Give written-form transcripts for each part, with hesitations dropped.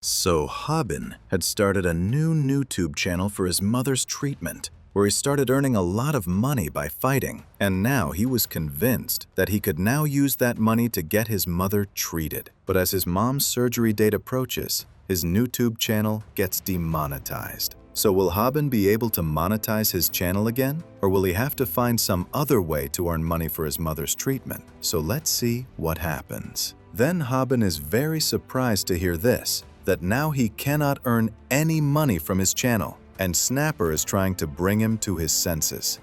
So Hobin had started a new YouTube channel for his mother's treatment, where he started earning a lot of money by fighting, and now he was convinced that he could now use that money to get his mother treated. But as his mom's surgery date approaches, his YouTube channel gets demonetized. So will Hobin be able to monetize his channel again, or will he have to find some other way to earn money for his mother's treatment? So let's see what happens. Then Hobin is very surprised to hear this, that now he cannot earn any money from his channel, and Snapper is trying to bring him to his senses.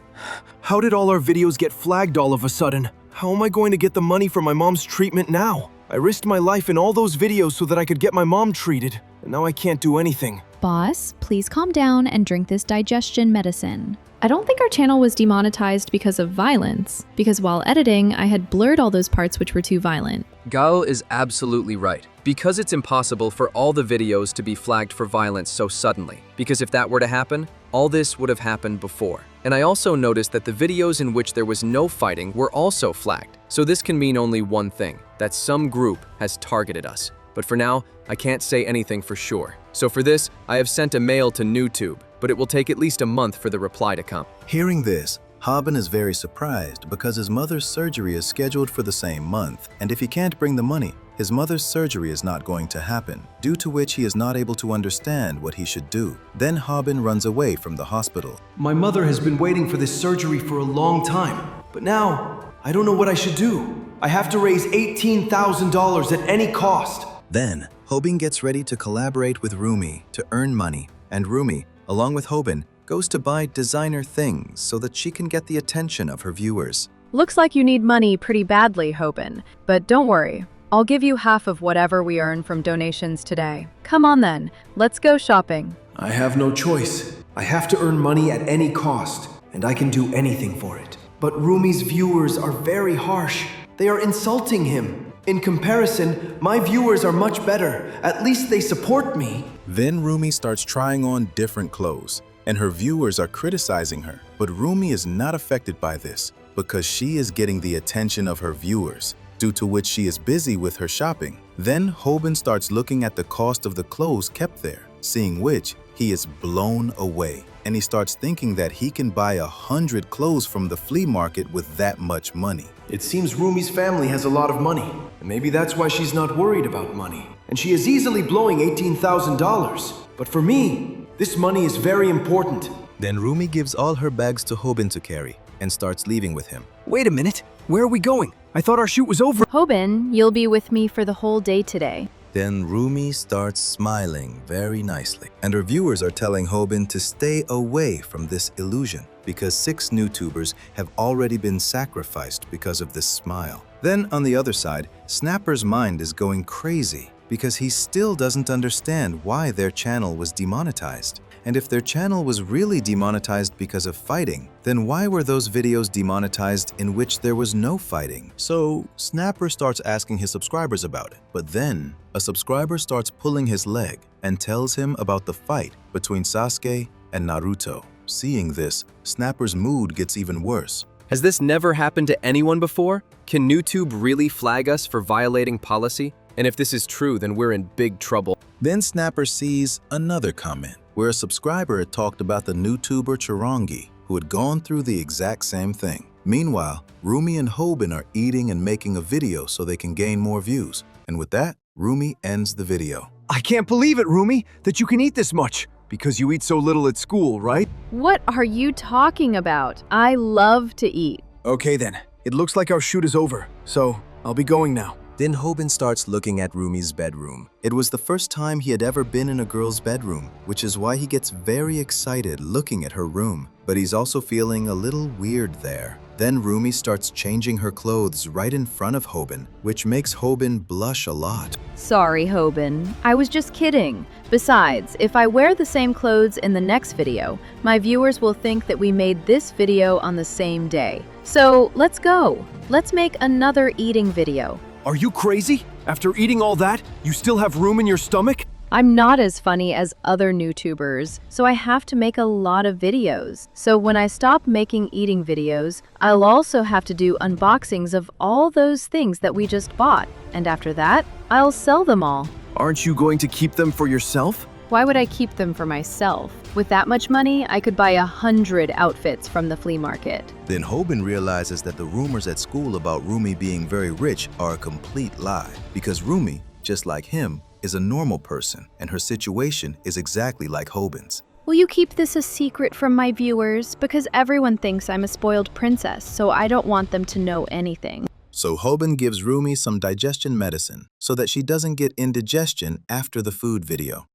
How did all our videos get flagged all of a sudden? How am I going to get the money for my mom's treatment now? I risked my life in all those videos so that I could get my mom treated, and now I can't do anything. Boss, please calm down and drink this digestion medicine. I don't think our channel was demonetized because of violence, because while editing, I had blurred all those parts which were too violent. Gao is absolutely right, because it's impossible for all the videos to be flagged for violence so suddenly, because if that were to happen, all this would have happened before. And I also noticed that the videos in which there was no fighting were also flagged. So this can mean only one thing, that some group has targeted us. But for now, I can't say anything for sure. So for this, I have sent a mail to YouTube, but it will take at least a month for the reply to come. Hearing this, Hobin is very surprised because his mother's surgery is scheduled for the same month, and if he can't bring the money, his mother's surgery is not going to happen, due to which he is not able to understand what he should do. Then Hobin runs away from the hospital. My mother has been waiting for this surgery for a long time, but now I don't know what I should do. I have to raise $18,000 at any cost. Then, Hobin gets ready to collaborate with Rumi to earn money, and Rumi, along with Hobin, goes to buy designer things so that she can get the attention of her viewers. Looks like you need money pretty badly, Hobin. But don't worry, I'll give you half of whatever we earn from donations today. Come on then, let's go shopping. I have no choice. I have to earn money at any cost, and I can do anything for it. But Rumi's viewers are very harsh. They are insulting him. In comparison, my viewers are much better. At least they support me. Then Rumi starts trying on different clothes, and her viewers are criticizing her. But Rumi is not affected by this because she is getting the attention of her viewers, due to which she is busy with her shopping. Then Hobin starts looking at the cost of the clothes kept there, seeing which he is blown away. And he starts thinking that he can buy 100 clothes from the flea market with that much money. It seems Rumi's family has a lot of money, and maybe that's why she's not worried about money. And she is easily blowing $18,000. But for me, this money is very important. Then Rumi gives all her bags to Hobin to carry and starts leaving with him. Wait a minute, where are we going? I thought our shoot was over. Hobin, you'll be with me for the whole day today. Then Rumi starts smiling very nicely, and her viewers are telling Hobin to stay away from this illusion because 6 YouTubers have already been sacrificed because of this smile. Then on the other side, Snapper's mind is going crazy because he still doesn't understand why their channel was demonetized. And if their channel was really demonetized because of fighting, then why were those videos demonetized in which there was no fighting? So Snapper starts asking his subscribers about it. But then a subscriber starts pulling his leg and tells him about the fight between Sasuke and Naruto. Seeing this, Snapper's mood gets even worse. Has this never happened to anyone before? Can YouTube really flag us for violating policy? And if this is true, then we're in big trouble. Then Snapper sees another comment where a subscriber had talked about the YouTuber Chirangi, who had gone through the exact same thing. Meanwhile, Rumi and Hobin are eating and making a video so they can gain more views. And with that, Rumi ends the video. I can't believe it, Rumi, that you can eat this much. Because you eat so little at school, right? What are you talking about? I love to eat. Okay then, it looks like our shoot is over, so I'll be going now. Then Hobin starts looking at Rumi's bedroom. It was the first time he had ever been in a girl's bedroom, which is why he gets very excited looking at her room. But he's also feeling a little weird there. Then Rumi starts changing her clothes right in front of Hobin, which makes Hobin blush a lot. Sorry, Hobin. I was just kidding. Besides, if I wear the same clothes in the next video, my viewers will think that we made this video on the same day. So let's go. Let's make another eating video. Are you crazy? After eating all that, you still have room in your stomach? I'm not as funny as other YouTubers, so I have to make a lot of videos. So when I stop making eating videos, I'll also have to do unboxings of all those things that we just bought. And after that, I'll sell them all. Aren't you going to keep them for yourself? Why would I keep them for myself? With that much money, I could buy 100 outfits from the flea market. Then Hobin realizes that the rumors at school about Rumi being very rich are a complete lie, because Rumi, just like him, is a normal person, and her situation is exactly like Hobin's. Will you keep this a secret from my viewers? Because everyone thinks I'm a spoiled princess, so I don't want them to know anything. So Hobin gives Rumi some digestion medicine so that she doesn't get indigestion after the food video.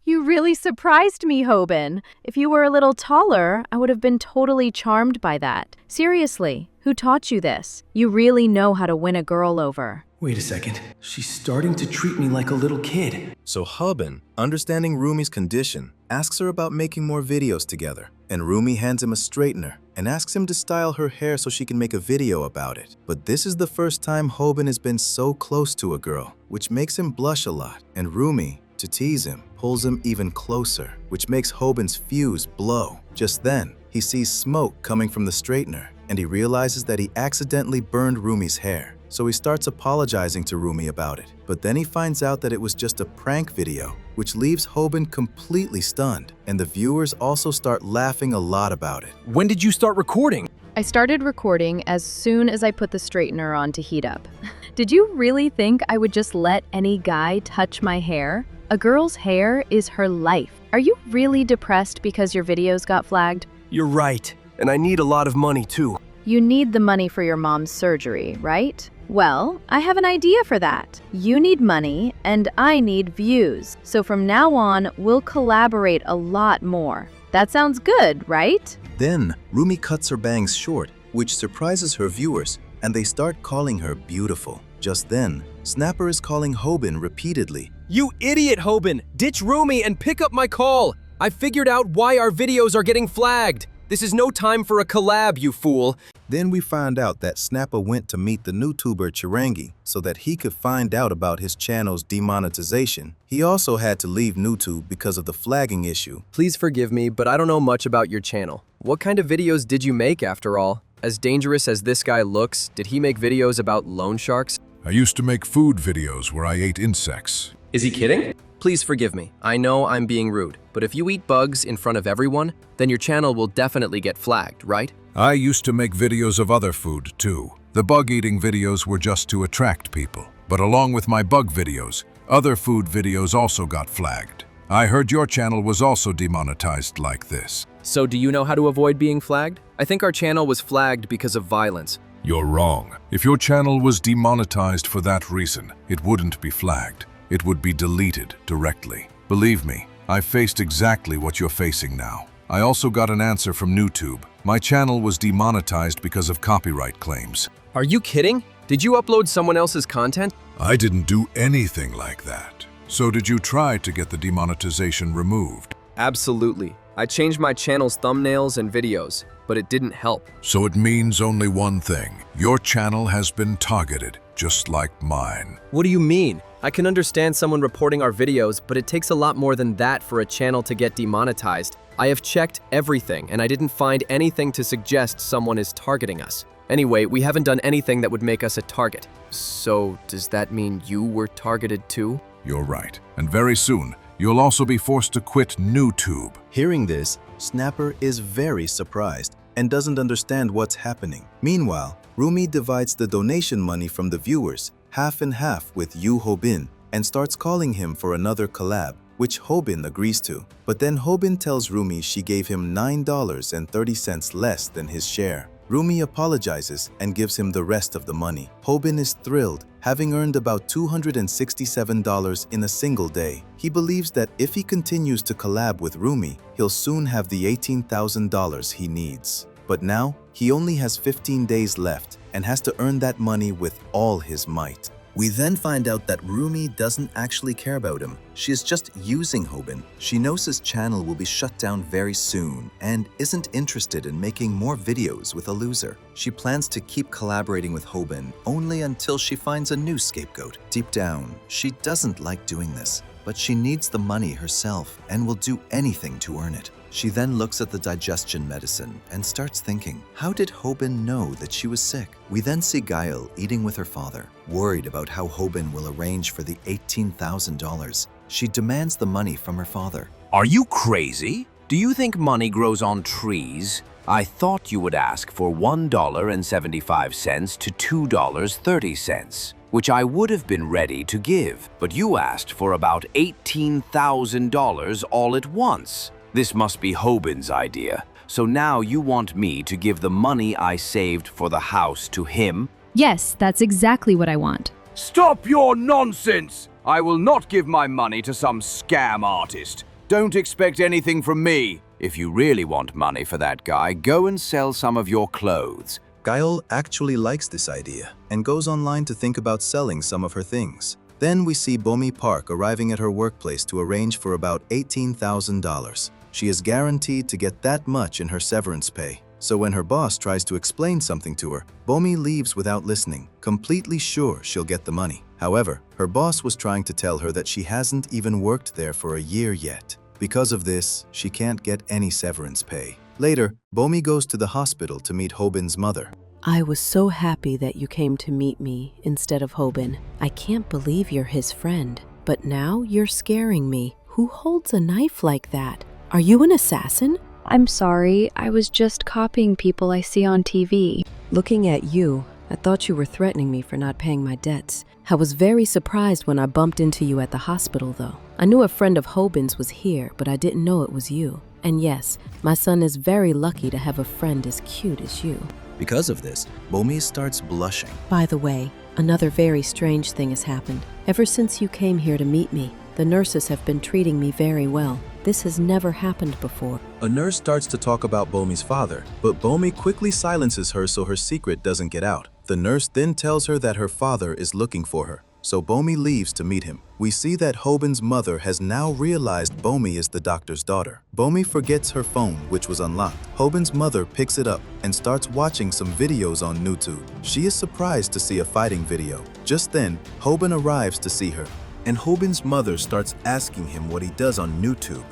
You really surprised me, Hobin. If you were a little taller, I would have been totally charmed by that. Seriously, who taught you this? You really know how to win a girl over. Wait a second. She's starting to treat me like a little kid. So Hobin, understanding Rumi's condition, asks her about making more videos together. And Rumi hands him a straightener and asks him to style her hair so she can make a video about it. But this is the first time Hobin has been so close to a girl, which makes him blush a lot. And Rumi, to tease him, pulls him even closer, which makes Hobin's fuse blow. Just then, he sees smoke coming from the straightener, and he realizes that he accidentally burned Rumi's hair. So he starts apologizing to Rumi about it. But then he finds out that it was just a prank video, which leaves Hobin completely stunned. And the viewers also start laughing a lot about it. When did you start recording? I started recording as soon as I put the straightener on to heat up. Did you really think I would just let any guy touch my hair? A girl's hair is her life. Are you really depressed because your videos got flagged? You're right, and I need a lot of money too. You need the money for your mom's surgery, right? Well, I have an idea for that. You need money, and I need views. So from now on, we'll collaborate a lot more. That sounds good, right? Then, Rumi cuts her bangs short, which surprises her viewers, and they start calling her beautiful. Just then, Snapper is calling Hobin repeatedly. You idiot, Hobin! Ditch Rumi and pick up my call! I figured out why our videos are getting flagged! This is no time for a collab, you fool! Then we find out that Snapper went to meet the YouTuber Chirangi so that he could find out about his channel's demonetization. He also had to leave YouTube because of the flagging issue. Please forgive me, but I don't know much about your channel. What kind of videos did you make after all? As dangerous as this guy looks, did he make videos about loan sharks? I used to make food videos where I ate insects. Is he kidding? Please forgive me. I know I'm being rude, but if you eat bugs in front of everyone, then your channel will definitely get flagged, right? I used to make videos of other food too. The bug-eating videos were just to attract people. But along with my bug videos, other food videos also got flagged. I heard your channel was also demonetized like this. So do you know how to avoid being flagged? I think our channel was flagged because of violence. You're wrong. If your channel was demonetized for that reason, it wouldn't be flagged. It would be deleted directly. Believe me, I faced exactly what you're facing now. I also got an answer from YouTube. My channel was demonetized because of copyright claims. Are you kidding? Did you upload someone else's content? I didn't do anything like that. So did you try to get the demonetization removed? Absolutely. I changed my channel's thumbnails and videos, but it didn't help. So it means only one thing. Your channel has been targeted, just like mine. What do you mean? I can understand someone reporting our videos, but it takes a lot more than that for a channel to get demonetized. I have checked everything, and I didn't find anything to suggest someone is targeting us. Anyway, we haven't done anything that would make us a target. So, does that mean you were targeted too? You're right. And very soon, you'll also be forced to quit YouTube. Hearing this, Snapper is very surprised and doesn't understand what's happening. Meanwhile, Rumi divides the donation money from the viewers half and half with Hobin and starts calling him for another collab, which Hobin agrees to. But then Hobin tells Rumi she gave him $9.30 less than his share. Rumi apologizes and gives him the rest of the money. Hobin is thrilled, having earned about $267 in a single day. He believes that if he continues to collab with Rumi, he'll soon have the $18,000 he needs. But now, he only has 15 days left and has to earn that money with all his might. We then find out that Rumi doesn't actually care about him. She is just using Hobin. She knows his channel will be shut down very soon and isn't interested in making more videos with a loser. She plans to keep collaborating with Hobin only until she finds a new scapegoat. Deep down, she doesn't like doing this, but she needs the money herself and will do anything to earn it. She then looks at the digestion medicine and starts thinking, how did Hobin know that she was sick? We then see Gail eating with her father, worried about how Hobin will arrange for the $18,000. She demands the money from her father. Are you crazy? Do you think money grows on trees? I thought you would ask for $1.75 to $2.30, which I would have been ready to give, but you asked for about $18,000 all at once. This must be Hobin's idea. So now you want me to give the money I saved for the house to him? Yes, that's exactly what I want. Stop your nonsense! I will not give my money to some scam artist. Don't expect anything from me. If you really want money for that guy, go and sell some of your clothes. Gail actually likes this idea and goes online to think about selling some of her things. Then we see Bomi Park arriving at her workplace to arrange for about $18,000. She is guaranteed to get that much in her severance pay. So when her boss tries to explain something to her, Bomi leaves without listening, completely sure she'll get the money. However, her boss was trying to tell her that she hasn't even worked there for a year yet. Because of this, she can't get any severance pay. Later, Bomi goes to the hospital to meet Hobin's mother. I was so happy that you came to meet me instead of Hobin. I can't believe you're his friend. But now you're scaring me. Who holds a knife like that? Are you an assassin? I'm sorry, I was just copying people I see on TV. Looking at you, I thought you were threatening me for not paying my debts. I was very surprised when I bumped into you at the hospital, though. I knew a friend of Hobin's was here, but I didn't know it was you. And yes, my son is very lucky to have a friend as cute as you. Because of this, Bomi starts blushing. By the way, another very strange thing has happened. Ever since you came here to meet me, the nurses have been treating me very well. This has never happened before. A nurse starts to talk about Bomi's father, but Bomi quickly silences her so her secret doesn't get out. The nurse then tells her that her father is looking for her, so Bomi leaves to meet him. We see that Hobin's mother has now realized Bomi is the doctor's daughter. Bomi forgets her phone, which was unlocked. Hobin's mother picks it up and starts watching some videos on YouTube. She is surprised to see a fighting video. Just then, Hobin arrives to see her, and Hobin's mother starts asking him what he does on YouTube.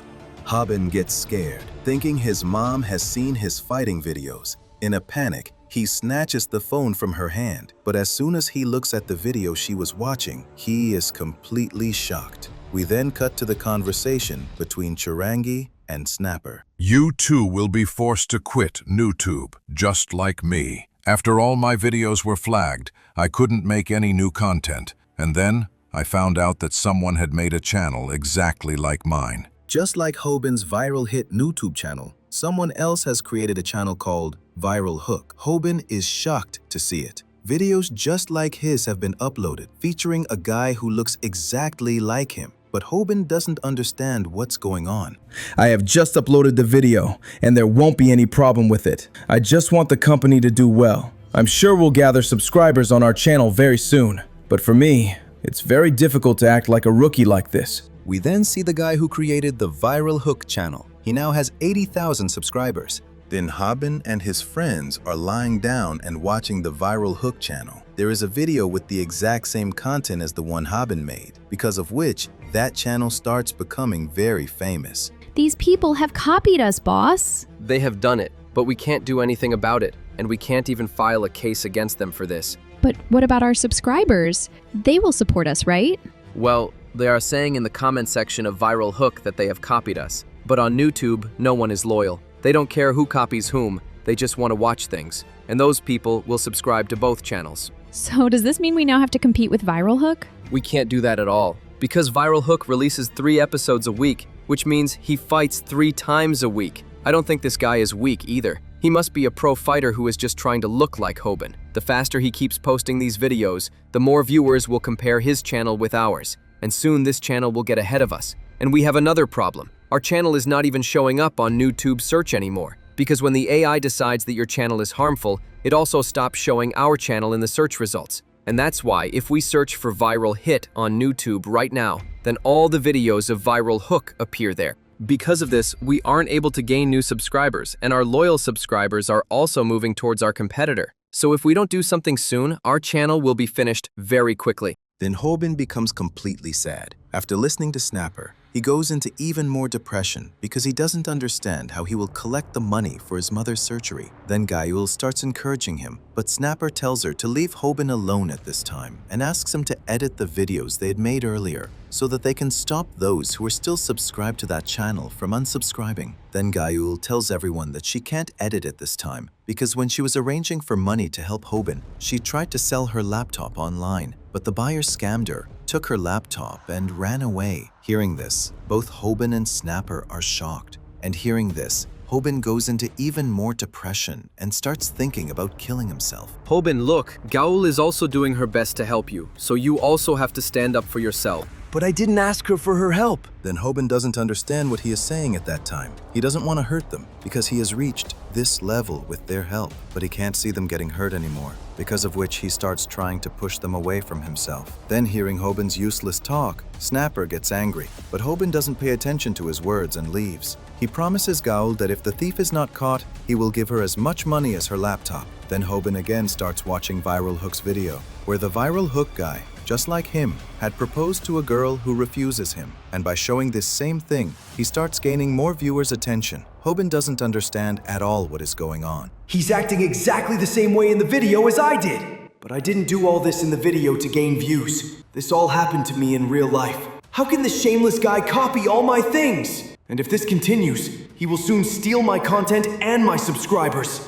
Hobin gets scared, thinking his mom has seen his fighting videos. In a panic, he snatches the phone from her hand, but as soon as he looks at the video she was watching, he is completely shocked. We then cut to the conversation between Chirangi and Snapper. You too will be forced to quit YouTube, just like me. After all my videos were flagged, I couldn't make any new content, and then I found out that someone had made a channel exactly like mine. Just like Hobin's viral hit YouTube channel, someone else has created a channel called Viral Hook. Hobin is shocked to see it. Videos just like his have been uploaded, featuring a guy who looks exactly like him. But Hobin doesn't understand what's going on. I have just uploaded the video, and there won't be any problem with it. I just want the company to do well. I'm sure we'll gather subscribers on our channel very soon. But for me, it's very difficult to act like a rookie like this. We then see the guy who created the Viral Hook channel. He now has 80,000 subscribers. Then Hobin and his friends are lying down and watching the Viral Hook channel. There is a video with the exact same content as the one Hobin made, because of which that channel starts becoming very famous. These people have copied us, boss. They have done it, but we can't do anything about it, and we can't even file a case against them for this. But what about our subscribers? They will support us, right? Well, they are saying in the comment section of Viral Hook that they have copied us. But on YouTube, no one is loyal. They don't care who copies whom, they just want to watch things. And those people will subscribe to both channels. So does this mean we now have to compete with Viral Hook? We can't do that at all. Because Viral Hook releases 3 episodes a week, which means he fights 3 times a week. I don't think this guy is weak either. He must be a pro fighter who is just trying to look like Hobin. The faster he keeps posting these videos, the more viewers will compare his channel with ours. And soon this channel will get ahead of us. And we have another problem. Our channel is not even showing up on YouTube search anymore. Because when the AI decides that your channel is harmful, it also stops showing our channel in the search results. And that's why if we search for Viral Hit on YouTube right now, then all the videos of Viral Hook appear there. Because of this, we aren't able to gain new subscribers, and our loyal subscribers are also moving towards our competitor. So if we don't do something soon, our channel will be finished very quickly. Then Hobin becomes completely sad. After listening to Snapper, he goes into even more depression because he doesn't understand how he will collect the money for his mother's surgery. Then Gayul starts encouraging him, but Snapper tells her to leave Hobin alone at this time and asks him to edit the videos they had made earlier so that they can stop those who are still subscribed to that channel from unsubscribing. Then Gayul tells everyone that she can't edit it this time because when she was arranging for money to help Hobin, she tried to sell her laptop online, but the buyer scammed her, took her laptop, and ran away. Hearing this, both Hobin and Snapper are shocked. And hearing this, Hobin goes into even more depression and starts thinking about killing himself. Hobin, look, Gaul is also doing her best to help you, so you also have to stand up for yourself. But I didn't ask her for her help. Then Hobin doesn't understand what he is saying at that time. He doesn't want to hurt them because he has reached this level with their help, but he can't see them getting hurt anymore, because of which he starts trying to push them away from himself. Then hearing Hobin's useless talk, Snapper gets angry, but Hobin doesn't pay attention to his words and leaves. He promises Gaul that if the thief is not caught, he will give her as much money as her laptop. Then Hobin again starts watching Viral Hook's video, where the Viral Hook guy, just like him, had proposed to a girl who refuses him. And by showing this same thing, he starts gaining more viewers' attention. Hobin doesn't understand at all what is going on. He's acting exactly the same way in the video as I did. But I didn't do all this in the video to gain views. This all happened to me in real life. How can this shameless guy copy all my things? And if this continues, he will soon steal my content and my subscribers.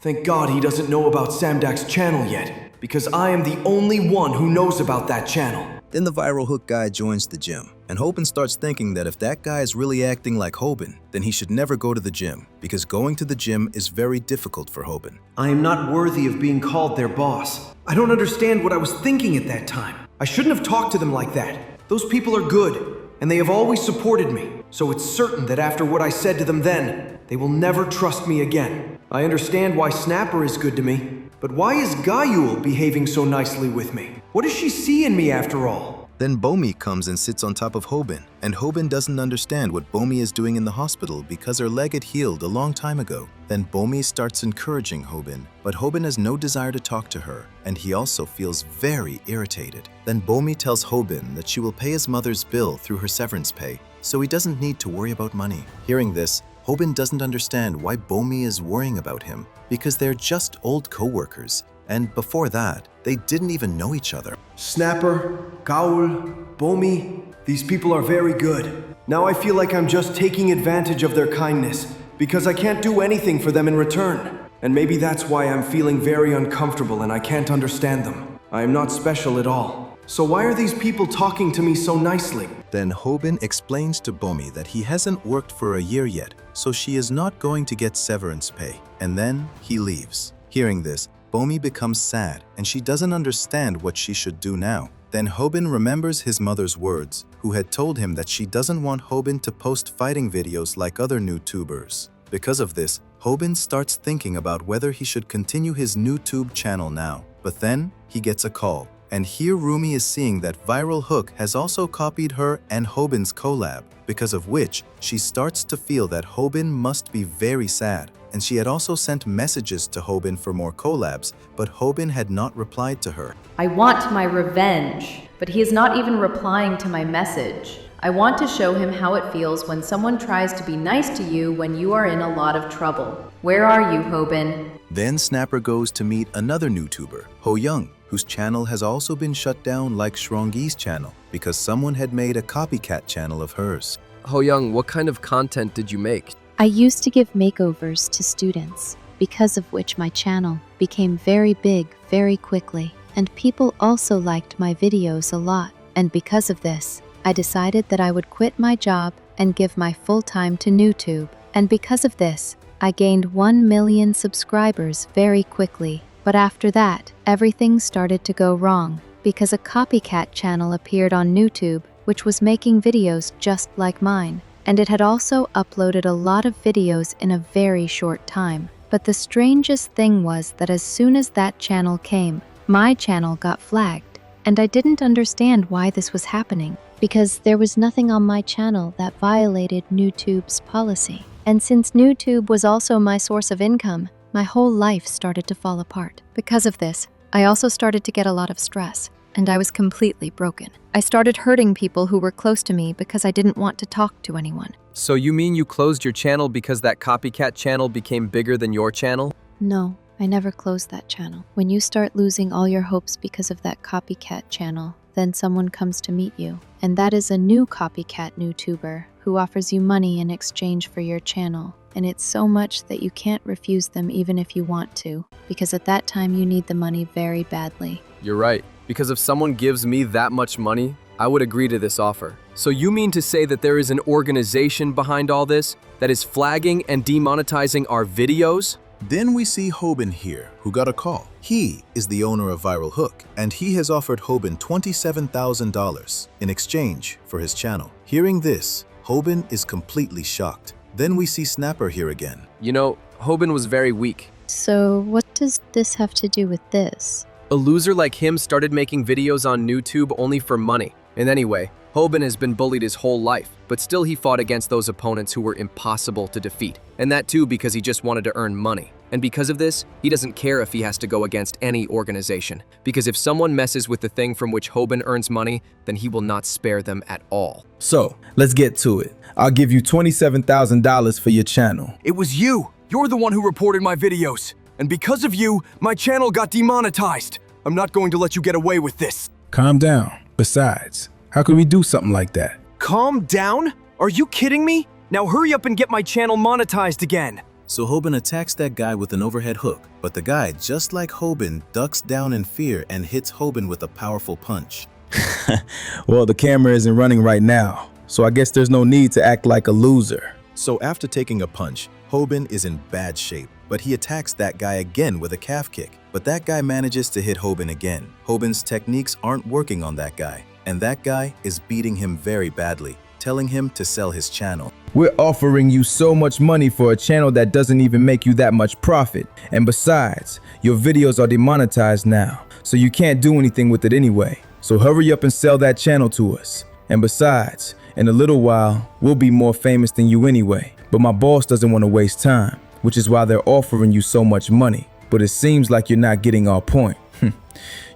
Thank God he doesn't know about Samdak's channel yet, because I am the only one who knows about that channel. Then the Viral Hook guy joins the gym, and Hobin starts thinking that if that guy is really acting like Hobin, then he should never go to the gym, because going to the gym is very difficult for Hobin. I am not worthy of being called their boss. I don't understand what I was thinking at that time. I shouldn't have talked to them like that. Those people are good, and they have always supported me, so it's certain that after what I said to them then, they will never trust me again. I understand why Snapper is good to me, but why is Gayul behaving so nicely with me? What does she see in me after all? Then Bomi comes and sits on top of Hobin, and Hobin doesn't understand what Bomi is doing in the hospital because her leg had healed a long time ago. Then Bomi starts encouraging Hobin, but Hobin has no desire to talk to her, and he also feels very irritated. Then Bomi tells Hobin that she will pay his mother's bill through her severance pay, so he doesn't need to worry about money. Hearing this, Hobin doesn't understand why Bomi is worrying about him, because they're just old co-workers, and before that, they didn't even know each other. Snapper, Gaul, Bomi, these people are very good. Now I feel like I'm just taking advantage of their kindness, because I can't do anything for them in return. And maybe that's why I'm feeling very uncomfortable and I can't understand them. I am not special at all. So why are these people talking to me so nicely? Then Hobin explains to Bomi that he hasn't worked for a year yet, so she is not going to get severance pay, and then he leaves. Hearing this, Bomi becomes sad, and she doesn't understand what she should do now. Then Hobin remembers his mother's words, who had told him that she doesn't want Hobin to post fighting videos like other YouTubers. Because of this, Hobin starts thinking about whether he should continue his YouTube channel now. But then, he gets a call. And here Rumi is seeing that Viral Hook has also copied her and Hobin's collab, because of which she starts to feel that Hobin must be very sad. And she had also sent messages to Hobin for more collabs, but Hobin had not replied to her. I want my revenge, but he is not even replying to my message. I want to show him how it feels when someone tries to be nice to you when you are in a lot of trouble. Where are you, Hobin? Then Snapper goes to meet another YouTuber, Ho Young, whose channel has also been shut down like Shrongi's channel because someone had made a copycat channel of hers. Ho Young, what kind of content did you make? I used to give makeovers to students, because of which my channel became very big very quickly, and people also liked my videos a lot. And because of this, I decided that I would quit my job and give my full time to YouTube. And because of this, I gained 1 million subscribers very quickly. But after that, everything started to go wrong, because a copycat channel appeared on YouTube, which was making videos just like mine. And it had also uploaded a lot of videos in a very short time. But the strangest thing was that as soon as that channel came, my channel got flagged. And I didn't understand why this was happening, because there was nothing on my channel that violated YouTube's policy. And since YouTube was also my source of income, my whole life started to fall apart. Because of this, I also started to get a lot of stress. and I was completely broken. I started hurting people who were close to me because I didn't want to talk to anyone. So you mean you closed your channel because that copycat channel became bigger than your channel? No, I never closed that channel. When you start losing all your hopes because of that copycat channel, then someone comes to meet you. And that is a new copycat YouTuber who offers you money in exchange for your channel. And it's so much that you can't refuse them even if you want to, because at that time you need the money very badly. You're right, because if someone gives me that much money, I would agree to this offer. So you mean to say that there is an organization behind all this that is flagging and demonetizing our videos? Then we see Hobin here, who got a call. He is the owner of Viral Hook, and he has offered Hobin $27,000 in exchange for his channel. Hearing this, Hobin is completely shocked. Then we see Snapper here again. You know, Hobin was very weak. So what does this have to do with this? A loser like him started making videos on YouTube only for money. And anyway, Hobin has been bullied his whole life, but still he fought against those opponents who were impossible to defeat. And that too because he just wanted to earn money. And because of this, he doesn't care if he has to go against any organization. Because if someone messes with the thing from which Hobin earns money, then he will not spare them at all. So, let's get to it. I'll give you $27,000 for your channel. It was you. You're the one who reported my videos. And because of you, my channel got demonetized. I'm not going to let you get away with this. Calm down. Besides, how could we do something like that? Calm down? Are you kidding me? Now hurry up and get my channel monetized again. So Hobin attacks that guy with an overhead hook, but the guy, just like Hobin, ducks down in fear and hits Hobin with a powerful punch. Well, the camera isn't running right now, so I guess there's no need to act like a loser. So after taking a punch, Hobin is in bad shape, but he attacks that guy again with a calf kick. But that guy manages to hit Hobin again. Hobin's techniques aren't working on that guy, and that guy is beating him very badly, telling him to sell his channel. We're offering you so much money for a channel that doesn't even make you that much profit. And besides, your videos are demonetized now, so you can't do anything with it anyway. So hurry up and sell that channel to us. And besides, in a little while, we'll be more famous than you anyway. But my boss doesn't want to waste time, which is why they're offering you so much money. But it seems like you're not getting our point.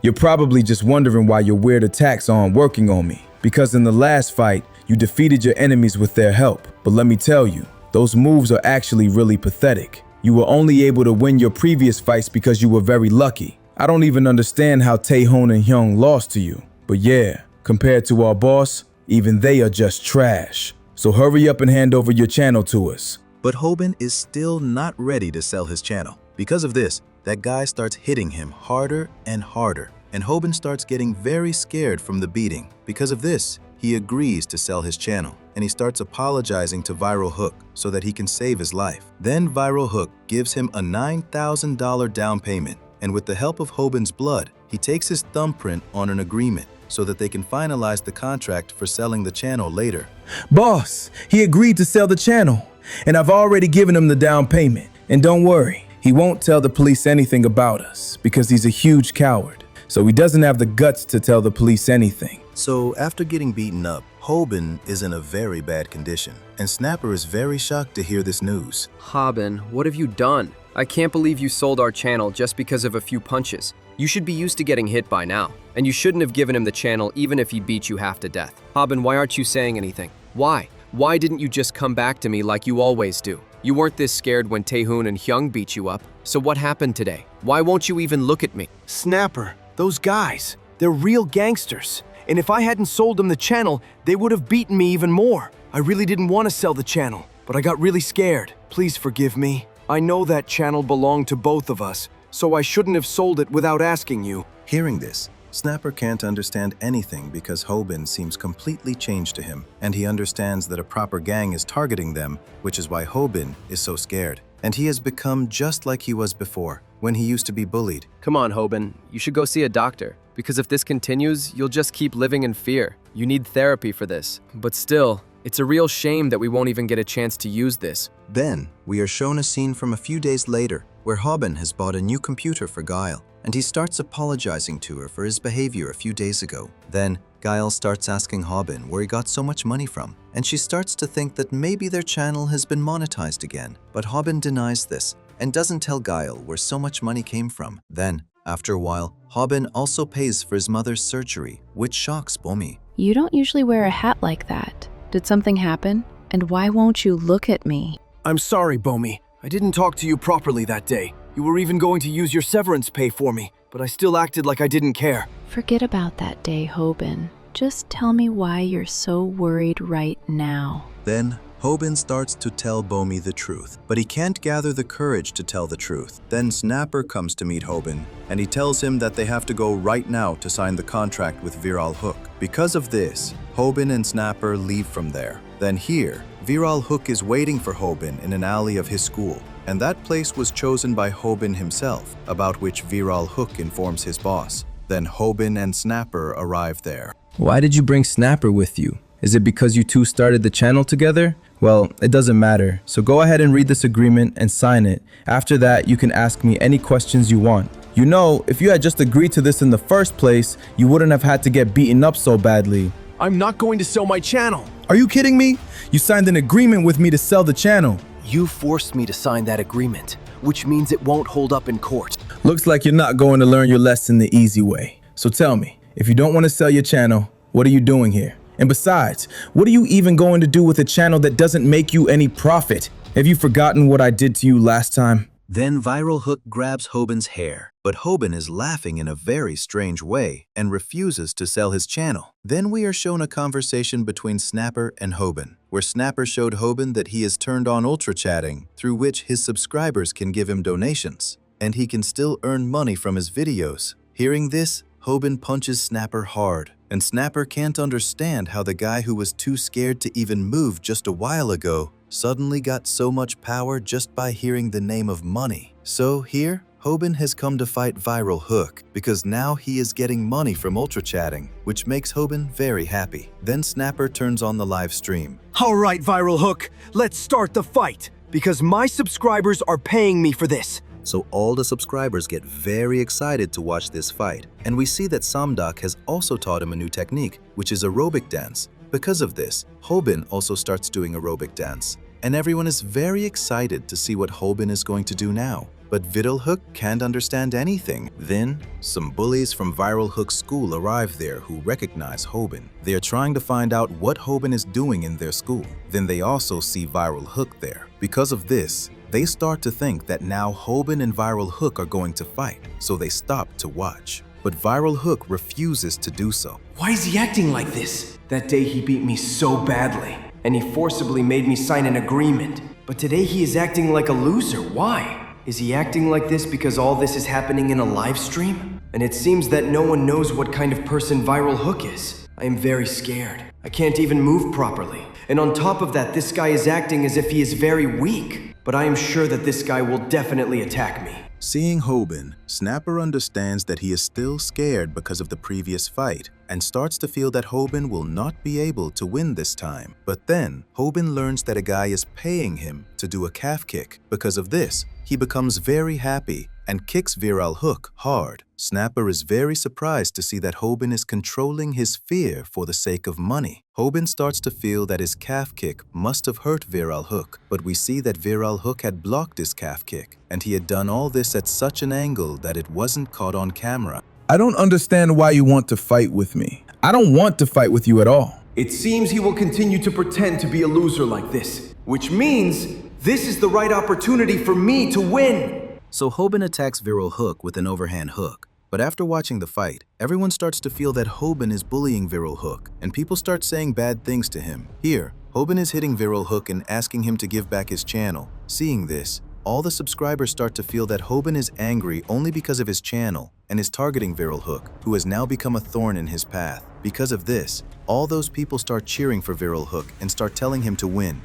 You're probably just wondering why your weird attacks aren't working on me. Because in the last fight, you defeated your enemies with their help. But let me tell you, those moves are actually really pathetic. You were only able to win your previous fights because you were very lucky. I don't even understand how Tae-hoon and Hyung lost to you. But yeah, compared to our boss, even they are just trash. So hurry up and hand over your channel to us. But Hobin is still not ready to sell his channel. Because of this, that guy starts hitting him harder and harder, and Hobin starts getting very scared from the beating. Because of this, he agrees to sell his channel, and he starts apologizing to Viral Hook so that he can save his life. Then Viral Hook gives him a $9,000 down payment, and with the help of Hobin's blood, he takes his thumbprint on an agreement so that they can finalize the contract for selling the channel later. Boss, he agreed to sell the channel, and I've already given him the down payment. And don't worry, he won't tell the police anything about us because he's a huge coward. So he doesn't have the guts to tell the police anything. So after getting beaten up, Hobin is in a very bad condition, and Snapper is very shocked to hear this news. Hobin, what have you done? I can't believe you sold our channel just because of a few punches. You should be used to getting hit by now, and you shouldn't have given him the channel even if he beat you half to death. Hobin, why aren't you saying anything? Why? Why didn't you just come back to me like you always do? You weren't this scared when Tae-hoon and Hyung beat you up, so what happened today? Why won't you even look at me? Snapper, those guys, they're real gangsters. And if I hadn't sold them the channel, they would have beaten me even more. I really didn't want to sell the channel, but I got really scared. Please forgive me. I know that channel belonged to both of us, so I shouldn't have sold it without asking you. Hearing this, Snapper can't understand anything because Hobin seems completely changed to him, and he understands that a proper gang is targeting them, which is why Hobin is so scared. And he has become just like he was before, when he used to be bullied. Come on, Hobin, you should go see a doctor, because if this continues, you'll just keep living in fear. You need therapy for this. But still, it's a real shame that we won't even get a chance to use this. Then, we are shown a scene from a few days later, where Hobin has bought a new computer for Guile, and he starts apologizing to her for his behavior a few days ago. Then, Guile starts asking Hobin where he got so much money from, and she starts to think that maybe their channel has been monetized again. But Hobin denies this, and doesn't tell Guile where so much money came from. Then, After a while, Hobin also pays for his mother's surgery, which shocks Bomi. You don't usually wear a hat like that. Did something happen? And why won't you look at me? I'm sorry, Bomi. I didn't talk to you properly that day. You were even going to use your severance pay for me, but I still acted like I didn't care. Forget about that day, Hobin. Just tell me why you're so worried right now. Then, Hobin starts to tell Bomi the truth, but he can't gather the courage to tell the truth. Then Snapper comes to meet Hobin, and he tells him that they have to go right now to sign the contract with Viral Hook. Because of this, Hobin and Snapper leave from there. Then here, Viral Hook is waiting for Hobin in an alley of his school, and that place was chosen by Hobin himself, about which Viral Hook informs his boss. Then Hobin and Snapper arrive there. Why did you bring Snapper with you? Is it because you two started the channel together? Well, it doesn't matter, so go ahead and read this agreement and sign it. After that, you can ask me any questions you want. You know, if you had just agreed to this in the first place, you wouldn't have had to get beaten up so badly. I'm not going to sell my channel. Are you kidding me? You signed an agreement with me to sell the channel. You forced me to sign that agreement, which means it won't hold up in court. Looks like you're not going to learn your lesson the easy way. So tell me, if you don't want to sell your channel, what are you doing here? And besides, what are you even going to do with a channel that doesn't make you any profit? Have you forgotten what I did to you last time? Then Viral Hook grabs Hobin's hair, but Hobin is laughing in a very strange way and refuses to sell his channel. Then we are shown a conversation between Snapper and Hobin, where Snapper showed Hobin that he has turned on ultra chatting, through which his subscribers can give him donations, and he can still earn money from his videos. Hearing this, Hobin punches Snapper hard, and Snapper can't understand how the guy who was too scared to even move just a while ago suddenly got so much power just by hearing the name of money. So here, Hobin has come to fight Viral Hook because now he is getting money from ultra chatting, which makes Hobin very happy. Then Snapper turns on the live stream. All right, Viral Hook, let's start the fight, because my subscribers are paying me for this. So all the subscribers get very excited to watch this fight, and we see that Samdak has also taught him a new technique, which is aerobic dance. Because of this, Hobin also starts doing aerobic dance, and everyone is very excited to see what Hobin is going to do now. But Viral Hook can't understand anything. Then, some bullies from Viral Hook's school arrive there who recognize Hobin. They are trying to find out what Hobin is doing in their school. Then they also see Viral Hook there. Because of this, they start to think that now Hobin and Viral Hook are going to fight, so they stop to watch. But Viral Hook refuses to do so. Why is he acting like this? That day he beat me so badly, and he forcibly made me sign an agreement. But today he is acting like a loser. Why? Is he acting like this because all this is happening in a live stream? And it seems that no one knows what kind of person Viral Hook is. I am very scared. I can't even move properly. And on top of that, this guy is acting as if he is very weak. But I am sure that this guy will definitely attack me. Seeing Hobin, Snapper understands that he is still scared because of the previous fight and starts to feel that Hobin will not be able to win this time. But then, Hobin learns that a guy is paying him to do a calf kick. Because of this, he becomes very happy and kicks Viral Hook hard. Snapper is very surprised to see that Hobin is controlling his fear for the sake of money. Hobin starts to feel that his calf kick must have hurt Viral Hook, but we see that Viral Hook had blocked his calf kick, and he had done all this at such an angle that it wasn't caught on camera. I don't understand why you want to fight with me. I don't want to fight with you at all. It seems he will continue to pretend to be a loser like this, which means this is the right opportunity for me to win. So Hobin attacks Viral Hook with an overhand hook. But after watching the fight, everyone starts to feel that Hobin is bullying Viral Hook, and people start saying bad things to him. Here, Hobin is hitting Viral Hook and asking him to give back his channel. Seeing this, all the subscribers start to feel that Hobin is angry only because of his channel and is targeting Viral Hook, who has now become a thorn in his path. Because of this, all those people start cheering for Viral Hook and start telling him to win.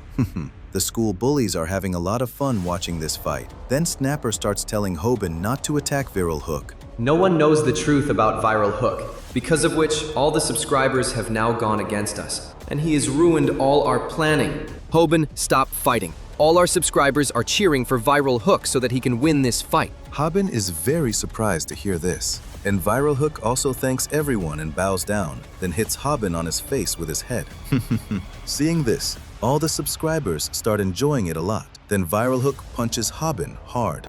The school bullies are having a lot of fun watching this fight. Then Snapper starts telling Hobin not to attack Viral Hook. No one knows the truth about Viral Hook, because of which all the subscribers have now gone against us, and he has ruined all our planning. Hobin, stop fighting. All our subscribers are cheering for Viral Hook so that he can win this fight. Hobin is very surprised to hear this, and Viral Hook also thanks everyone and bows down, then hits Hobin on his face with his head. Seeing this, all the subscribers start enjoying it a lot. Then Viral Hook punches Hobin hard.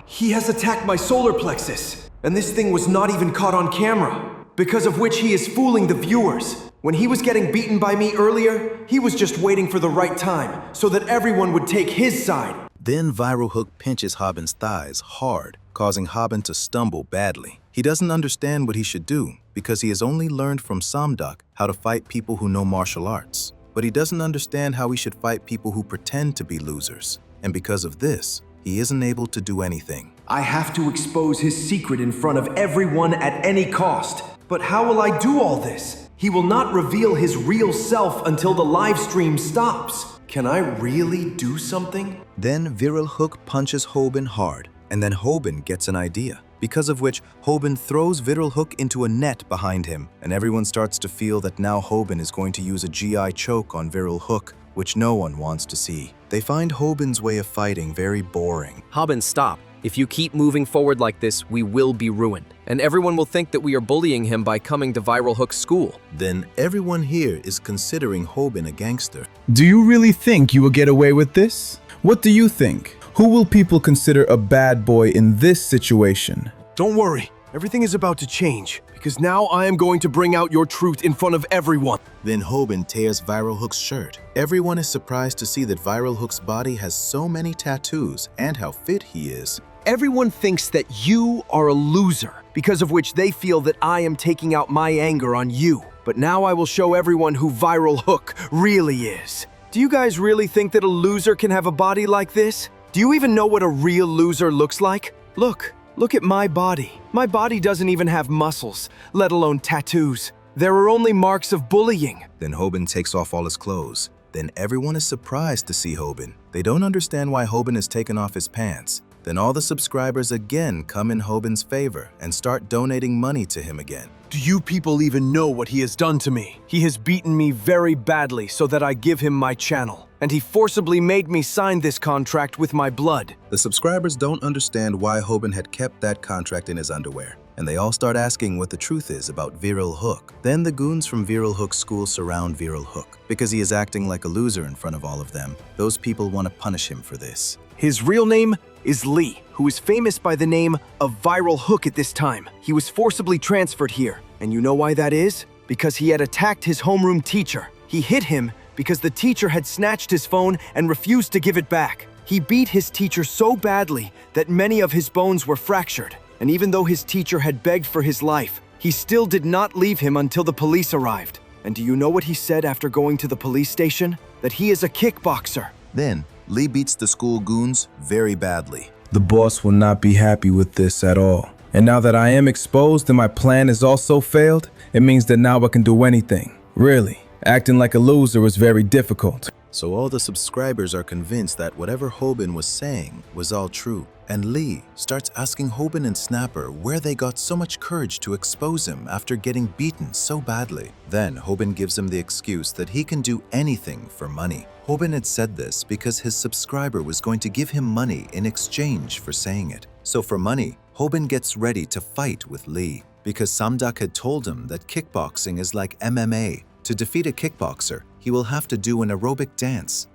He has attacked my solar plexus. And this thing was not even caught on camera, because of which he is fooling the viewers. When he was getting beaten by me earlier, he was just waiting for the right time so that everyone would take his side. Then Viral Hook pinches Hobin's thighs hard, causing Hobin to stumble badly. He doesn't understand what he should do because he has only learned from Samdak how to fight people who know martial arts. But he doesn't understand how he should fight people who pretend to be losers. And because of this, he isn't able to do anything. I have to expose his secret in front of everyone at any cost. But how will I do all this? He will not reveal his real self until the live stream stops. Can I really do something? Then Viral Hook punches Hobin hard, and then Hobin gets an idea, because of which Hobin throws Viral Hook into a net behind him, and everyone starts to feel that now Hobin is going to use a GI choke on Viral Hook, which no one wants to see. They find Hobin's way of fighting very boring. Hobin, stop. If you keep moving forward like this, we will be ruined. And everyone will think that we are bullying him by coming to Viral Hook's school. Then everyone here is considering Hobin a gangster. Do you really think you will get away with this? What do you think? Who will people consider a bad boy in this situation? Don't worry, everything is about to change, because now I am going to bring out your truth in front of everyone. Then Hobin tears Viral Hook's shirt. Everyone is surprised to see that Viral Hook's body has so many tattoos and how fit he is. Everyone thinks that you are a loser, because of which they feel that I am taking out my anger on you. But now I will show everyone who Viral Hook really is. Do you guys really think that a loser can have a body like this? Do you even know what a real loser looks like? Look at my body. My body doesn't even have muscles, let alone tattoos. There are only marks of bullying. Then Hobin takes off all his clothes. Then everyone is surprised to see Hobin. They don't understand why Hobin has taken off his pants. Then all the subscribers again come in Hobin's favor and start donating money to him again. Do you people even know what he has done to me? He has beaten me very badly so that I give him my channel. And he forcibly made me sign this contract with my blood. The subscribers don't understand why Hobin had kept that contract in his underwear. And they all start asking what the truth is about Viral Hook. Then the goons from Viral Hook's school surround Viral Hook because he is acting like a loser in front of all of them. Those people want to punish him for this. His real name is Lee, who is famous by the name of Viral Hook at this time. He was forcibly transferred here. And you know why that is? Because he had attacked his homeroom teacher. He hit him because the teacher had snatched his phone and refused to give it back. He beat his teacher so badly that many of his bones were fractured. And even though his teacher had begged for his life, he still did not leave him until the police arrived. And do you know what he said after going to the police station? That he is a kickboxer. Then Lee beats the school goons very badly. The boss will not be happy with this at all. And now that I am exposed and my plan has also failed, it means that now I can do anything. Really, acting like a loser was very difficult. So all the subscribers are convinced that whatever Hobin was saying was all true. And Lee starts asking Hobin and Snapper where they got so much courage to expose him after getting beaten so badly. Then Hobin gives him the excuse that he can do anything for money. Hobin had said this because his subscriber was going to give him money in exchange for saying it. So for money, Hobin gets ready to fight with Lee because Samdak had told him that kickboxing is like MMA. To defeat a kickboxer, he will have to do an aerobic dance.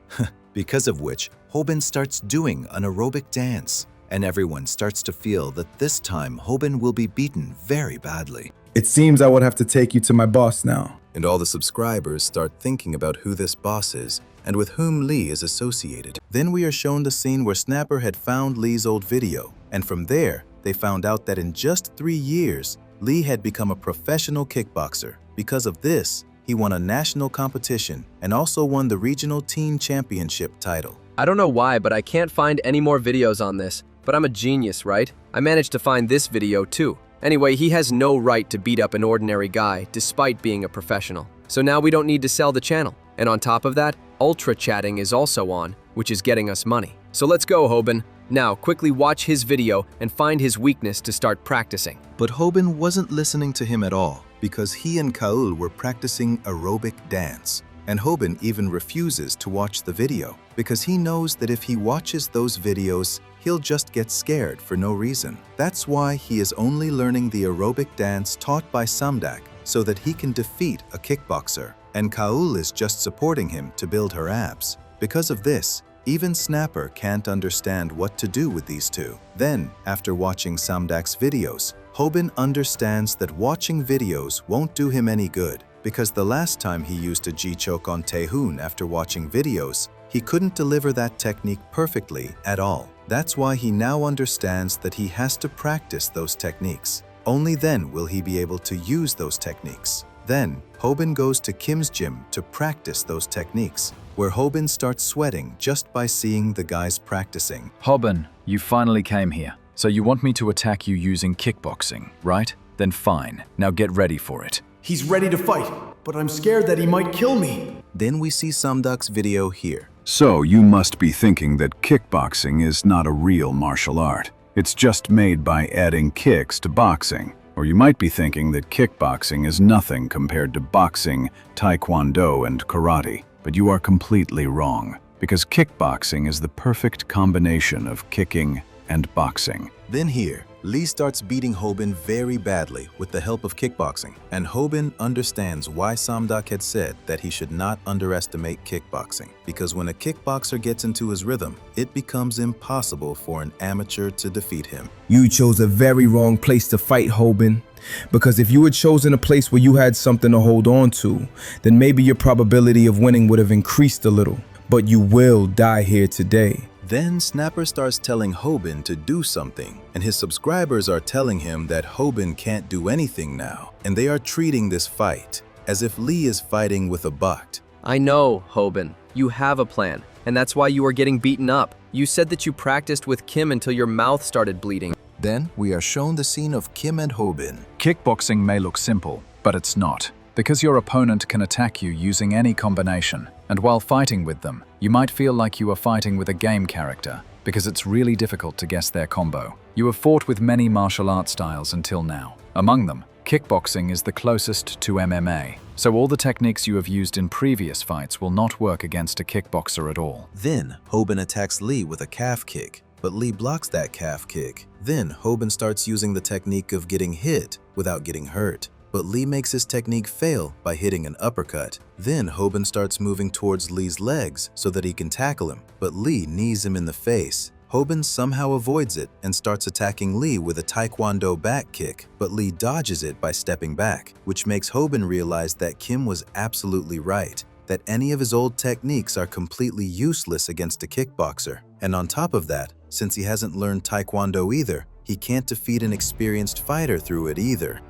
Because of which, Hobin starts doing an aerobic dance. And everyone starts to feel that this time Hobin will be beaten very badly. It seems I would have to take you to my boss now. And all the subscribers start thinking about who this boss is and with whom Lee is associated. Then we are shown the scene where Snapper had found Lee's old video. And from there, they found out that in just 3 years, Lee had become a professional kickboxer. Because of this, he won a national competition and also won the regional teen championship title. I don't know why, but I can't find any more videos on this. But I'm a genius, right? I managed to find this video too. Anyway, he has no right to beat up an ordinary guy despite being a professional. So now we don't need to sell the channel. And on top of that, ultra chatting is also on, which is getting us money. So let's go, Hobin. Now, quickly watch his video and find his weakness to start practicing. But Hobin wasn't listening to him at all because he and Kaul were practicing aerobic dance. And Hobin even refuses to watch the video because he knows that if he watches those videos, he'll just get scared for no reason. That's why he is only learning the aerobic dance taught by Samdak so that he can defeat a kickboxer. And Kaul is just supporting him to build her abs. Because of this, even Snapper can't understand what to do with these two. Then, after watching Samdak's videos, Hobin understands that watching videos won't do him any good, because the last time he used a G-choke on Taehoon after watching videos, he couldn't deliver that technique perfectly at all. That's why he now understands that he has to practice those techniques. Only then will he be able to use those techniques. Then, Hobin goes to Kim's gym to practice those techniques, where Hobin starts sweating just by seeing the guys practicing. Hobin, you finally came here. So you want me to attack you using kickboxing, right? Then fine. Now get ready for it. He's ready to fight, but I'm scared that he might kill me. Then we see Samduk's video here. So you must be thinking that kickboxing is not a real martial art. It's just made by adding kicks to boxing. Or you might be thinking that kickboxing is nothing compared to boxing, taekwondo, and karate. But you are completely wrong, because kickboxing is the perfect combination of kicking and boxing. Then here, Lee starts beating Hobin very badly with the help of kickboxing, and Hobin understands why Samduk had said that he should not underestimate kickboxing, because when a kickboxer gets into his rhythm, it becomes impossible for an amateur to defeat him. You chose a very wrong place to fight, Hobin. Because if you had chosen a place where you had something to hold on to, then maybe your probability of winning would have increased a little. But you will die here today. Then Snapper starts telling Hobin to do something, and his subscribers are telling him that Hobin can't do anything now, and they are treating this fight as if Lee is fighting with a bot. I know, Hobin. You have a plan, and that's why you are getting beaten up. You said that you practiced with Kim until your mouth started bleeding. Then we are shown the scene of Kim and Hobin. Kickboxing may look simple, but it's not. Because your opponent can attack you using any combination, and while fighting with them, you might feel like you are fighting with a game character, because it's really difficult to guess their combo. You have fought with many martial art styles until now. Among them, kickboxing is the closest to MMA, so all the techniques you have used in previous fights will not work against a kickboxer at all. Then Hobin attacks Lee with a calf kick, but Lee blocks that calf kick. Then Hobin starts using the technique of getting hit without getting hurt. But Lee makes his technique fail by hitting an uppercut. Then Hobin starts moving towards Lee's legs so that he can tackle him, but Lee knees him in the face. Hobin somehow avoids it and starts attacking Lee with a taekwondo back kick, but Lee dodges it by stepping back, which makes Hobin realize that Kim was absolutely right, that any of his old techniques are completely useless against a kickboxer. And on top of that, since he hasn't learned taekwondo either, he can't defeat an experienced fighter through it either.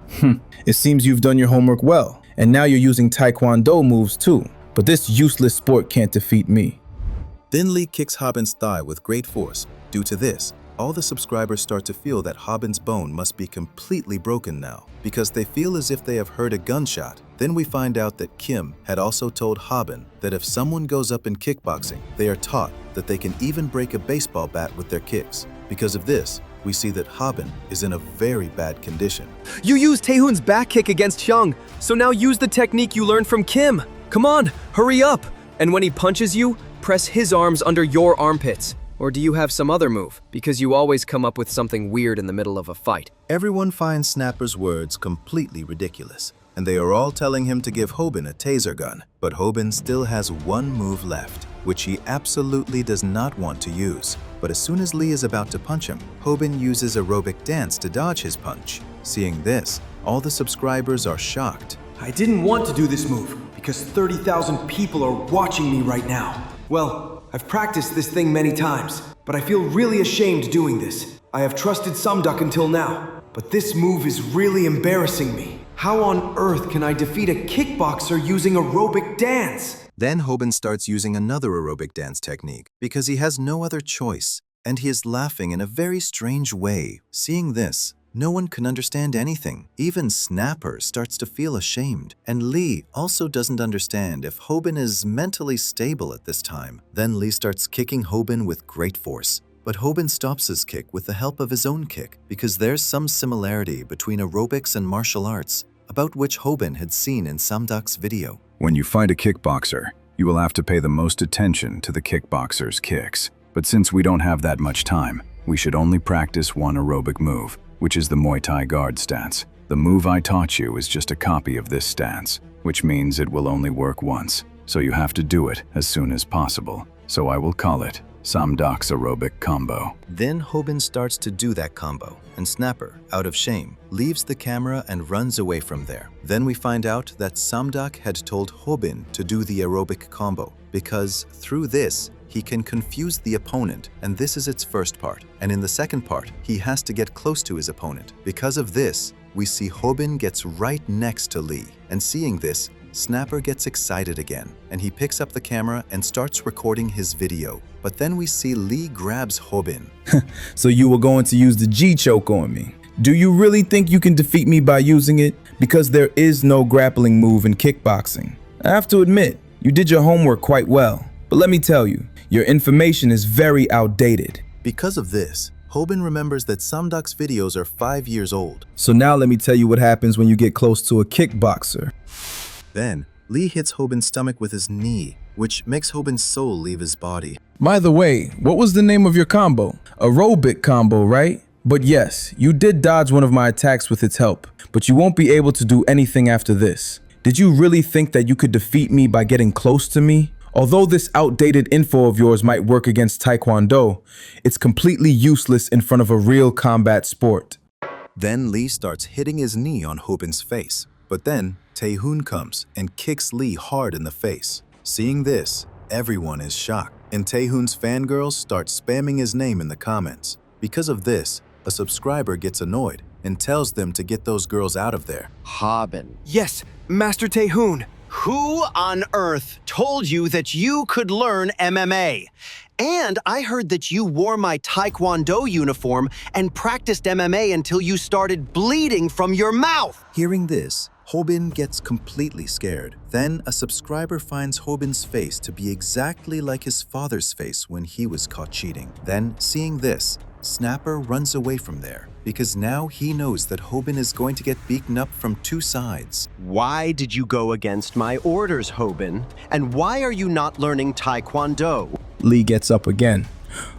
It seems you've done your homework well, and now you're using taekwondo moves too. But this useless sport can't defeat me. Then Lee kicks Hobin's thigh with great force. Due to this, all the subscribers start to feel that Hobin's bone must be completely broken now, because they feel as if they have heard a gunshot. Then we find out that Kim had also told Hobin that if someone goes up in kickboxing, they are taught that they can even break a baseball bat with their kicks. Because of this, we see that Hobin is in a very bad condition. You used Taehoon's back kick against Hyung, so now use the technique you learned from Kim. Come on, hurry up! And when he punches you, press his arms under your armpits. Or do you have some other move? Because you always come up with something weird in the middle of a fight. Everyone finds Snapper's words completely ridiculous, and they are all telling him to give Hobin a taser gun. But Hobin still has one move left, which he absolutely does not want to use. But as soon as Lee is about to punch him, Hobin uses aerobic dance to dodge his punch. Seeing this, all the subscribers are shocked. I didn't want to do this move because 30,000 people are watching me right now. Well, I've practiced this thing many times, but I feel really ashamed doing this. I have trusted Samduk until now, but this move is really embarrassing me. How on earth can I defeat a kickboxer using aerobic dance? Then Hobin starts using another aerobic dance technique because he has no other choice, and he is laughing in a very strange way. Seeing this, no one can understand anything. Even Snapper starts to feel ashamed, and Lee also doesn't understand if Hobin is mentally stable at this time. Then Lee starts kicking Hobin with great force. But Hobin stops his kick with the help of his own kick because there's some similarity between aerobics and martial arts, about which Hobin had seen in Samduk's video. When you fight a kickboxer, you will have to pay the most attention to the kickboxer's kicks. But since we don't have that much time, we should only practice one aerobic move, which is the Muay Thai guard stance. The move I taught you is just a copy of this stance, which means it will only work once. So you have to do it as soon as possible. So I will call it Samdak's aerobic combo. Then Hobin starts to do that combo, and Snapper, out of shame, leaves the camera and runs away from there. Then we find out that Samdak had told Hobin to do the aerobic combo, because through this, he can confuse the opponent, and this is its first part. And in the second part, he has to get close to his opponent. Because of this, we see Hobin gets right next to Lee, and seeing this, Snapper gets excited again, and he picks up the camera and starts recording his video. But then we see Lee grabs Hobin. So you were going to use the G-choke on me. Do you really think you can defeat me by using it? Because there is no grappling move in kickboxing. I have to admit, you did your homework quite well. But let me tell you, your information is very outdated. Because of this, Hobin remembers that Samdak's videos are 5 years old. So now let me tell you what happens when you get close to a kickboxer. Then, Lee hits Hobin's stomach with his knee, which makes Hobin's soul leave his body. By the way, what was the name of your combo? Aerobic combo, right? But yes, you did dodge one of my attacks with its help, but you won't be able to do anything after this. Did you really think that you could defeat me by getting close to me? Although this outdated info of yours might work against Taekwondo, it's completely useless in front of a real combat sport. Then Lee starts hitting his knee on Hobin's face. But then, Tae-hoon comes and kicks Lee hard in the face. Seeing this, everyone is shocked, and Tae-hoon's fangirls start spamming his name in the comments. Because of this, a subscriber gets annoyed and tells them to get those girls out of there. Hobin. Yes, Master Tae-hoon. Who on earth told you that you could learn MMA? And I heard that you wore my Taekwondo uniform and practiced MMA until you started bleeding from your mouth. Hearing this, Hobin gets completely scared. Then a subscriber finds Hobin's face to be exactly like his father's face when he was caught cheating. Then, seeing this, Snapper runs away from there, because now he knows that Hobin is going to get beaten up from two sides. Why did you go against my orders, Hobin? And why are you not learning Taekwondo? Lee gets up again.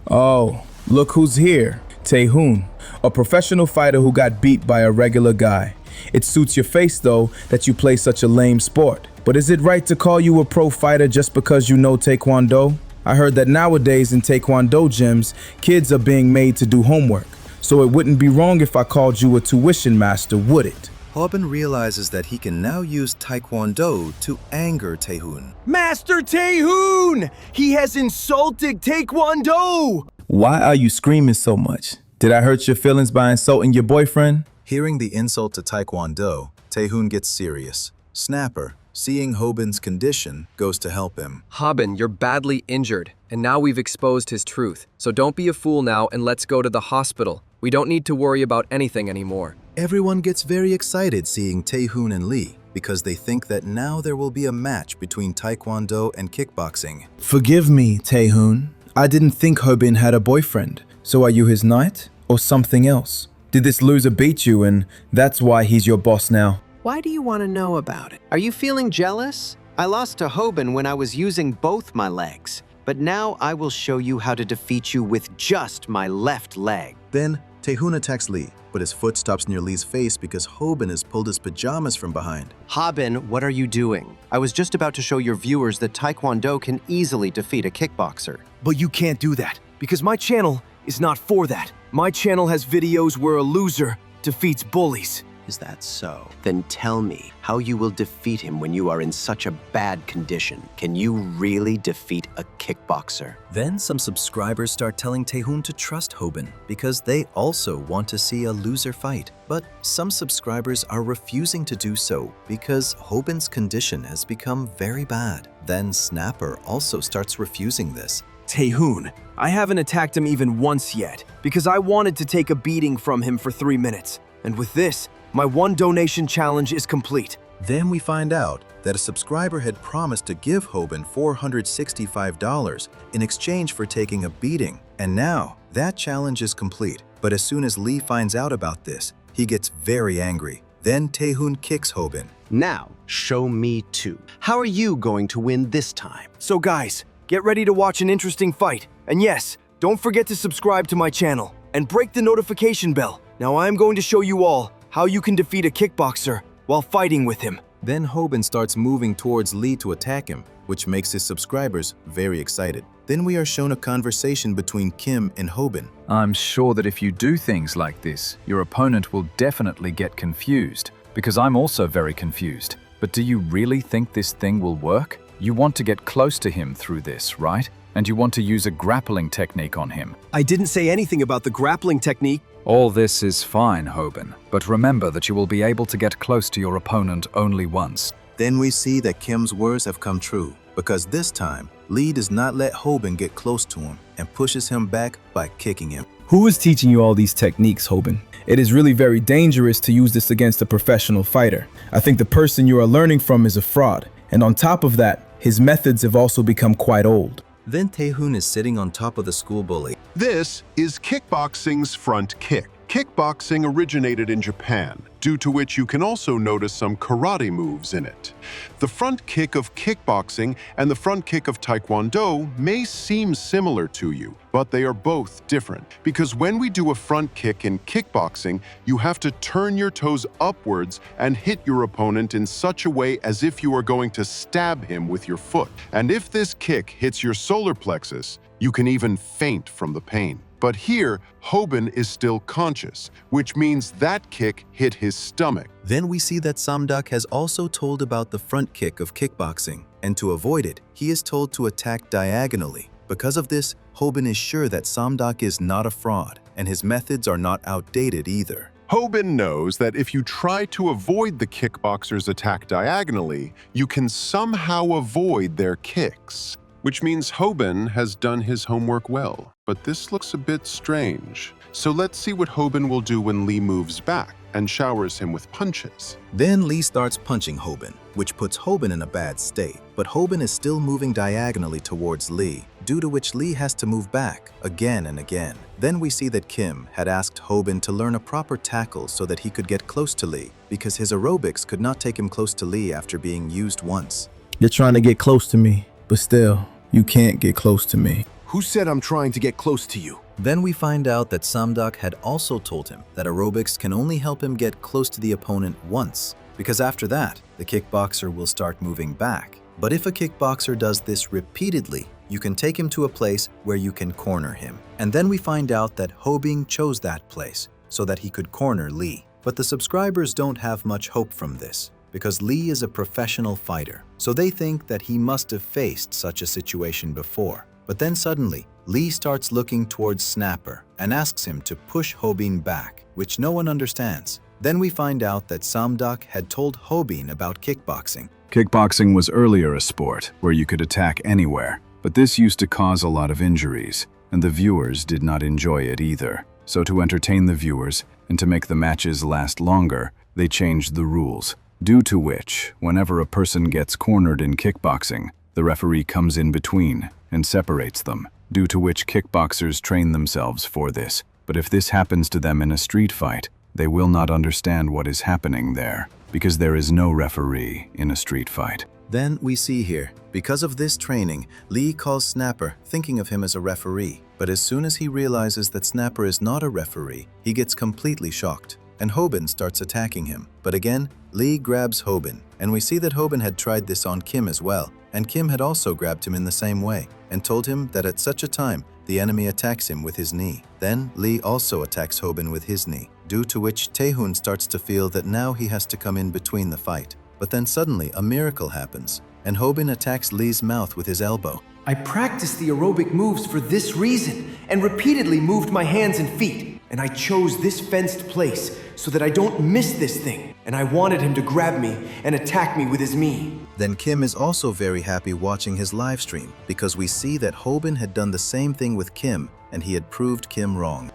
Oh, look who's here. Tae-hoon, a professional fighter who got beat by a regular guy. It suits your face, though, that you play such a lame sport. But is it right to call you a pro fighter just because you know Taekwondo? I heard that nowadays in Taekwondo gyms, kids are being made to do homework. So it wouldn't be wrong if I called you a tuition master, would it? Hobin realizes that he can now use Taekwondo to anger Tae-hoon. Master Tae-hoon! He has insulted Taekwondo! Why are you screaming so much? Did I hurt your feelings by insulting your boyfriend? Hearing the insult to Taekwondo, Tae-hoon gets serious. Snapper, seeing Hobin's condition, goes to help him. Hobin, you're badly injured, and now we've exposed his truth. So don't be a fool now and let's go to the hospital. We don't need to worry about anything anymore. Everyone gets very excited seeing Tae-hoon and Lee, because they think that now there will be a match between Taekwondo and kickboxing. Forgive me, Tae-hoon. I didn't think Hobin had a boyfriend. So are you his knight or something else? Did this loser beat you and that's why he's your boss now? Why do you want to know about it? Are you feeling jealous? I lost to Hobin when I was using both my legs. But now I will show you how to defeat you with just my left leg. Then, Tae-hoon attacks Lee, but his foot stops near Lee's face because Hobin has pulled his pajamas from behind. Hobin, what are you doing? I was just about to show your viewers that Taekwondo can easily defeat a kickboxer. But you can't do that, because my channel is not for that. My channel has videos where a loser defeats bullies. Is that so? Then tell me how you will defeat him when you are in such a bad condition. Can you really defeat a kickboxer? Then some subscribers start telling Tae-hoon to trust Hobin because they also want to see a loser fight. But some subscribers are refusing to do so because Hobin's condition has become very bad. Then Snapper also starts refusing this. Tae-hoon, I haven't attacked him even once yet because I wanted to take a beating from him for 3 minutes. And with this, my one donation challenge is complete. Then we find out that a subscriber had promised to give Hobin $465 in exchange for taking a beating. And now, that challenge is complete. But as soon as Lee finds out about this, he gets very angry. Then Tae-hoon kicks Hobin. Now, show me too. How are you going to win this time? So guys, get ready to watch an interesting fight. And yes, don't forget to subscribe to my channel and break the notification bell. Now I'm going to show you all how you can defeat a kickboxer while fighting with him. Then Hobin starts moving towards Lee to attack him, which makes his subscribers very excited. Then we are shown a conversation between Kim and Hobin. I'm sure that if you do things like this, your opponent will definitely get confused, because I'm also very confused. But do you really think this thing will work? You want to get close to him through this, right? And you want to use a grappling technique on him. I didn't say anything about the grappling technique. All this is fine, Hobin, but remember that you will be able to get close to your opponent only once. Then we see that Kim's words have come true, because this time, Lee does not let Hobin get close to him and pushes him back by kicking him. Who is teaching you all these techniques, Hobin? It is really very dangerous to use this against a professional fighter. I think the person you are learning from is a fraud, and on top of that, his methods have also become quite old. Then Taehoon is sitting on top of the school bully. This is kickboxing's front kick. Kickboxing originated in Japan, due to which you can also notice some karate moves in it. The front kick of kickboxing and the front kick of Taekwondo may seem similar to you, but they are both different. Because when we do a front kick in kickboxing, you have to turn your toes upwards and hit your opponent in such a way as if you are going to stab him with your foot. And if this kick hits your solar plexus, you can even faint from the pain. But here, Hobin is still conscious, which means that kick hit his stomach. Then we see that Samdak has also told about the front kick of kickboxing, and to avoid it, he is told to attack diagonally. Because of this, Hobin is sure that Samdak is not a fraud, and his methods are not outdated either. Hobin knows that if you try to avoid the kickboxer's attack diagonally, you can somehow avoid their kicks. Which means Hobin has done his homework well. But this looks a bit strange. So let's see what Hobin will do when Lee moves back and showers him with punches. Then Lee starts punching Hobin, which puts Hobin in a bad state. But Hobin is still moving diagonally towards Lee, due to which Lee has to move back again and again. Then we see that Kim had asked Hobin to learn a proper tackle so that he could get close to Lee, because his aerobics could not take him close to Lee after being used once. You're trying to get close to me, but still, you can't get close to me. Who said I'm trying to get close to you? Then we find out that Samdak had also told him that aerobics can only help him get close to the opponent once, because after that, the kickboxer will start moving back. But if a kickboxer does this repeatedly, you can take him to a place where you can corner him. And then we find out that Hobin chose that place so that he could corner Lee. But the subscribers don't have much hope from this, because Lee is a professional fighter, so they think that he must have faced such a situation before. But then suddenly, Lee starts looking towards Snapper and asks him to push Hobin back, which no one understands. Then we find out that Samdak had told Hobin about kickboxing. Kickboxing was earlier a sport where you could attack anywhere, but this used to cause a lot of injuries, and the viewers did not enjoy it either. So to entertain the viewers and to make the matches last longer, they changed the rules, due to which, whenever a person gets cornered in kickboxing, the referee comes in between and separates them, due to which kickboxers train themselves for this. But if this happens to them in a street fight, they will not understand what is happening there, because there is no referee in a street fight. Then we see here, because of this training, Lee calls Snapper, thinking of him as a referee. But as soon as he realizes that Snapper is not a referee, he gets completely shocked, and Hobin starts attacking him. But again, Lee grabs Hobin, and we see that Hobin had tried this on Kim as well, and Kim had also grabbed him in the same way, and told him that at such a time, the enemy attacks him with his knee. Then Lee also attacks Hobin with his knee, due to which Taehoon starts to feel that now he has to come in between the fight. But then suddenly a miracle happens, and Hobin attacks Lee's mouth with his elbow. I practiced the aerobic moves for this reason and repeatedly moved my hands and feet. And I chose this fenced place so that I don't miss this thing. And I wanted him to grab me and attack me with his knee. Then Kim is also very happy watching his live stream, because we see that Hobin had done the same thing with Kim, and he had proved Kim wrong.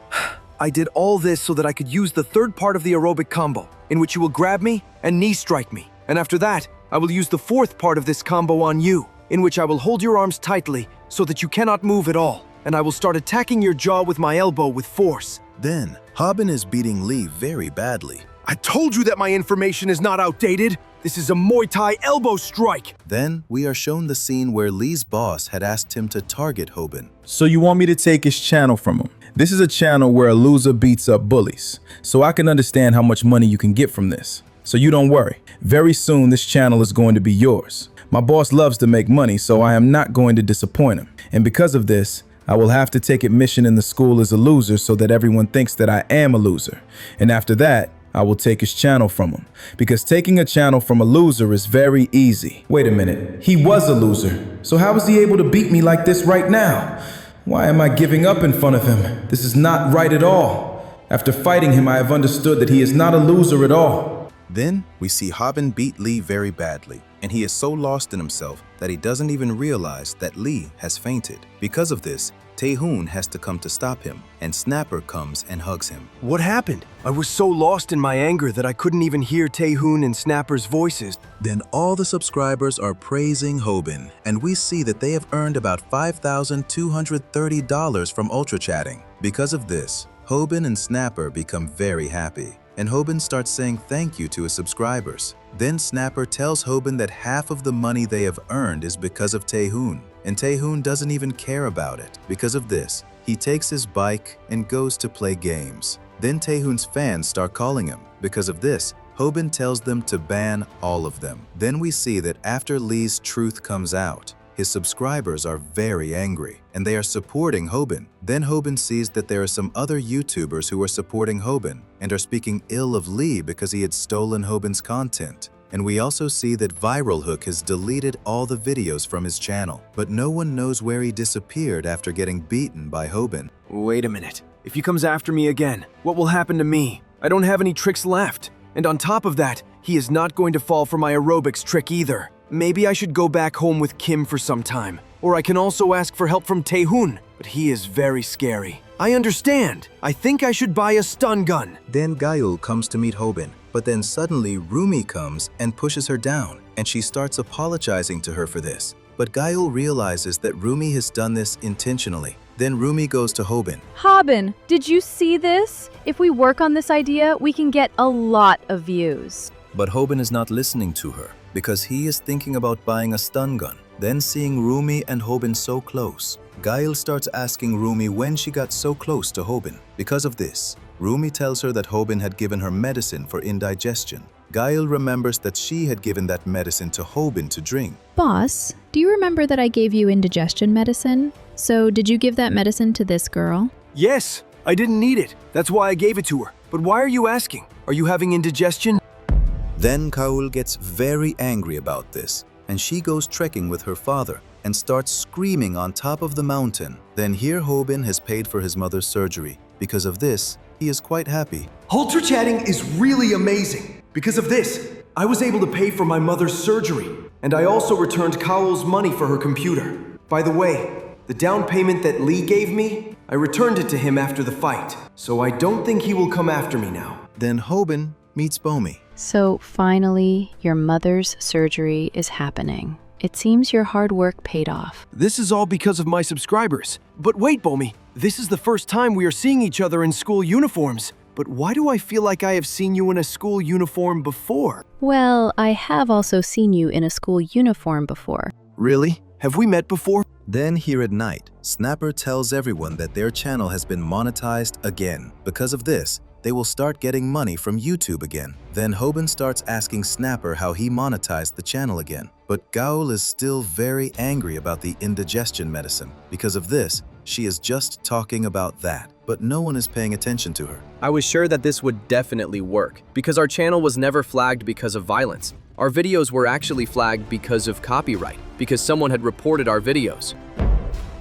I did all this so that I could use the third part of the aerobic combo, in which you will grab me and knee strike me. And after that, I will use the fourth part of this combo on you, in which I will hold your arms tightly so that you cannot move at all. And I will start attacking your jaw with my elbow with force. Then, Hobin is beating Lee very badly. I told you that my information is not outdated. This is a Muay Thai elbow strike. Then, we are shown the scene where Lee's boss had asked him to target Hobin. So you want me to take his channel from him? This is a channel where a loser beats up bullies, so I can understand how much money you can get from this. So you don't worry. Very soon this channel is going to be yours. My boss loves to make money, so I am not going to disappoint him. And because of this, I will have to take admission in the school as a loser so that everyone thinks that I am a loser. And after that, I will take his channel from him. Because taking a channel from a loser is very easy. Wait a minute, he was a loser. So how is he able to beat me like this right now? Why am I giving up in front of him? This is not right at all. After fighting him, I have understood that he is not a loser at all. Then we see Hobin beat Lee very badly, and he is so lost in himself that he doesn't even realize that Lee has fainted. Because of this, Taehoon has to come to stop him, and Snapper comes and hugs him. What happened? I was so lost in my anger that I couldn't even hear Taehoon and Snapper's voices. Then all the subscribers are praising Hobin, and we see that they have earned about $5,230 from Ultra Chatting. Because of this, Hobin and Snapper become very happy, and Hobin starts saying thank you to his subscribers. Then Snapper tells Hobin that half of the money they have earned is because of Taehoon, and Taehoon doesn't even care about it. Because of this, he takes his bike and goes to play games. Then Taehoon's fans start calling him. Because of this, Hobin tells them to ban all of them. Then we see that after Lee's truth comes out, his subscribers are very angry, and they are supporting Hobin. Then Hobin sees that there are some other YouTubers who are supporting Hobin and are speaking ill of Lee because he had stolen Hobin's content. And we also see that Viral Hook has deleted all the videos from his channel, but no one knows where he disappeared after getting beaten by Hobin. Wait a minute. If he comes after me again, what will happen to me? I don't have any tricks left. And on top of that, he is not going to fall for my aerobics trick either. Maybe I should go back home with Kim for some time. Or I can also ask for help from Taehoon, but he is very scary. I understand. I think I should buy a stun gun. Then Gayul comes to meet Hobin, but then suddenly Rumi comes and pushes her down, and she starts apologizing to her for this. But Gayul realizes that Rumi has done this intentionally. Then Rumi goes to Hobin. Hobin, did you see this? If we work on this idea, we can get a lot of views. But Hobin is not listening to her because he is thinking about buying a stun gun. Then seeing Rumi and Hobin so close, Gayul starts asking Rumi when she got so close to Hobin. Because of this, Rumi tells her that Hobin had given her medicine for indigestion. Gayul remembers that she had given that medicine to Hobin to drink. Boss, do you remember that I gave you indigestion medicine? So did you give that medicine to this girl? Yes, I didn't need it. That's why I gave it to her. But why are you asking? Are you having indigestion? Then Gayul gets very angry about this, and she goes trekking with her father and starts screaming on top of the mountain. Then here Hobin has paid for his mother's surgery. Because of this, he is quite happy. Ultra Chatting is really amazing. Because of this, I was able to pay for my mother's surgery. And I also returned Kaol's money for her computer. By the way, the down payment that Lee gave me, I returned it to him after the fight. So I don't think he will come after me now. Then Hobin meets Bomi. So finally, your mother's surgery is happening. It seems your hard work paid off. This is all because of my subscribers. But wait, Bomi, this is the first time we are seeing each other in school uniforms. But why do I feel like I have seen you in a school uniform before? Well, I have also seen you in a school uniform before. Really? Have we met before? Then here at night, Snapper tells everyone that their channel has been monetized again. Because of this, they will start getting money from YouTube again. Then Hobin starts asking Snapper how he monetized the channel again. But Gayul is still very angry about the indigestion medicine. Because of this, she is just talking about that, but no one is paying attention to her. I was sure that this would definitely work, because our channel was never flagged because of violence. Our videos were actually flagged because of copyright, because someone had reported our videos.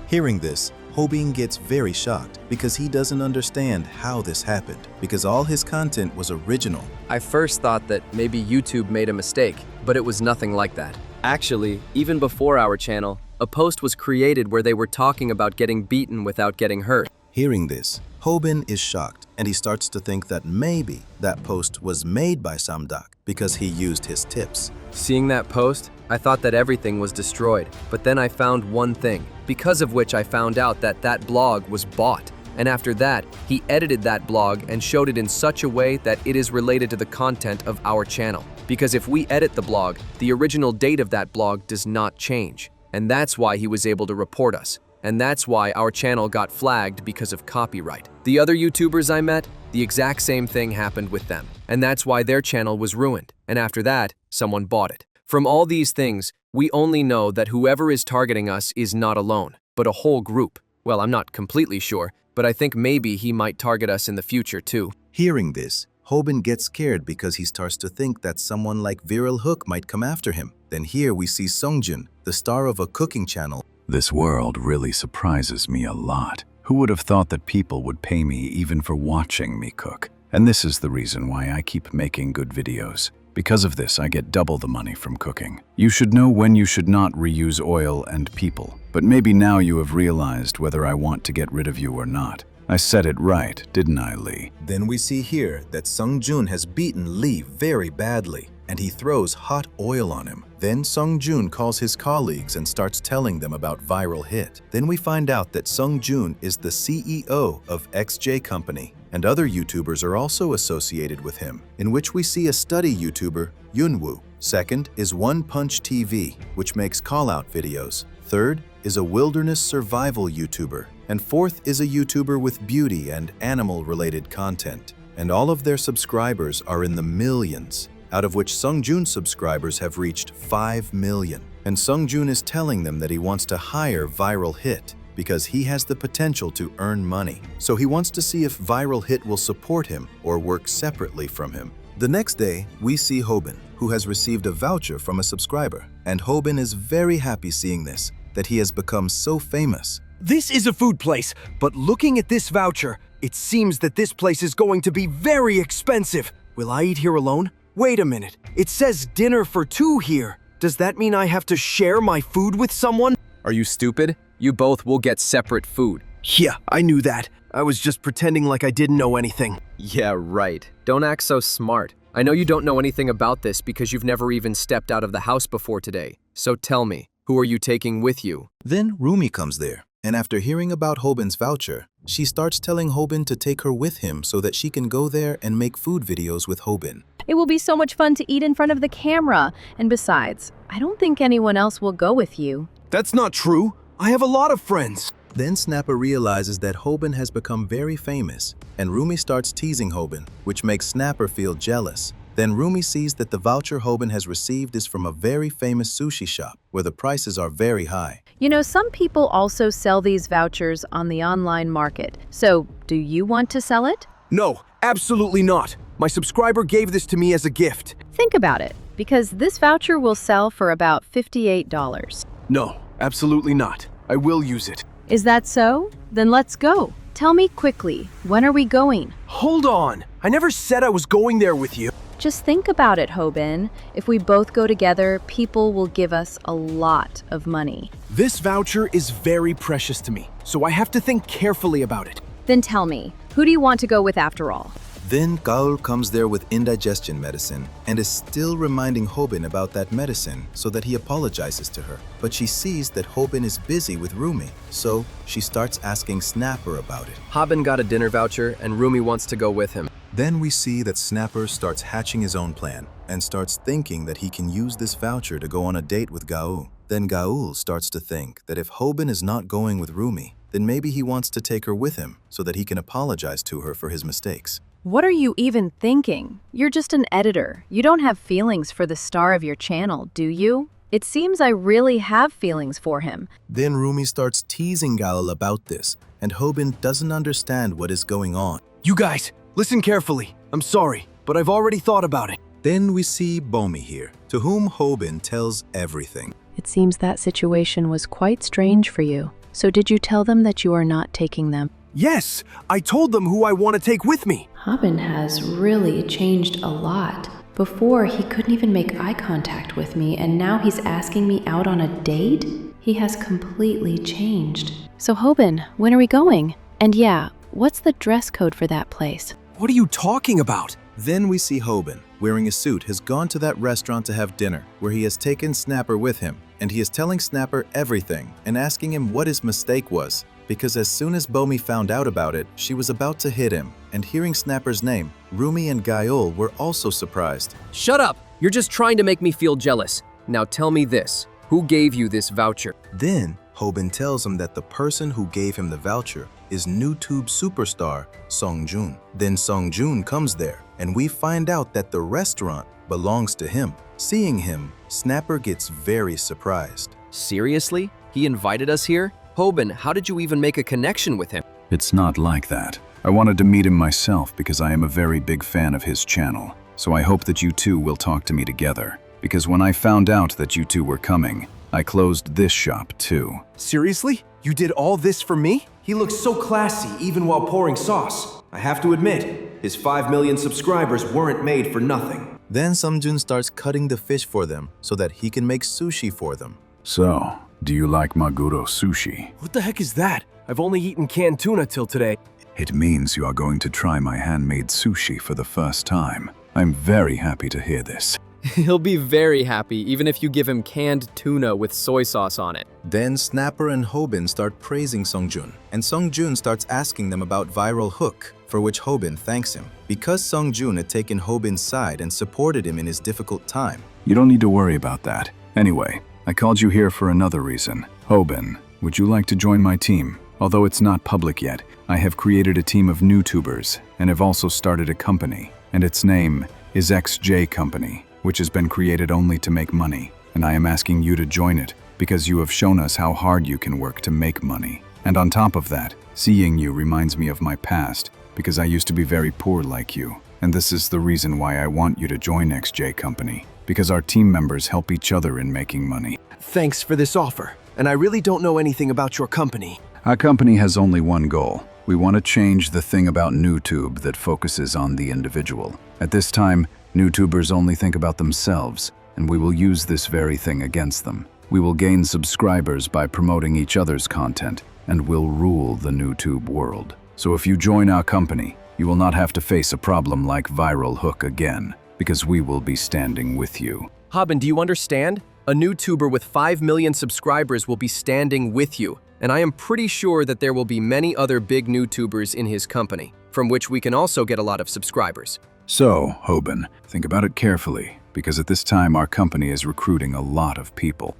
Hearing this, Hobin gets very shocked because he doesn't understand how this happened, because all his content was original. I first thought that maybe YouTube made a mistake, but it was nothing like that. Actually, even before our channel, a post was created where they were talking about getting beaten without getting hurt. Hearing this, Hobin is shocked, and he starts to think that maybe that post was made by Samdak because he used his tips. Seeing that post, I thought that everything was destroyed, but then I found one thing, because of which I found out that that blog was bought. And after that, he edited that blog and showed it in such a way that it is related to the content of our channel. Because if we edit the blog, the original date of that blog does not change. And that's why he was able to report us. and that's why our channel got flagged because of copyright. The other YouTubers I met, the exact same thing happened with them, and that's why their channel was ruined, and after that, someone bought it. From all these things, we only know that whoever is targeting us is not alone, but a whole group. Well, I'm not completely sure, but I think maybe he might target us in the future too. Hearing this, Hobin gets scared because he starts to think that someone like Viral Hook might come after him. Then here we see Sungjun, the star of a cooking channel. This world really surprises me a lot. Who would have thought that people would pay me even for watching me cook? And this is the reason why I keep making good videos. Because of this, I get double the money from cooking. You should know when you should not reuse oil and people. But maybe now you have realized whether I want to get rid of you or not. I said it right, didn't I, Lee? Then we see here that Sungjun has beaten Lee very badly, and he throws hot oil on him. Then Sungjun calls his colleagues and starts telling them about Viral Hit. Then we find out that Sungjun is the CEO of XJ Company, and other YouTubers are also associated with him, in which we see a study YouTuber, Yunwoo. Second is One Punch TV, which makes call-out videos. Third is a wilderness survival YouTuber. And fourth is a YouTuber with beauty and animal-related content. And all of their subscribers are in the millions, out of which Sungjun's subscribers have reached 5 million. And Sungjun is telling them that he wants to hire Viral Hit because he has the potential to earn money. So he wants to see if Viral Hit will support him or work separately from him. The next day, we see Hobin, who has received a voucher from a subscriber. And Hobin is very happy seeing this, that he has become so famous. This is a food place, but looking at this voucher, it seems that this place is going to be very expensive. Will I eat here alone? Wait a minute, it says dinner for 2 here. Does that mean I have to share my food with someone? Are you stupid? You both will get separate food. Yeah, I knew that. I was just pretending like I didn't know anything. Yeah, right. Don't act so smart. I know you don't know anything about this because you've never even stepped out of the house before today. So tell me, who are you taking with you? Then Rumi comes there. And after hearing about Hobin's voucher, she starts telling Hobin to take her with him so that she can go there and make food videos with Hobin. It will be so much fun to eat in front of the camera. And besides, I don't think anyone else will go with you. That's not true. I have a lot of friends. Then Snapper realizes that Hobin has become very famous, and Rumi starts teasing Hobin, which makes Snapper feel jealous. Then Rumi sees that the voucher Hobin has received is from a very famous sushi shop, where the prices are very high. You know, some people also sell these vouchers on the online market. So, do you want to sell it? No, absolutely not. My subscriber gave this to me as a gift. Think about it, because this voucher will sell for about $58. No, absolutely not. I will use it. Is that so? Then let's go. Tell me quickly, when are we going? Hold on. I never said I was going there with you. Just think about it, Hobin. If we both go together, people will give us a lot of money. This voucher is very precious to me, so I have to think carefully about it. Then tell me, who do you want to go with after all? Then Gaul comes there with indigestion medicine and is still reminding Hobin about that medicine so that he apologizes to her. But she sees that Hobin is busy with Rumi, so she starts asking Snapper about it. Hobin got a dinner voucher and Rumi wants to go with him. Then we see that Snapper starts hatching his own plan and starts thinking that he can use this voucher to go on a date with Gaul. Then Gaul starts to think that if Hobin is not going with Rumi, then maybe he wants to take her with him so that he can apologize to her for his mistakes. What are you even thinking? You're just an editor. You don't have feelings for the star of your channel, do you? It seems I really have feelings for him. Then Rumi starts teasing Gaul about this, and Hobin doesn't understand what is going on. You guys, listen carefully. I'm sorry, but I've already thought about it. Then we see Bomi here, to whom Hobin tells everything. It seems that situation was quite strange for you. So did you tell them that you are not taking them? Yes, I told them who I want to take with me. Hobin has really changed a lot. Before, he couldn't even make eye contact with me, and now he's asking me out on a date? He has completely changed. So Hobin, when are we going? And yeah, what's the dress code for that place? What are you talking about? Then we see Hobin, wearing a suit, has gone to that restaurant to have dinner, where he has taken Snapper with him, and he is telling Snapper everything and asking him what his mistake was. Because as soon as Bomi found out about it, she was about to hit him, and hearing Snapper's name, Rumi and Gaol were also surprised. Shut up! You're just trying to make me feel jealous. Now tell me this, who gave you this voucher? Then Hobin tells him that the person who gave him the voucher is YouTube superstar Songjun. Then Songjun comes there, and we find out that the restaurant belongs to him. Seeing him, Snapper gets very surprised. Seriously? He invited us here? Hobin, how did you even make a connection with him? It's not like that. I wanted to meet him myself because I am a very big fan of his channel. So I hope that you two will talk to me together. Because when I found out that you two were coming, I closed this shop too. Seriously? You did all this for me? He looks so classy even while pouring sauce. I have to admit, his 5 million subscribers weren't made for nothing. Then Songjun starts cutting the fish for them so that he can make sushi for them. So, do you like maguro sushi? What the heck is that? I've only eaten canned tuna till today. It means you are going to try my handmade sushi for the first time. I'm very happy to hear this. He'll be very happy even if you give him canned tuna with soy sauce on it. Then Snapper and Hobin start praising Songjun, and Songjun starts asking them about Viral Hook, for which Hobin thanks him. Because Songjun had taken Hobin's side and supported him in his difficult time. You don't need to worry about that. Anyway, I called you here for another reason. Hobin, would you like to join my team? Although it's not public yet, I have created a team of YouTubers and have also started a company, and its name is XJ Company, which has been created only to make money, and I am asking you to join it because you have shown us how hard you can work to make money. And on top of that, seeing you reminds me of my past because I used to be very poor like you, and this is the reason why I want you to join XJ Company, because our team members help each other in making money. Thanks for this offer, and I really don't know anything about your company. Our company has only one goal. We want to change the thing about YouTube that focuses on the individual. At this time, YouTubers only think about themselves, and we will use this very thing against them. We will gain subscribers by promoting each other's content, and will rule the YouTube world. So if you join our company, you will not have to face a problem like Viral Hook again, because we will be standing with you. Hobin, do you understand? A YouTuber with 5 million subscribers will be standing with you, and I am pretty sure that there will be many other big YouTubers in his company, from which we can also get a lot of subscribers. So, Hobin, think about it carefully, because at this time our company is recruiting a lot of people.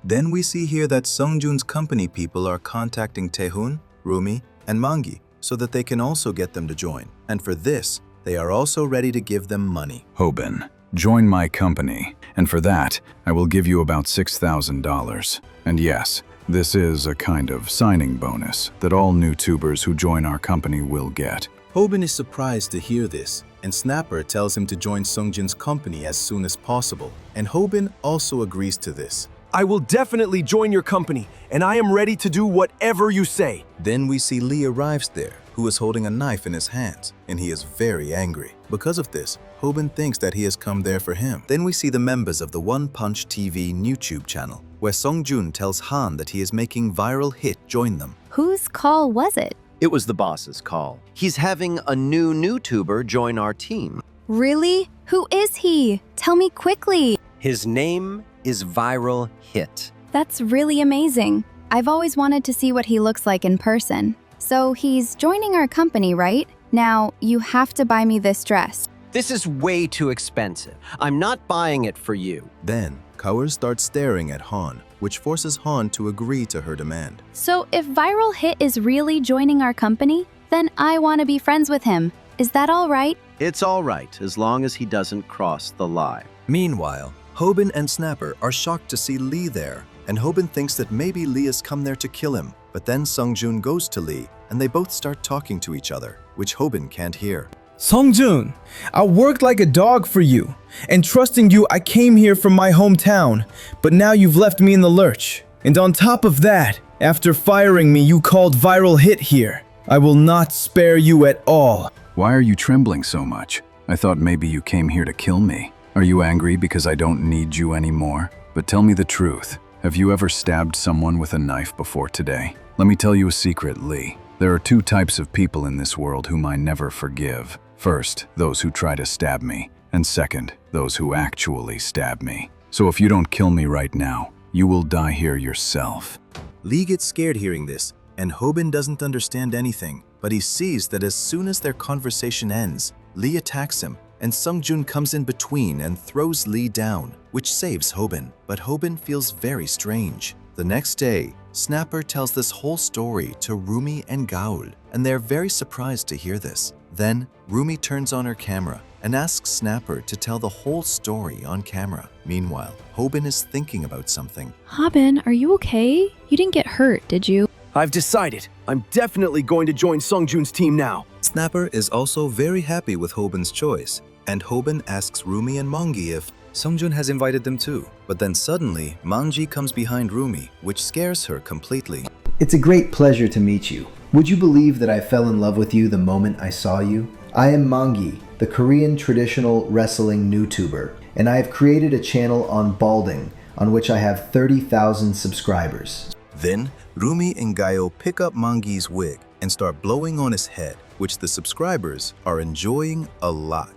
Then we see here that Songjun's company people are contacting Taehoon, Rumi, and Mangi so that they can also get them to join. And for this, they are also ready to give them money. Hobin, join my company, and for that, I will give you about $6,000. And yes, this is a kind of signing bonus that all YouTubers who join our company will get. Hobin is surprised to hear this, and Snapper tells him to join Songjun's company as soon as possible, and Hobin also agrees to this. I will definitely join your company, and I am ready to do whatever you say. Then we see Lee arrives there, who is holding a knife in his hands, and he is very angry. Because of this, Hobin thinks that he has come there for him. Then we see the members of the One Punch TV YouTube channel, where Songjun tells Han that he is making Viral Hit join them. Whose call was it? It was the boss's call. He's having a new YouTuber join our team. Really? Who is he? Tell me quickly. His name is Viral Hit. That's really amazing. I've always wanted to see what he looks like in person. So he's joining our company, right? Now, you have to buy me this dress. This is way too expensive. I'm not buying it for you. Then, Kaur starts staring at Han, which forces Han to agree to her demand. So if Viral Hit is really joining our company, then I want to be friends with him. Is that all right? It's all right, as long as he doesn't cross the line. Meanwhile, Hobin and Snapper are shocked to see Lee there, and Hobin thinks that maybe Lee has come there to kill him. But then Songjun goes to Lee, and they both start talking to each other, which Hobin can't hear. Songjun, I worked like a dog for you, and trusting you, I came here from my hometown, but now you've left me in the lurch. And on top of that, after firing me, you called Viral Hit here. I will not spare you at all. Why are you trembling so much? I thought maybe you came here to kill me. Are you angry because I don't need you anymore? But tell me the truth. Have you ever stabbed someone with a knife before today? Let me tell you a secret, Lee. There are two types of people in this world whom I never forgive. First, those who try to stab me, and second, those who actually stab me. So if you don't kill me right now, you will die here yourself. Lee gets scared hearing this, and Hobin doesn't understand anything, but he sees that as soon as their conversation ends, Lee attacks him, and Songjun comes in between and throws Lee down, which saves Hobin. But Hobin feels very strange. The next day, Snapper tells this whole story to Rumi and Gaul, and they're very surprised to hear this. Then, Rumi turns on her camera and asks Snapper to tell the whole story on camera. Meanwhile, Hobin is thinking about something. Hobin, are you okay? You didn't get hurt, did you? I've decided. I'm definitely going to join Sungjun's team now. Snapper is also very happy with Hobin's choice, and Hobin asks Rumi and Mangi if Sungjun has invited them too. But then suddenly, Mangi comes behind Rumi, which scares her completely. It's a great pleasure to meet you. Would you believe that I fell in love with you the moment I saw you? I am Mangi, the Korean traditional wrestling YouTuber, and I have created a channel on balding, on which I have 30,000 subscribers. Then, Rumi and Gaio pick up Mangi's wig and start blowing on his head, which the subscribers are enjoying a lot.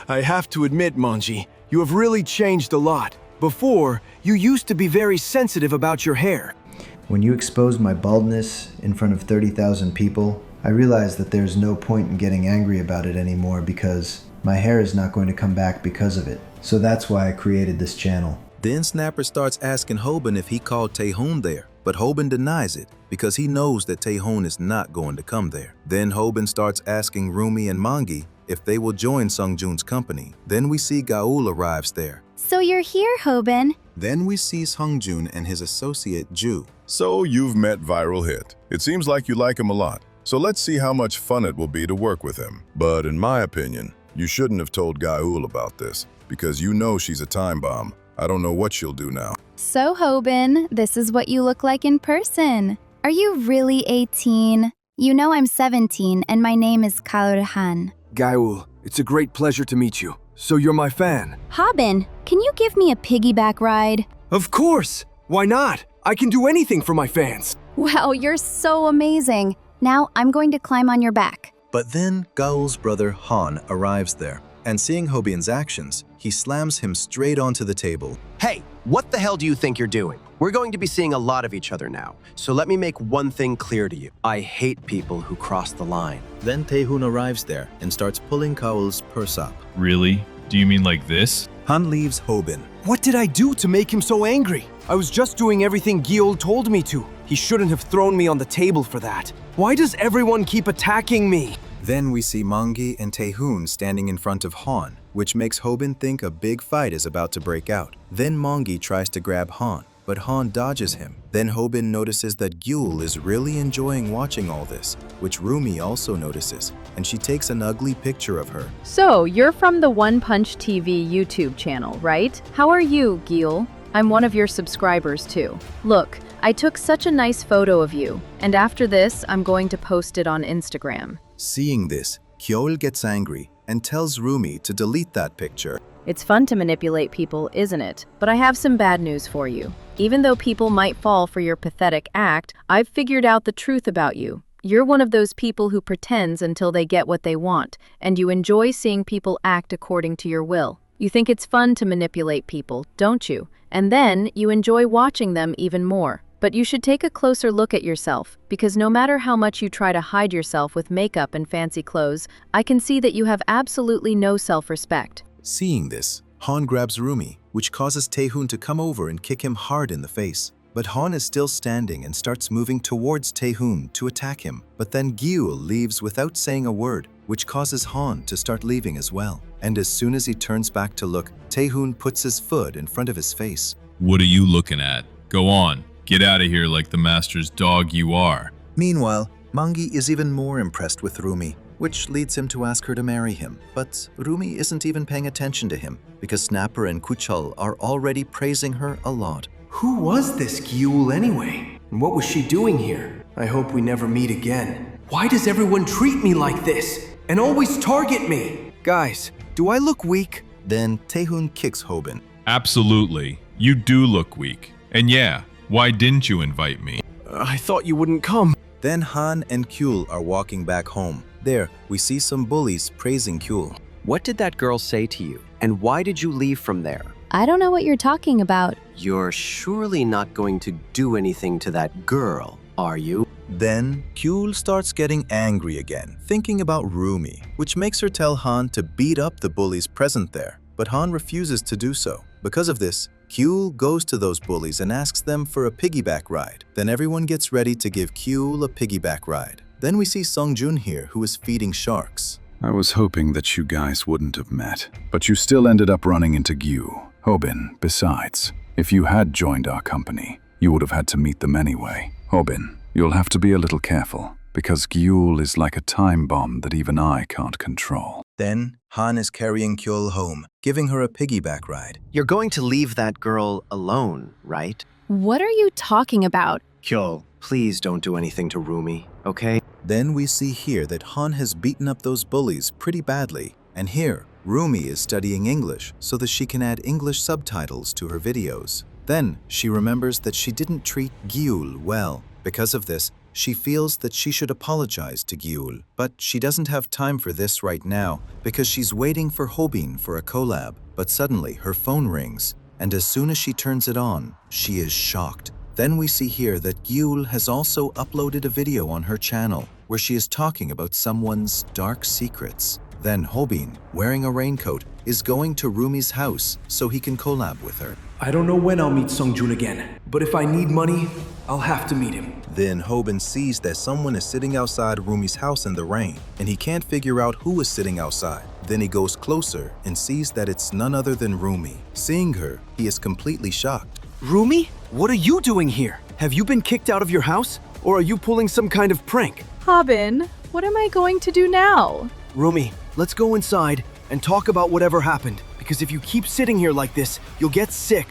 I have to admit, Mangi, you have really changed a lot. Before, you used to be very sensitive about your hair. When you exposed my baldness in front of 30,000 people, I realized that there's no point in getting angry about it anymore because my hair is not going to come back because of it. So that's why I created this channel. Then Snapper starts asking Hobin if he called Taehoon there, but Hobin denies it because he knows that Taehoon is not going to come there. Then Hobin starts asking Rumi and Mangi if they will join Sungjun's company. Then we see Gaul arrives there. So you're here, Hobin. Then we see Sungjun and his associate Ju. So you've met Viral Hit. It seems like you like him a lot. So let's see how much fun it will be to work with him. But in my opinion, you shouldn't have told Gaul about this because you know she's a time bomb. I don't know what she'll do now. So, Hobin, this is what you look like in person. Are you really 18? You know I'm 17 and my name is Kaurhan. Gaul, it's a great pleasure to meet you. So you're my fan. Hobin, can you give me a piggyback ride? Of course! Why not? I can do anything for my fans. Wow, you're so amazing. Now I'm going to climb on your back. But then Gaul's brother Han arrives there, and seeing Hobin's actions, he slams him straight onto the table. Hey, what the hell do you think you're doing? We're going to be seeing a lot of each other now, so let me make one thing clear to you. I hate people who cross the line. Then Taehoon arrives there and starts pulling Gaul's purse up. Really? Do you mean like this? Han leaves Hobin. What did I do to make him so angry? I was just doing everything Gyeol told me to. He shouldn't have thrown me on the table for that. Why does everyone keep attacking me? Then we see Mangi and Taehoon standing in front of Han, which makes Hobin think a big fight is about to break out. Then Mangi tries to grab Han, but Han dodges him. Then Hobin notices that Gyeol is really enjoying watching all this, which Rumi also notices, and she takes an ugly picture of her. So, you're from the One Punch TV YouTube channel, right? How are you, Gyeol? I'm one of your subscribers too. Look, I took such a nice photo of you, and after this, I'm going to post it on Instagram. Seeing this, Gyeol gets angry and tells Rumi to delete that picture. It's fun to manipulate people, isn't it? But I have some bad news for you. Even though people might fall for your pathetic act, I've figured out the truth about you. You're one of those people who pretends until they get what they want, and you enjoy seeing people act according to your will. You think it's fun to manipulate people, don't you? And then you enjoy watching them even more. But you should take a closer look at yourself, because no matter how much you try to hide yourself with makeup and fancy clothes, I can see that you have absolutely no self-respect. Seeing this, Han grabs Rumi, which causes Taehoon to come over and kick him hard in the face. But Han is still standing and starts moving towards Taehoon to attack him. But then Gyeol leaves without saying a word, which causes Han to start leaving as well. And as soon as he turns back to look, Taehoon puts his foot in front of his face. What are you looking at? Go on. Get out of here like the master's dog you are. Meanwhile, Mangi is even more impressed with Rumi, which leads him to ask her to marry him. But Rumi isn't even paying attention to him, because Snapper and Kuchul are already praising her a lot. Who was this Gyeol anyway? And what was she doing here? I hope we never meet again. Why does everyone treat me like this? And always target me? Guys, do I look weak? Then Taehoon kicks Hobin. Absolutely. You do look weak. And yeah, why didn't you invite me? I thought you wouldn't come. Then Han and Kyul are walking back home. There, we see some bullies praising Kyul. What did that girl say to you? And why did you leave from there? I don't know what you're talking about. You're surely not going to do anything to that girl, are you? Then Kyul starts getting angry again, thinking about Rumi, which makes her tell Han to beat up the bullies present there. But Han refuses to do so. Because of this, Kyul goes to those bullies and asks them for a piggyback ride. Then everyone gets ready to give Kyul a piggyback ride. Then we see Sungjun here, who is feeding sharks. I was hoping that you guys wouldn't have met, but you still ended up running into Gyu. Hobin, besides, if you had joined our company, you would have had to meet them anyway. Hobin, you'll have to be a little careful, because Gyul is like a time bomb that even I can't control. Then, Han is carrying Kyul home, giving her a piggyback ride. You're going to leave that girl alone, right? What are you talking about? Kyul, please don't do anything to Rumi, okay? Then we see here that Han has beaten up those bullies pretty badly. And here, Rumi is studying English so that she can add English subtitles to her videos. Then, she remembers that she didn't treat Gyul well. Because of this, she feels that she should apologize to Gyul, but she doesn't have time for this right now because she's waiting for Hobin for a collab. But suddenly, her phone rings, and as soon as she turns it on, she is shocked. Then we see here that Gyul has also uploaded a video on her channel where she is talking about someone's dark secrets. Then Hobin, wearing a raincoat, is going to Rumi's house so he can collab with her. I don't know when I'll meet Sungjun again, but if I need money, I'll have to meet him. Then Hobin sees that someone is sitting outside Rumi's house in the rain, and he can't figure out who is sitting outside. Then he goes closer and sees that it's none other than Rumi. Seeing her, he is completely shocked. Rumi? What are you doing here? Have you been kicked out of your house? Or are you pulling some kind of prank? Hobin, what am I going to do now? Rumi, let's go inside and talk about whatever happened. Because if you keep sitting here like this, you'll get sick.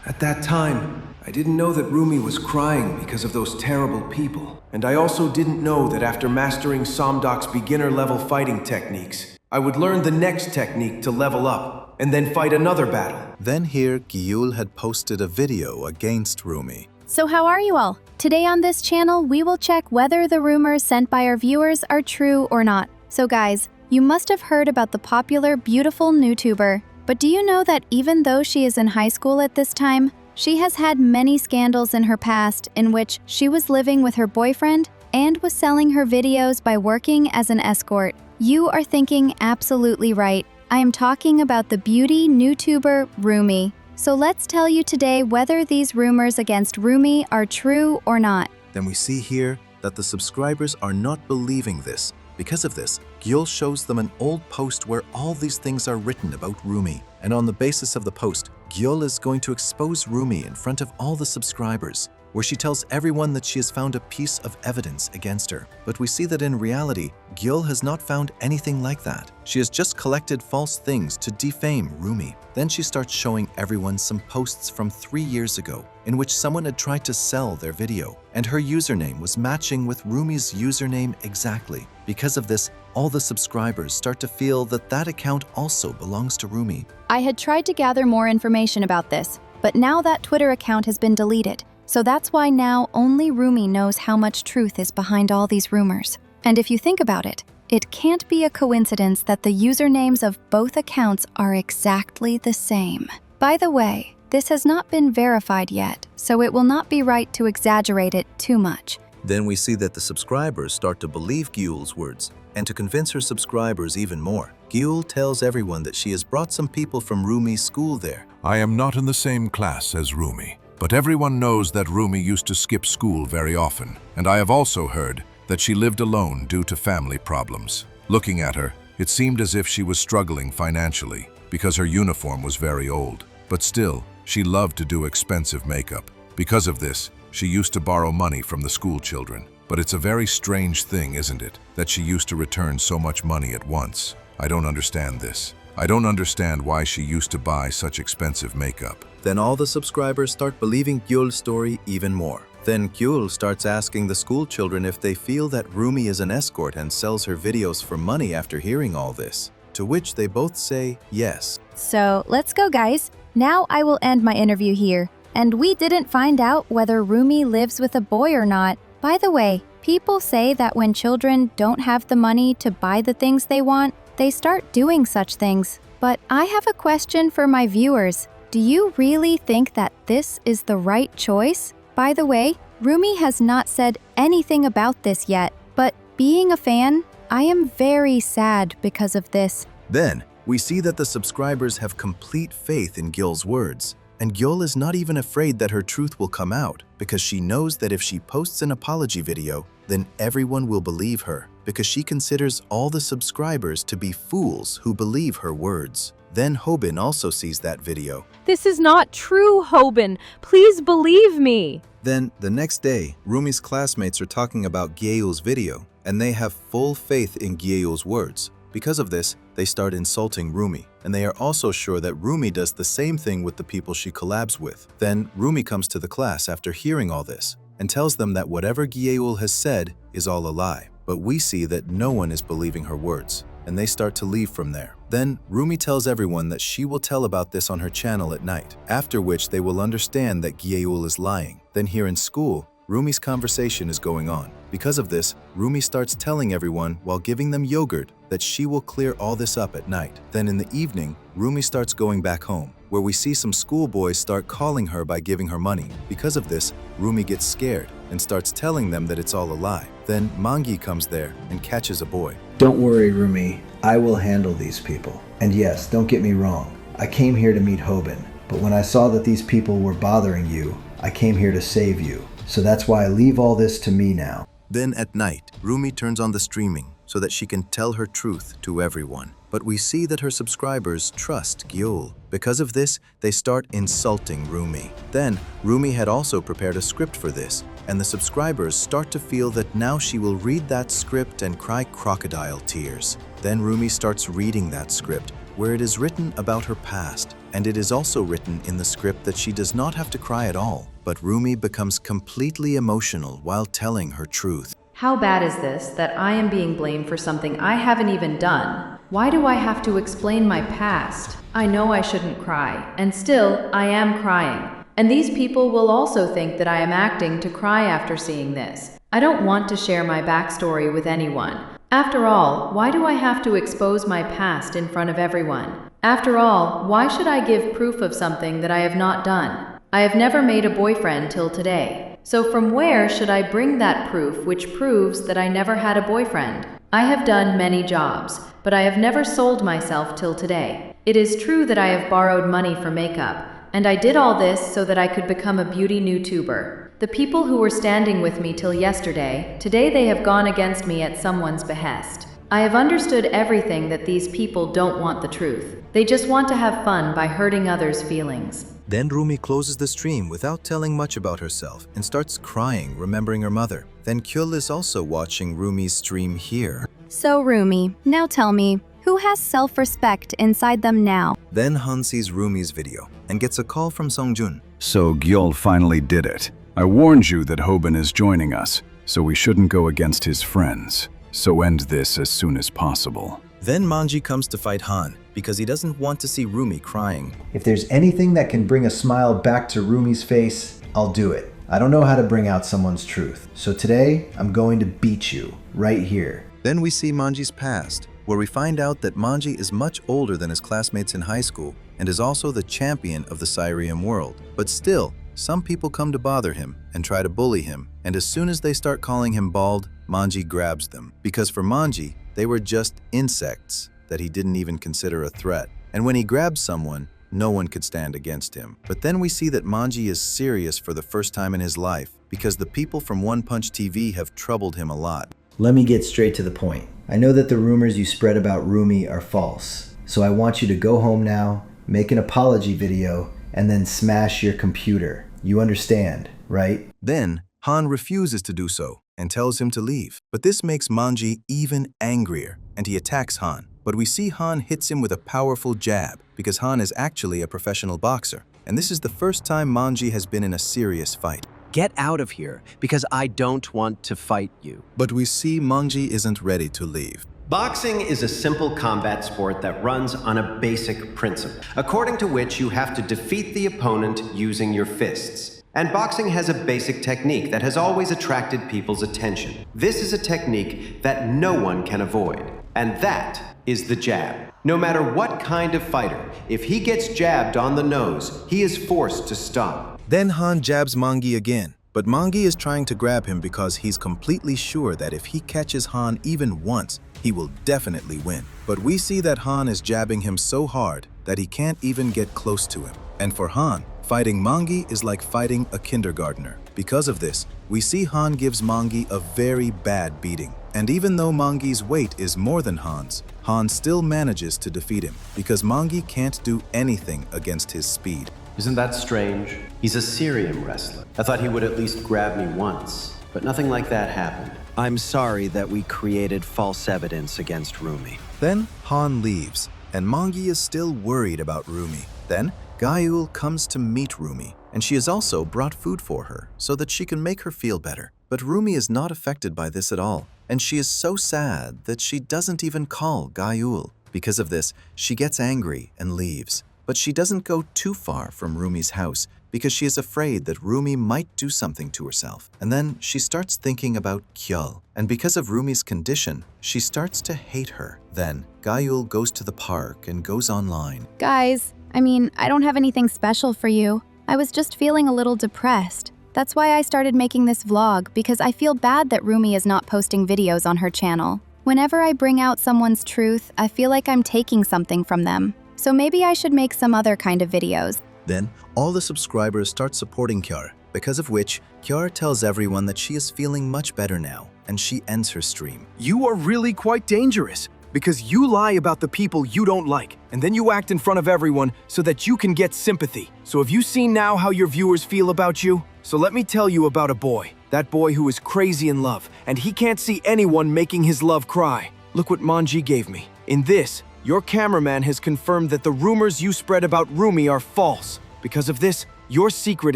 At that time, I didn't know that Rumi was crying because of those terrible people. And I also didn't know that after mastering Somdok's beginner-level fighting techniques, I would learn the next technique to level up, and then fight another battle. Then here, Gyul had posted a video against Rumi. So how are you all? Today on this channel, we will check whether the rumors sent by our viewers are true or not. So guys, you must have heard about the popular, beautiful YouTuber. But do you know that even though she is in high school at this time, she has had many scandals in her past in which she was living with her boyfriend and was selling her videos by working as an escort? You are thinking absolutely right. I am talking about the beauty YouTuber Rumi. So let's tell you today whether these rumors against Rumi are true or not. Then we see here that the subscribers are not believing this. Because of this, Gyul shows them an old post where all these things are written about Rumi. And on the basis of the post, Gyul is going to expose Rumi in front of all the subscribers, where she tells everyone that she has found a piece of evidence against her. But we see that in reality, Gyul has not found anything like that. She has just collected false things to defame Rumi. Then she starts showing everyone some posts from 3 years ago in which someone had tried to sell their video, and her username was matching with Rumi's username exactly. Because of this, all the subscribers start to feel that that account also belongs to Rumi. I had tried to gather more information about this, but now that Twitter account has been deleted. So that's why now only Rumi knows how much truth is behind all these rumors. And if you think about it, it can't be a coincidence that the usernames of both accounts are exactly the same. By the way, this has not been verified yet, so it will not be right to exaggerate it too much. Then we see that the subscribers start to believe Gyul's words, and to convince her subscribers even more, Gyul tells everyone that she has brought some people from Rumi's school there. I am not in the same class as Rumi, but everyone knows that Rumi used to skip school very often, and I have also heard that she lived alone due to family problems. Looking at her, it seemed as if she was struggling financially because her uniform was very old. But still, she loved to do expensive makeup. Because of this, she used to borrow money from the school children. But it's a very strange thing, isn't it, that she used to return so much money at once? I don't understand this. I don't understand why she used to buy such expensive makeup. Then all the subscribers start believing Gyul's story even more. Then Gyul starts asking the school children if they feel that Rumi is an escort and sells her videos for money after hearing all this, to which they both say yes. So let's go, guys. Now I will end my interview here. And we didn't find out whether Rumi lives with a boy or not. By the way, people say that when children don't have the money to buy the things they want, they start doing such things. But I have a question for my viewers. Do you really think that this is the right choice? By the way, Rumi has not said anything about this yet, but being a fan, I am very sad because of this. Then, we see that the subscribers have complete faith in Gyul's words. And Gyul is not even afraid that her truth will come out, because she knows that if she posts an apology video, then everyone will believe her, because she considers all the subscribers to be fools who believe her words. Then Hobin also sees that video. This is not true, Hobin. Please believe me. Then, the next day, Rumi's classmates are talking about Gyul's video, and they have full faith in Gyul's words. Because of this, they start insulting Rumi, and they are also sure that Rumi does the same thing with the people she collabs with. Then, Rumi comes to the class after hearing all this, and tells them that whatever Gyul has said is all a lie. But we see that no one is believing her words, and they start to leave from there. Then, Rumi tells everyone that she will tell about this on her channel at night, after which they will understand that Gyul is lying. Then here in school, Rumi's conversation is going on. Because of this, Rumi starts telling everyone while giving them yogurt that she will clear all this up at night. Then in the evening, Rumi starts going back home, where we see some schoolboys start calling her by giving her money. Because of this, Rumi gets scared and starts telling them that it's all a lie. Then Mangi comes there and catches a boy. Don't worry, Rumi. I will handle these people. And yes, don't get me wrong. I came here to meet Hobin, but when I saw that these people were bothering you, I came here to save you. So that's why I leave all this to me now. Then at night, Rumi turns on the streaming so that she can tell her truth to everyone. But we see that her subscribers trust Gyul. Because of this, they start insulting Rumi. Then, Rumi had also prepared a script for this, and the subscribers start to feel that now she will read that script and cry crocodile tears. Then Rumi starts reading that script, where it is written about her past, and it is also written in the script that she does not have to cry at all. But Rumi becomes completely emotional while telling her truth. How bad is this that I am being blamed for something I haven't even done? Why do I have to explain my past? I know I shouldn't cry, and still I am crying. And these people will also think that I am acting to cry after seeing this. I don't want to share my backstory with anyone. After all, why do I have to expose my past in front of everyone? After all, why should I give proof of something that I have not done? I have never made a boyfriend till today. So from where should I bring that proof which proves that I never had a boyfriend? I have done many jobs, but I have never sold myself till today. It is true that I have borrowed money for makeup, and I did all this so that I could become a beauty YouTuber. The people who were standing with me till yesterday, today they have gone against me at someone's behest. I have understood everything that these people don't want the truth. They just want to have fun by hurting others' feelings. Then Rumi closes the stream without telling much about herself and starts crying, remembering her mother. Then Gyul is also watching Rumi's stream here. So Rumi, now tell me, who has self-respect inside them now? Then Han sees Rumi's video and gets a call from Songjun. So Gyul finally did it. I warned you that Hobin is joining us, so we shouldn't go against his friends. So end this as soon as possible. Then Manji comes to fight Han because he doesn't want to see Rumi crying. If there's anything that can bring a smile back to Rumi's face, I'll do it. I don't know how to bring out someone's truth. So today, I'm going to beat you, right here. Then we see Manji's past, where we find out that Manji is much older than his classmates in high school and is also the champion of the Cyrium world. But still, some people come to bother him and try to bully him, and as soon as they start calling him bald, Manji grabs them. Because for Manji, they were just insects that he didn't even consider a threat. And when he grabs someone, no one could stand against him. But then we see that Manji is serious for the first time in his life because the people from One Punch TV have troubled him a lot. Let me get straight to the point. I know that the rumors you spread about Rumi are false. So I want you to go home now, make an apology video, and then smash your computer. You understand, right? Then Han refuses to do so and tells him to leave. But this makes Manji even angrier, and he attacks Han. But we see Han hits him with a powerful jab because Han is actually a professional boxer. And this is the first time Manji has been in a serious fight. Get out of here, because I don't want to fight you. But we see Manji isn't ready to leave. Boxing is a simple combat sport that runs on a basic principle, according to which you have to defeat the opponent using your fists. And boxing has a basic technique that has always attracted people's attention. This is a technique that no one can avoid, and that is the jab. No matter what kind of fighter, if he gets jabbed on the nose, he is forced to stop. Then Han jabs Mangi again, but Mangi is trying to grab him because he's completely sure that if he catches Han even once, he will definitely win. But we see that Han is jabbing him so hard that he can't even get close to him. And for Han, Fighting Mangi is like fighting a kindergartner. Because of this, we see Han gives Mangi a very bad beating. And even though Mangi's weight is more than Han's, Han still manages to defeat him because Mangi can't do anything against his speed. Isn't that strange? He's a Syrian wrestler. I thought he would at least grab me once, but nothing like that happened. I'm sorry that we created false evidence against Rumi. Then Han leaves, and Mangi is still worried about Rumi. Then Gayul comes to meet Rumi, and she has also brought food for her so that she can make her feel better. But Rumi is not affected by this at all, and she is so sad that she doesn't even call Gayul. Because of this, she gets angry and leaves. But she doesn't go too far from Rumi's house because she is afraid that Rumi might do something to herself. And then she starts thinking about Kyul, and because of Rumi's condition, she starts to hate her. Then Gayul goes to the park and goes online. Guys, I don't have anything special for you. I was just feeling a little depressed. That's why I started making this vlog, because I feel bad that Rumi is not posting videos on her channel. Whenever I bring out someone's truth, I feel like I'm taking something from them. So maybe I should make some other kind of videos. Then all the subscribers start supporting Kyar, because of which Kyar tells everyone that she is feeling much better now, and she ends her stream. You are really quite dangerous, because you lie about the people you don't like, and then you act in front of everyone so that you can get sympathy. So have you seen now how your viewers feel about you? So let me tell you about a boy. That boy who is crazy in love, and he can't see anyone making his love cry. Look what Manji gave me. In this, your cameraman has confirmed that the rumors you spread about Rumi are false. Because of this, your secret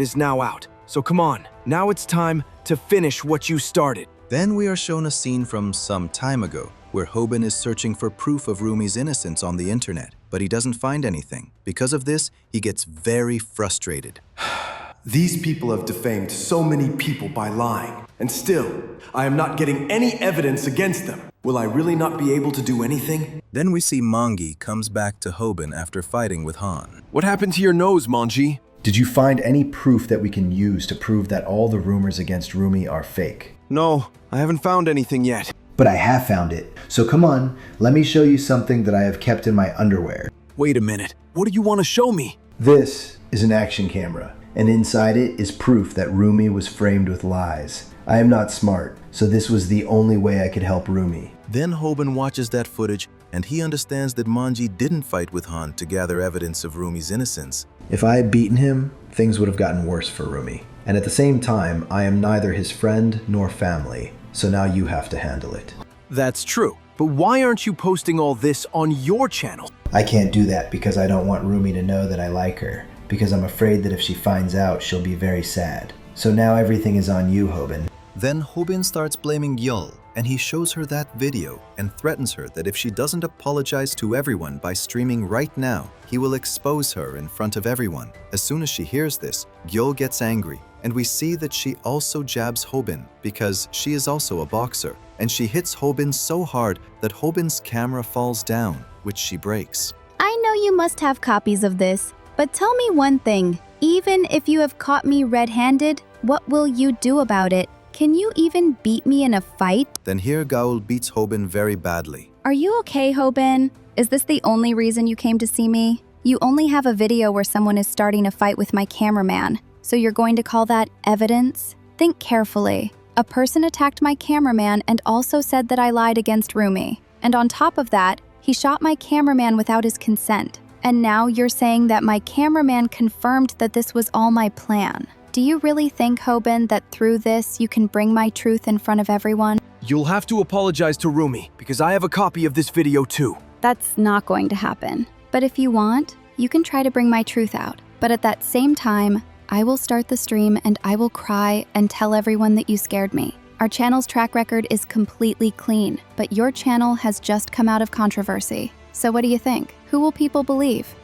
is now out. So come on, now it's time to finish what you started. Then we are shown a scene from some time ago, where Hobin is searching for proof of Rumi's innocence on the internet, but he doesn't find anything. Because of this, he gets very frustrated. These people have defamed so many people by lying, and still, I am not getting any evidence against them. Will I really not be able to do anything? Then we see Mangi comes back to Hobin after fighting with Han. What happened to your nose, Manji? Did you find any proof that we can use to prove that all the rumors against Rumi are fake? No, I haven't found anything yet. But I have found it. So come on, let me show you something that I have kept in my underwear. Wait a minute, what do you want to show me? This is an action camera, and inside it is proof that Rumi was framed with lies. I am not smart, so this was the only way I could help Rumi. Then Hobin watches that footage, and he understands that Manji didn't fight with Han to gather evidence of Rumi's innocence. If I had beaten him, things would have gotten worse for Rumi. And at the same time, I am neither his friend nor family, so now you have to handle it. That's true, but why aren't you posting all this on your channel? I can't do that because I don't want Rumi to know that I like her, because I'm afraid that if she finds out, she'll be very sad. So now everything is on you, Hobin. Then Hobin starts blaming Yul, and he shows her that video and threatens her that if she doesn't apologize to everyone by streaming right now, he will expose her in front of everyone. As soon as she hears this, Yul gets angry, and we see that she also jabs Hobin because she is also a boxer, and she hits Hobin so hard that Hobin's camera falls down, which she breaks. I know you must have copies of this, but tell me one thing. Even if you have caught me red-handed, what will you do about it? Can you even beat me in a fight? Then here Gaul beats Hobin very badly. Are you okay, Hobin? Is this the only reason you came to see me? You only have a video where someone is starting a fight with my cameraman, so you're going to call that evidence? Think carefully. A person attacked my cameraman and also said that I lied against Rumi. And on top of that, he shot my cameraman without his consent. And now you're saying that my cameraman confirmed that this was all my plan. Do you really think, Hobin, that through this you can bring my truth in front of everyone? You'll have to apologize to Rumi, because I have a copy of this video too. That's not going to happen. But if you want, you can try to bring my truth out. But at that same time, I will start the stream and I will cry and tell everyone that you scared me. Our channel's track record is completely clean, but your channel has just come out of controversy. So what do you think? Who will people believe?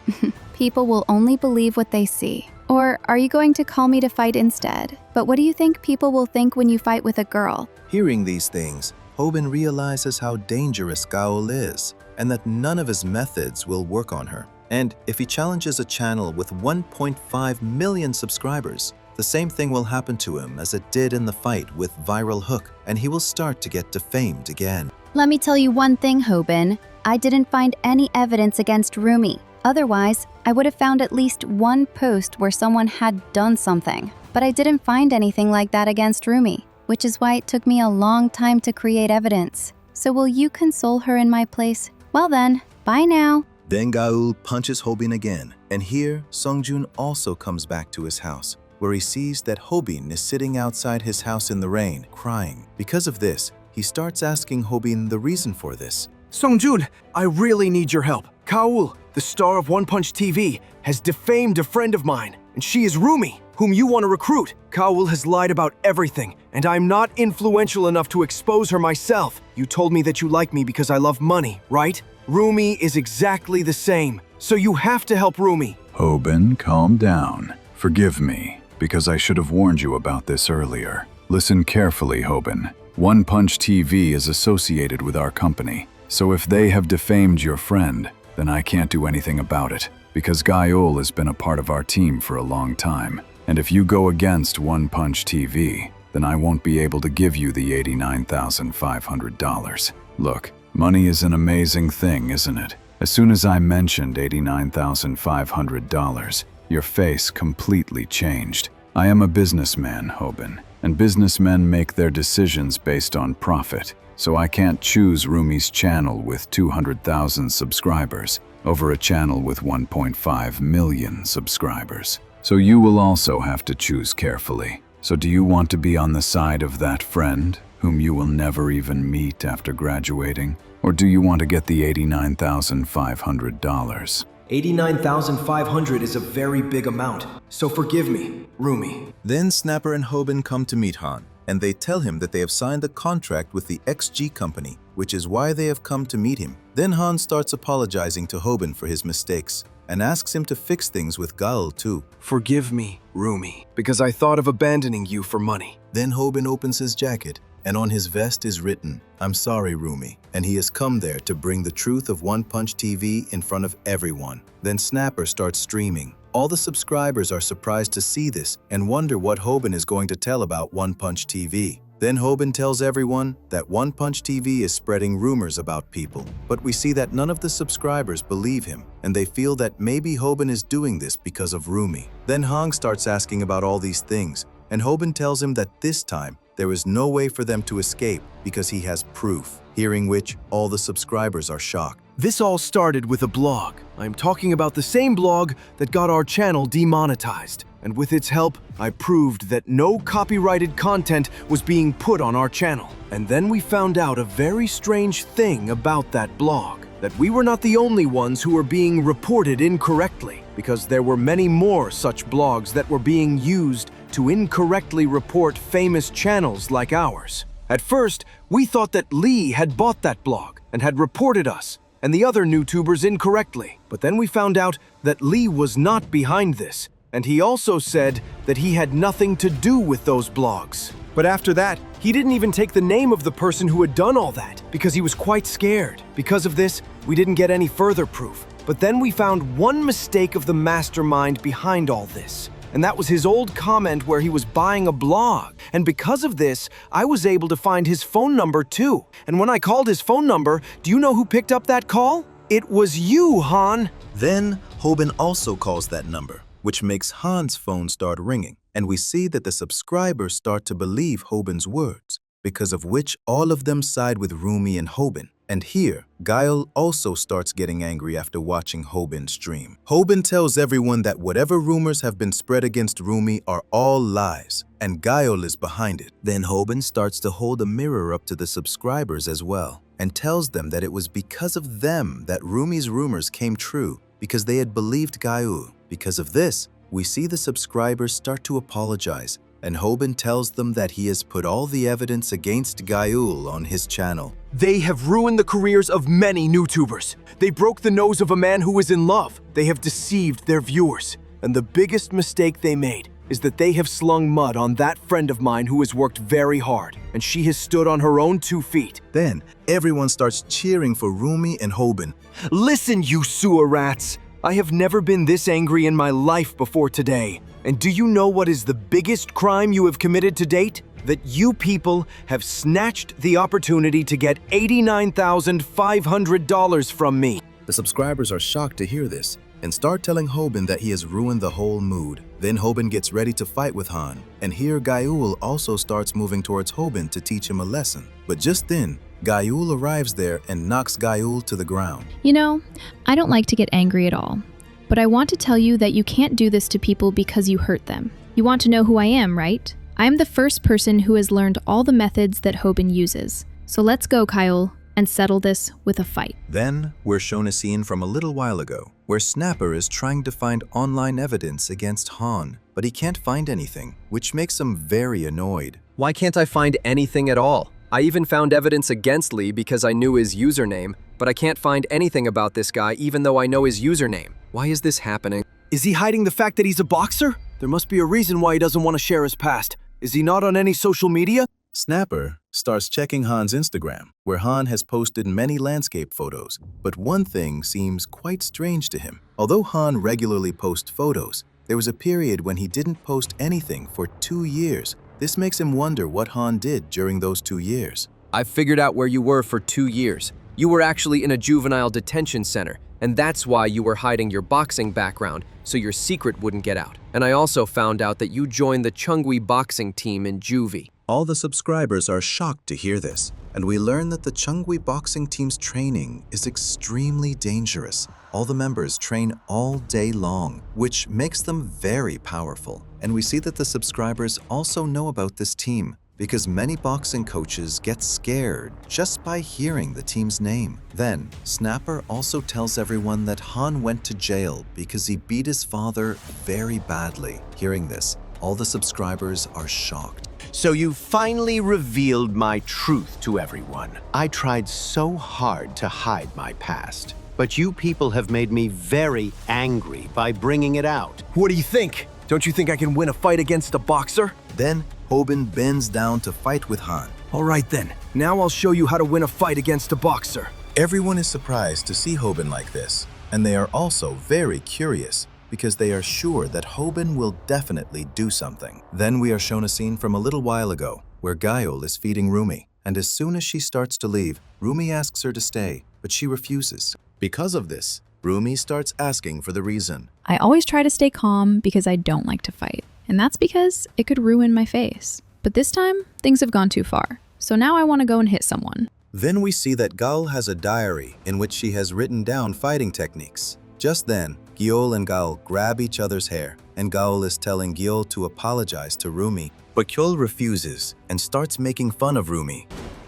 People will only believe what they see. Or are you going to call me to fight instead? But what do you think people will think when you fight with a girl? Hearing these things, Hobin realizes how dangerous Gaul is, and that none of his methods will work on her. And if he challenges a channel with 1.5 million subscribers, the same thing will happen to him as it did in the fight with Viral Hook, and he will start to get defamed again. Let me tell you one thing, Hobin. I didn't find any evidence against Rumi. Otherwise, I would have found at least one post where someone had done something. But I didn't find anything like that against Rumi, which is why it took me a long time to create evidence. So will you console her in my place? Well then, bye now. Then Gaul punches Hobin again, and here Songjun also comes back to his house, where he sees that Hobin is sitting outside his house in the rain, crying. Because of this, he starts asking Hobin the reason for this. Songjun, I really need your help. Gaul, the star of One Punch TV, has defamed a friend of mine, and she is Rumi, whom you want to recruit. Gaul has lied about everything, and I'm not influential enough to expose her myself. You told me that you like me because I love money, right? Rumi is exactly the same, so you have to help Rumi. Hobin, calm down. Forgive me, because I should have warned you about this earlier. Listen carefully, Hobin. One Punch TV is associated with our company, so if they have defamed your friend, then I can't do anything about it, because Gaul has been a part of our team for a long time. And if you go against One Punch TV, then I won't be able to give you the $89,500. Look, money is an amazing thing, isn't it? As soon as I mentioned $89,500, your face completely changed. I am a businessman, Hobin, and businessmen make their decisions based on profit. So I can't choose Rumi's channel with 200,000 subscribers over a channel with 1.5 million subscribers. So you will also have to choose carefully. So do you want to be on the side of that friend, whom you will never even meet after graduating? Or do you want to get the $89,500? $89,500 is a very big amount, so forgive me, Rumi. Then Snapper and Hobin come to meet Han, and they tell him that they have signed a contract with the XG company, which is why they have come to meet him. Then Han starts apologizing to Hobin for his mistakes, and asks him to fix things with Gaul too. Forgive me, Rumi, because I thought of abandoning you for money. Then Hobin opens his jacket, and on his vest is written, "I'm sorry, Rumi," and he has come there to bring the truth of One Punch TV in front of everyone. Then Snapper starts streaming. All the subscribers are surprised to see this and wonder what Hobin is going to tell about One Punch TV. Then Hobin tells everyone that One Punch TV is spreading rumors about people, but we see that none of the subscribers believe him, and they feel that maybe Hobin is doing this because of Rumi. Then Hong starts asking about all these things, and Hobin tells him that this time there is no way for them to escape because he has proof, hearing which all the subscribers are shocked. This all started with a blog. I'm talking about the same blog that got our channel demonetized. And with its help, I proved that no copyrighted content was being put on our channel. And then we found out a very strange thing about that blog, that we were not the only ones who were being reported incorrectly, because there were many more such blogs that were being used to incorrectly report famous channels like ours. At first, we thought that Lee had bought that blog and had reported us and the other YouTubers incorrectly. But then we found out that Lee was not behind this, and he also said that he had nothing to do with those blogs. But after that, he didn't even take the name of the person who had done all that, because he was quite scared. Because of this, we didn't get any further proof. But then we found one mistake of the mastermind behind all this, and that was his old comment where he was buying a blog. And because of this, I was able to find his phone number too. And when I called his phone number, do you know who picked up that call? It was you, Han. Then Hobin also calls that number, which makes Han's phone start ringing, and we see that the subscribers start to believe Hobin's words, because of which all of them side with Rumi and Hobin. And here, Gail also starts getting angry after watching Hobin stream. Hobin tells everyone that whatever rumors have been spread against Rumi are all lies, and Gail is behind it. Then Hobin starts to hold a mirror up to the subscribers as well, and tells them that it was because of them that Rumi's rumors came true, because they had believed Gail. Because of this, we see the subscribers start to apologize, and Hobin tells them that he has put all the evidence against Gaul on his channel. They have ruined the careers of many YouTubers. They broke the nose of a man who was in love. They have deceived their viewers. And the biggest mistake they made is that they have slung mud on that friend of mine who has worked very hard, and she has stood on her own 2 feet. Then, everyone starts cheering for Rumi and Hobin. Listen, you sewer rats! I have never been this angry in my life before today. And do you know what is the biggest crime you have committed to date? That you people have snatched the opportunity to get $89,500 from me. The subscribers are shocked to hear this, and start telling Hobin that he has ruined the whole mood. Then Hobin gets ready to fight with Han, and here Gayul also starts moving towards Hobin to teach him a lesson. But just then, Gayul arrives there and knocks Gayul to the ground. You know, I don't like to get angry at all, but I want to tell you that you can't do this to people because you hurt them. You want to know who I am, right? I am the first person who has learned all the methods that Hobin uses. So let's go, Kyle, and settle this with a fight. Then, we're shown a scene from a little while ago, where Snapper is trying to find online evidence against Han, but he can't find anything, which makes him very annoyed. Why can't I find anything at all? I even found evidence against Lee because I knew his username, but I can't find anything about this guy even though I know his username. Why is this happening? Is he hiding the fact that he's a boxer? There must be a reason why he doesn't want to share his past. Is he not on any social media? Snapper starts checking Han's Instagram, where Han has posted many landscape photos, but one thing seems quite strange to him. Although Han regularly posts photos, there was a period when he didn't post anything for 2 years. This makes him wonder what Han did during those 2 years. I've figured out where you were for 2 years. You were actually in a juvenile detention center, and that's why you were hiding your boxing background, so your secret wouldn't get out. And I also found out that you joined the Chungwi boxing team in juvie. All the subscribers are shocked to hear this, and we learn that the Chungwi boxing team's training is extremely dangerous. All the members train all day long, which makes them very powerful. And we see that the subscribers also know about this team, because many boxing coaches get scared just by hearing the team's name. Then, Snapper also tells everyone that Han went to jail because he beat his father very badly. Hearing this, all the subscribers are shocked. So you finally revealed my truth to everyone. I tried so hard to hide my past, but you people have made me very angry by bringing it out. What do you think? Don't you think I can win a fight against a boxer? Then, Hobin bends down to fight with Han. All right then, now I'll show you how to win a fight against a boxer. Everyone is surprised to see Hobin like this, and they are also very curious, because they are sure that Hobin will definitely do something. Then we are shown a scene from a little while ago, where Gayul is feeding Rumi, and as soon as she starts to leave, Rumi asks her to stay, but she refuses. Because of this, Rumi starts asking for the reason. I always try to stay calm because I don't like to fight, and that's because it could ruin my face. But this time, things have gone too far, so now I want to go and hit someone. Then we see that Gal has a diary in which she has written down fighting techniques. Just then, Gyol and Gal grab each other's hair, and Gal is telling Gyol to apologize to Rumi, but Gyol refuses and starts making fun of Rumi.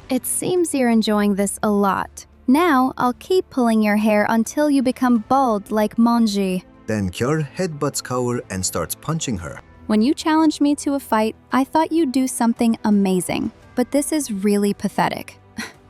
It seems you're enjoying this a lot. Now, I'll keep pulling your hair until you become bald like Monji. Then Gyol headbutts Kaur and starts punching her. When you challenged me to a fight, I thought you'd do something amazing. But this is really pathetic.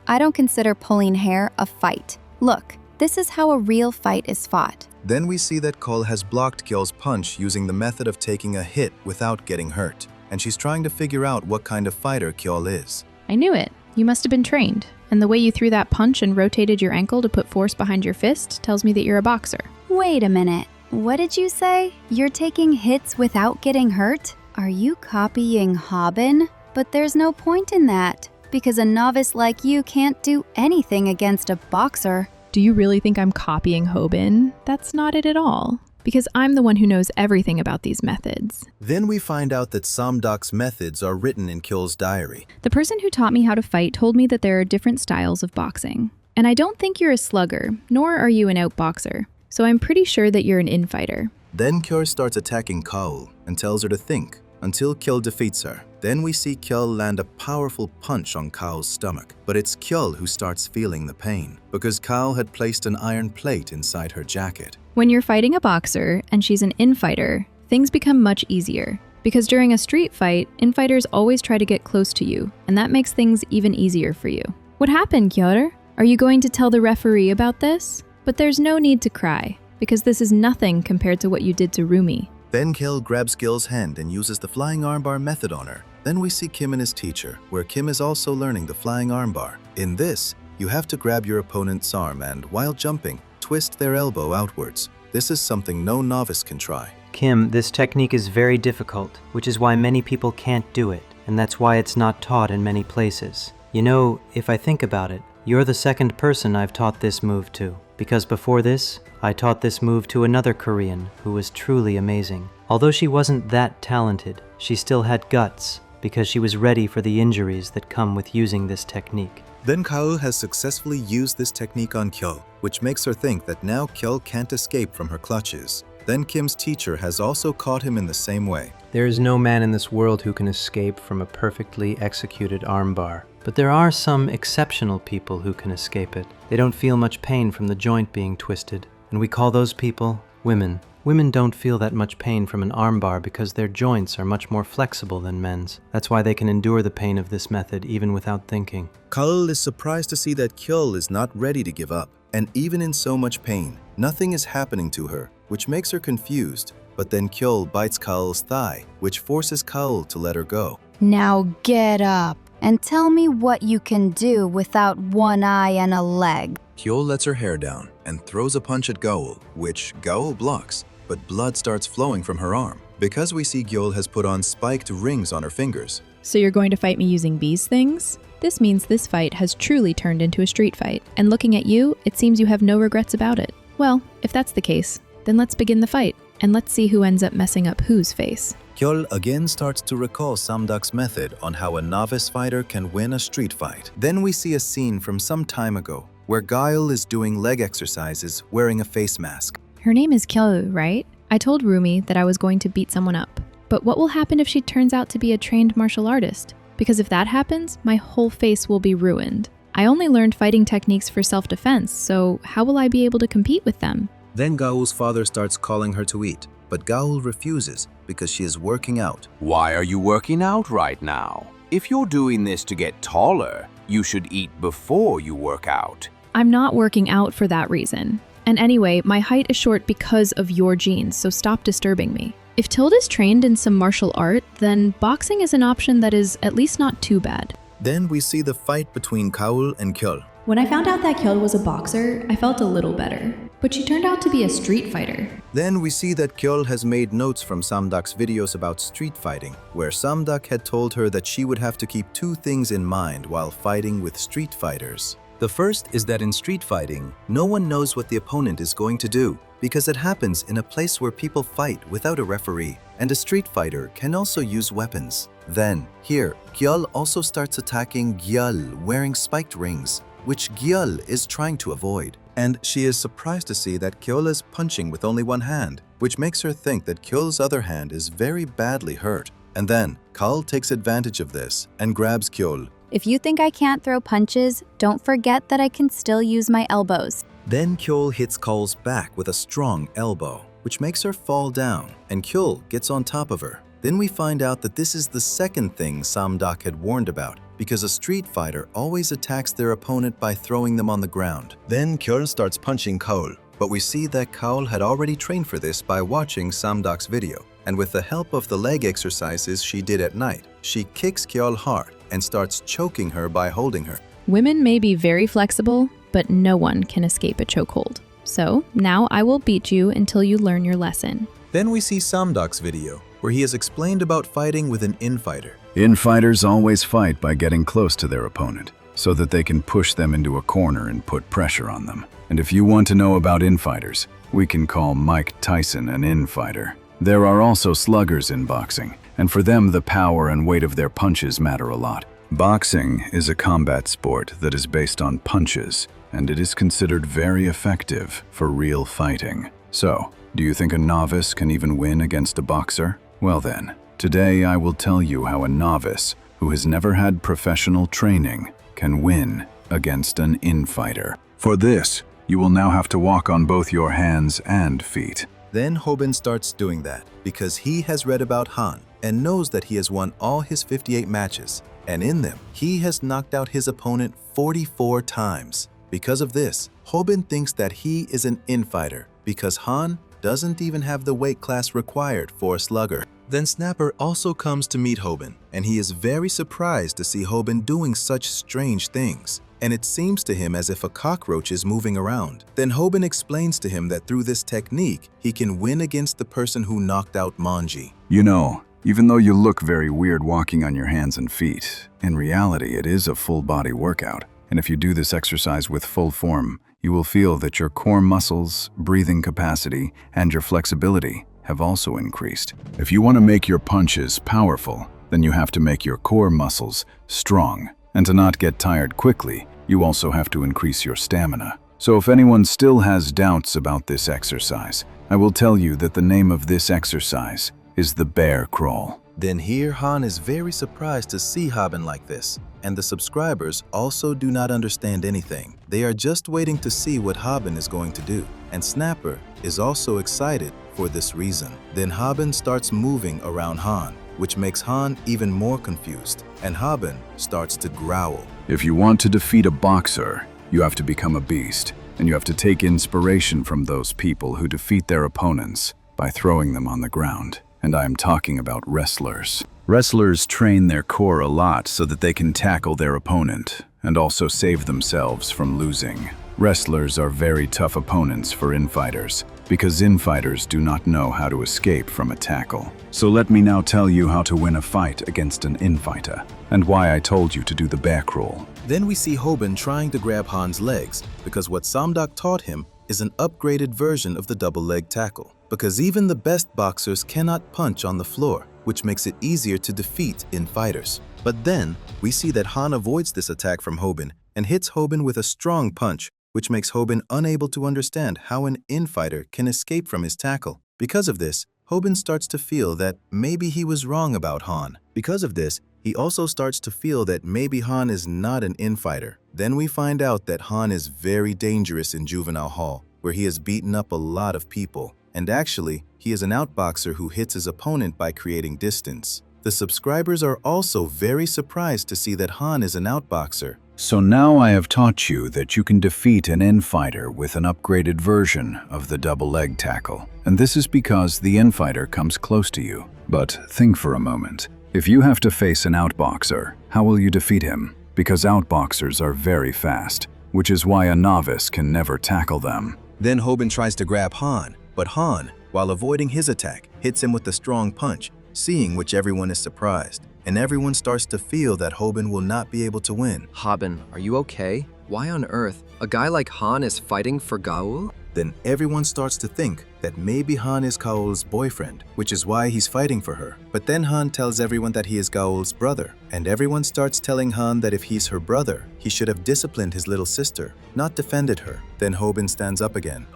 I don't consider pulling hair a fight. Look, this is how a real fight is fought. Then we see that Cole has blocked Gyol's punch using the method of taking a hit without getting hurt, and she's trying to figure out what kind of fighter Gyol is. I knew it. You must have been trained. And the way you threw that punch and rotated your ankle to put force behind your fist tells me that you're a boxer. Wait a minute. What did you say? You're taking hits without getting hurt? Are you copying Hobin? But there's no point in that, because a novice like you can't do anything against a boxer. Do you really think I'm copying Hobin? That's not it at all, because I'm the one who knows everything about these methods. Then we find out that Samdok's methods are written in Gyol's diary. The person who taught me how to fight told me that there are different styles of boxing. And I don't think you're a slugger, nor are you an outboxer. So I'm pretty sure that you're an infighter. Then Gyol starts attacking Kaul and tells her to think until Gyol defeats her. Then we see Gyol land a powerful punch on Kaul's stomach, but it's Gyol who starts feeling the pain because Kaul had placed an iron plate inside her jacket. When you're fighting a boxer and she's an infighter, things become much easier. Because during a street fight, infighters always try to get close to you, and that makes things even easier for you. What happened, Gyol? Are you going to tell the referee about this? But there's no need to cry, because this is nothing compared to what you did to Rumi. Then Gyol grabs Gil's hand and uses the flying armbar method on her. Then we see Kim and his teacher, where Kim is also learning the flying armbar. In this, you have to grab your opponent's arm and, while jumping, twist their elbow outwards. This is something no novice can try. Kim, this technique is very difficult, which is why many people can't do it, and that's why it's not taught in many places. You know, if I think about it, you're the second person I've taught this move to, because before this, I taught this move to another Korean who was truly amazing. Although she wasn't that talented, she still had guts because she was ready for the injuries that come with using this technique. Then Kaul has successfully used this technique on Kyeol, which makes her think that now Kyeol can't escape from her clutches. Then Kim's teacher has also caught him in the same way. There is no man in this world who can escape from a perfectly executed armbar. But there are some exceptional people who can escape it. They don't feel much pain from the joint being twisted, and we call those people women. Women don't feel that much pain from an armbar because their joints are much more flexible than men's. That's why they can endure the pain of this method even without thinking. Kaul is surprised to see that Kyeol is not ready to give up, and even in so much pain, nothing is happening to her, which makes her confused. But then Kyeol bites Kaul's thigh, which forces Kaul to let her go. Now get up and tell me what you can do without one eye and a leg. Kyeol lets her hair down and throws a punch at Gaul, which Gaul blocks, but blood starts flowing from her arm. Because we see Kyeol has put on spiked rings on her fingers. So you're going to fight me using these things? This means this fight has truly turned into a street fight, and looking at you, it seems you have no regrets about it. Well, if that's the case, then let's begin the fight, and let's see who ends up messing up whose face. Kyeol again starts to recall Samduk's method on how a novice fighter can win a street fight. Then we see a scene from some time ago where Gail is doing leg exercises wearing a face mask. Her name is Kyeol, right? I told Rumi that I was going to beat someone up. But what will happen if she turns out to be a trained martial artist? Because if that happens, my whole face will be ruined. I only learned fighting techniques for self-defense, so how will I be able to compete with them? Then Gaul's father starts calling her to eat, but Gaul refuses because she is working out. Why are you working out right now? If you're doing this to get taller, you should eat before you work out. I'm not working out for that reason. And anyway, my height is short because of your genes, so stop disturbing me. If Tilda's trained in some martial art, then boxing is an option that is at least not too bad. Then we see the fight between Gaul and Kyeol. When I found out that Kyeol was a boxer, I felt a little better. But she turned out to be a street fighter. Then we see that Kyeol has made notes from Samduk's videos about street fighting, where Samduk had told her that she would have to keep two things in mind while fighting with street fighters. The first is that in street fighting, no one knows what the opponent is going to do, because it happens in a place where people fight without a referee, and a street fighter can also use weapons. Then, here, Kyeol also starts attacking Gyal wearing spiked rings, which Gyal is trying to avoid. And she is surprised to see that Kyeol is punching with only one hand, which makes her think that Kyeol's other hand is very badly hurt. And then, Kaul takes advantage of this and grabs Kyeol. If you think I can't throw punches, don't forget that I can still use my elbows. Then Kyeol hits Kaul's back with a strong elbow, which makes her fall down, and Kyeol gets on top of her. Then we find out that this is the second thing Samduk had warned about, because a street fighter always attacks their opponent by throwing them on the ground. Then Kyeol starts punching Kaul, but we see that Kaul had already trained for this by watching Samduk's video. And with the help of the leg exercises she did at night, she kicks Kyeol hard and starts choking her by holding her. Women may be very flexible, but no one can escape a chokehold. So now I will beat you until you learn your lesson. Then we see Samduk's video, where he has explained about fighting with an infighter. Infighters always fight by getting close to their opponent, so that they can push them into a corner and put pressure on them. And if you want to know about infighters, we can call Mike Tyson an infighter. There are also sluggers in boxing, and for them the power and weight of their punches matter a lot. Boxing is a combat sport that is based on punches, and it is considered very effective for real fighting. So, do you think a novice can even win against a boxer? Well then, today I will tell you how a novice who has never had professional training can win against an infighter. For this, you will now have to walk on both your hands and feet. Then Hobin starts doing that because he has read about Han and knows that he has won all his 58 matches, and in them, he has knocked out his opponent 44 times. Because of this, Hobin thinks that he is an infighter because Han doesn't even have the weight class required for a slugger. Then Snapper also comes to meet Hobin, and he is very surprised to see Hobin doing such strange things. And it seems to him as if a cockroach is moving around. Then Hobin explains to him that through this technique, he can win against the person who knocked out Manji. You know, even though you look very weird walking on your hands and feet, in reality it is a full body workout. And if you do this exercise with full form, you will feel that your core muscles, breathing capacity, and your flexibility have also increased. If you want to make your punches powerful, then you have to make your core muscles strong. And to not get tired quickly, you also have to increase your stamina. So if anyone still has doubts about this exercise, I will tell you that the name of this exercise is the bear crawl. Then here Han is very surprised to see Hobin like this, and the subscribers also do not understand anything. They are just waiting to see what Hobin is going to do, and Snapper is also excited for this reason. Then Hobin starts moving around Han, which makes Han even more confused, and Hobin starts to growl. If you want to defeat a boxer, you have to become a beast, and you have to take inspiration from those people who defeat their opponents by throwing them on the ground. And I am talking about wrestlers. Wrestlers train their core a lot so that they can tackle their opponent and also save themselves from losing. Wrestlers are very tough opponents for infighters because infighters do not know how to escape from a tackle. So let me now tell you how to win a fight against an infighter and why I told you to do the bear crawl. Then we see Hobin trying to grab Han's legs because what Samdak taught him is an upgraded version of the double leg tackle. Because even the best boxers cannot punch on the floor, which makes it easier to defeat in fighters. But then, we see that Han avoids this attack from Hobin and hits Hobin with a strong punch, which makes Hobin unable to understand how an infighter can escape from his tackle. Because of this, Hobin starts to feel that maybe he was wrong about Han. Because of this, he also starts to feel that maybe Han is not an infighter. Then we find out that Han is very dangerous in Juvenile Hall, where he has beaten up a lot of people. And actually, he is an outboxer who hits his opponent by creating distance. The subscribers are also very surprised to see that Han is an outboxer. So now I have taught you that you can defeat an infighter with an upgraded version of the double leg tackle. And this is because the infighter comes close to you. But think for a moment. If you have to face an outboxer, how will you defeat him? Because outboxers are very fast, which is why a novice can never tackle them. Then Hobin tries to grab Han, but Han, while avoiding his attack, hits him with a strong punch, seeing which everyone is surprised. And everyone starts to feel that Hobin will not be able to win. Hobin, are you okay? Why on earth? A guy like Han is fighting for Gaul? Then everyone starts to think that maybe Han is Gaul's boyfriend, which is why he's fighting for her. But then Han tells everyone that he is Gaul's brother, and everyone starts telling Han that if he's her brother, he should have disciplined his little sister, not defended her. Then Hobin stands up again.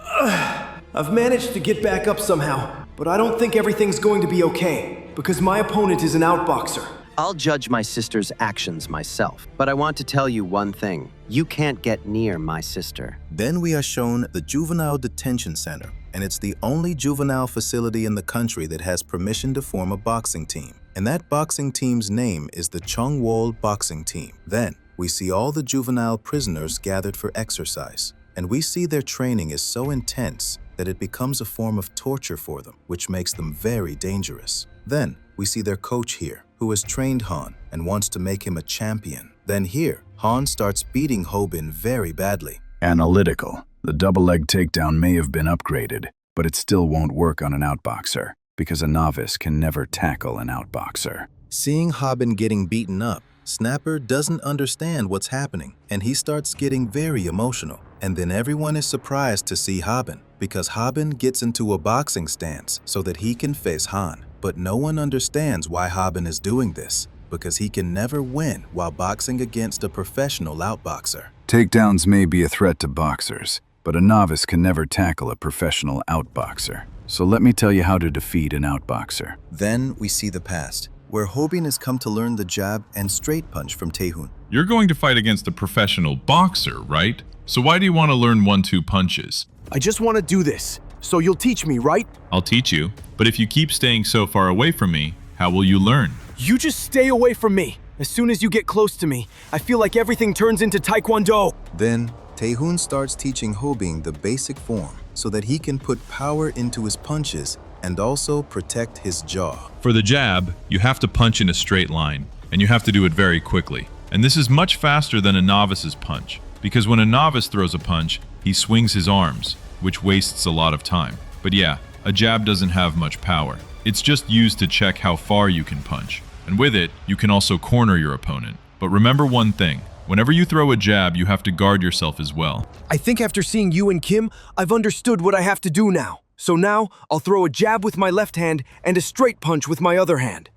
I've managed to get back up somehow, but I don't think everything's going to be okay, because my opponent is an outboxer. I'll judge my sister's actions myself, but I want to tell you one thing. You can't get near my sister. Then we are shown the Juvenile Detention Center, and it's the only juvenile facility in the country that has permission to form a boxing team. And that boxing team's name is the Chungwol Boxing Team. Then we see all the juvenile prisoners gathered for exercise, and we see their training is so intense that it becomes a form of torture for them, which makes them very dangerous. Then we see their coach here, who has trained Han and wants to make him a champion. Then here, Han starts beating Hobin very badly. Analytical. The double leg takedown may have been upgraded, but it still won't work on an outboxer, because a novice can never tackle an outboxer. Seeing Hobin getting beaten up, Snapper doesn't understand what's happening, and he starts getting very emotional. And then everyone is surprised to see Hobin, because Hobin gets into a boxing stance so that he can face Han. But no one understands why Hobin is doing this, because he can never win while boxing against a professional outboxer. Takedowns may be a threat to boxers, but a novice can never tackle a professional outboxer. So let me tell you how to defeat an outboxer. Then we see the past, where Hobin has come to learn the jab and straight punch from Taehun. You're going to fight against a professional boxer, right? So why do you want to learn 1-2 punches? I just want to do this, so you'll teach me, right? I'll teach you, but if you keep staying so far away from me, how will you learn? You just stay away from me. As soon as you get close to me, I feel like everything turns into Taekwondo. Then, Taehun starts teaching Hobin the basic form so that he can put power into his punches and also protect his jaw. For the jab, you have to punch in a straight line, and you have to do it very quickly. And this is much faster than a novice's punch, because when a novice throws a punch, he swings his arms, which wastes a lot of time. But yeah, a jab doesn't have much power. It's just used to check how far you can punch. And with it, you can also corner your opponent. But remember one thing, Whenever you throw a jab, you have to guard yourself as well. I think after seeing you and Kim, I've understood what I have to do now. So now, I'll throw a jab with my left hand and a straight punch with my other hand.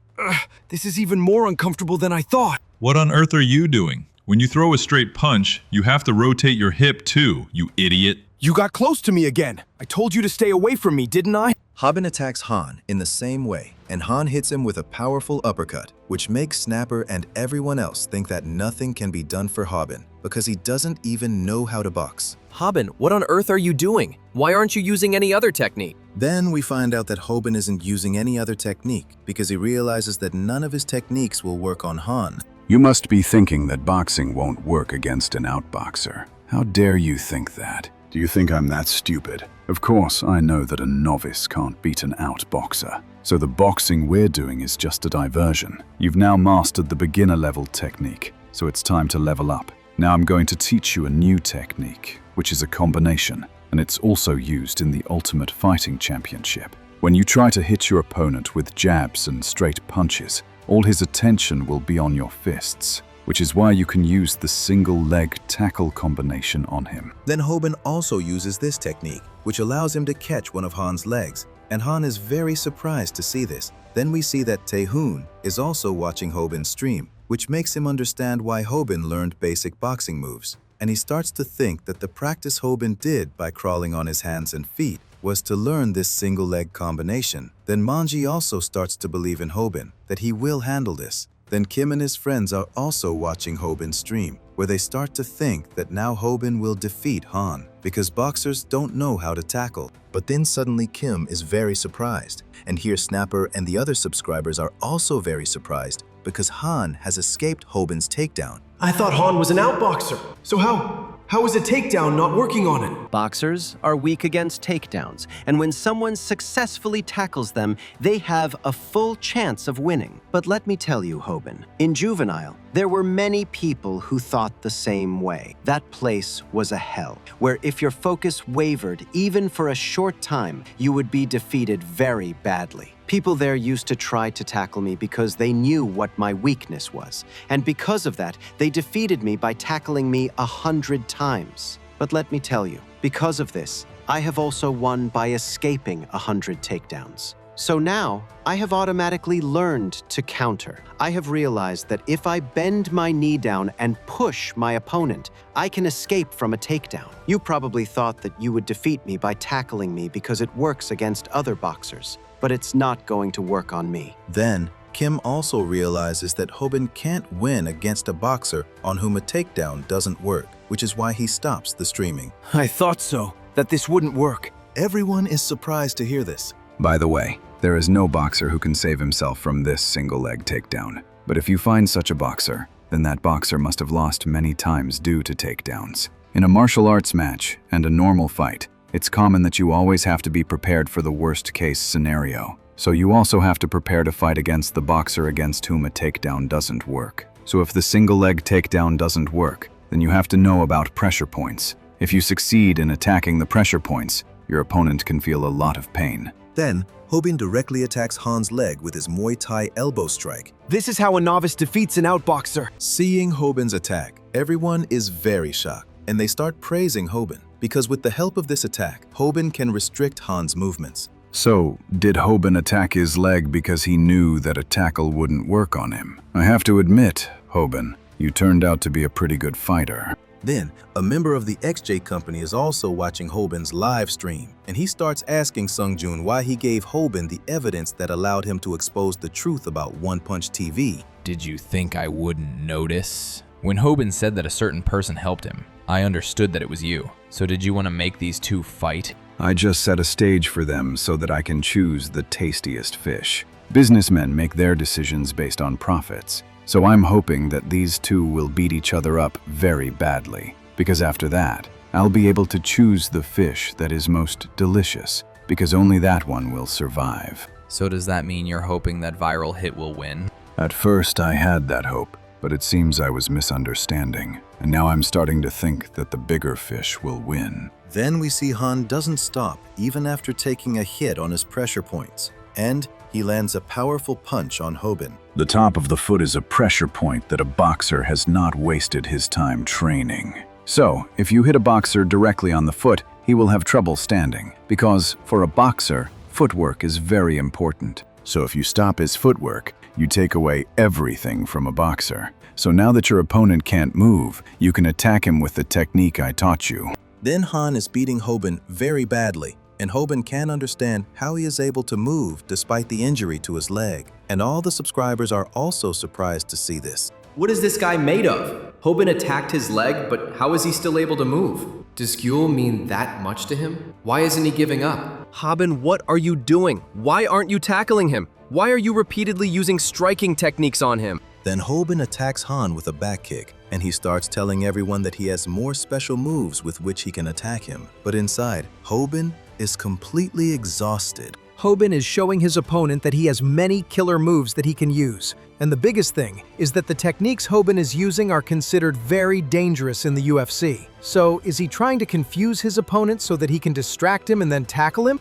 This is even more uncomfortable than I thought. What on earth are you doing? When you throw a straight punch, you have to rotate your hip too, you idiot. You got close to me again. I told you to stay away from me, didn't I? Hobin attacks Han in the same way, and Han hits him with a powerful uppercut, which makes Snapper and everyone else think that nothing can be done for Hobin, because he doesn't even know how to box. Hobin, what on earth are you doing? Why aren't you using any other technique? Then we find out that Hobin isn't using any other technique, because he realizes that none of his techniques will work on Han. You must be thinking that boxing won't work against an outboxer. How dare you think that? Do you think I'm that stupid? Of course, I know that a novice can't beat an outboxer. So the boxing we're doing is just a diversion. You've now mastered the beginner level technique, so it's time to level up. Now I'm going to teach you a new technique, which is a combination, and it's also used in the Ultimate Fighting Championship. When you try to hit your opponent with jabs and straight punches, all his attention will be on your fists, which is why you can use the single leg tackle combination on him. Then Hobin also uses this technique, which allows him to catch one of Han's legs, and Han is very surprised to see this. Then we see that Tae-hoon is also watching Hobin's stream, which makes him understand why Hobin learned basic boxing moves. And he starts to think that the practice Hobin did by crawling on his hands and feet was to learn this single leg combination. Then Manji also starts to believe in Hobin, that he will handle this. Then Kim and his friends are also watching Hobin's stream, where they start to think that now Hobin will defeat Han, because boxers don't know how to tackle. But then suddenly Kim is very surprised, and here Snapper and the other subscribers are also very surprised, because Han has escaped Hobin's takedown. I thought Han was an outboxer. So how is a takedown not working on it? Boxers are weak against takedowns, and when someone successfully tackles them, they have a full chance of winning. But let me tell you, Hobin, in Juvenile, there were many people who thought the same way. That place was a hell, where if your focus wavered even for a short time, you would be defeated very badly. People there used to try to tackle me because they knew what my weakness was, and because of that, they defeated me by tackling me 100 times. But let me tell you, because of this, I have also won by escaping 100 takedowns. So now, I have automatically learned to counter. I have realized that if I bend my knee down and push my opponent, I can escape from a takedown. You probably thought that you would defeat me by tackling me because it works against other boxers, but it's not going to work on me. Then, Kim also realizes that Hobin can't win against a boxer on whom a takedown doesn't work, which is why he stops the streaming. I thought so, that this wouldn't work. Everyone is surprised to hear this. By the way, there is no boxer who can save himself from this single leg takedown. But if you find such a boxer, then that boxer must have lost many times due to takedowns. In a martial arts match and a normal fight, it's common that you always have to be prepared for the worst case scenario. So you also have to prepare to fight against the boxer against whom a takedown doesn't work. So if the single leg takedown doesn't work, then you have to know about pressure points. If you succeed in attacking the pressure points, your opponent can feel a lot of pain. Then, Hobin directly attacks Han's leg with his Muay Thai elbow strike. This is how a novice defeats an outboxer. Seeing Hobin's attack, everyone is very shocked, and they start praising Hobin, because with the help of this attack, Hobin can restrict Han's movements. So, did Hobin attack his leg because he knew that a tackle wouldn't work on him? I have to admit, Hobin, you turned out to be a pretty good fighter. Then, a member of the XJ company is also watching Hobin's live stream, and he starts asking Sung-Jun why he gave Hobin the evidence that allowed him to expose the truth about One Punch TV. Did you think I wouldn't notice? When Hobin said that a certain person helped him, I understood that it was you. So did you want to make these two fight? I just set a stage for them so that I can choose the tastiest fish. Businessmen make their decisions based on profits. So I'm hoping that these two will beat each other up very badly, because after that, I'll be able to choose the fish that is most delicious, because only that one will survive. So does that mean you're hoping that Viral Hit will win? At first I had that hope, but it seems I was misunderstanding, and now I'm starting to think that the bigger fish will win. Then we see Han doesn't stop even after taking a hit on his pressure points. and he lands a powerful punch on Hobin. The top of the foot is a pressure point that a boxer has not wasted his time training. So, if you hit a boxer directly on the foot, he will have trouble standing, because for a boxer, footwork is very important. So if you stop his footwork, you take away everything from a boxer. So now that your opponent can't move, you can attack him with the technique I taught you. Then Han is beating Hobin very badly, and Hobin can't understand how he is able to move despite the injury to his leg. And all the subscribers are also surprised to see this. What is this guy made of? Hobin attacked his leg, but how is he still able to move? Does Gyul mean that much to him? Why isn't he giving up? Hobin, what are you doing? Why aren't you tackling him? Why are you repeatedly using striking techniques on him? Then Hobin attacks Han with a back kick, and he starts telling everyone that he has more special moves with which he can attack him. But inside, Hobin is completely exhausted. Hobin is showing his opponent that he has many killer moves that he can use. And the biggest thing is that the techniques Hobin is using are considered very dangerous in the UFC. So, is he trying to confuse his opponent so that he can distract him and then tackle him?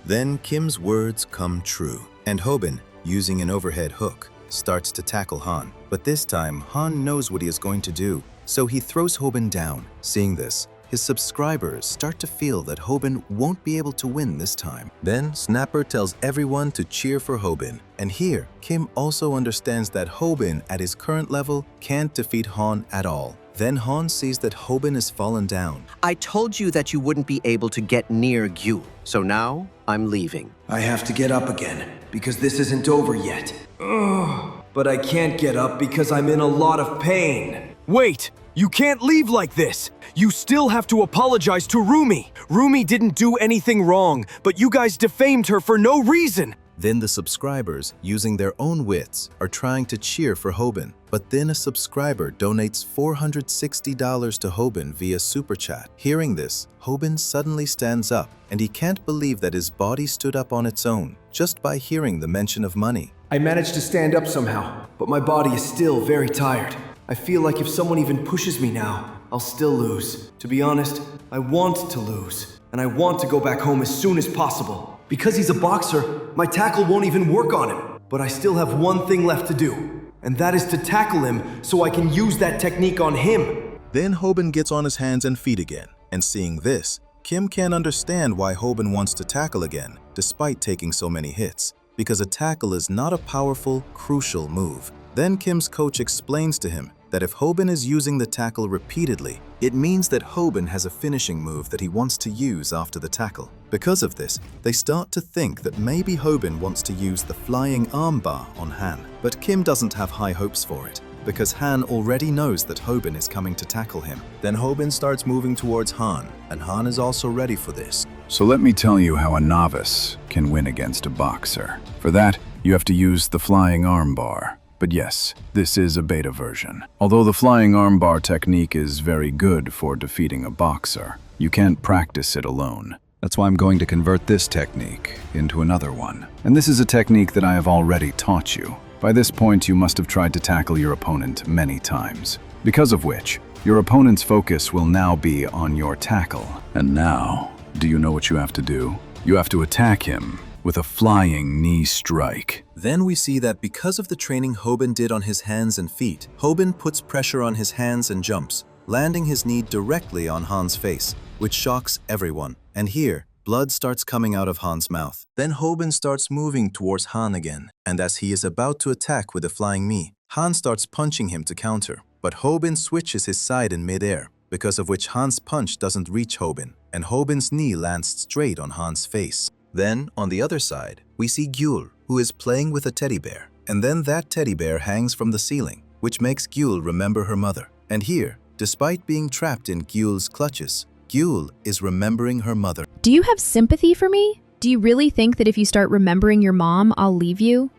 Then Kim's words come true, and Hobin, using an overhead hook, starts to tackle Han. But this time, Han knows what he is going to do, so he throws Hobin down. Seeing this, his subscribers start to feel that Hobin won't be able to win this time. Then Snapper tells everyone to cheer for Hobin. And here, Kim also understands that Hobin at his current level can't defeat Han at all. Then Han sees that Hobin has fallen down. I told you that you wouldn't be able to get near Gyul, so now I'm leaving. I have to get up again, because this isn't over yet. Ugh. But I can't get up because I'm in a lot of pain. Wait! You can't leave like this! You still have to apologize to Rumi! Rumi didn't do anything wrong, but you guys defamed her for no reason! Then the subscribers, using their own wits, are trying to cheer for Hobin. But then a subscriber donates $460 to Hobin via Super Chat. Hearing this, Hobin suddenly stands up, and he can't believe that his body stood up on its own, just by hearing the mention of money. I managed to stand up somehow, but my body is still very tired. I feel like if someone even pushes me now, I'll still lose. To be honest, I want to lose, and I want to go back home as soon as possible. Because he's a boxer, my tackle won't even work on him. But I still have one thing left to do, and that is to tackle him so I can use that technique on him. Then Hobin gets on his hands and feet again, and seeing this, Kim can't understand why Hobin wants to tackle again, despite taking so many hits, because a tackle is not a powerful, crucial move. Then Kim's coach explains to him that if Hobin is using the tackle repeatedly, it means that Hobin has a finishing move that he wants to use after the tackle. Because of this, they start to think that maybe Hobin wants to use the flying armbar on Han. But Kim doesn't have high hopes for it, because Han already knows that Hobin is coming to tackle him. Then Hobin starts moving towards Han, and Han is also ready for this. So let me tell you how a novice can win against a boxer. For that, you have to use the flying armbar. But yes, this is a beta version. Although the flying armbar technique is very good for defeating a boxer, you can't practice it alone. That's why I'm going to convert this technique into another one. And this is a technique that I have already taught you. By this point, you must have tried to tackle your opponent many times. Because of which, your opponent's focus will now be on your tackle. And now, do you know what you have to do? You have to attack him with a flying knee strike. Then we see that because of the training Hobin did on his hands and feet, Hobin puts pressure on his hands and jumps, landing his knee directly on Han's face, which shocks everyone. And here, blood starts coming out of Han's mouth. Then Hobin starts moving towards Han again, and as he is about to attack with a flying knee, Han starts punching him to counter. But Hobin switches his side in midair, because of which Han's punch doesn't reach Hobin, and Hobin's knee lands straight on Han's face. Then, on the other side, we see Gyul, who is playing with a teddy bear. And then that teddy bear hangs from the ceiling, which makes Gyul remember her mother. And here, despite being trapped in Gyul's clutches, Gyul is remembering her mother. Do you have sympathy for me? Do you really think that if you start remembering your mom, I'll leave you?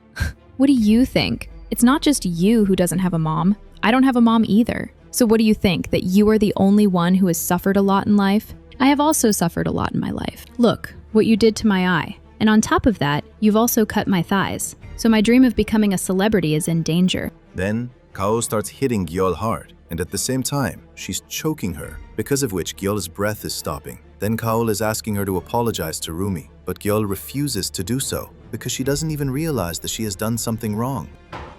What do you think? It's not just you who doesn't have a mom. I don't have a mom either. So what do you think, that you are the only one who has suffered a lot in life? I have also suffered a lot in my life. Look what you did to my eye. And on top of that, you've also cut my thighs. So my dream of becoming a celebrity is in danger. Then, Kao starts hitting Gyul hard, and at the same time, she's choking her, because of which Gyul's breath is stopping. Then Kaol is asking her to apologize to Rumi, but Gyul refuses to do so. because she doesn't even realize that she has done something wrong.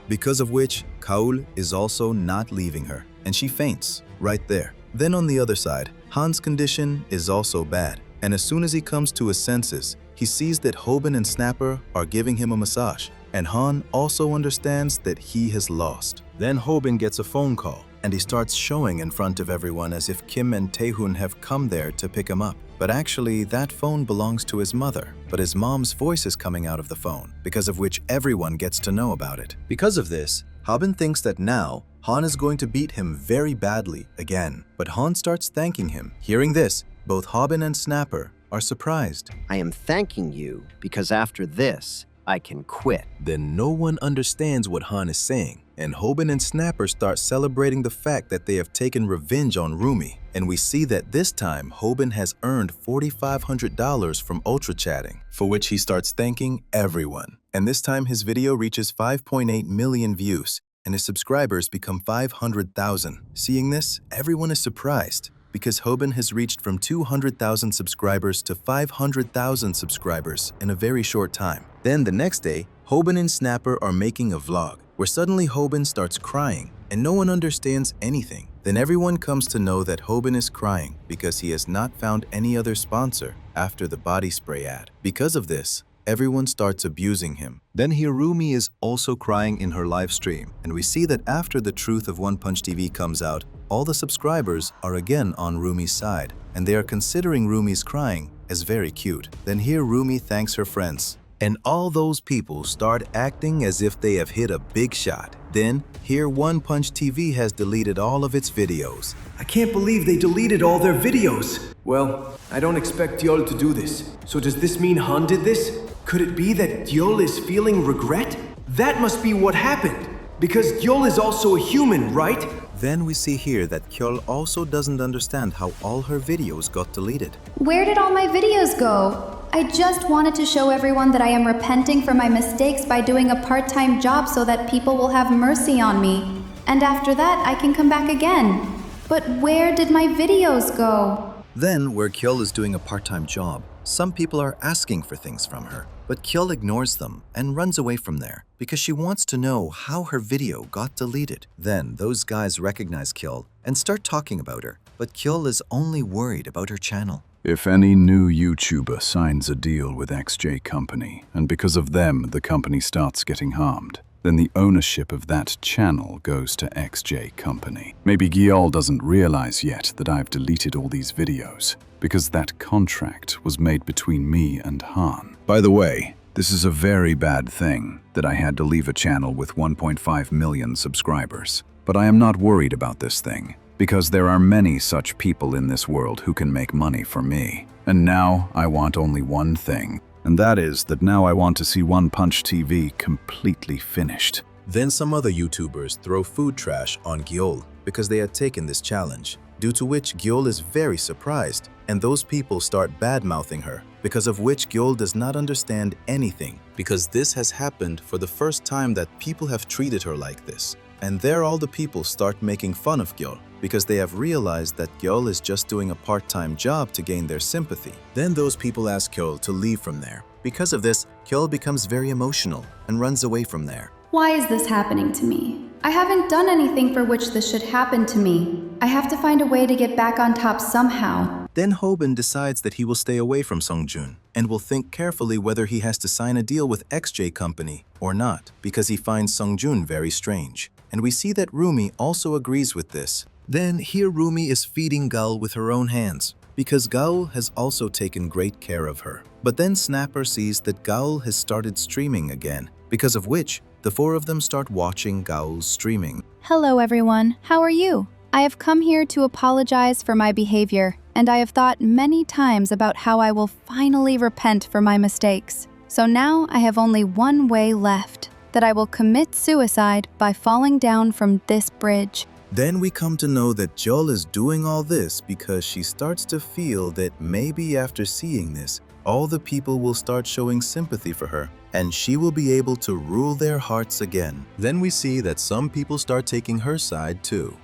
Because of which, Kaul is also not leaving her, and she faints right there. Then on the other side, Han's condition is also bad, and as soon as he comes to his senses, he sees that Hobin and Snapper are giving him a massage, and Han also understands that he has lost. Then Hobin gets a phone call, and he starts showing in front of everyone as if Kim and Taehun have come there to pick him up. But actually, that phone belongs to his mother, but his mom's voice is coming out of the phone, because of which everyone gets to know about it. Because of this, Hobin thinks that now, Han is going to beat him very badly again, but Han starts thanking him. Hearing this, both Hobin and Snapper are surprised. I am thanking you because after this, I can quit. Then no one understands what Han is saying, and Hobin and Snapper start celebrating the fact that they have taken revenge on Rumi. And we see that this time, Hobin has earned $4,500 from ultra chatting, for which he starts thanking everyone. And this time his video reaches 5.8 million views, and his subscribers become 500,000. Seeing this, everyone is surprised, because Hobin has reached from 200,000 subscribers to 500,000 subscribers in a very short time. Then the next day, Hobin and Snapper are making a vlog, where suddenly Hobin starts crying, and no one understands anything. Then everyone comes to know that Hobin is crying because he has not found any other sponsor after the body spray ad. Because of this, everyone starts abusing him. Then Hirumi is also crying in her live stream, and we see that after the truth of One Punch TV comes out, all the subscribers are again on Rumi's side, and they are considering Rumi's crying as very cute. Then here Rumi thanks her friends, and all those people start acting as if they have hit a big shot. Then, here One Punch TV has deleted all of its videos. I can't believe they deleted all their videos. Well, I don't expect Diol to do this. So does this mean Han did this? Could it be that Diol is feeling regret? That must be what happened. Because Diol is also a human, right? Then we see here that Kyol also doesn't understand how all her videos got deleted. Where did all my videos go? I just wanted to show everyone that I am repenting for my mistakes by doing a part-time job so that people will have mercy on me. And after that, I can come back again. But where did my videos go? Then, where Kyol is doing a part-time job, some people are asking for things from her. But Kyol ignores them and runs away from there because she wants to know how her video got deleted. Then those guys recognize Kyol and start talking about her, but Kyol is only worried about her channel. If any new YouTuber signs a deal with XJ Company, and because of them the company starts getting harmed, then the ownership of that channel goes to XJ Company. Maybe Gyal doesn't realize yet that I've deleted all these videos, because that contract was made between me and Han. By the way, this is a very bad thing that I had to leave a channel with 1.5 million subscribers. But I am not worried about this thing, because there are many such people in this world who can make money for me. And now I want only one thing, and that is that now I want to see One Punch TV completely finished. Then some other YouTubers throw food trash on Gyol because they had taken this challenge, due to which Gyol is very surprised, and those people start bad-mouthing her, because of which Gyol does not understand anything, because this has happened for the first time that people have treated her like this. And there all the people start making fun of Gyol, because they have realized that Gyol is just doing a part-time job to gain their sympathy. Then those people ask Gyol to leave from there. Because of this, Gyol becomes very emotional and runs away from there. Why is this happening to me? I haven't done anything for which this should happen to me. I have to find a way to get back on top somehow. Then Hobin decides that he will stay away from Sungjun and will think carefully whether he has to sign a deal with XJ Company or not, because he finds Sungjun very strange. And we see that Rumi also agrees with this. Then here Rumi is feeding Gaul with her own hands, because Gaul has also taken great care of her. But then Snapper sees that Gaul has started streaming again, because of which the four of them start watching Gaul's streaming. Hello everyone, how are you? I have come here to apologize for my behavior, and I have thought many times about how I will finally repent for my mistakes. So now I have only one way left, that I will commit suicide by falling down from this bridge. Then we come to know that Gyol is doing all this because she starts to feel that maybe after seeing this, all the people will start showing sympathy for her, and she will be able to rule their hearts again. Then we see that some people start taking her side too.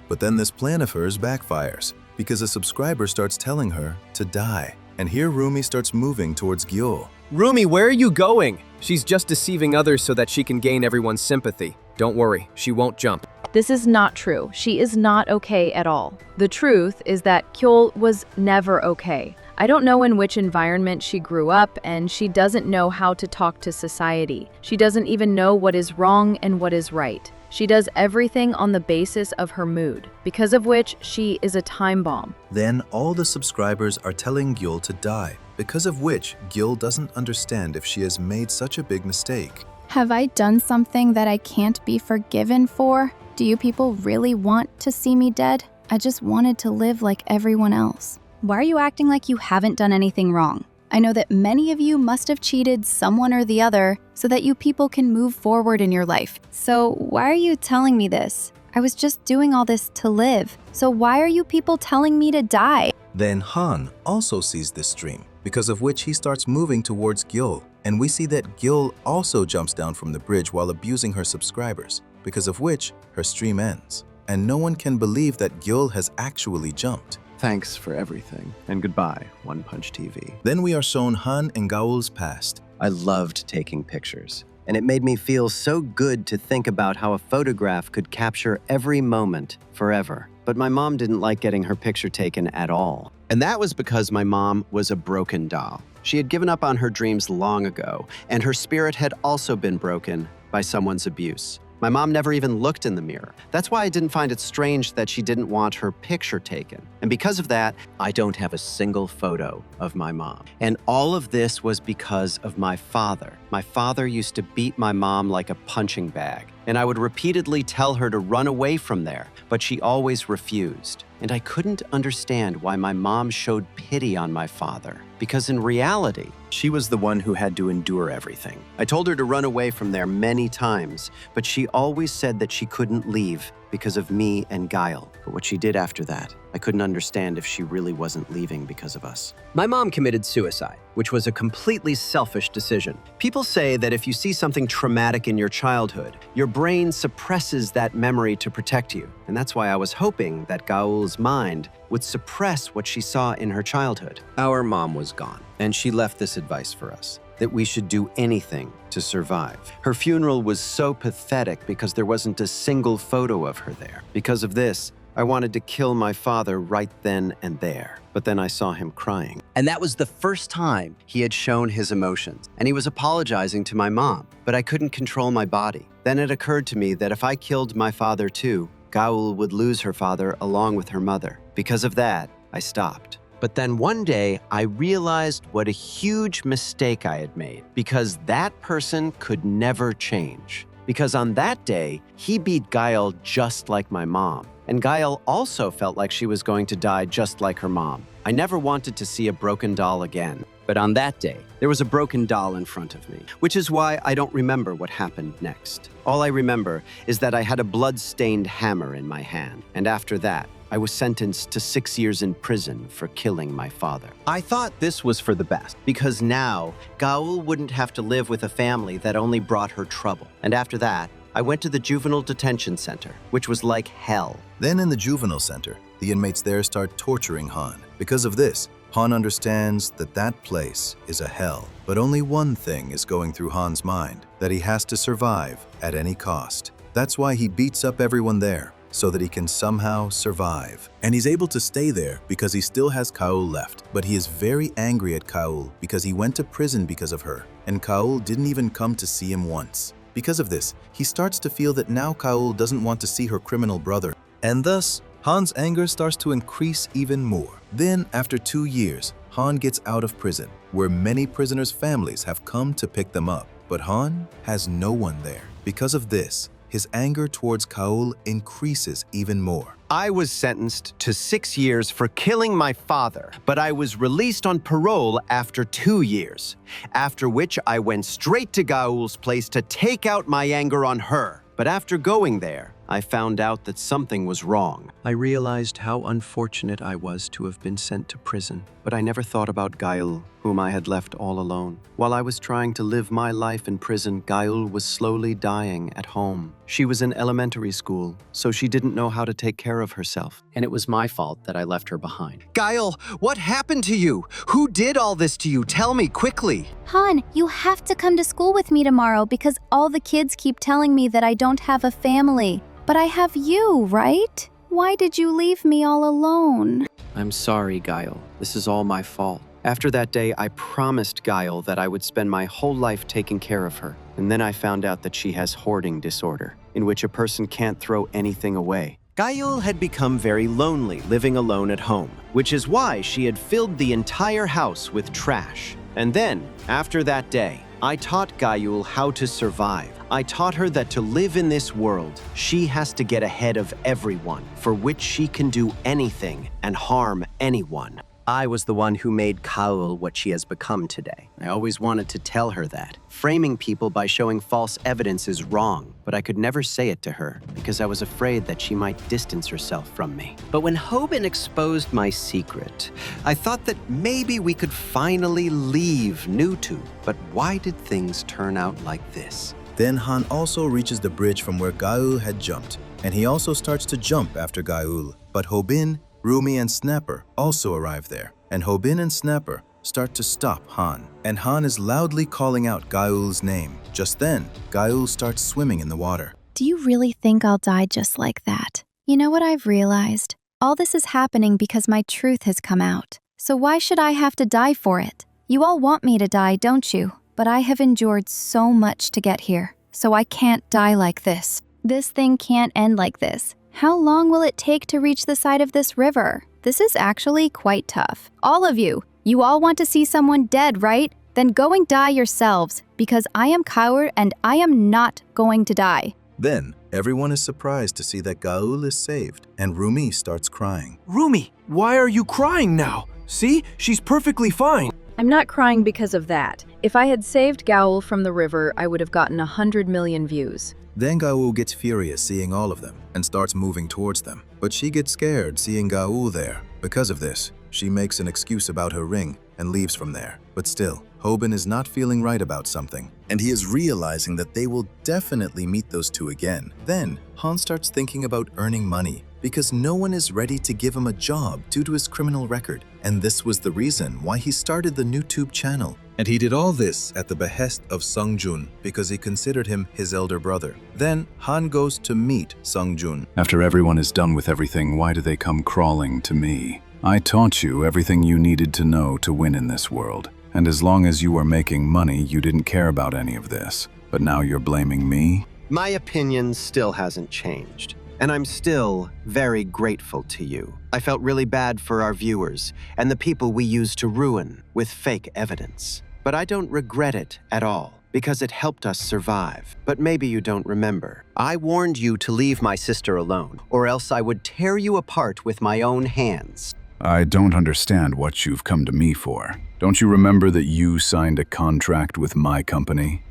But then this plan of hers backfires, because a subscriber starts telling her to die. And here Rumi starts moving towards Gyol. Rumi, where are you going? She's just deceiving others so that she can gain everyone's sympathy. Don't worry, she won't jump. This is not true. She is not okay at all. The truth is that Kyol was never okay. I don't know in which environment she grew up, and she doesn't know how to talk to society. She doesn't even know what is wrong and what is right. She does everything on the basis of her mood, because of which she is a time bomb. Then all the subscribers are telling Gyul to die, because of which Gyul doesn't understand if she has made such a big mistake. Have I done something that I can't be forgiven for? Do you people really want to see me dead? I just wanted to live like everyone else. Why are you acting like you haven't done anything wrong? I know that many of you must have cheated someone or the other so that you people can move forward in your life. So why are you telling me this? I was just doing all this to live. So why are you people telling me to die? Then Han also sees this stream, because of which he starts moving towards Gyul. And we see that Gyul also jumps down from the bridge while abusing her subscribers, because of which her stream ends. And no one can believe that Gyul has actually jumped. Thanks for everything, and goodbye, One Punch TV. Then we are shown Han and Gaul's past. I loved taking pictures, and it made me feel so good to think about how a photograph could capture every moment forever. But my mom didn't like getting her picture taken at all. And that was because my mom was a broken doll. She had given up on her dreams long ago, and her spirit had also been broken by someone's abuse. My mom never even looked in the mirror. That's why I didn't find it strange that she didn't want her picture taken. And because of that, I don't have a single photo of my mom. And all of this was because of my father. My father used to beat my mom like a punching bag, and I would repeatedly tell her to run away from there, but she always refused. And I couldn't understand why my mom showed pity on my father, because in reality, she was the one who had to endure everything. I told her to run away from there many times, but she always said that she couldn't leave because of me and Guile. But what she did after that, I couldn't understand if she really wasn't leaving because of us. My mom committed suicide, which was a completely selfish decision. People say that if you see something traumatic in your childhood, your brain suppresses that memory to protect you. And that's why I was hoping that Gaul's mind would suppress what she saw in her childhood. Our mom was gone, and she left this advice for us, that we should do anything to survive. Her funeral was so pathetic because there wasn't a single photo of her there. Because of this, I wanted to kill my father right then and there. But then I saw him crying. And that was the first time he had shown his emotions. And he was apologizing to my mom, but I couldn't control my body. Then it occurred to me that if I killed my father too, Gaul would lose her father along with her mother. Because of that, I stopped. But then one day, I realized what a huge mistake I had made, because that person could never change. Because on that day, he beat Guile just like my mom. And Guile also felt like she was going to die just like her mom. I never wanted to see a broken doll again. But on that day, there was a broken doll in front of me, which is why I don't remember what happened next. All I remember is that I had a blood-stained hammer in my hand. And after that, I was sentenced to 6 years in prison for killing my father. I thought this was for the best, because now Gaul wouldn't have to live with a family that only brought her trouble. And after that, I went to the juvenile detention center, which was like hell. Then in the juvenile center, the inmates there start torturing Han. Because of this, Han understands that that place is a hell. But only one thing is going through Han's mind, that he has to survive at any cost. That's why he beats up everyone there, so that he can somehow survive. And he's able to stay there because he still has Kaul left. But he is very angry at Kaul because he went to prison because of her, and Kaul didn't even come to see him once. Because of this, he starts to feel that now Kaul doesn't want to see her criminal brother, and thus, Han's anger starts to increase even more. Then, after 2 years, Han gets out of prison, where many prisoners' families have come to pick them up. But Han has no one there. Because of this, his anger towards Kaul increases even more. I was sentenced to 6 years for killing my father, but I was released on parole after 2 years, after which I went straight to Gaul's place to take out my anger on her. But after going there, I found out that something was wrong. I realized how unfortunate I was to have been sent to prison, but I never thought about Gail, whom I had left all alone. While I was trying to live my life in prison, Gail was slowly dying at home. She was in elementary school, so she didn't know how to take care of herself. And it was my fault that I left her behind. Gail, what happened to you? Who did all this to you? Tell me quickly. Han, you have to come to school with me tomorrow because all the kids keep telling me that I don't have a family. But I have you, right? Why did you leave me all alone? I'm sorry, Gail. This is all my fault. After that day, I promised Gail that I would spend my whole life taking care of her. And then I found out that she has hoarding disorder, in which a person can't throw anything away. Gail had become very lonely living alone at home, which is why she had filled the entire house with trash. And then, after that day, I taught Gail how to survive. I taught her that to live in this world, she has to get ahead of everyone, for which she can do anything and harm anyone. I was the one who made Gail what she has become today. I always wanted to tell her that. Framing people by showing false evidence is wrong, but I could never say it to her because I was afraid that she might distance herself from me. But when Hobin exposed my secret, I thought that maybe we could finally leave YouTube. But why did things turn out like this? Then Han also reaches the bridge from where Gaul had jumped, and he also starts to jump after Gaul. But Hobin, Rumi, and Snapper also arrive there, and Hobin and Snapper start to stop Han, and Han is loudly calling out Gaul's name. Just then, Gaul starts swimming in the water. Do you really think I'll die just like that? You know what I've realized? All this is happening because my truth has come out. So why should I have to die for it? You all want me to die, don't you? But I have endured so much to get here, so I can't die like this. This thing can't end like this. How long will it take to reach the side of this river? This is actually quite tough. All of you all want to see someone dead, right? Then go and die yourselves, because I am coward and I am not going to die. Then, everyone is surprised to see that Gaul is saved, and Rumi starts crying. Rumi, why are you crying now? See, she's perfectly fine. I'm not crying because of that. If I had saved Gaul from the river, I would have gotten 100 million views. Then Gaul gets furious seeing all of them and starts moving towards them. But she gets scared seeing Gaul there. Because of this, she makes an excuse about her ring and leaves from there. But still, Hobin is not feeling right about something, and he is realizing that they will definitely meet those two again. Then, Han starts thinking about earning money because no one is ready to give him a job due to his criminal record. And this was the reason why he started the YouTube channel. And he did all this at the behest of Sungjun because he considered him his elder brother. Then Han goes to meet Sungjun. After everyone is done with everything, why do they come crawling to me? I taught you everything you needed to know to win in this world. And as long as you were making money, you didn't care about any of this. But now you're blaming me? My opinion still hasn't changed. And I'm still very grateful to you. I felt really bad for our viewers and the people we used to ruin with fake evidence. But I don't regret it at all because it helped us survive. But maybe you don't remember. I warned you to leave my sister alone, or else I would tear you apart with my own hands. I don't understand what you've come to me for. Don't you remember that you signed a contract with my company?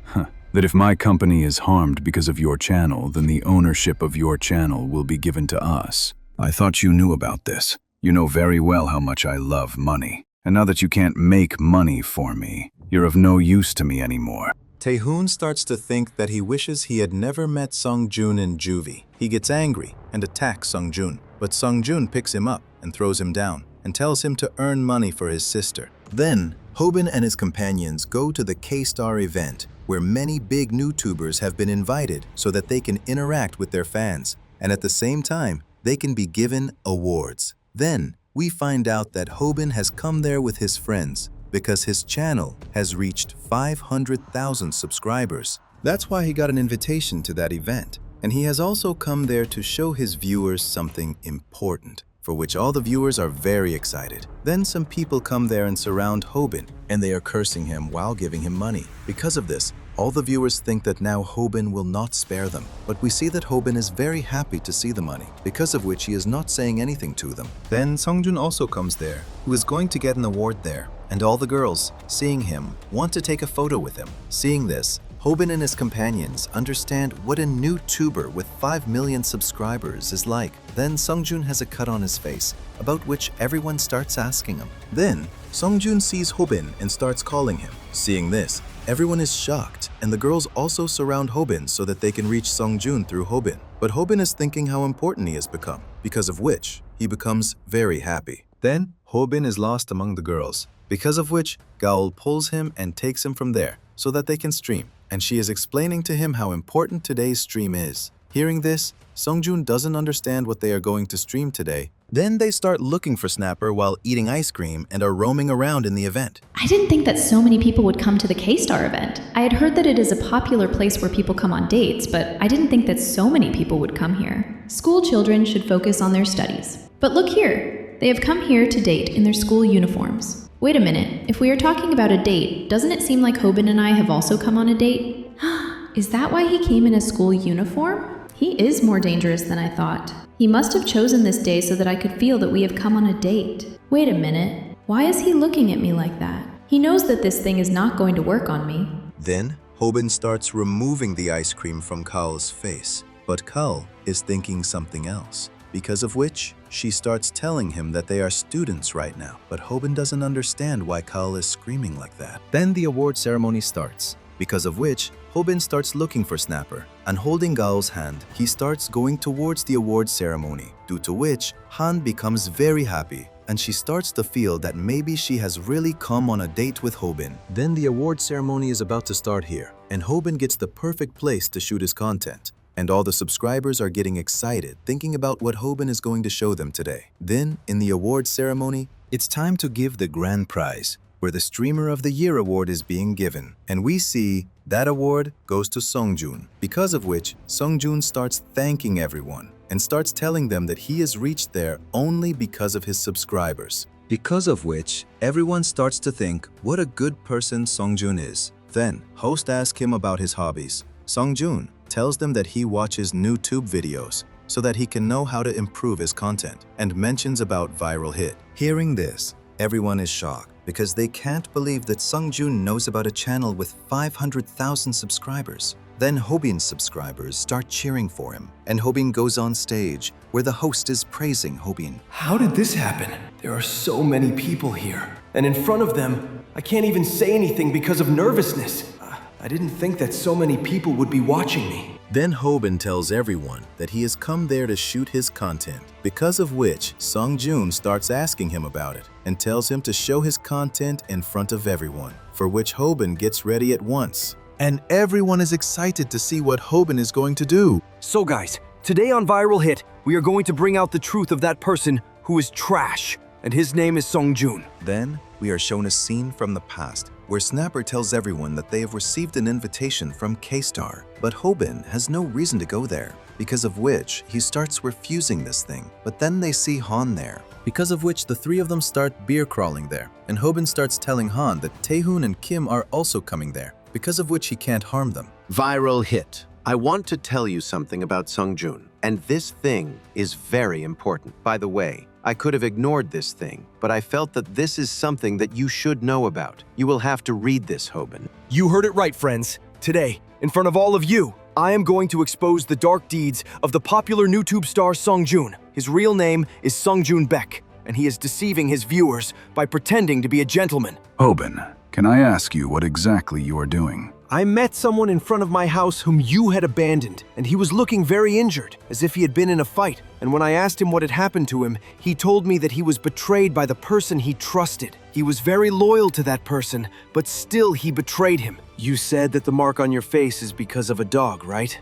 That if my company is harmed because of your channel, then the ownership of your channel will be given to us. I thought you knew about this. You know very well how much I love money. And now that you can't make money for me, you're of no use to me anymore. Taehoon starts to think that he wishes he had never met Sungjun in juvie. He gets angry and attacks Sungjun, but Sungjun picks him up and throws him down and tells him to earn money for his sister. Then, Hobin and his companions go to the K-Star event, where many big YouTubers have been invited so that they can interact with their fans, and at the same time, they can be given awards. Then, we find out that Hobin has come there with his friends because his channel has reached 500,000 subscribers. That's why he got an invitation to that event, and he has also come there to show his viewers something important, for which all the viewers are very excited. Then some people come there and surround Hobin, and they are cursing him while giving him money. Because of this, all the viewers think that now Hobin will not spare them. But we see that Hobin is very happy to see the money, because of which he is not saying anything to them. Then Sungjun also comes there, who is going to get an award there, and all the girls, seeing him, want to take a photo with him. Seeing this, Hobin and his companions understand what a new tuber with 5 million subscribers is like. Then Sungjun has a cut on his face, about which everyone starts asking him. Then Sungjun sees Hobin and starts calling him. Seeing this, everyone is shocked, and the girls also surround Hobin so that they can reach Sungjun through Hobin. But Hobin is thinking how important he has become, because of which he becomes very happy. Then Hobin is lost among the girls, because of which Gaul pulls him and takes him from there so that they can stream, and she is explaining to him how important today's stream is. Hearing this, Sungjun doesn't understand what they are going to stream today. Then they start looking for Snapper while eating ice cream and are roaming around in the event. I didn't think that so many people would come to the K-Star event. I had heard that it is a popular place where people come on dates, but I didn't think that so many people would come here. School children should focus on their studies. But look here, they have come here to date in their school uniforms. Wait a minute, if we are talking about a date, doesn't it seem like Hobin and I have also come on a date? Is that why he came in a school uniform? He is more dangerous than I thought. He must have chosen this day so that I could feel that we have come on a date. Wait a minute, why is he looking at me like that? He knows that this thing is not going to work on me. Then Hobin starts removing the ice cream from Kaul's face, but Kaul is thinking something else, because of which she starts telling him that they are students right now, but Hobin doesn't understand why Kaul is screaming like that. Then the award ceremony starts, because of which Hobin starts looking for Snapper, and holding Gao's hand, he starts going towards the award ceremony, due to which Han becomes very happy, and she starts to feel that maybe she has really come on a date with Hobin. Then the award ceremony is about to start here, and Hobin gets the perfect place to shoot his content. And all the subscribers are getting excited, thinking about what Hobin is going to show them today. Then, in the award ceremony, it's time to give the grand prize, where the Streamer of the Year award is being given. And we see that award goes to Sungjun, because of which Sungjun starts thanking everyone and starts telling them that he has reached there only because of his subscribers. Because of which, everyone starts to think what a good person Sungjun is. Then, host asks him about his hobbies. Sungjun tells them that he watches YouTube videos so that he can know how to improve his content, and mentions about viral hit. Hearing this, everyone is shocked because they can't believe that Sungjun knows about a channel with 500,000 subscribers. Then Hobin's subscribers start cheering for him, and Hobin goes on stage where the host is praising Hobin. How did this happen? There are so many people here, and in front of them, I can't even say anything because of nervousness. I didn't think that so many people would be watching me. Then Hobin tells everyone that he has come there to shoot his content, because of which Sungjun starts asking him about it and tells him to show his content in front of everyone, for which Hobin gets ready at once. And everyone is excited to see what Hobin is going to do. So guys, today on Viral Hit, we are going to bring out the truth of that person who is trash, and his name is Sungjun. Then we are shown a scene from the past where Snapper tells everyone that they have received an invitation from K-Star, but Hobin has no reason to go there, because of which he starts refusing this thing. But then they see Han there, because of which the three of them start beer crawling there, and Hobin starts telling Han that Taehoon and Kim are also coming there, because of which he can't harm them. Viral Hit. I want to tell you something about Sungjun, and this thing is very important. By the way, I could have ignored this thing, but I felt that this is something that you should know about. You will have to read this, Hobin. You heard it right, friends. Today, in front of all of you, I am going to expose the dark deeds of the popular YouTube star Sungjun. His real name is Sungjun Baek, and he is deceiving his viewers by pretending to be a gentleman. Hobin, can I ask you what exactly you are doing? I met someone in front of my house whom you had abandoned, and he was looking very injured, as if he had been in a fight. And when I asked him what had happened to him, he told me that he was betrayed by the person he trusted. He was very loyal to that person, but still he betrayed him. You said that the mark on your face is because of a dog, right?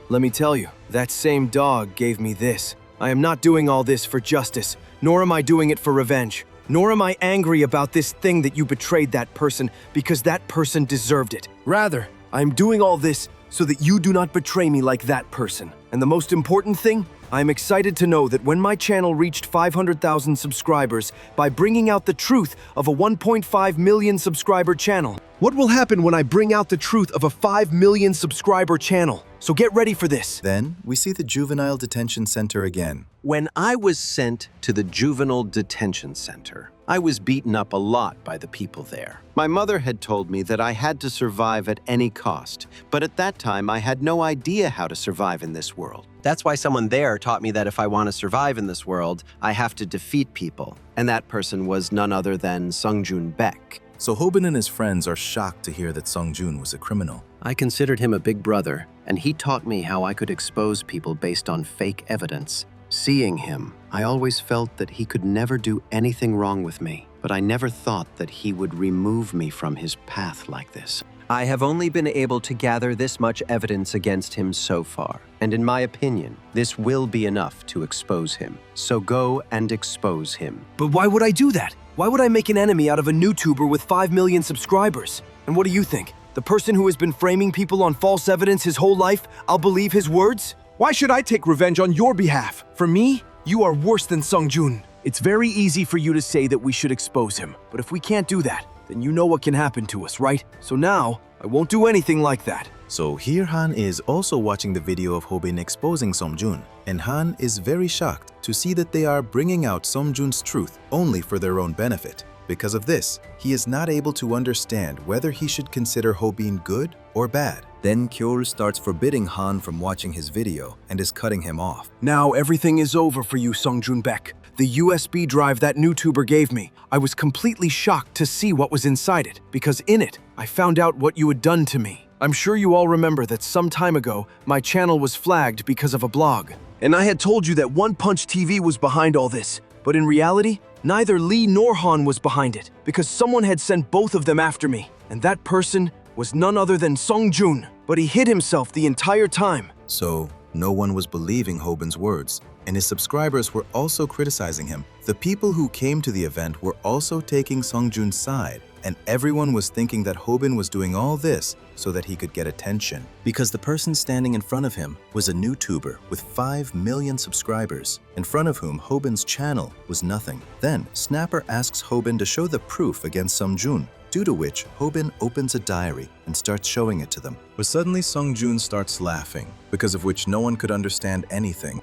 Let me tell you, that same dog gave me this. I am not doing all this for justice, nor am I doing it for revenge. Nor am I angry about this thing that you betrayed that person because that person deserved it. Rather, I am doing all this so that you do not betray me like that person. And the most important thing, I am excited to know that when my channel reached 500,000 subscribers by bringing out the truth of a 1.5 million subscriber channel. What will happen when I bring out the truth of a 5 million subscriber channel? so get ready for this. Then we see the juvenile detention center again. When I was sent to the juvenile detention center, I was beaten up a lot by the people there. My mother had told me that I had to survive at any cost, but at that time I had no idea how to survive in this world. That's why someone there taught me that if I want to survive in this world, I have to defeat people. And that person was none other than Sungjun Baek. So Hobin and his friends are shocked to hear that Sungjun was a criminal. I considered him a big brother, and he taught me how I could expose people based on fake evidence. Seeing him, I always felt that he could never do anything wrong with me, but I never thought that he would remove me from his path like this. I have only been able to gather this much evidence against him so far, and in my opinion, this will be enough to expose him. So go and expose him. But why would I do that? Why would I make an enemy out of a YouTuber with 5 million subscribers? And what do you think? The person who has been framing people on false evidence his whole life, I'll believe his words? Why should I take revenge on your behalf? For me, you are worse than Sungjun. It's very easy for you to say that we should expose him, but if we can't do that, then you know what can happen to us, right? So now, I won't do anything like that. So here Han is also watching the video of Hobin exposing Sungjun, and Han is very shocked to see that they are bringing out Sungjun's truth only for their own benefit. Because of this, he is not able to understand whether he should consider Hobin good or bad. Then Kjol starts forbidding Han from watching his video and is cutting him off. Now everything is over for you, Sungjun Baek. The USB drive that YouTuber gave me, I was completely shocked to see what was inside it, because in it, I found out what you had done to me. I'm sure you all remember that some time ago, my channel was flagged because of a blog. And I had told you that One Punch TV was behind all this, but in reality, neither Lee nor Han was behind it, because someone had sent both of them after me, and that person was none other than Sungjun, but he hid himself the entire time. So, no one was believing Hobin's words, and his subscribers were also criticizing him. The people who came to the event were also taking Sungjun's side, and everyone was thinking that Hobin was doing all this so that he could get attention. Because the person standing in front of him was a YouTuber with 5 million subscribers, in front of whom Hobin's channel was nothing. Then, Snapper asks Hobin to show the proof against Sungjun, due to which Hobin opens a diary and starts showing it to them. But suddenly Sungjun starts laughing, because of which no one could understand anything.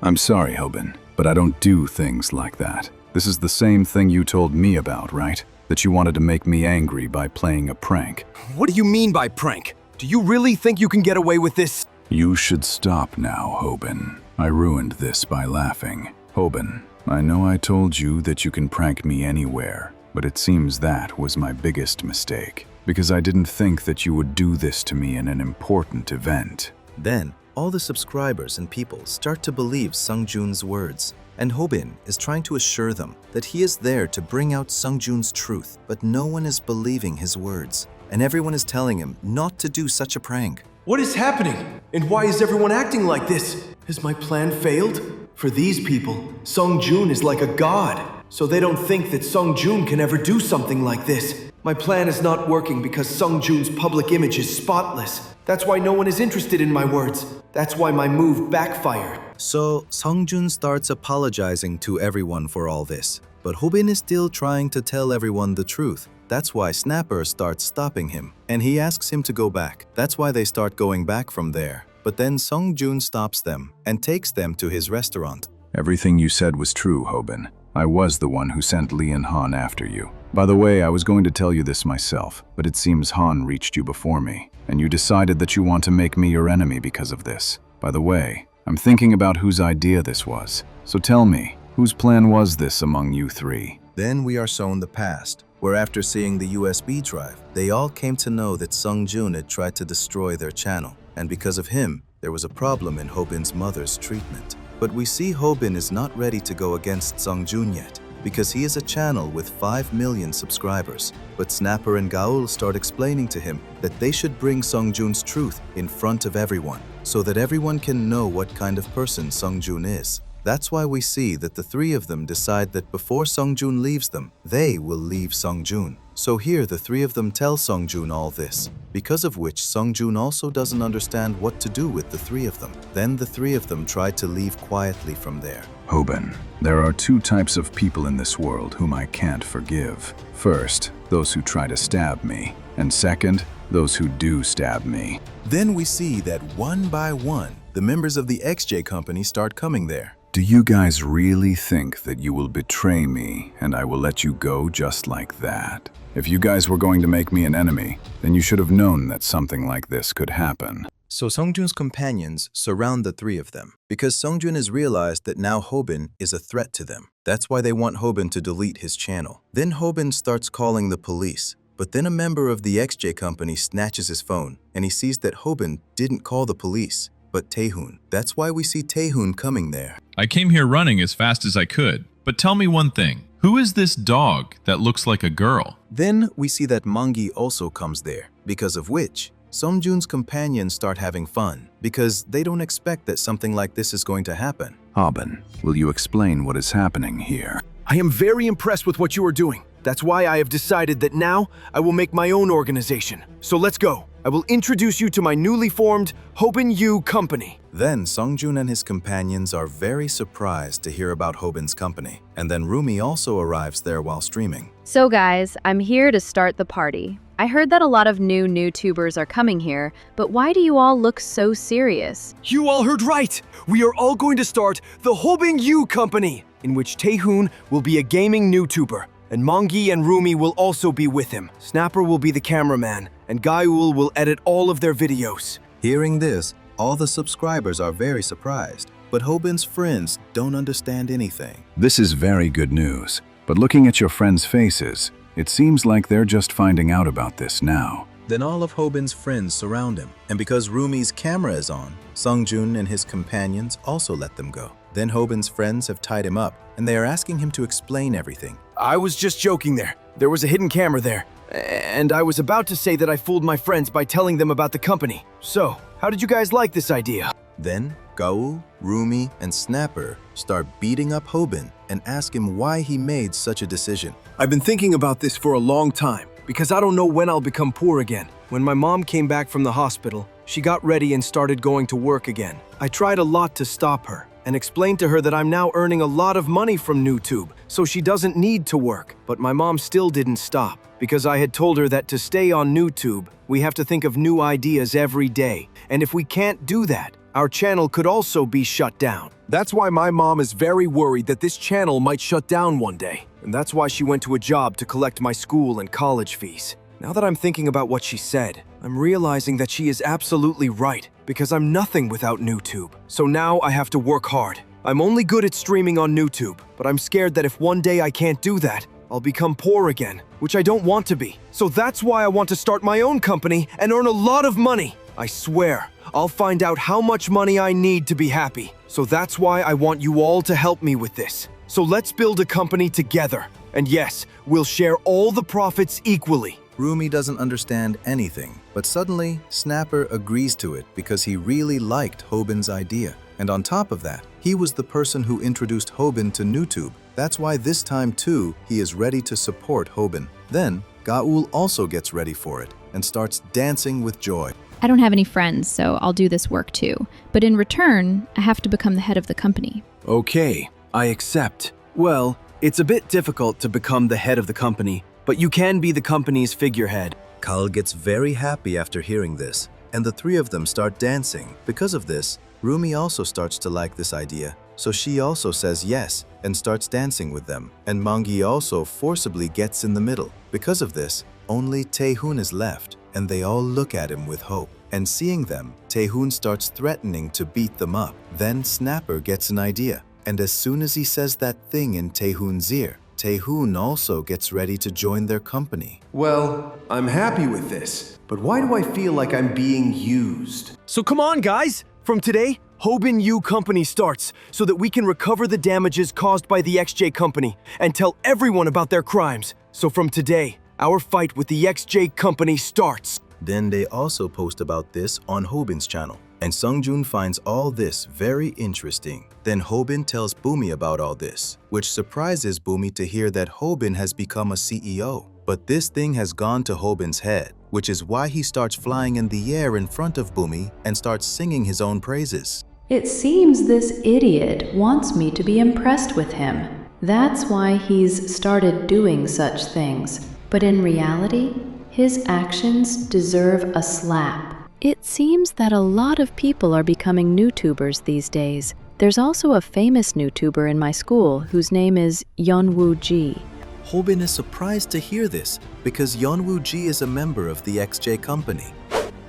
I'm sorry, Hobin, but I don't do things like that. This is the same thing you told me about, right? That you wanted to make me angry by playing a prank. What do you mean by prank? Do you really think you can get away with this? You should stop now, Hobin. I ruined this by laughing. Hobin, I know I told you that you can prank me anywhere, but it seems that was my biggest mistake, because I didn't think that you would do this to me in an important event. Then, all the subscribers and people start to believe Sungjun's words, and Hobin is trying to assure them that he is there to bring out Sungjun's truth, but no one is believing his words, and everyone is telling him not to do such a prank. What is happening? And why is everyone acting like this? Has my plan failed? For these people, Sungjun is like a god, so they don't think that Sungjun can ever do something like this. My plan is not working because Sungjun's public image is spotless. That's why no one is interested in my words. That's why my move backfired. So, Sungjun starts apologizing to everyone for all this. But Hobin is still trying to tell everyone the truth. That's why Snapper starts stopping him, and he asks him to go back. That's why they start going back from there. But then Sungjun stops them and takes them to his restaurant. Everything you said was true, Hobin. I was the one who sent Lee and Han after you. By the way, I was going to tell you this myself, but it seems Han reached you before me, and you decided that you want to make me your enemy because of this. By the way, I'm thinking about whose idea this was. So tell me, whose plan was this among you three? Then we are shown the past, where after seeing the USB drive, they all came to know that Sungjun had tried to destroy their channel, and because of him, there was a problem in Hobin's mother's treatment. But we see Hobin is not ready to go against Sungjun yet, because he is a channel with 5 million subscribers. But Snapper and Gaul start explaining to him that they should bring Sungjun's truth in front of everyone, so that everyone can know what kind of person Sungjun is. That's why we see that the three of them decide that before Sungjun leaves them, they will leave Sungjun. So here the three of them tell Sungjun all this, because of which Sungjun also doesn't understand what to do with the three of them. Then the three of them try to leave quietly from there. Hobin, there are 2 types of people in this world whom I can't forgive. First, those who try to stab me, and second, those who do stab me. Then we see that one by one, the members of the XJ company start coming there. Do you guys really think that you will betray me and I will let you go just like that? If you guys were going to make me an enemy, then you should have known that something like this could happen. So Sungjun's companions surround the three of them because Sungjun has realized that now Hobin is a threat to them. That's why they want Hobin to delete his channel. Then Hobin starts calling the police, but then a member of the XJ company snatches his phone and he sees that Hobin didn't call the police, but Taehoon. That's why we see Taehoon coming there. I came here running as fast as I could, but tell me one thing. Who is this dog that looks like a girl? Then we see that Mangi also comes there, because of which Sungjun's companions start having fun, because they don't expect that something like this is going to happen. Hobin, will you explain what is happening here? I am very impressed with what you are doing. That's why I have decided that now I will make my own organization. So let's go. I will introduce you to my newly formed Hobin U company. Then Sungjun and his companions are very surprised to hear about Hobin's company. And then Rumi also arrives there while streaming. So guys, I'm here to start the party. I heard that a lot of new YouTubers are coming here, but why do you all look so serious? You all heard right! We are all going to start the Hobin U company, in which Taehoon will be a gaming YouTuber, and Mangi and Rumi will also be with him. Snapper will be the cameraman, and Gaiul will edit all of their videos. Hearing this, all the subscribers are very surprised, but Hobin's friends don't understand anything. This is very good news, but looking at your friends' faces, it seems like they're just finding out about this now. Then all of Hobin's friends surround him, and because Rumi's camera is on, Sungjun and his companions also let them go. Then Hobin's friends have tied him up, and they are asking him to explain everything. I was just joking there. There was a hidden camera there. And I was about to say that I fooled my friends by telling them about the company. So, how did you guys like this idea? Then Gaul, Rumi, and Snapper start beating up Hobin and ask him why he made such a decision. I've been thinking about this for a long time, because I don't know when I'll become poor again. When my mom came back from the hospital, she got ready and started going to work again. I tried a lot to stop her and explained to her that I'm now earning a lot of money from YouTube, so she doesn't need to work. But my mom still didn't stop, because I had told her that to stay on YouTube, we have to think of new ideas every day. And if we can't do that, our channel could also be shut down. That's why my mom is very worried that this channel might shut down one day. And that's why she went to a job to collect my school and college fees. Now that I'm thinking about what she said, I'm realizing that she is absolutely right, because I'm nothing without YouTube. So now I have to work hard. I'm only good at streaming on YouTube, but I'm scared that if one day I can't do that, I'll become poor again, which I don't want to be. So that's why I want to start my own company and earn a lot of money. I swear, I'll find out how much money I need to be happy. So that's why I want you all to help me with this. So let's build a company together. And yes, we'll share all the profits equally. Rumi doesn't understand anything, but suddenly Snapper agrees to it because he really liked Hobin's idea. And on top of that, he was the person who introduced Hobin to YouTube. That's why this time too, he is ready to support Hobin. Then, Gaul also gets ready for it and starts dancing with joy. I don't have any friends, so I'll do this work too. But in return, I have to become the head of the company. Okay, I accept. Well, it's a bit difficult to become the head of the company, but you can be the company's figurehead. Kal gets very happy after hearing this, and the three of them start dancing. Because of this, Rumi also starts to like this idea, so she also says yes and starts dancing with them. And Mangi also forcibly gets in the middle. Because of this, only Taehoon is left, and they all look at him with hope. And seeing them, Taehoon starts threatening to beat them up. Then Snapper gets an idea, and as soon as he says that thing in Taehoon's ear, Taehoon also gets ready to join their company. Well, I'm happy with this, but why do I feel like I'm being used? So come on, guys! From today, Hobin U company starts so that we can recover the damages caused by the XJ company and tell everyone about their crimes. So from today, our fight with the XJ company starts. Then they also post about this on Hobin's channel, and Sungjun finds all this very interesting. Then Hobin tells Bumi about all this, which surprises Bumi to hear that Hobin has become a CEO. But this thing has gone to Hobin's head, which is why he starts flying in the air in front of Bumi and starts singing his own praises. It seems this idiot wants me to be impressed with him. That's why he's started doing such things. But in reality, His actions deserve a slap. It seems that a lot of people are becoming YouTubers these days. There's also a famous YouTuber in my school whose name is Yeonwoo Ji. Hobin is surprised to hear this because Yeonwoo Ji is a member of the XJ company.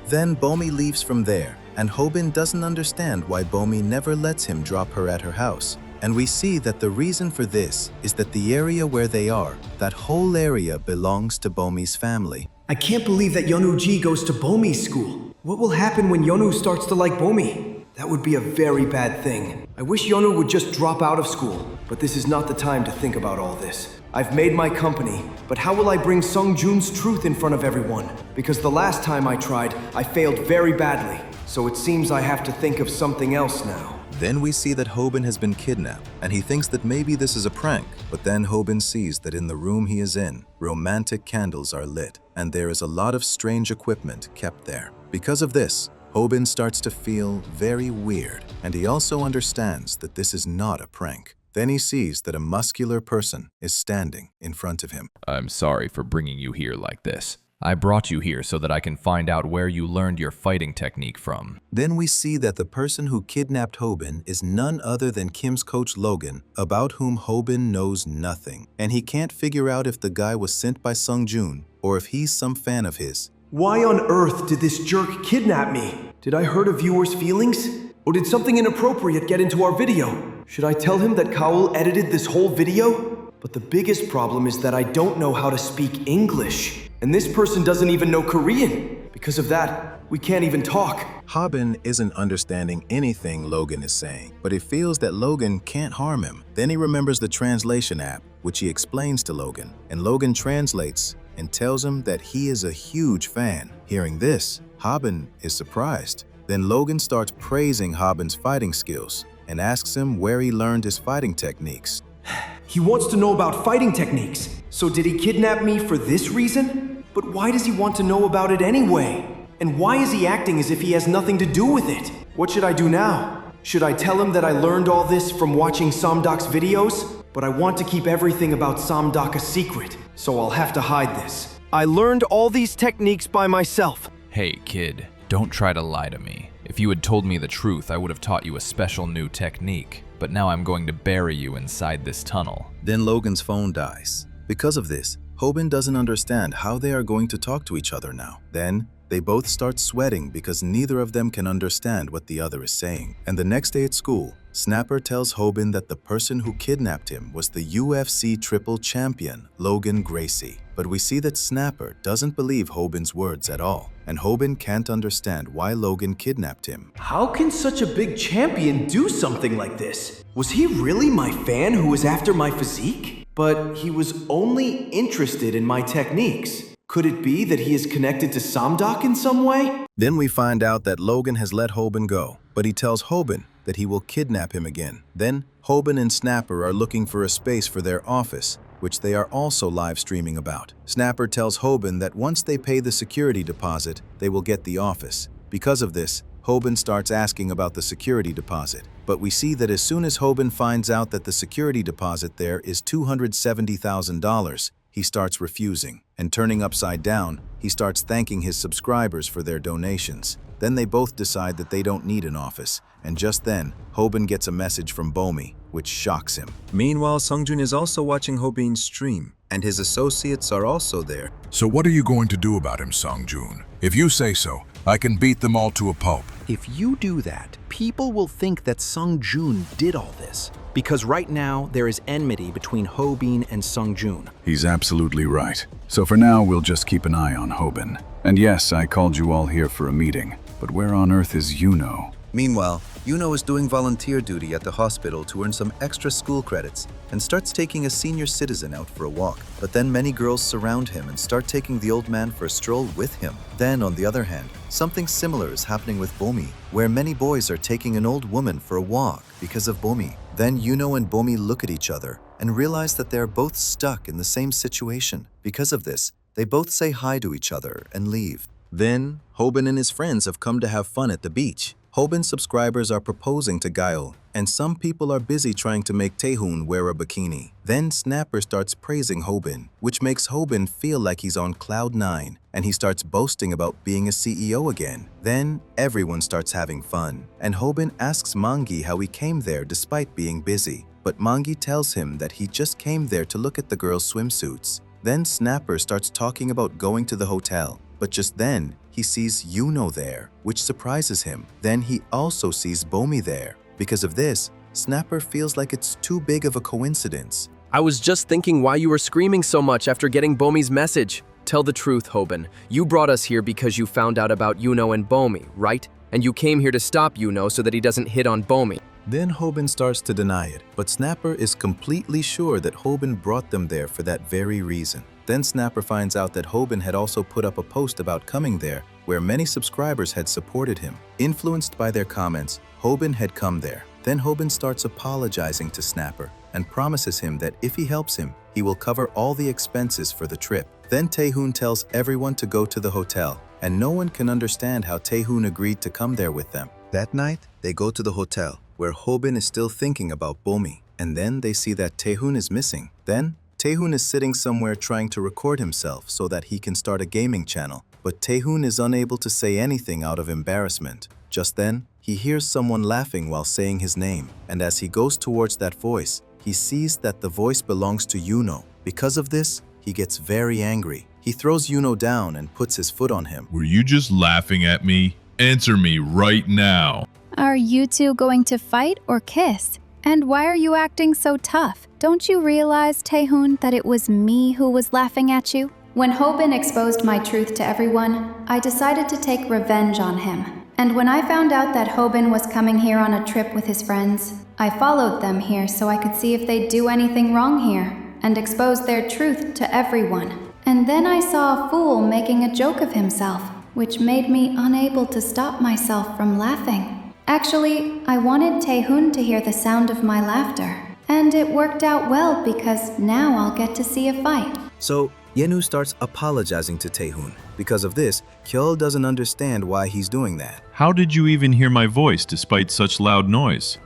Then Bomi leaves from there, and Hobin doesn't understand why Bomi never lets him drop her at her house. And we see that the reason for this is that the area where they are, that whole area belongs to Bomi's family. I can't believe that Yeonwoo Ji goes to Bomi's school. What will happen when Yeonwoo starts to like Bomi? That would be a very bad thing. I wish Yeonwoo would just drop out of school, but this is not the time to think about all this. I've made my company, but how will I bring Sungjoon's truth in front of everyone? Because the last time I tried, I failed very badly. So it seems I have to think of something else now. Then we see that Hobin has been kidnapped, and he thinks that maybe this is a prank. But then Hobin sees that in the room he is in, romantic candles are lit, and there is a lot of strange equipment kept there. Because of this, Hobin starts to feel very weird, and he also understands that this is not a prank. Then he sees that a muscular person is standing in front of him. I'm sorry for bringing you here like this. I brought you here so that I can find out where you learned your fighting technique from. Then we see that the person who kidnapped Hobin is none other than Kim's coach Logan, about whom Hobin knows nothing. And he can't figure out if the guy was sent by Sungjoon or if he's some fan of his. Why on earth did this jerk kidnap me? Did I hurt a viewer's feelings? Or did something inappropriate get into our video? Should I tell him that Kaul edited this whole video? But the biggest problem is that I don't know how to speak English. And this person doesn't even know Korean. Because of that, we can't even talk. Hobin isn't understanding anything Logan is saying, but he feels that Logan can't harm him. Then he remembers the translation app, which he explains to Logan, and Logan translates and tells him that he is a huge fan. Hearing this, Hobin is surprised. Then Logan starts praising Hobin's fighting skills and asks him where he learned his fighting techniques. He wants to know about fighting techniques. So did he kidnap me for this reason? But why does he want to know about it anyway? And why is he acting as if he has nothing to do with it? What should I do now? Should I tell him that I learned all this from watching Samdok's videos? But I want to keep everything about Samdok a secret, so I'll have to hide this. I learned all these techniques by myself. Hey, kid, don't try to lie to me. If you had told me the truth, I would have taught you a special new technique. But now I'm going to bury you inside this tunnel. Then Logan's phone dies. Because of this, Hobin doesn't understand how they are going to talk to each other now. Then, they both start sweating because neither of them can understand what the other is saying. And the next day at school, Snapper tells Hobin that the person who kidnapped him was the UFC triple champion, Logan Gracie. But we see that Snapper doesn't believe Hobin's words at all, and Hobin can't understand why Logan kidnapped him. How can such a big champion do something like this? Was he really my fan who was after my physique? But he was only interested in my techniques. Could it be that he is connected to Samdok in some way? Then we find out that Logan has let Hobin go, but he tells Hobin that he will kidnap him again. Then, Hobin and Snapper are looking for a space for their office, which they are also live streaming about. Snapper tells Hobin that once they pay the security deposit, they will get the office. Because of this, Hobin starts asking about the security deposit. But we see that as soon as Hobin finds out that the security deposit there is $270,000, he starts refusing. And turning upside down, he starts thanking his subscribers for their donations. Then they both decide that they don't need an office. And just then, Hobin gets a message from Bomi, which shocks him. Meanwhile, Sungjoon is also watching Hobin's stream, and his associates are also there. So what are you going to do about him, Sungjoon? If you say so, I can beat them all to a pulp. If you do that, people will think that Sungjoon did all this. Because right now, there is enmity between Hobin and Sungjoon. He's absolutely right. So for now, we'll just keep an eye on Hobin. And yes, I called you all here for a meeting. But where on earth is Yuno? Meanwhile, Yuno is doing volunteer duty at the hospital to earn some extra school credits and starts taking a senior citizen out for a walk. But then many girls surround him and start taking the old man for a stroll with him. Then, on the other hand, something similar is happening with Bomi, where many boys are taking an old woman for a walk because of Bomi. Then Yuno and Bomi look at each other and realize that they are both stuck in the same situation. Because of this, they both say hi to each other and leave. Then, Hobin and his friends have come to have fun at the beach. Hobin's subscribers are proposing to Gael, and some people are busy trying to make Taehoon wear a bikini. Then Snapper starts praising Hobin, which makes Hobin feel like he's on cloud 9. and he starts boasting about being a CEO again. Then everyone starts having fun, and Hobin asks Mangi how he came there despite being busy. But Mangi tells him that he just came there to look at the girls' swimsuits. Then Snapper starts talking about going to the hotel, but just then he sees Yuno there, which surprises him. Then he also sees Bomi there. Because of this, Snapper feels like it's too big of a coincidence. I was just thinking why you were screaming so much after getting Bomi's message. Tell the truth, Hobin. You brought us here because you found out about Yuno and Bomi, right? And you came here to stop Yuno so that he doesn't hit on Bomi. Then Hobin starts to deny it, but Snapper is completely sure that Hobin brought them there for that very reason. Then Snapper finds out that Hobin had also put up a post about coming there, where many subscribers had supported him. Influenced by their comments, Hobin had come there. Then Hobin starts apologizing to Snapper and promises him that if he helps him, he will cover all the expenses for the trip. Then Taehoon tells everyone to go to the hotel, and no one can understand how Taehoon agreed to come there with them. That night, they go to the hotel, where Hobin is still thinking about Bomi, and then they see that Taehoon is missing. Then, Taehoon is sitting somewhere trying to record himself so that he can start a gaming channel, but Taehoon is unable to say anything out of embarrassment. Just then, he hears someone laughing while saying his name, and as he goes towards that voice, he sees that the voice belongs to Yuno. Because of this, he gets very angry. He throws Yuno down and puts his foot on him. Were you just laughing at me? Answer me right now. Are you two going to fight or kiss? And why are you acting so tough? Don't you realize, Taehoon, that it was me who was laughing at you? When Hobin exposed my truth to everyone, I decided to take revenge on him. And when I found out that Hobin was coming here on a trip with his friends, I followed them here so I could see if they'd do anything wrong here, and expose their truth to everyone. And then I saw a fool making a joke of himself, which made me unable to stop myself from laughing. Actually, I wanted Taehoon to hear the sound of my laughter. And it worked out well because now I'll get to see a fight. So, Yenu starts apologizing to Taehoon. Because of this, Kyeol doesn't understand why he's doing that. How did you even hear my voice despite such loud noise?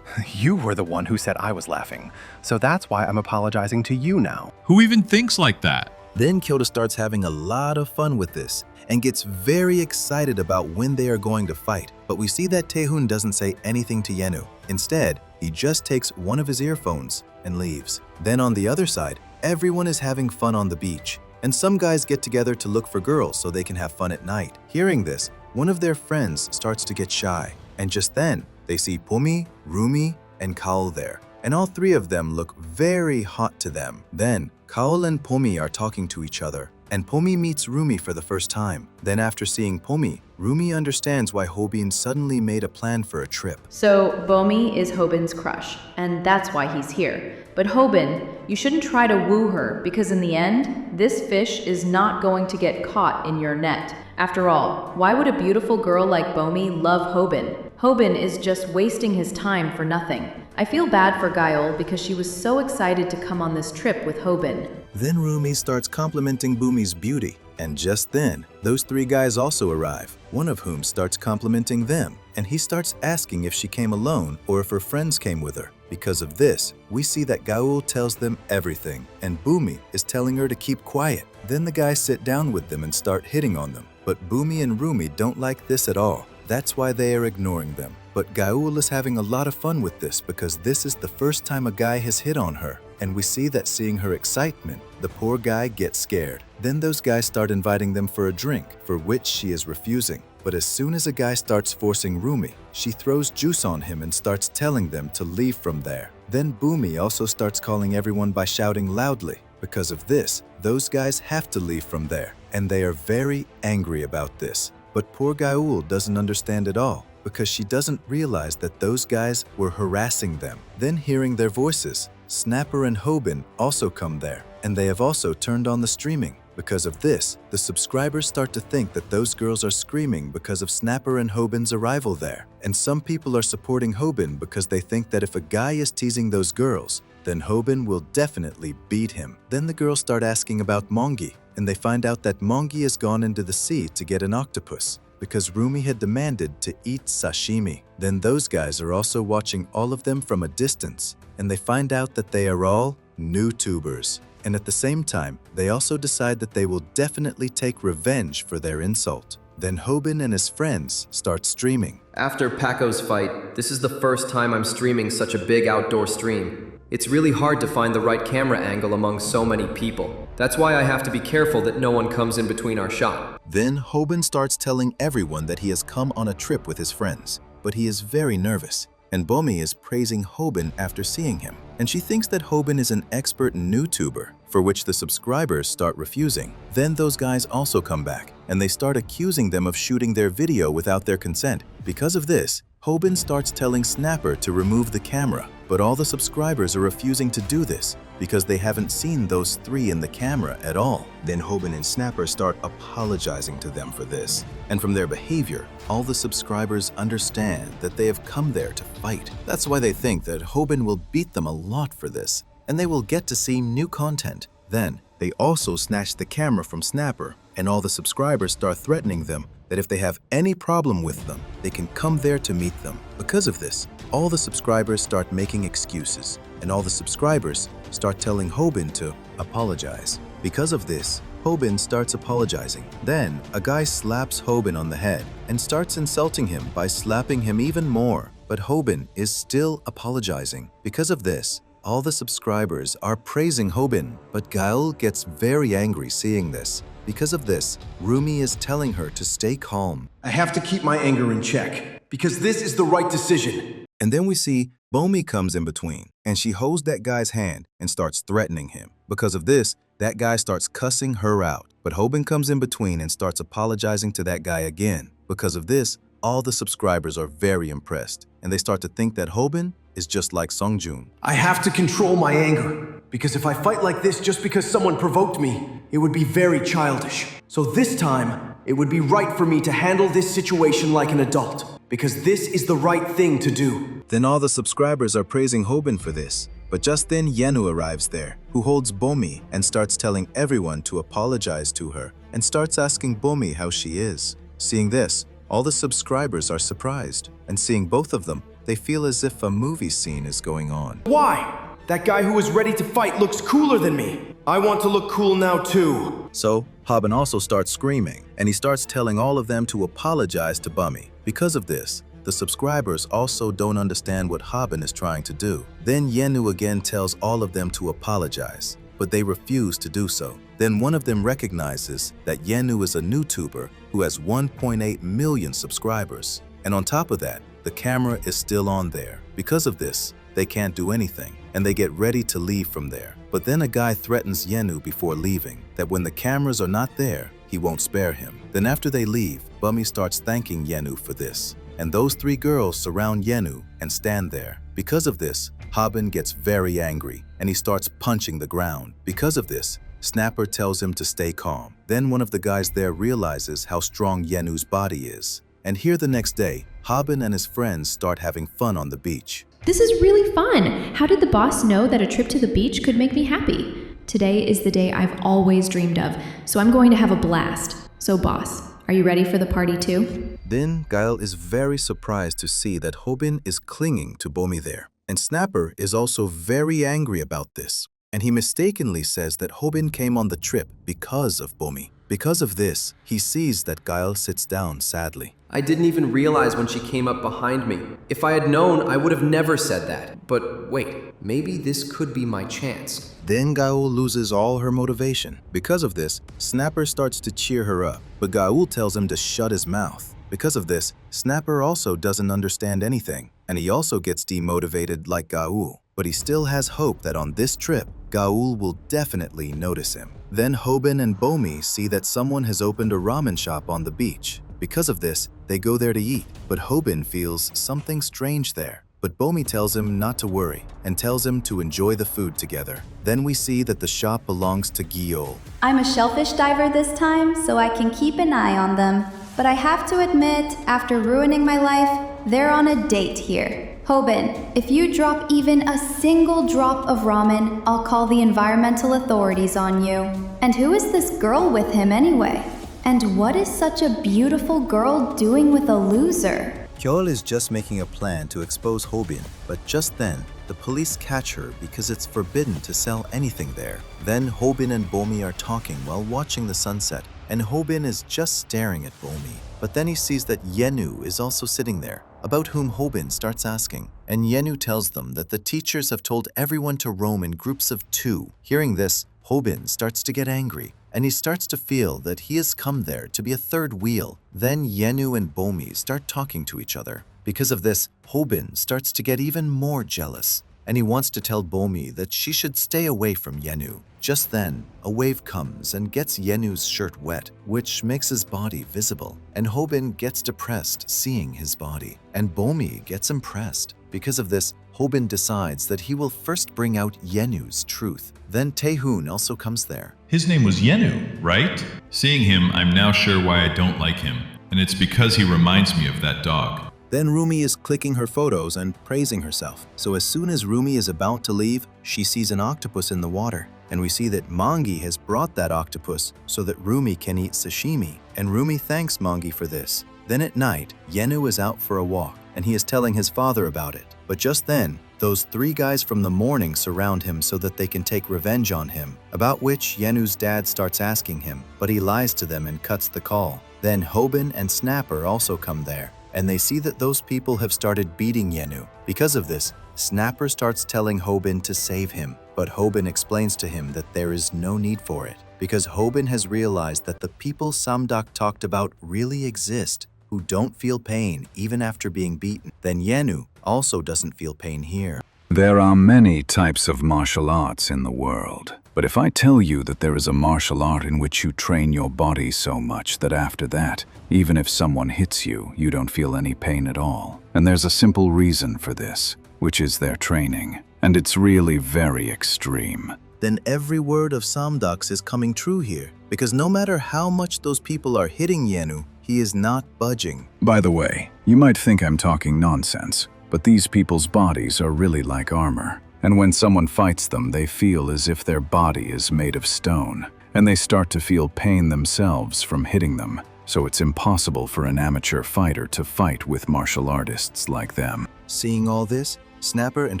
You were the one who said I was laughing, so that's why I'm apologizing to you now. Who even thinks like that? Then Kyoto starts having a lot of fun with this and gets very excited about when they are going to fight. But we see that Taehoon doesn't say anything to Yenu. Instead, he just takes one of his earphones and leaves. Then on the other side, everyone is having fun on the beach. And some guys get together to look for girls so they can have fun at night. Hearing this, one of their friends starts to get shy. And just then, they see Bomi, Rumi, and Kaol there. And all three of them look very hot to them. Then, Kaol and Bomi are talking to each other. And Bomi meets Rumi for the first time. Then after seeing Bomi, Rumi understands why Hobin suddenly made a plan for a trip. So Bomi is Hobin's crush, and that's why he's here. But Hobin, you shouldn't try to woo her, because in the end, this fish is not going to get caught in your net. After all, why would a beautiful girl like Bomi love Hobin? Hobin is just wasting his time for nothing. I feel bad for Gyeol because she was so excited to come on this trip with Hobin. Then Rumi starts complimenting Bomi's beauty. And just then, those three guys also arrive, one of whom starts complimenting them. And he starts asking if she came alone or if her friends came with her. Because of this, we see that Gyeol tells them everything, and Bomi is telling her to keep quiet. Then the guys sit down with them and start hitting on them. But Bomi and Rumi don't like this at all. That's why they are ignoring them. But Gyeol is having a lot of fun with this because this is the first time a guy has hit on her. And we see that seeing her excitement, the poor guy gets scared. Then those guys start inviting them for a drink, for which she is refusing. But as soon as a guy starts forcing Rumi, she throws juice on him and starts telling them to leave from there. Then Bomi also starts calling everyone by shouting loudly. Because of this, those guys have to leave from there, and they are very angry about this. But poor Gyeol doesn't understand at all, because she doesn't realize that those guys were harassing them. Then hearing their voices, Snapper and Hobin also come there, and they have also turned on the streaming. Because of this, the subscribers start to think that those girls are screaming because of Snapper and Hobin's arrival there. And some people are supporting Hobin because they think that if a guy is teasing those girls, then Hobin will definitely beat him. Then the girls start asking about Mongi, and they find out that Mongi has gone into the sea to get an octopus because Rumi had demanded to eat sashimi. Then those guys are also watching all of them from a distance, and they find out that they are all YouTubers. And at the same time, they also decide that they will definitely take revenge for their insult. Then Hobin and his friends start streaming. After Paco's fight, this is the first time I'm streaming such a big outdoor stream. It's really hard to find the right camera angle among so many people. That's why I have to be careful that no one comes in between our shot. Then Hobin starts telling everyone that he has come on a trip with his friends, but he is very nervous. And Bomi is praising Hobin after seeing him. And she thinks that Hobin is an expert YouTuber, for which the subscribers start refusing. Then those guys also come back, and they start accusing them of shooting their video without their consent. Because of this, Hobin starts telling Snapper to remove the camera, but all the subscribers are refusing to do this because they haven't seen those three in the camera at all. Then Hobin and Snapper start apologizing to them for this. And from their behavior, all the subscribers understand that they have come there to fight. That's why they think that Hobin will beat them a lot for this, and they will get to see new content. Then, they also snatch the camera from Snapper, and all the subscribers start threatening them that if they have any problem with them, they can come there to meet them. Because of this, all the subscribers start making excuses, and all the subscribers start telling Hobin to apologize. Because of this, Hobin starts apologizing. Then, a guy slaps Hobin on the head and starts insulting him by slapping him even more. But Hobin is still apologizing. Because of this, all the subscribers are praising Hobin, but Gaul gets very angry seeing this. Because of this, Rumi is telling her to stay calm. I have to keep my anger in check, because this is the right decision. And then we see Bomi comes in between, and she holds that guy's hand and starts threatening him. Because of this, that guy starts cussing her out. But Hobin comes in between and starts apologizing to that guy again. Because of this, all the subscribers are very impressed, and they start to think that Hobin is just like Songjun. I have to control my anger, because if I fight like this just because someone provoked me, it would be very childish. So this time, it would be right for me to handle this situation like an adult, because this is the right thing to do. Then all the subscribers are praising Hobin for this. But just then Yenu arrives there, who holds Bomi and starts telling everyone to apologize to her, and starts asking Bomi how she is. Seeing this, all the subscribers are surprised, and seeing both of them, they feel as if a movie scene is going on. Why? That guy who is ready to fight looks cooler than me. I want to look cool now too. So, Hobin also starts screaming, and he starts telling all of them to apologize to Bomi. Because of this, the subscribers also don't understand what Hobin is trying to do. Then Yenu again tells all of them to apologize, but they refuse to do so. Then one of them recognizes that Yenu is a YouTuber who has 1.8 million subscribers. And on top of that, the camera is still on there. Because of this, they can't do anything, and they get ready to leave from there. But then a guy threatens Yenu before leaving that when the cameras are not there, he won't spare him. Then after they leave, Bummy starts thanking Yenu for this. And those three girls surround Yenu and stand there. Because of this, Hobin gets very angry, and he starts punching the ground. Because of this, Snapper tells him to stay calm. Then one of the guys there realizes how strong Yenu's body is. And here the next day, Hobin and his friends start having fun on the beach. This is really fun! How did the boss know that a trip to the beach could make me happy? Today is the day I've always dreamed of, so I'm going to have a blast. So boss, are you ready for the party too? Then Gael is very surprised to see that Hobin is clinging to Bomi there. And Snapper is also very angry about this. And he mistakenly says that Hobin came on the trip because of Bomi. Because of this, he sees that Gael sits down sadly. I didn't even realize when she came up behind me. If I had known, I would have never said that. But wait, maybe this could be my chance. Then Gaul loses all her motivation. Because of this, Snapper starts to cheer her up, but Gaul tells him to shut his mouth. Because of this, Snapper also doesn't understand anything, and he also gets demotivated like Gaul. But he still has hope that on this trip, Gaul will definitely notice him. Then Hobin and Bomi see that someone has opened a ramen shop on the beach. Because of this, they go there to eat, but Hobin feels something strange there. But Bomi tells him not to worry and tells him to enjoy the food together. Then we see that the shop belongs to Giol. I'm a shellfish diver this time, so I can keep an eye on them. But I have to admit, after ruining my life, they're on a date here. Hobin, if you drop even a single drop of ramen, I'll call the environmental authorities on you. And who is this girl with him anyway? And what is such a beautiful girl doing with a loser? Kjol is just making a plan to expose Hobin, but just then, the police catch her because it's forbidden to sell anything there. Then Hobin and Bomi are talking while watching the sunset, and Hobin is just staring at Bomi. But then he sees that Yenu is also sitting there, about whom Hobin starts asking. And Yenu tells them that the teachers have told everyone to roam in groups of 2. Hearing this, Hobin starts to get angry, and he starts to feel that he has come there to be a third wheel. Then Yenu and Bomi start talking to each other. Because of this, Hobin starts to get even more jealous, and he wants to tell Bomi that she should stay away from Yenu. Just then, a wave comes and gets Yenu's shirt wet, which makes his body visible, and Hobin gets depressed seeing his body, and Bomi gets impressed. Because of this, Hobin decides that he will first bring out Yenu's truth. Then Taehoon also comes there. His name was Yenu, right? Seeing him, I'm now sure why I don't like him, and it's because he reminds me of that dog. Then Rumi is clicking her photos and praising herself. So as soon as Rumi is about to leave, she sees an octopus in the water. And we see that Mangi has brought that octopus so that Rumi can eat sashimi. And Rumi thanks Mangi for this. Then at night, Yenu is out for a walk, and he is telling his father about it. But just then, those 3 guys from the morning surround him so that they can take revenge on him, about which Yenu's dad starts asking him, but he lies to them and cuts the call. Then Hobin and Snapper also come there, and they see that those people have started beating Yenu. Because of this, Snapper starts telling Hobin to save him, but Hobin explains to him that there is no need for it, because Hobin has realized that the people Samdak talked about really exist, who don't feel pain even after being beaten. Then Yenu also doesn't feel pain here. There are many types of martial arts in the world. But if I tell you that there is a martial art in which you train your body so much that after that, even if someone hits you, you don't feel any pain at all. And there's a simple reason for this, which is their training. And it's really very extreme. Then every word of Samdak's is coming true here, because no matter how much those people are hitting Yenu, he is not budging. By the way, you might think I'm talking nonsense, but these people's bodies are really like armor. And when someone fights them, they feel as if their body is made of stone, and they start to feel pain themselves from hitting them. So it's impossible for an amateur fighter to fight with martial artists like them. Seeing all this, Snapper and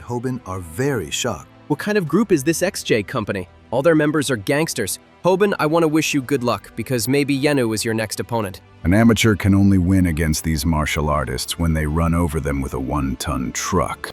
Hobin are very shocked. What kind of group is this XJ company? All their members are gangsters. Hobin, I want to wish you good luck, because maybe Yenu is your next opponent. An amateur can only win against these martial artists when they run over them with a 1-ton truck.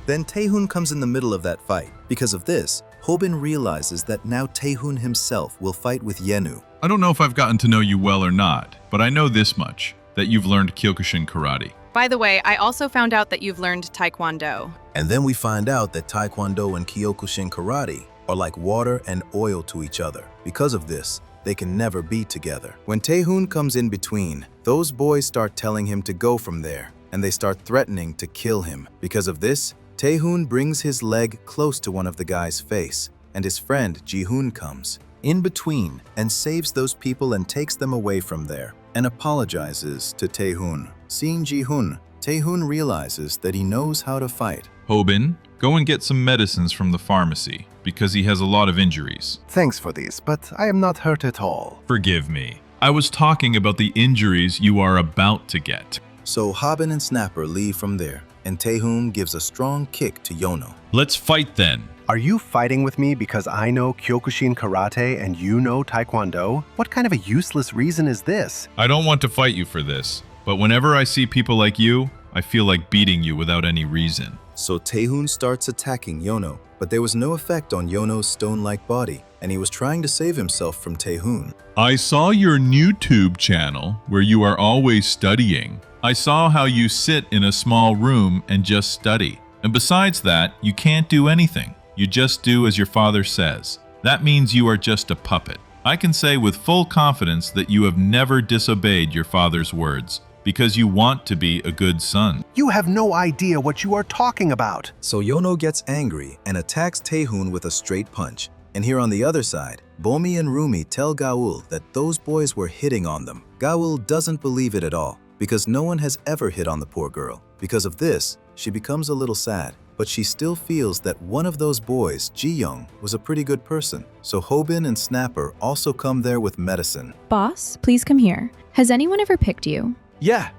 Then Taehoon comes in the middle of that fight. Because of this, Hobin realizes that now Taehoon himself will fight with Yenu. I don't know if I've gotten to know you well or not, but I know this much, that you've learned Kyokushin karate. By the way, I also found out that you've learned Taekwondo. And then we find out that Taekwondo and Kyokushin karate are like water and oil to each other. Because of this, they can never be together. When Taehoon comes in between, those boys start telling him to go from there, and they start threatening to kill him. Because of this, Taehoon brings his leg close to one of the guy's face, and his friend Jihoon comes in between and saves those people and takes them away from there, and apologizes to Taehoon. Seeing Jihoon, Taehoon realizes that he knows how to fight. Hobin, go and get some medicines from the pharmacy, because he has a lot of injuries. Thanks for these, but I am not hurt at all. Forgive me. I was talking about the injuries you are about to get. So Hobin and Snapper leave from there, and Taehoon gives a strong kick to Yono. Let's fight then. Are you fighting with me because I know Kyokushin karate and you know Taekwondo? What kind of a useless reason is this? I don't want to fight you for this, but whenever I see people like you, I feel like beating you without any reason. So Taehoon starts attacking Yono, but there was no effect on Yono's stone-like body, and he was trying to save himself from Taehoon. I saw your YouTube channel where you are always studying. I saw how you sit in a small room and just study. And besides that, you can't do anything. You just do as your father says. That means you are just a puppet. I can say with full confidence that you have never disobeyed your father's words, because you want to be a good son. You have no idea what you are talking about. So Yono gets angry and attacks Taehoon with a straight punch. And here on the other side, Bomi and Rumi tell Gaul that those boys were hitting on them. Gaul doesn't believe it at all, because no one has ever hit on the poor girl. Because of this, she becomes a little sad, but she still feels that one of those boys, Ji-young, was a pretty good person. So Hobin and Snapper also come there with medicine. Boss, please come here. Has anyone ever picked you? Yeah,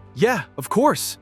of course.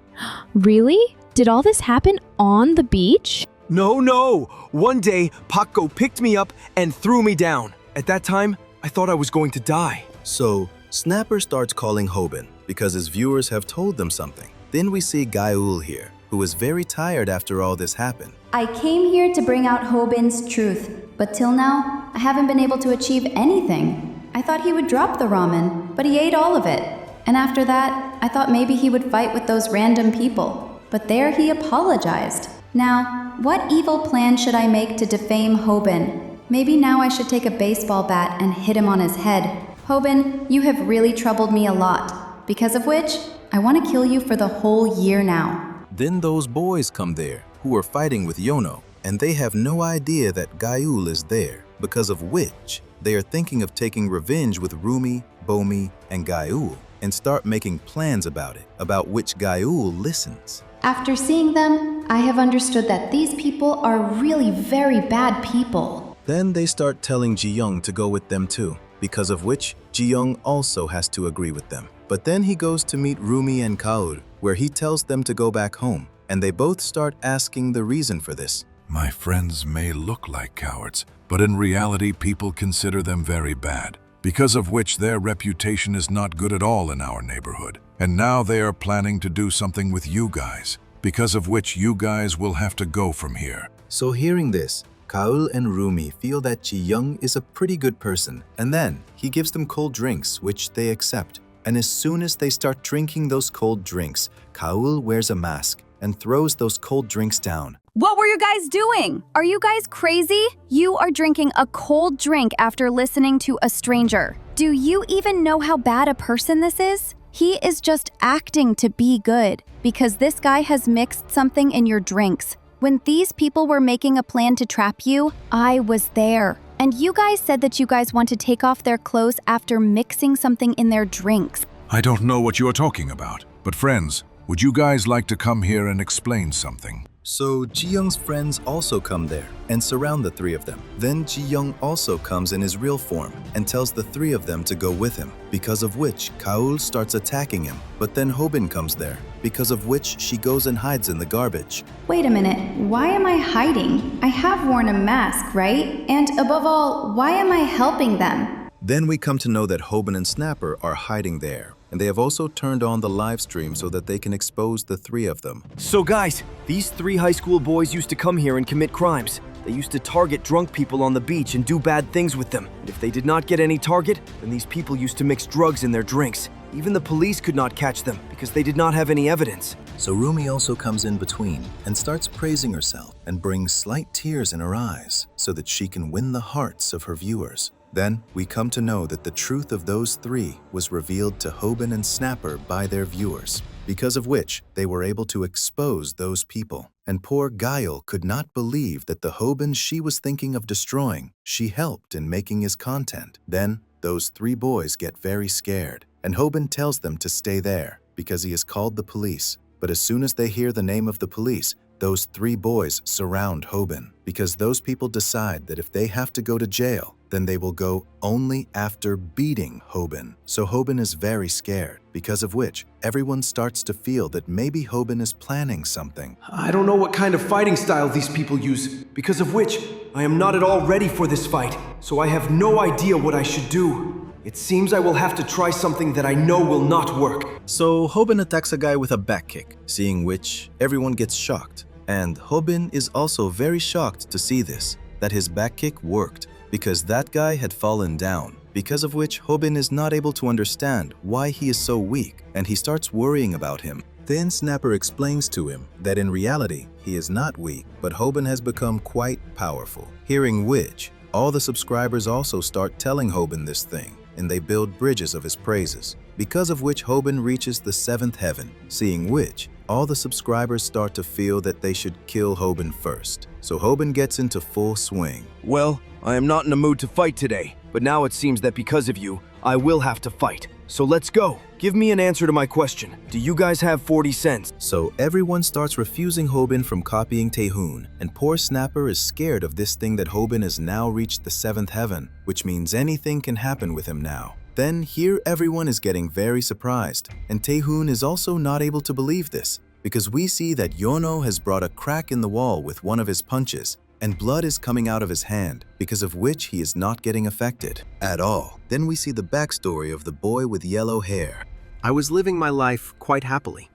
Really? Did all this happen on the beach? No. One day, Paco picked me up and threw me down. At that time, I thought I was going to die. So, Snapper starts calling Hobin because his viewers have told them something. Then we see Gaul here, who is very tired after all this happened. I came here to bring out Hobin's truth, but till now, I haven't been able to achieve anything. I thought he would drop the ramen, but he ate all of it. And after that, I thought maybe he would fight with those random people. But there he apologized. Now, what evil plan should I make to defame Hobin? Maybe now I should take a baseball bat and hit him on his head. Hobin, you have really troubled me a lot, because of which, I want to kill you for the whole year now. Then those boys come there, who are fighting with Yono, and they have no idea that Gaul is there, because of which they are thinking of taking revenge with Rumi, Bomi, and Gaul, and start making plans about it, about which Gaul listens. After seeing them, I have understood that these people are really very bad people. Then they start telling Ji-young to go with them too, because of which Ji-young also has to agree with them. But then he goes to meet Rumi and Kaur, where he tells them to go back home, and they both start asking the reason for this. My friends may look like cowards, but in reality people consider them very bad, because of which their reputation is not good at all in our neighborhood. And now they are planning to do something with you guys, because of which you guys will have to go from here. So hearing this, Kaul and Rumi feel that Ji-young is a pretty good person, and then he gives them cold drinks, which they accept. And as soon as they start drinking those cold drinks, Kaul wears a mask and throws those cold drinks down. What were you guys doing? Are you guys crazy? You are drinking a cold drink after listening to a stranger. Do you even know how bad a person this is? He is just acting to be good because this guy has mixed something in your drinks. When these people were making a plan to trap you, I was there. And you guys said that you guys want to take off their clothes after mixing something in their drinks. I don't know what you're talking about, but friends, would you guys like to come here and explain something? So Ji-young's friends also come there and surround the three of them. Then Ji-young also comes in his real form and tells the three of them to go with him, because of which Kaul starts attacking him. But then Hobin comes there, because of which she goes and hides in the garbage. Wait a minute, why am I hiding? I have worn a mask, right? And above all, why am I helping them? Then we come to know that Hobin and Snapper are hiding there. And they have also turned on the live stream so that they can expose the three of them. So guys, these 3 high school boys used to come here and commit crimes. They used to target drunk people on the beach and do bad things with them. And if they did not get any target, then these people used to mix drugs in their drinks. Even the police could not catch them because they did not have any evidence. So Rumi also comes in between and starts praising herself and brings slight tears in her eyes so that she can win the hearts of her viewers. Then we come to know that the truth of those 3 was revealed to Hobin and Snapper by their viewers, because of which they were able to expose those people. And poor Gail could not believe that the Hobin she was thinking of destroying, she helped in making his content. Then those 3 boys get very scared, and Hobin tells them to stay there because he has called the police. But as soon as they hear the name of the police, those 3 boys surround Hobin, because those people decide that if they have to go to jail, then they will go only after beating Hobin. So Hobin is very scared, because of which everyone starts to feel that maybe Hobin is planning something. I don't know what kind of fighting style these people use, because of which I am not at all ready for this fight, so I have no idea what I should do. It seems I will have to try something that I know will not work. So Hobin attacks a guy with a back kick, seeing which everyone gets shocked. And Hobin is also very shocked to see this, that his back kick worked, because that guy had fallen down, because of which Hobin is not able to understand why he is so weak, and he starts worrying about him. Then Snapper explains to him that in reality, he is not weak, but Hobin has become quite powerful. Hearing which, all the subscribers also start telling Hobin this thing, and they build bridges of his praises, because of which Hobin reaches the 7th heaven, seeing which, all the subscribers start to feel that they should kill Hobin first. So Hobin gets into full swing. Well, I am not in the mood to fight today, but now it seems that because of you, I will have to fight. So let's go. Give me an answer to my question. Do you guys have 40 cents? So everyone starts refusing Hobin from copying Taehoon, and poor Snapper is scared of this thing that Hobin has now reached the 7th heaven, which means anything can happen with him now. Then here everyone is getting very surprised, and Taehoon is also not able to believe this, because we see that Yono has brought a crack in the wall with one of his punches, and blood is coming out of his hand, because of which he is not getting affected at all. Then we see the backstory of the boy with yellow hair. I was living my life quite happily.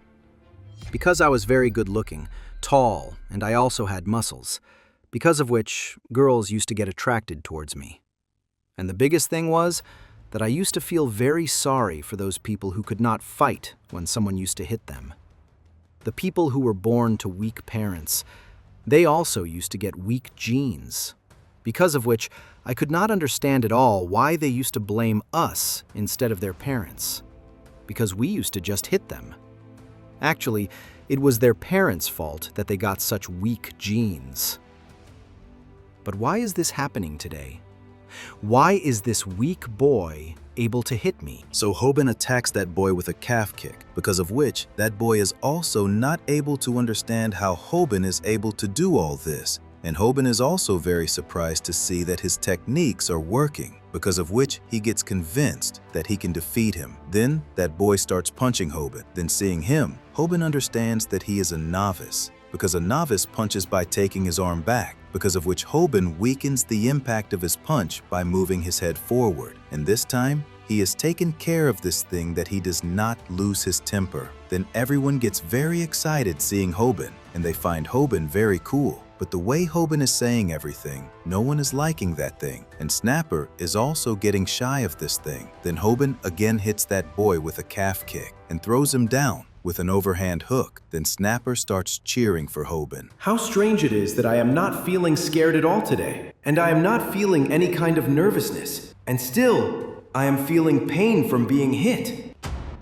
Because I was very good-looking, tall, and I also had muscles, because of which girls used to get attracted towards me. And the biggest thing was that I used to feel very sorry for those people who could not fight when someone used to hit them. The people who were born to weak parents, they also used to get weak genes, because of which I could not understand at all why they used to blame us instead of their parents, because we used to just hit them. Actually, it was their parents' fault that they got such weak genes. But why is this happening today? Why is this weak boy able to hit me? So Hobin attacks that boy with a calf kick, because of which that boy is also not able to understand how Hobin is able to do all this. And Hobin is also very surprised to see that his techniques are working, because of which he gets convinced that he can defeat him. Then that boy starts punching Hobin. Then seeing him, Hobin understands that he is a novice, because a novice punches by taking his arm back, because of which Hobin weakens the impact of his punch by moving his head forward. And this time, he has taken care of this thing that he does not lose his temper. Then everyone gets very excited seeing Hobin, and they find Hobin very cool. But the way Hobin is saying everything, no one is liking that thing, and Snapper is also getting shy of this thing. Then Hobin again hits that boy with a calf kick and throws him down with an overhand hook. Then Snapper starts cheering for Hobin. How strange it is that I am not feeling scared at all today, and I am not feeling any kind of nervousness, and still, I am feeling pain from being hit.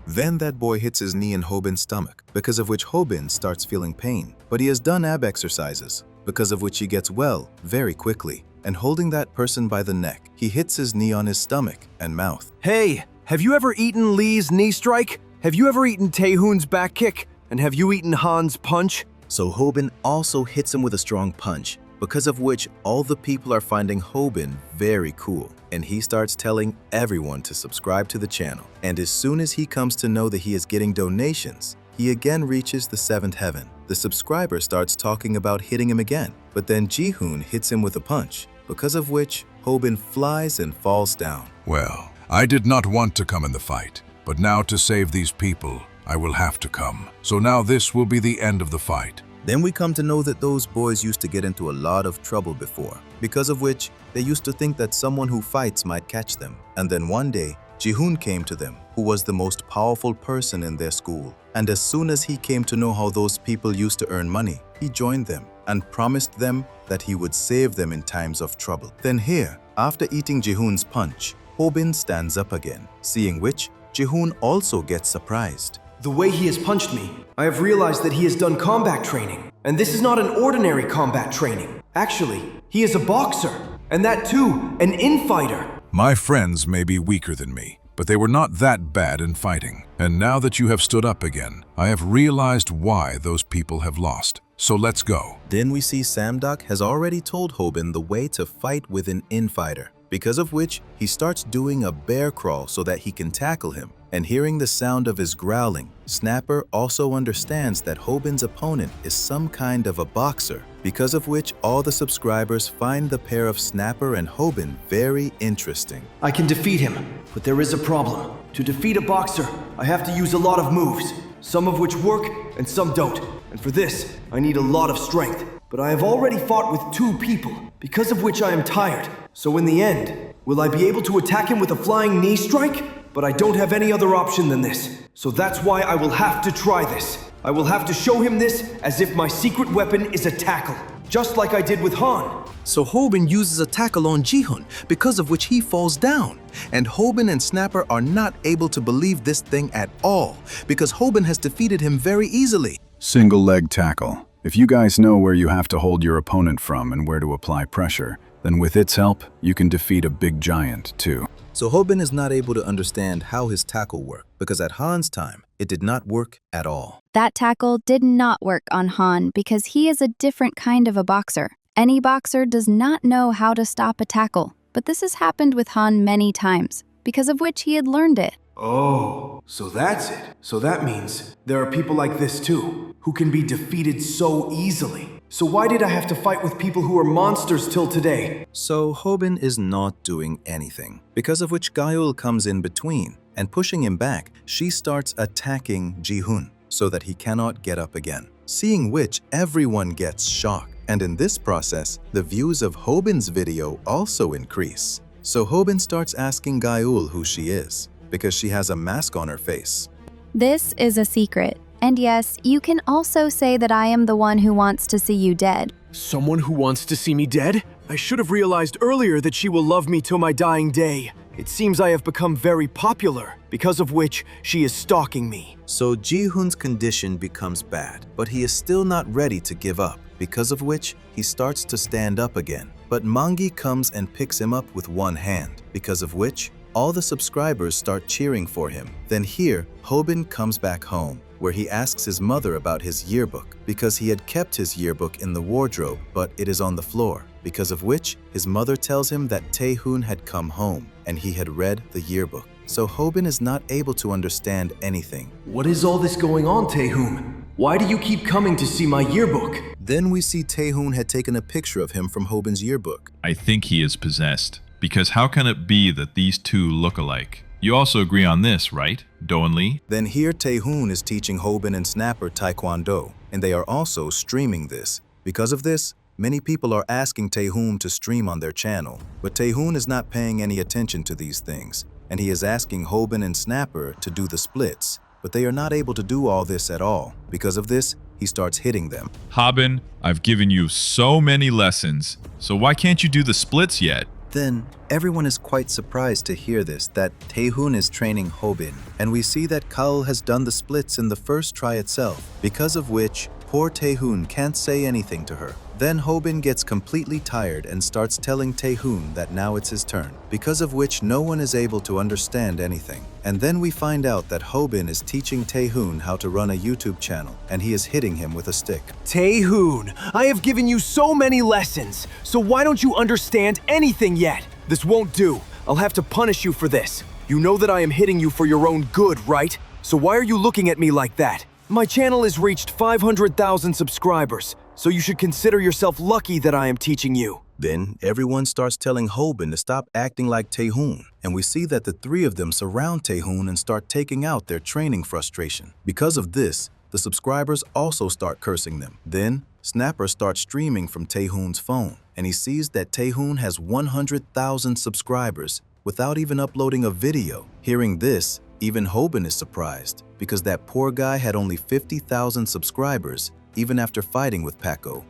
Then that boy hits his knee in Hobin's stomach, because of which Hobin starts feeling pain. But he has done ab exercises, because of which he gets well very quickly. And holding that person by the neck, he hits his knee on his stomach and mouth. Hey, have you ever eaten Lee's knee strike? Have you ever eaten Taehoon's back kick? And have you eaten Han's punch? So Hobin also hits him with a strong punch, because of which all the people are finding Hobin very cool. And he starts telling everyone to subscribe to the channel. And as soon as he comes to know that he is getting donations, he again reaches the 7th heaven. The subscriber starts talking about hitting him again, but then Jihoon hits him with a punch, because of which Hobin flies and falls down. Well, I did not want to come in the fight, but now to save these people, I will have to come. So now this will be the end of the fight. Then we come to know that those boys used to get into a lot of trouble before, because of which they used to think that someone who fights might catch them. And then one day, Jihoon came to them, who was the most powerful person in their school. And as soon as he came to know how those people used to earn money, he joined them and promised them that he would save them in times of trouble. Then here, after eating Jihoon's punch, Hobin stands up again, seeing which Jihoon also gets surprised. The way he has punched me, I have realized that he has done combat training. And this is not an ordinary combat training. Actually, he is a boxer, and that too, an infighter. My friends may be weaker than me, but they were not that bad in fighting. And now that you have stood up again, I have realized why those people have lost. So let's go. Then we see Samduk has already told Hobin the way to fight with an infighter, because of which he starts doing a bear crawl so that he can tackle him. And hearing the sound of his growling, Snapper also understands that Hobin's opponent is some kind of a boxer, because of which all the subscribers find the pair of Snapper and Hobin very interesting. I can defeat him, but there is a problem. To defeat a boxer, I have to use a lot of moves, some of which work and some don't. And for this, I need a lot of strength. But I have already fought with 2 people, because of which I am tired. So in the end, will I be able to attack him with a flying knee strike? But I don't have any other option than this. So that's why I will have to try this. I will have to show him this as if my secret weapon is a tackle, just like I did with Han. So Hobin uses a tackle on Jihoon, because of which he falls down. And Hobin and Snapper are not able to believe this thing at all, because Hobin has defeated him very easily. Single leg tackle. If you guys know where you have to hold your opponent from and where to apply pressure, then with its help, you can defeat a big giant too. So Hobin is not able to understand how his tackle worked, because at Han's time, it did not work at all. That tackle did not work on Han because he is a different kind of a boxer. Any boxer does not know how to stop a tackle, but this has happened with Han many times, because of which he had learned it. Oh, so that's it. So that means there are people like this too, who can be defeated so easily. So why did I have to fight with people who are monsters till today? So Hobin is not doing anything, because of which Gaeul comes in between, and pushing him back, she starts attacking Ji-hoon so that he cannot get up again. Seeing which, everyone gets shocked, and in this process, the views of Hobin's video also increase. So Hobin starts asking Gaeul who she is, because she has a mask on her face. This is a secret. And yes, you can also say that I am the one who wants to see you dead. Someone who wants to see me dead? I should have realized earlier that she will love me till my dying day. It seems I have become very popular, because of which she is stalking me. So Ji-hoon's condition becomes bad, but he is still not ready to give up, because of which he starts to stand up again. But Mangi comes and picks him up with one hand, because of which all the subscribers start cheering for him. Then here, Hobin comes back home, where he asks his mother about his yearbook, because he had kept his yearbook in the wardrobe, but it is on the floor, because of which his mother tells him that Taehoon had come home, and he had read the yearbook. So Hobin is not able to understand anything. What is all this going on, Taehoon? Why do you keep coming to see my yearbook? Then we see Taehoon had taken a picture of him from Hobin's yearbook. I think he is possessed. Because how can it be that these two look alike? You also agree on this, right, Do-eun Lee? Then here Taehoon is teaching Hobin and Snapper Taekwondo, and they are also streaming this. Because of this, many people are asking Taehoon to stream on their channel, but Taehoon is not paying any attention to these things, and he is asking Hobin and Snapper to do the splits, but they are not able to do all this at all. Because of this, he starts hitting them. Hobin, I've given you so many lessons, so why can't you do the splits yet? Then, everyone is quite surprised to hear this, that Taehoon is training Hobin, and we see that Kaul has done the splits in the first try itself, because of which poor Taehoon can't say anything to her. Then Hobin gets completely tired and starts telling Taehoon that now it's his turn, because of which no one is able to understand anything. And then we find out that Hobin is teaching Taehoon how to run a YouTube channel, and he is hitting him with a stick. Taehoon, I have given you so many lessons, so why don't you understand anything yet? This won't do. I'll have to punish you for this. You know that I am hitting you for your own good, right? So why are you looking at me like that? My channel has reached 500,000 subscribers, so you should consider yourself lucky that I am teaching you. Then everyone starts telling Hobin to stop acting like Taehoon, and we see that the three of them surround Taehoon and start taking out their training frustration. Because of this, the subscribers also start cursing them. Then Snapper starts streaming from Taehoon's phone, and he sees that Taehoon has 100,000 subscribers without even uploading a video. Hearing this, even Hobin is surprised, because that poor guy had only 50,000 subscribers, even after fighting with Paco.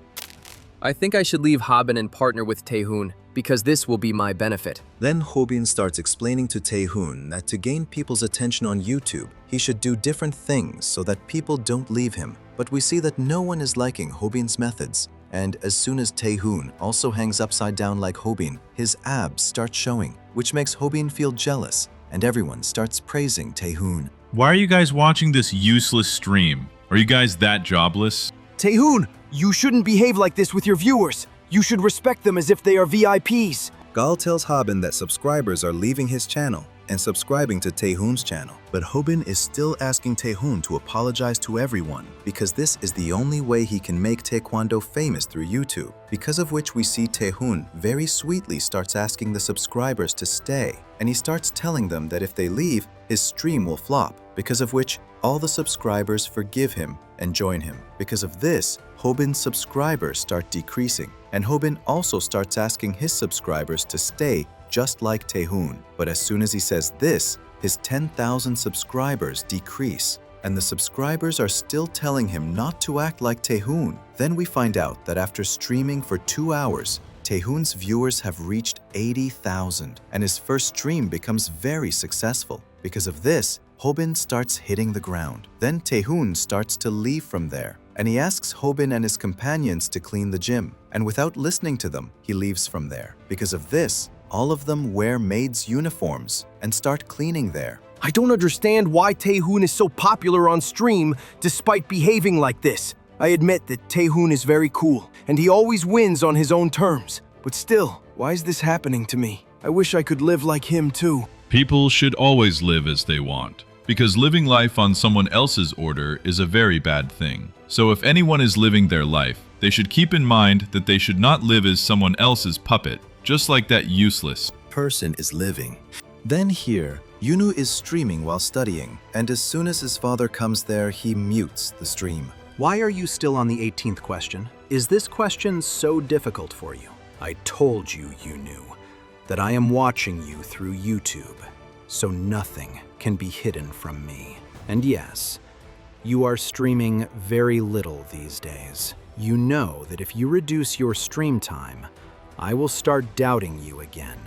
I think I should leave Hobin and partner with Taehoon, because this will be my benefit. Then Hobin starts explaining to Taehoon that to gain people's attention on YouTube, he should do different things so that people don't leave him. But we see that no one is liking Hobin's methods. And as soon as Taehoon also hangs upside down like Hobin, his abs start showing, which makes Hobin feel jealous, and everyone starts praising Taehoon. Why are you guys watching this useless stream? Are you guys that jobless? Taehoon, you shouldn't behave like this with your viewers. You should respect them as if they are VIPs. Gal tells Hobin that subscribers are leaving his channel and subscribing to Taehoon's channel. But Hobin is still asking Taehoon to apologize to everyone, because this is the only way he can make Taekwondo famous through YouTube. Because of which we see Taehoon very sweetly starts asking the subscribers to stay, and he starts telling them that if they leave, his stream will flop. Because of which all the subscribers forgive him and join him. Because of this, Hobin's subscribers start decreasing, and Hobin also starts asking his subscribers to stay just like Taehoon. But as soon as he says this, his 10,000 subscribers decrease, and the subscribers are still telling him not to act like Taehoon. Then we find out that after streaming for 2 hours, Taehoon's viewers have reached 80,000, and his first stream becomes very successful. Because of this, Hobin starts hitting the ground. Then Taehoon starts to leave from there, and he asks Hobin and his companions to clean the gym, and without listening to them, he leaves from there. Because of this, all of them wear maids' uniforms and start cleaning there. I don't understand why Taehoon is so popular on stream despite behaving like this. I admit that Taehoon is very cool, and he always wins on his own terms. But still, why is this happening to me? I wish I could live like him too. People should always live as they want, because living life on someone else's order is a very bad thing. So if anyone is living their life, they should keep in mind that they should not live as someone else's puppet, just like that useless person is living. Then here, Yunu is streaming while studying, and as soon as his father comes there, he mutes the stream. Why are you still on the 18th question? Is this question so difficult for you? I told you, Yunu, that I am watching you through YouTube, so nothing can be hidden from me. And yes, you are streaming very little these days. You know that if you reduce your stream time, I will start doubting you again.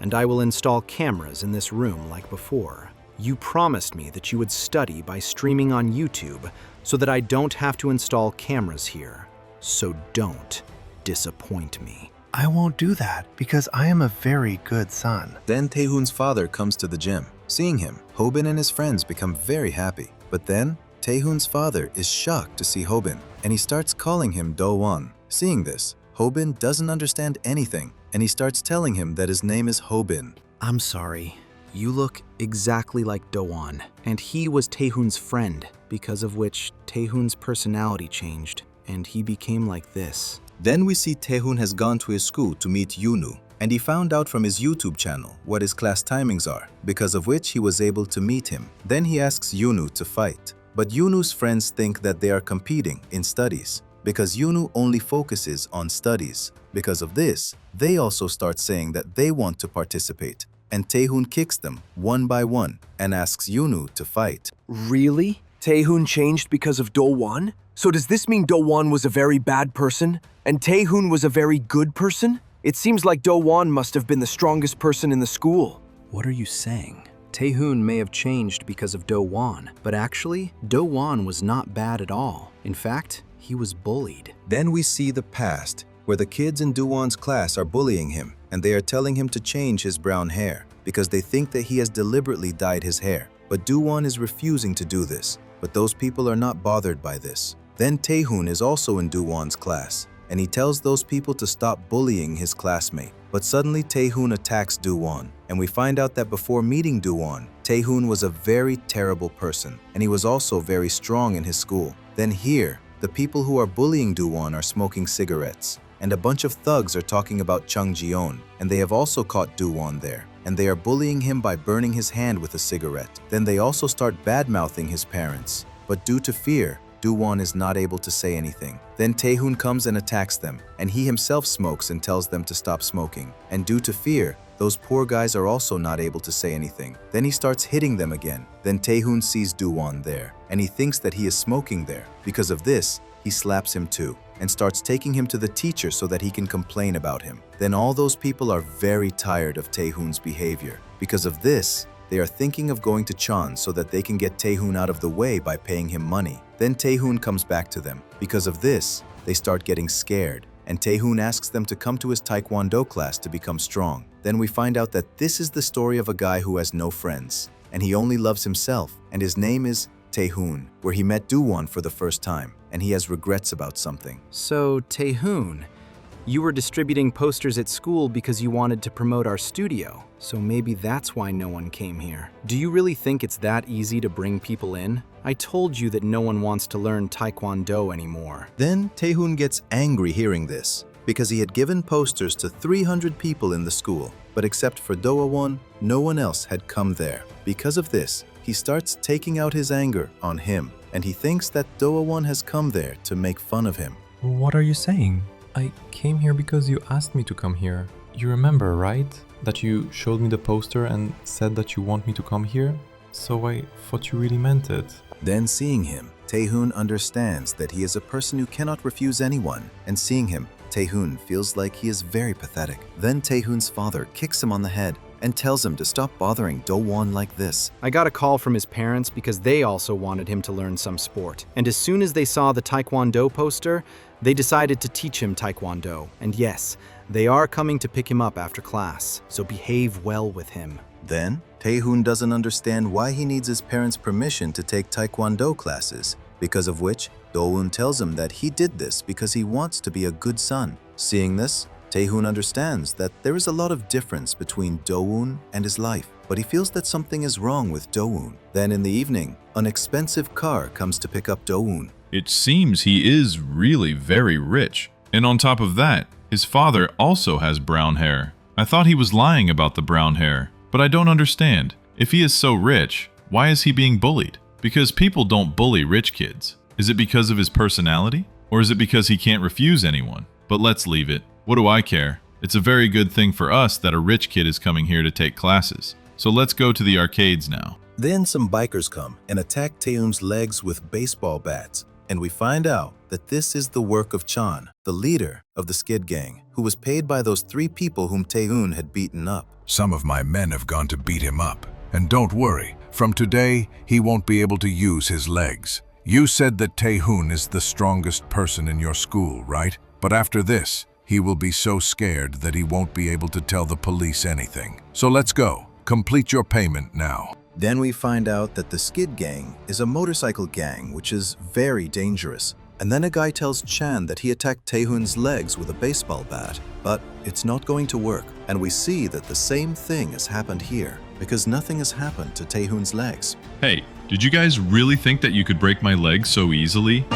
And I will install cameras in this room like before. You promised me that you would study by streaming on YouTube so that I don't have to install cameras here. So don't disappoint me. I won't do that because I am a very good son. Then Taehoon's father comes to the gym. Seeing him, Hobin and his friends become very happy. But then, Taehoon's father is shocked to see Hobin, and he starts calling him Do-won. Seeing this, Hobin doesn't understand anything, and he starts telling him that his name is Hobin. I'm sorry. You look exactly like Do-won, and he was Taehoon's friend, because of which Taehoon's personality changed, and he became like this. Then we see Taehoon has gone to his school to meet Yunu, and he found out from his YouTube channel what his class timings are, because of which he was able to meet him. Then he asks Yunu to fight. But Yunu's friends think that they are competing in studies, because Yunu only focuses on studies. Because of this, they also start saying that they want to participate, and Taehoon kicks them one by one and asks Yunu to fight. Really? Taehoon changed because of Do-won? So does this mean Do-won was a very bad person, and Taehoon was a very good person? It seems like Do-won must have been the strongest person in the school. What are you saying? Taehoon may have changed because of Do-won, but actually, Do-won was not bad at all. In fact, he was bullied. Then we see the past, where the kids in Do-won's class are bullying him, and they are telling him to change his brown hair, because they think that he has deliberately dyed his hair. But Do-won is refusing to do this, but those people are not bothered by this. Then Taehoon is also in Do-won's class, and he tells those people to stop bullying his classmate. But suddenly Taehoon attacks Do-won, and we find out that before meeting Do-won, Taehoon was a very terrible person, and he was also very strong in his school. Then here, the people who are bullying Do-won are smoking cigarettes, and a bunch of thugs are talking about Chung Ji-on, and they have also caught Do-won there, and they are bullying him by burning his hand with a cigarette. Then they also start bad-mouthing his parents, but due to fear, Do-won is not able to say anything. Then Taehoon comes and attacks them, and he himself smokes and tells them to stop smoking. And due to fear, those poor guys are also not able to say anything. Then he starts hitting them again. Then Taehoon sees Do-won there, and he thinks that he is smoking there. Because of this, he slaps him too, and starts taking him to the teacher so that he can complain about him. Then all those people are very tired of Taehoon's behavior. Because of this, they are thinking of going to Chan so that they can get Taehoon out of the way by paying him money. Then Taehoon comes back to them. Because of this, they start getting scared, and Taehoon asks them to come to his Taekwondo class to become strong. Then we find out that this is the story of a guy who has no friends, and he only loves himself, and his name is Taehoon, where he met Do-won for the first time, and he has regrets about something. So, Taehoon, you were distributing posters at school because you wanted to promote our studio, so maybe that's why no one came here. Do you really think it's that easy to bring people in? I told you that no one wants to learn Taekwondo anymore. Then Taehoon gets angry hearing this, because he had given posters to 300 people in the school, but except for Do-won, no one else had come there. Because of this, he starts taking out his anger on him, and he thinks that Do-won has come there to make fun of him. What are you saying? I came here because you asked me to come here. You remember, right? That you showed me the poster and said that you want me to come here? So I thought you really meant it. Then seeing him, Taehoon understands that he is a person who cannot refuse anyone, and seeing him, Taehoon feels like he is very pathetic. Then Taehoon's father kicks him on the head and tells him to stop bothering Do-won like this. I got a call from his parents because they also wanted him to learn some sport. And as soon as they saw the Taekwondo poster, they decided to teach him Taekwondo. And yes, they are coming to pick him up after class, so behave well with him. Then, Taehoon doesn't understand why he needs his parents' permission to take Taekwondo classes, because of which Do-won tells him that he did this because he wants to be a good son. Seeing this, Taehoon understands that there is a lot of difference between Do-woon and his life, but he feels that something is wrong with Do-woon. Then in the evening, an expensive car comes to pick up Do-woon. It seems he is really very rich. And on top of that, his father also has brown hair. I thought he was lying about the brown hair, but I don't understand. If he is so rich, why is he being bullied? Because people don't bully rich kids. Is it because of his personality? Or is it because he can't refuse anyone? But let's leave it. What do I care? It's a very good thing for us that a rich kid is coming here to take classes. So let's go to the arcades now. Then some bikers come and attack Taehoon's legs with baseball bats. And we find out that this is the work of Chan, the leader of the Skid Gang, who was paid by those 3 people whom Taehoon had beaten up. Some of my men have gone to beat him up. And don't worry, from today, he won't be able to use his legs. You said that Taehoon is the strongest person in your school, right? But after this, he will be so scared that he won't be able to tell the police anything. So let's go. Complete your payment now. Then we find out that the Skid Gang is a motorcycle gang which is very dangerous. And then a guy tells Chan that he attacked Taehoon's legs with a baseball bat. But it's not going to work. And we see that the same thing has happened here, because nothing has happened to Taehoon's legs. Hey, did you guys really think that you could break my legs so easily?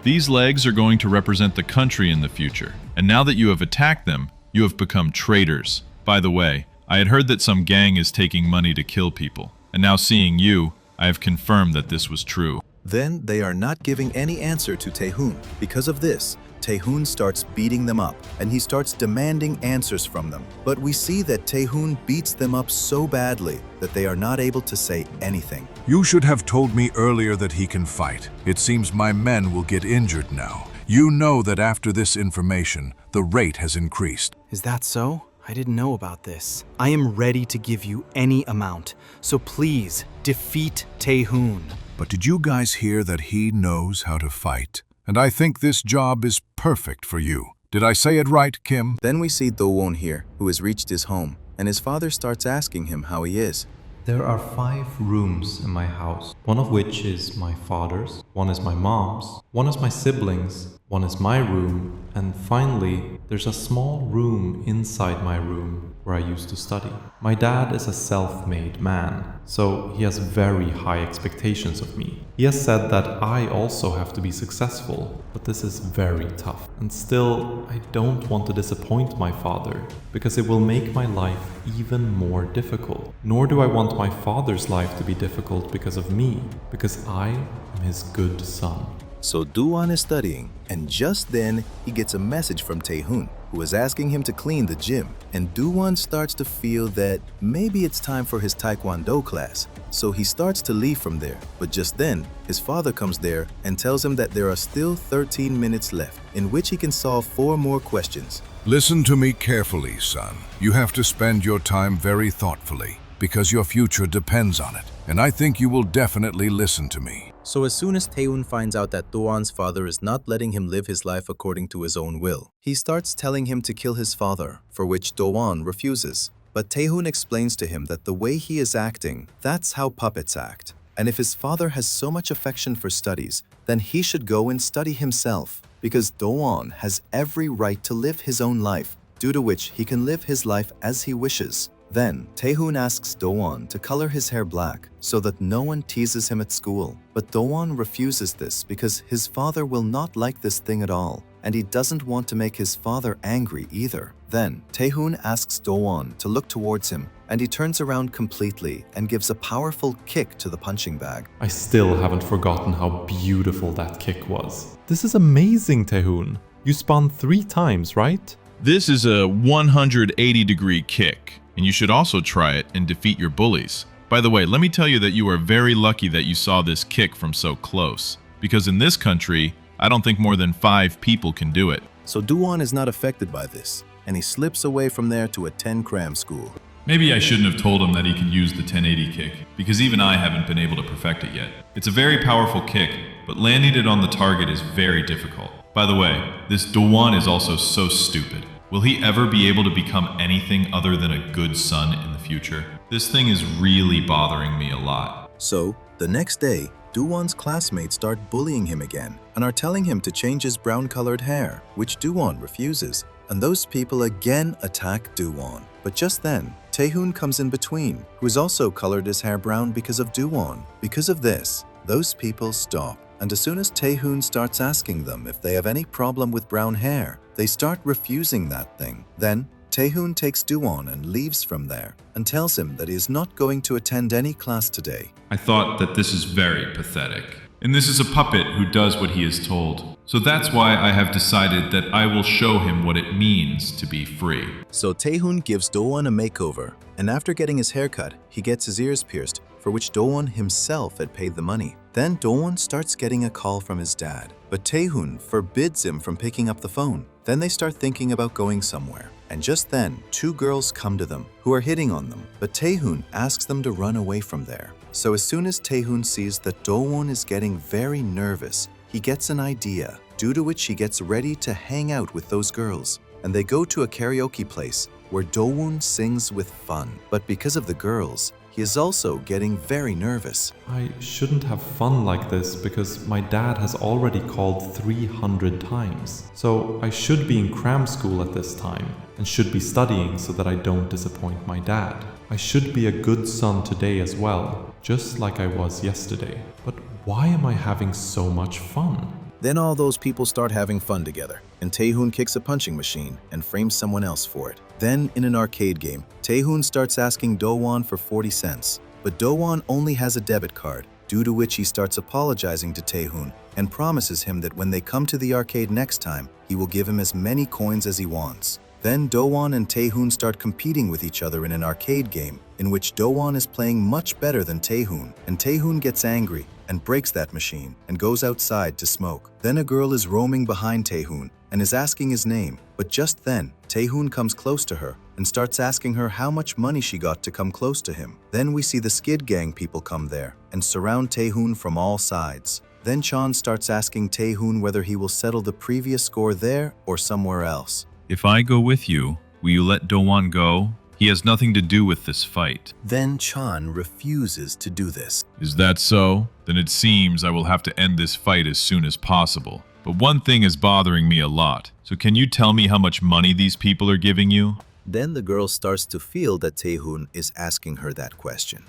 These legs are going to represent the country in the future. And now that you have attacked them, you have become traitors. By the way, I had heard that some gang is taking money to kill people. And now seeing you, I have confirmed that this was true. Then they are not giving any answer to Taehoon. Because of this, Taehoon starts beating them up, and he starts demanding answers from them. But we see that Taehoon beats them up so badly that they are not able to say anything. You should have told me earlier that he can fight. It seems my men will get injured now. You know that after this information, the rate has increased. Is that so? I didn't know about this. I am ready to give you any amount, so please defeat Taehoon. But did you guys hear that he knows how to fight? And I think this job is perfect for you. Did I say it right, Kim? Then we see Do-won here, who has reached his home, and his father starts asking him how he is. There are 5 rooms in my house, one of which is my father's, one is my mom's, one is my siblings, one is my room, and finally, there's a small room inside my room where I used to study. My dad is a self-made man, so he has very high expectations of me. He has said that I also have to be successful, but this is very tough. And still, I don't want to disappoint my father, because it will make my life even more difficult. Nor do I want my father's life to be difficult because of me, because I am his good son. So Do-won is studying, and just then he gets a message from Taehoon, who is asking him to clean the gym. And Do-won starts to feel that maybe it's time for his Taekwondo class. So he starts to leave from there. But just then, his father comes there and tells him that there are still 13 minutes left, in which he can solve 4 more questions. Listen to me carefully, son. You have to spend your time very thoughtfully, because your future depends on it. And I think you will definitely listen to me. So as soon as Taehoon finds out that Do-won's father is not letting him live his life according to his own will, he starts telling him to kill his father, for which Do-won refuses. But Taehoon explains to him that the way he is acting, that's how puppets act. And if his father has so much affection for studies, then he should go and study himself, because Do-won has every right to live his own life, due to which he can live his life as he wishes. Then, Taehoon asks Do-won to color his hair black so that no one teases him at school. But Do-won refuses this because his father will not like this thing at all, and he doesn't want to make his father angry either. Then, Taehoon asks Do-won to look towards him, and he turns around completely and gives a powerful kick to the punching bag. I still haven't forgotten how beautiful that kick was. This is amazing, Taehoon. You spun 3 times, right? This is a 180-degree kick, and you should also try it and defeat your bullies. By the way, let me tell you that you are very lucky that you saw this kick from so close, because in this country, I don't think more than 5 people can do it. So Do-won is not affected by this, and he slips away from there to a 10-cram school. Maybe I shouldn't have told him that he could use the 1080 kick, because even I haven't been able to perfect it yet. It's a very powerful kick, but landing it on the target is very difficult. By the way, this Do-won is also so stupid. Will he ever be able to become anything other than a good son in the future? This thing is really bothering me a lot. So, the next day, Do-won's classmates start bullying him again, and are telling him to change his brown-colored hair, which Do-won refuses. And those people again attack Do-won. But just then, Taehoon comes in between, who has also colored his hair brown because of Do-won. Because of this, those people stop. And as soon as Taehoon starts asking them if they have any problem with brown hair, they start refusing that thing. Then, Taehoon takes Do-won and leaves from there and tells him that he is not going to attend any class today. I thought that this is very pathetic. And this is a puppet who does what he is told. So that's why I have decided that I will show him what it means to be free. So Taehoon gives Do-won a makeover, and after getting his haircut, he gets his ears pierced, for which Do-won himself had paid the money. Then Do-won starts getting a call from his dad, but Taehoon forbids him from picking up the phone. Then they start thinking about going somewhere. And just then, 2 girls come to them, who are hitting on them, but Taehoon asks them to run away from there. So as soon as Taehoon sees that Do-won is getting very nervous, he gets an idea, due to which he gets ready to hang out with those girls. And they go to a karaoke place, where Do-won sings with fun. But because of the girls, he is also getting very nervous. I shouldn't have fun like this because my dad has already called 300 times. So I should be in cram school at this time and should be studying so that I don't disappoint my dad. I should be a good son today as well, just like I was yesterday. But why am I having so much fun? Then all those people start having fun together, and Taehoon kicks a punching machine and frames someone else for it. Then, in an arcade game, Taehoon starts asking Do-won for 40 cents, but Do-won only has a debit card, due to which he starts apologizing to Taehoon and promises him that when they come to the arcade next time, he will give him as many coins as he wants. Then Do-won and Taehoon start competing with each other in an arcade game, in which Do-won is playing much better than Taehoon, and Taehoon gets angry and breaks that machine and goes outside to smoke. Then a girl is roaming behind Taehoon and is asking his name, but just then, Taehoon comes close to her and starts asking her how much money she got to come close to him. Then we see the Skid Gang people come there and surround Taehoon from all sides. Then Chan starts asking Taehoon whether he will settle the previous score there or somewhere else. If I go with you, will you let Do-won go? He has nothing to do with this fight. Then Chan refuses to do this. Is that so? Then it seems I will have to end this fight as soon as possible. But one thing is bothering me a lot. So can you tell me how much money these people are giving you? Then the girl starts to feel that Taehoon is asking her that question.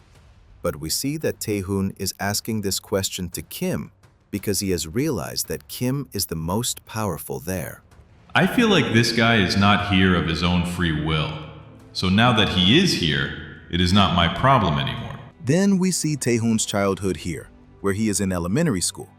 But we see that Taehoon is asking this question to Kim because he has realized that Kim is the most powerful there. I feel like this guy is not here of his own free will. So now that he is here, it is not my problem anymore. Then we see Taehoon's childhood here, where he is in elementary school.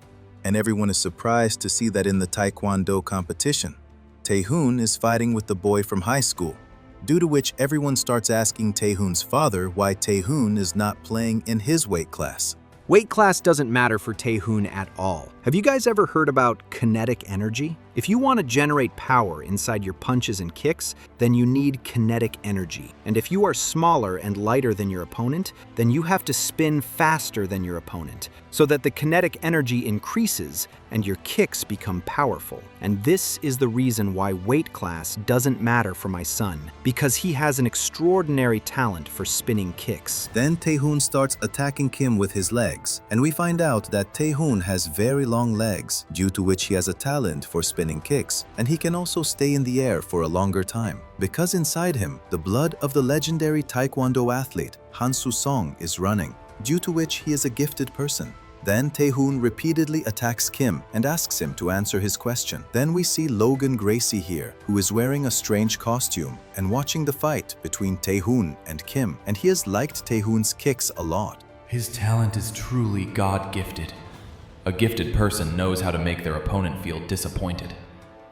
And everyone is surprised to see that in the Taekwondo competition, Taehoon is fighting with the boy from high school, due to which everyone starts asking Taehoon's father why Taehoon is not playing in his weight class. Weight class doesn't matter for Taehoon at all. Have you guys ever heard about kinetic energy? If you want to generate power inside your punches and kicks, then you need kinetic energy. And if you are smaller and lighter than your opponent, then you have to spin faster than your opponent, so that the kinetic energy increases and your kicks become powerful. And this is the reason why weight class doesn't matter for my son, because he has an extraordinary talent for spinning kicks. Then Taehoon starts attacking Kim with his legs, and we find out that Taehoon has very long legs, due to which he has a talent for spinning kicks, and he can also stay in the air for a longer time, because inside him, the blood of the legendary Taekwondo athlete Han Soo-sung is running, due to which he is a gifted person. Then Taehoon repeatedly attacks Kim and asks him to answer his question. Then we see Logan Gracie here, who is wearing a strange costume and watching the fight between Taehoon and Kim, and he has liked Taehoon's kicks a lot. His talent is truly God-gifted. A gifted person knows how to make their opponent feel disappointed.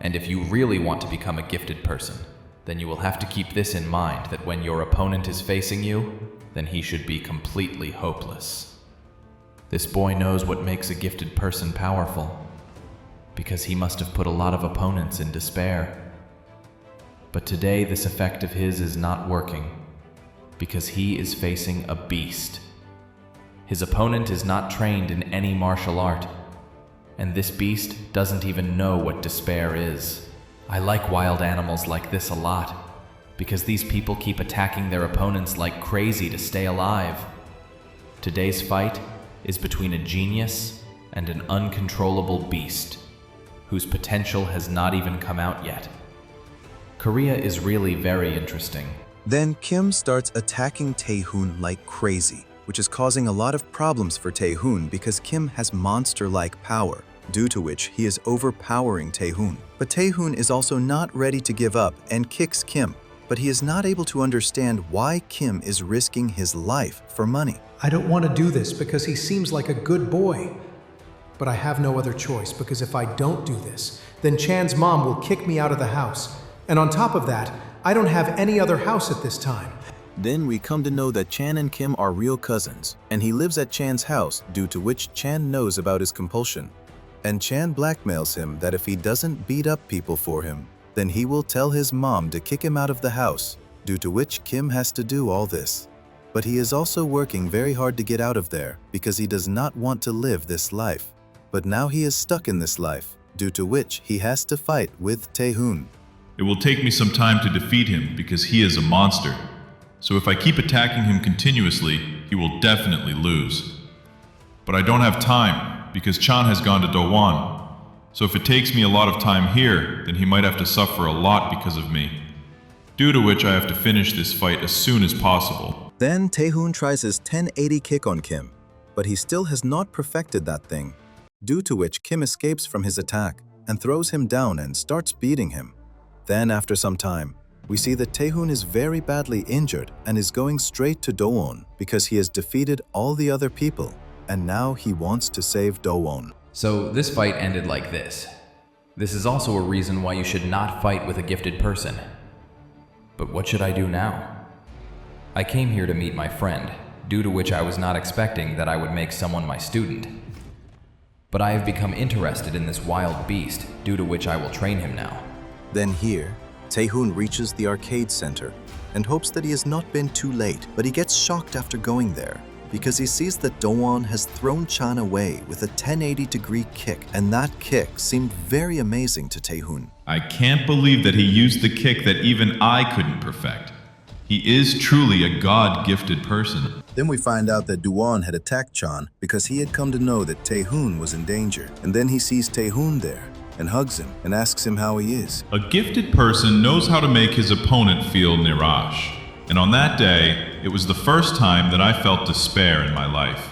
And if you really want to become a gifted person, then you will have to keep this in mind, that when your opponent is facing you, then he should be completely hopeless. This boy knows what makes a gifted person powerful, because he must have put a lot of opponents in despair. But today this effect of his is not working, because he is facing a beast. His opponent is not trained in any martial art, and this beast doesn't even know what despair is. I like wild animals like this a lot, because these people keep attacking their opponents like crazy to stay alive. Today's fight is between a genius and an uncontrollable beast. whose potential has not even come out yet. Korea is really very interesting. Then Kim starts attacking Taehoon like crazy, which is causing a lot of problems for Taehoon because Kim has monster-like power, due to which he is overpowering Taehoon. But Taehoon is also not ready to give up and kicks Kim, but he is not able to understand why Kim is risking his life for money. I don't want to do this because he seems like a good boy. But I have no other choice because if I don't do this, then Chan's mom will kick me out of the house. And on top of that, I don't have any other house at this time. Then we come to know that Chan and Kim are real cousins, and he lives at Chan's house, due to which Chan knows about his compulsion. And Chan blackmails him that if he doesn't beat up people for him, then he will tell his mom to kick him out of the house, due to which Kim has to do all this. But he is also working very hard to get out of there because he does not want to live this life. But now he is stuck in this life, due to which he has to fight with Taehoon. It will take me some time to defeat him because he is a monster. So if I keep attacking him continuously, he will definitely lose. But I don't have time because Chan has gone to Dowon. So if it takes me a lot of time here, then he might have to suffer a lot because of me. Due to which I have to finish this fight as soon as possible. Then Taehoon tries his 1080 kick on Kim, but he still has not perfected that thing, due to which Kim escapes from his attack and throws him down and starts beating him. Then after some time, we see that Taehoon is very badly injured and is going straight to Dowon because he has defeated all the other people, and now he wants to save Dowon. So this fight ended like this. This is also a reason why you should not fight with a gifted person. But what should I do now? I came here to meet my friend, due to which I was not expecting that I would make someone my student. But I have become interested in this wild beast, due to which I will train him now. Then here, Taehoon reaches the arcade center and hopes that he has not been too late, but he gets shocked after going there because he sees that Dowon has thrown Chan away with a 1080-degree kick, and that kick seemed very amazing to Taehoon. I can't believe that he used the kick that even I couldn't perfect. He is truly a God-gifted person. Then we find out that Dowon had attacked Chan because he had come to know that Taehoon was in danger, and then he sees Taehoon there and hugs him and asks him how he is. A gifted person knows how to make his opponent feel niraj. And on that day, it was the first time that I felt despair in my life.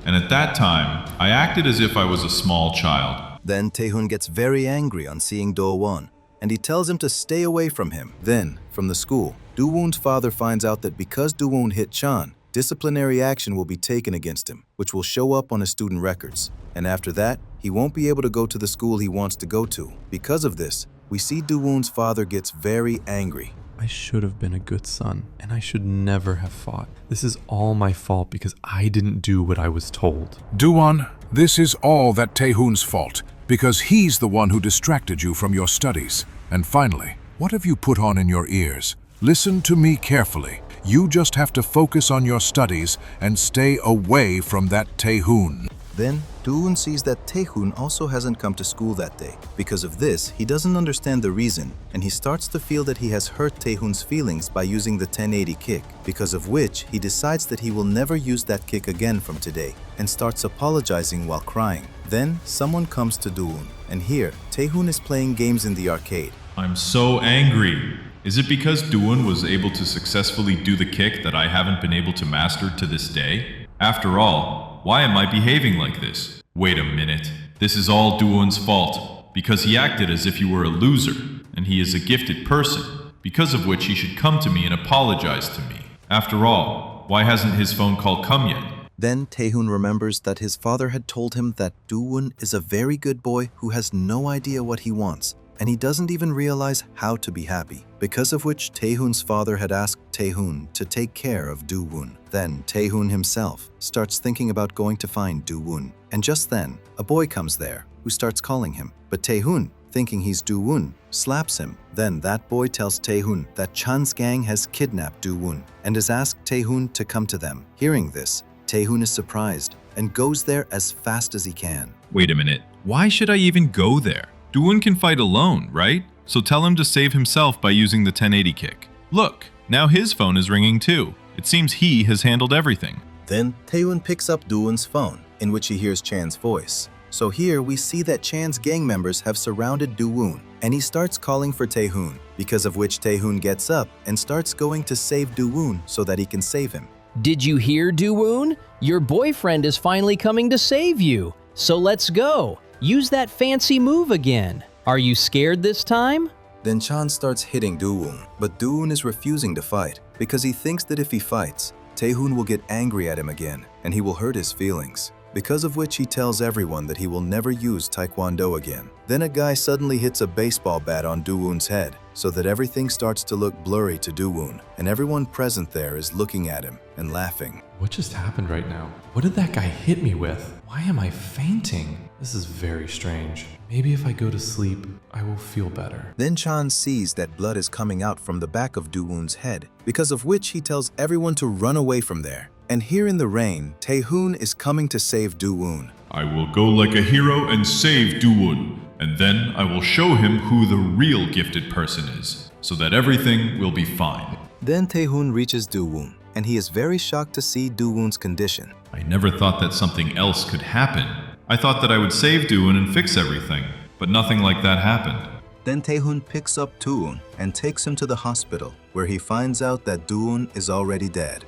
And at that time, I acted as if I was a small child. Then Taehoon gets very angry on seeing Do-won, and he tells him to stay away from him. Then, from the school, Do-won's father finds out that because Do-won hit Chan, disciplinary action will be taken against him, which will show up on his student records. And after that, he won't be able to go to the school he wants to go to. Because of this, we see Do-won's father gets very angry. I should have been a good son, and I should never have fought. This is all my fault because I didn't do what I was told. Do-won, this is all that Taehoon's fault, because he's the one who distracted you from your studies. And finally, what have you put on in your ears? Listen to me carefully. You just have to focus on your studies and stay away from that Taehoon. Then, Do-won sees that Taehoon also hasn't come to school that day. Because of this, he doesn't understand the reason, and he starts to feel that he has hurt Taehoon's feelings by using the 1080 kick, because of which he decides that he will never use that kick again from today, and starts apologizing while crying. Then, someone comes to Do-won, and here, Taehoon is playing games in the arcade. I'm so angry. Is it because Do-won was able to successfully do the kick that I haven't been able to master to this day? After all, why am I behaving like this? Wait a minute. This is all Do-won's fault, because he acted as if you were a loser, and he is a gifted person, because of which he should come to me and apologize to me. After all, why hasn't his phone call come yet? Then Taehoon remembers that his father had told him that Do-won is a very good boy who has no idea what he wants, and he doesn't even realize how to be happy, because of which Taehoon's father had asked Taehoon to take care of Do-won. Then Taehoon himself starts thinking about going to find Do-won, and just then, a boy comes there who starts calling him, but Taehoon, thinking he's Do-won, slaps him. Then that boy tells Taehoon that Chan's gang has kidnapped Do-won and has asked Taehoon to come to them. Hearing this, Taehoon is surprised and goes there as fast as he can. Wait a minute. Why should I even go there? Do-won can fight alone, right? So tell him to save himself by using the 1080 kick. Look, now his phone is ringing too. It seems he has handled everything. Then Taehoon picks up Do-won's phone, in which he hears Chan's voice. So here we see that Chan's gang members have surrounded Do-woon, and he starts calling for Tae-hoon, because of which Tae-hoon gets up and starts going to save Do-woon so that he can save him. Did you hear, Do-woon? Your boyfriend is finally coming to save you. So let's go. Use that fancy move again. Are you scared this time? Then Chan starts hitting Do-woon, but Do-woon is refusing to fight because he thinks that if he fights, Tae-hoon will get angry at him again and he will hurt his feelings. Because of which he tells everyone that he will never use Taekwondo again. Then a guy suddenly hits a baseball bat on Do-woon's head, so that everything starts to look blurry to Do-woon, and everyone present there is looking at him and laughing. What just happened right now? What did that guy hit me with? Why am I fainting? This is very strange. Maybe if I go to sleep, I will feel better. Then Chan sees that blood is coming out from the back of Do-woon's head, because of which he tells everyone to run away from there. And here in the rain, Tae-hoon is coming to save Do-woon. I will go like a hero and save Do-woon, and then I will show him who the real gifted person is, so that everything will be fine. Then Tae-hoon reaches Do-woon, and he is very shocked to see Do-woon's condition. I never thought that something else could happen. I thought that I would save Do-woon and fix everything, but nothing like that happened. Then Tae-hoon picks up Do-woon and takes him to the hospital, where he finds out that Do-woon is already dead.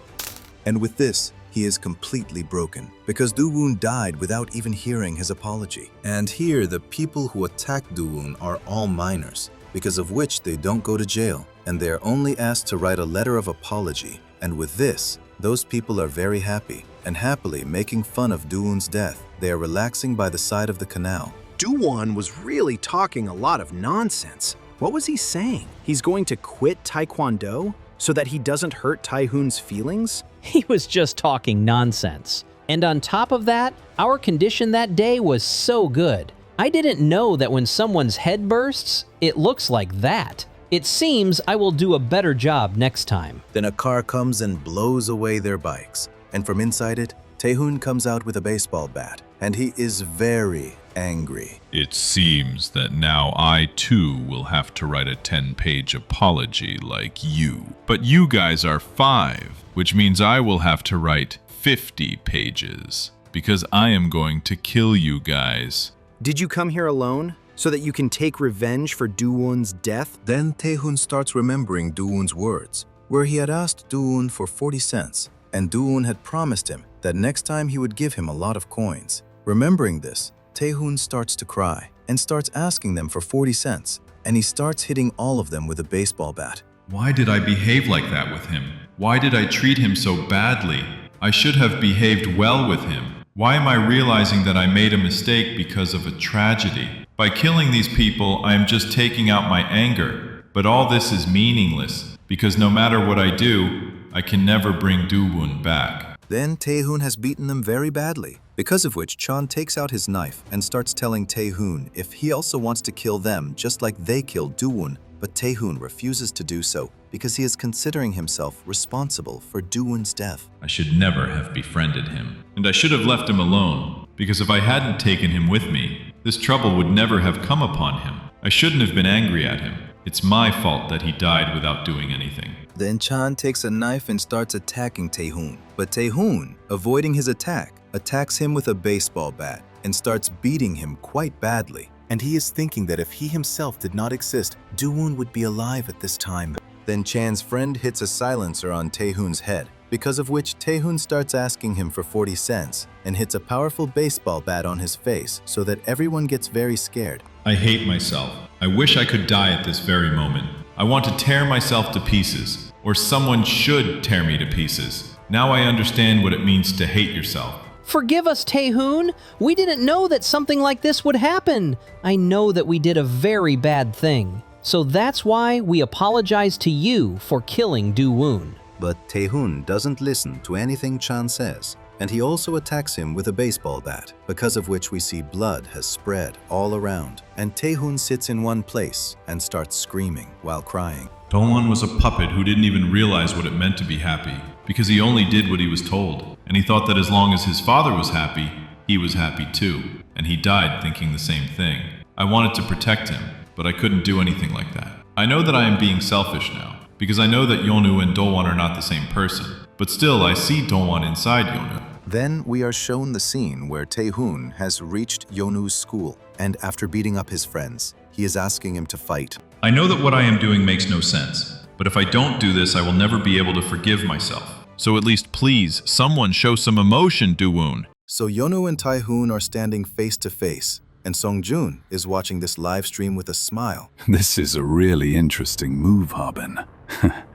And with this, he is completely broken, because Do-woon died without even hearing his apology. And here, the people who attacked Do-woon are all minors, because of which they don't go to jail, and they are only asked to write a letter of apology. And with this, those people are very happy, and happily making fun of Do-woon's death. They are relaxing by the side of the canal. Do-woon was really talking a lot of nonsense. What was he saying? He's going to quit Taekwondo so that he doesn't hurt Tae-hoon's feelings? He was just talking nonsense. And on top of that, our condition that day was so good. I didn't know that when someone's head bursts, it looks like that. It seems I will do a better job next time. Then a car comes and blows away their bikes. And from inside it, Tae-hoon comes out with a baseball bat. And he is very angry. It seems that now I too will have to write a 10-page apology like you. But you guys are 5, which means I will have to write 50 pages. Because I am going to kill you guys. Did you come here alone so that you can take revenge for Do-woon's death? Then Tae-hoon starts remembering Do-woon's words, where he had asked Do-woon for 40 cents, and Do-woon had promised him that next time he would give him a lot of coins. Remembering this, Tae-hoon starts to cry and starts asking them for 40 cents, and he starts hitting all of them with a baseball bat. Why did I behave like that with him? Why did I treat him so badly? I should have behaved well with him. Why am I realizing that I made a mistake because of a tragedy? By killing these people, I am just taking out my anger. But all this is meaningless, because no matter what I do, I can never bring Do-woon back. Then Tae-hoon has beaten them very badly, because of which Chan takes out his knife and starts telling Tae-hoon if he also wants to kill them just like they killed Do-woon. But Tae-hoon refuses to do so because he is considering himself responsible for Do-woon's death. I should never have befriended him, and I should have left him alone, because if I hadn't taken him with me, this trouble would never have come upon him. I shouldn't have been angry at him. It's my fault that he died without doing anything. Then Chan takes a knife and starts attacking Tae-hoon. But Tae-hoon, avoiding his attack, attacks him with a baseball bat and starts beating him quite badly. And he is thinking that if he himself did not exist, Do-woon would be alive at this time. Then Chan's friend hits a silencer on Tae-hoon's head, because of which Tae-hoon starts asking him for 40 cents and hits a powerful baseball bat on his face so that everyone gets very scared. I hate myself. I wish I could die at this very moment. I want to tear myself to pieces, or someone should tear me to pieces. Now I understand what it means to hate yourself. Forgive us, Tae-hoon. We didn't know that something like this would happen. I know that we did a very bad thing. So that's why we apologize to you for killing Do-woon. But Tae-hoon doesn't listen to anything Chan says, and he also attacks him with a baseball bat, because of which we see blood has spread all around, and Tae-hoon sits in one place and starts screaming while crying. Do-won was a puppet who didn't even realize what it meant to be happy, because he only did what he was told, and he thought that as long as his father was happy, he was happy too, and he died thinking the same thing. I wanted to protect him, but I couldn't do anything like that. I know that I am being selfish now, because I know that Yeonu and Do-won are not the same person, but still I see Do-won inside Yeonu. Then we are shown the scene where Tae-hoon has reached Yeonu's school, and after beating up his friends, he is asking him to fight. I know that what I am doing makes no sense, but if I don't do this, I will never be able to forgive myself. So at least please, someone show some emotion, Do-woon. So Yeonu and Tae-hoon are standing face to face, and Sung-joon is watching this live stream with a smile. This is a really interesting move, Hobin.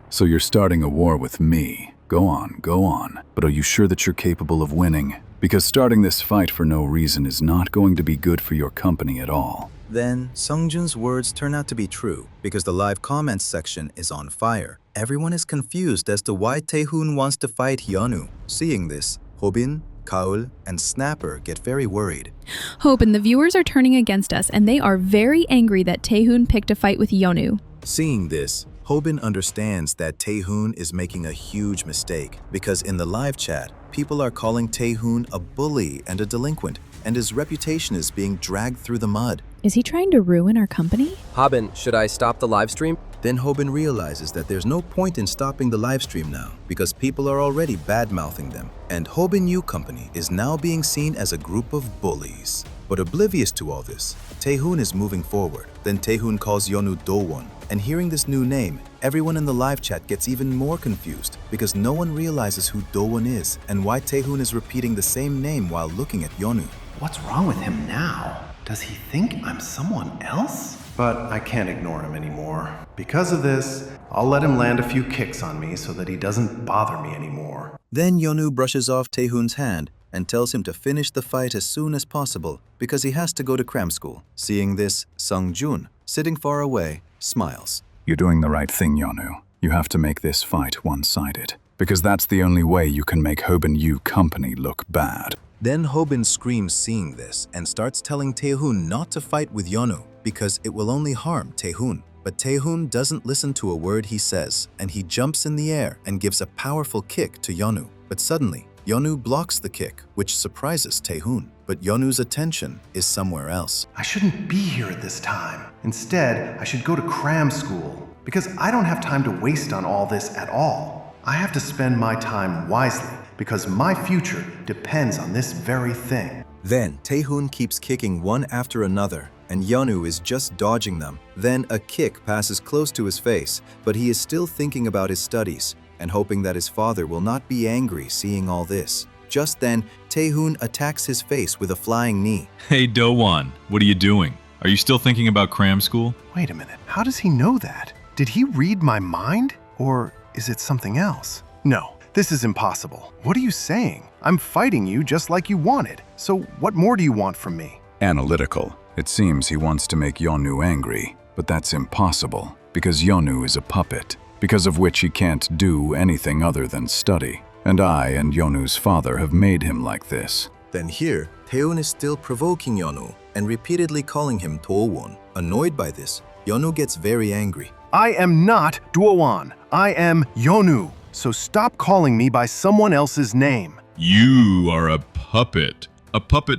So you're starting a war with me. Go on. But are you sure that you're capable of winning? Because starting this fight for no reason is not going to be good for your company at all. Then, Sung-joon's words turn out to be true, because the live comments section is on fire. Everyone is confused as to why Tae-hoon wants to fight Yeonu. Seeing this, Hobin, Kaul, and Snapper get very worried. Hobin, the viewers are turning against us, and they are very angry that Tae-hoon picked a fight with Yeonu. Seeing this, Hobin understands that Tae-hoon is making a huge mistake, because in the live chat, people are calling Tae-hoon a bully and a delinquent, and his reputation is being dragged through the mud. Is he trying to ruin our company? Hobin, should I stop the live stream? Then Hobin realizes that there's no point in stopping the live stream now, because people are already bad-mouthing them, and Hobin U Company is now being seen as a group of bullies. But oblivious to all this, Tae-hoon is moving forward. Then Tae-hoon calls Yeonu Do-won, and hearing this new name, everyone in the live chat gets even more confused, because no one realizes who Do-won is and why Tae-hoon is repeating the same name while looking at Yeonu. What's wrong with him now? Does he think I'm someone else? But I can't ignore him anymore. Because of this, I'll let him land a few kicks on me so that he doesn't bother me anymore. Then Yeonu brushes off Tae-hoon's hand and tells him to finish the fight as soon as possible because he has to go to cram school. Seeing this, Sung-joon, sitting far away, smiles. You're doing the right thing, Yeonu. You have to make this fight one-sided, because that's the only way you can make Hobin U Company look bad. Then Hobin screams seeing this and starts telling Tae-hoon not to fight with Yeonu because it will only harm Tae-hoon. But Tae-hoon doesn't listen to a word he says, and he jumps in the air and gives a powerful kick to Yeonu. But suddenly, Yeonu blocks the kick, which surprises Tae-hoon. But Yeonu's attention is somewhere else. I shouldn't be here at this time. Instead, I should go to cram school, because I don't have time to waste on all this at all. I have to spend my time wisely, because my future depends on this very thing. Then Tae-hoon keeps kicking one after another, and Yeonu is just dodging them. Then a kick passes close to his face, but he is still thinking about his studies and hoping that his father will not be angry seeing all this. Just then, Tae-hoon attacks his face with a flying knee. Hey, Do-won, what are you doing? Are you still thinking about cram school? Wait a minute, how does he know that? Did he read my mind? Or is it something else? No, this is impossible. What are you saying? I'm fighting you just like you wanted. So what more do you want from me? Analytical. It seems he wants to make Yeonu angry, but that's impossible, because Yeonu is a puppet, because of which he can't do anything other than study. And I and Yeonu's father have made him like this. Then here, Tae-hoon is still provoking Yeonu and repeatedly calling him Do-won. Annoyed by this, Yeonu gets very angry. I am not Do-won. I am Yeonu. So stop calling me by someone else's name. You are a puppet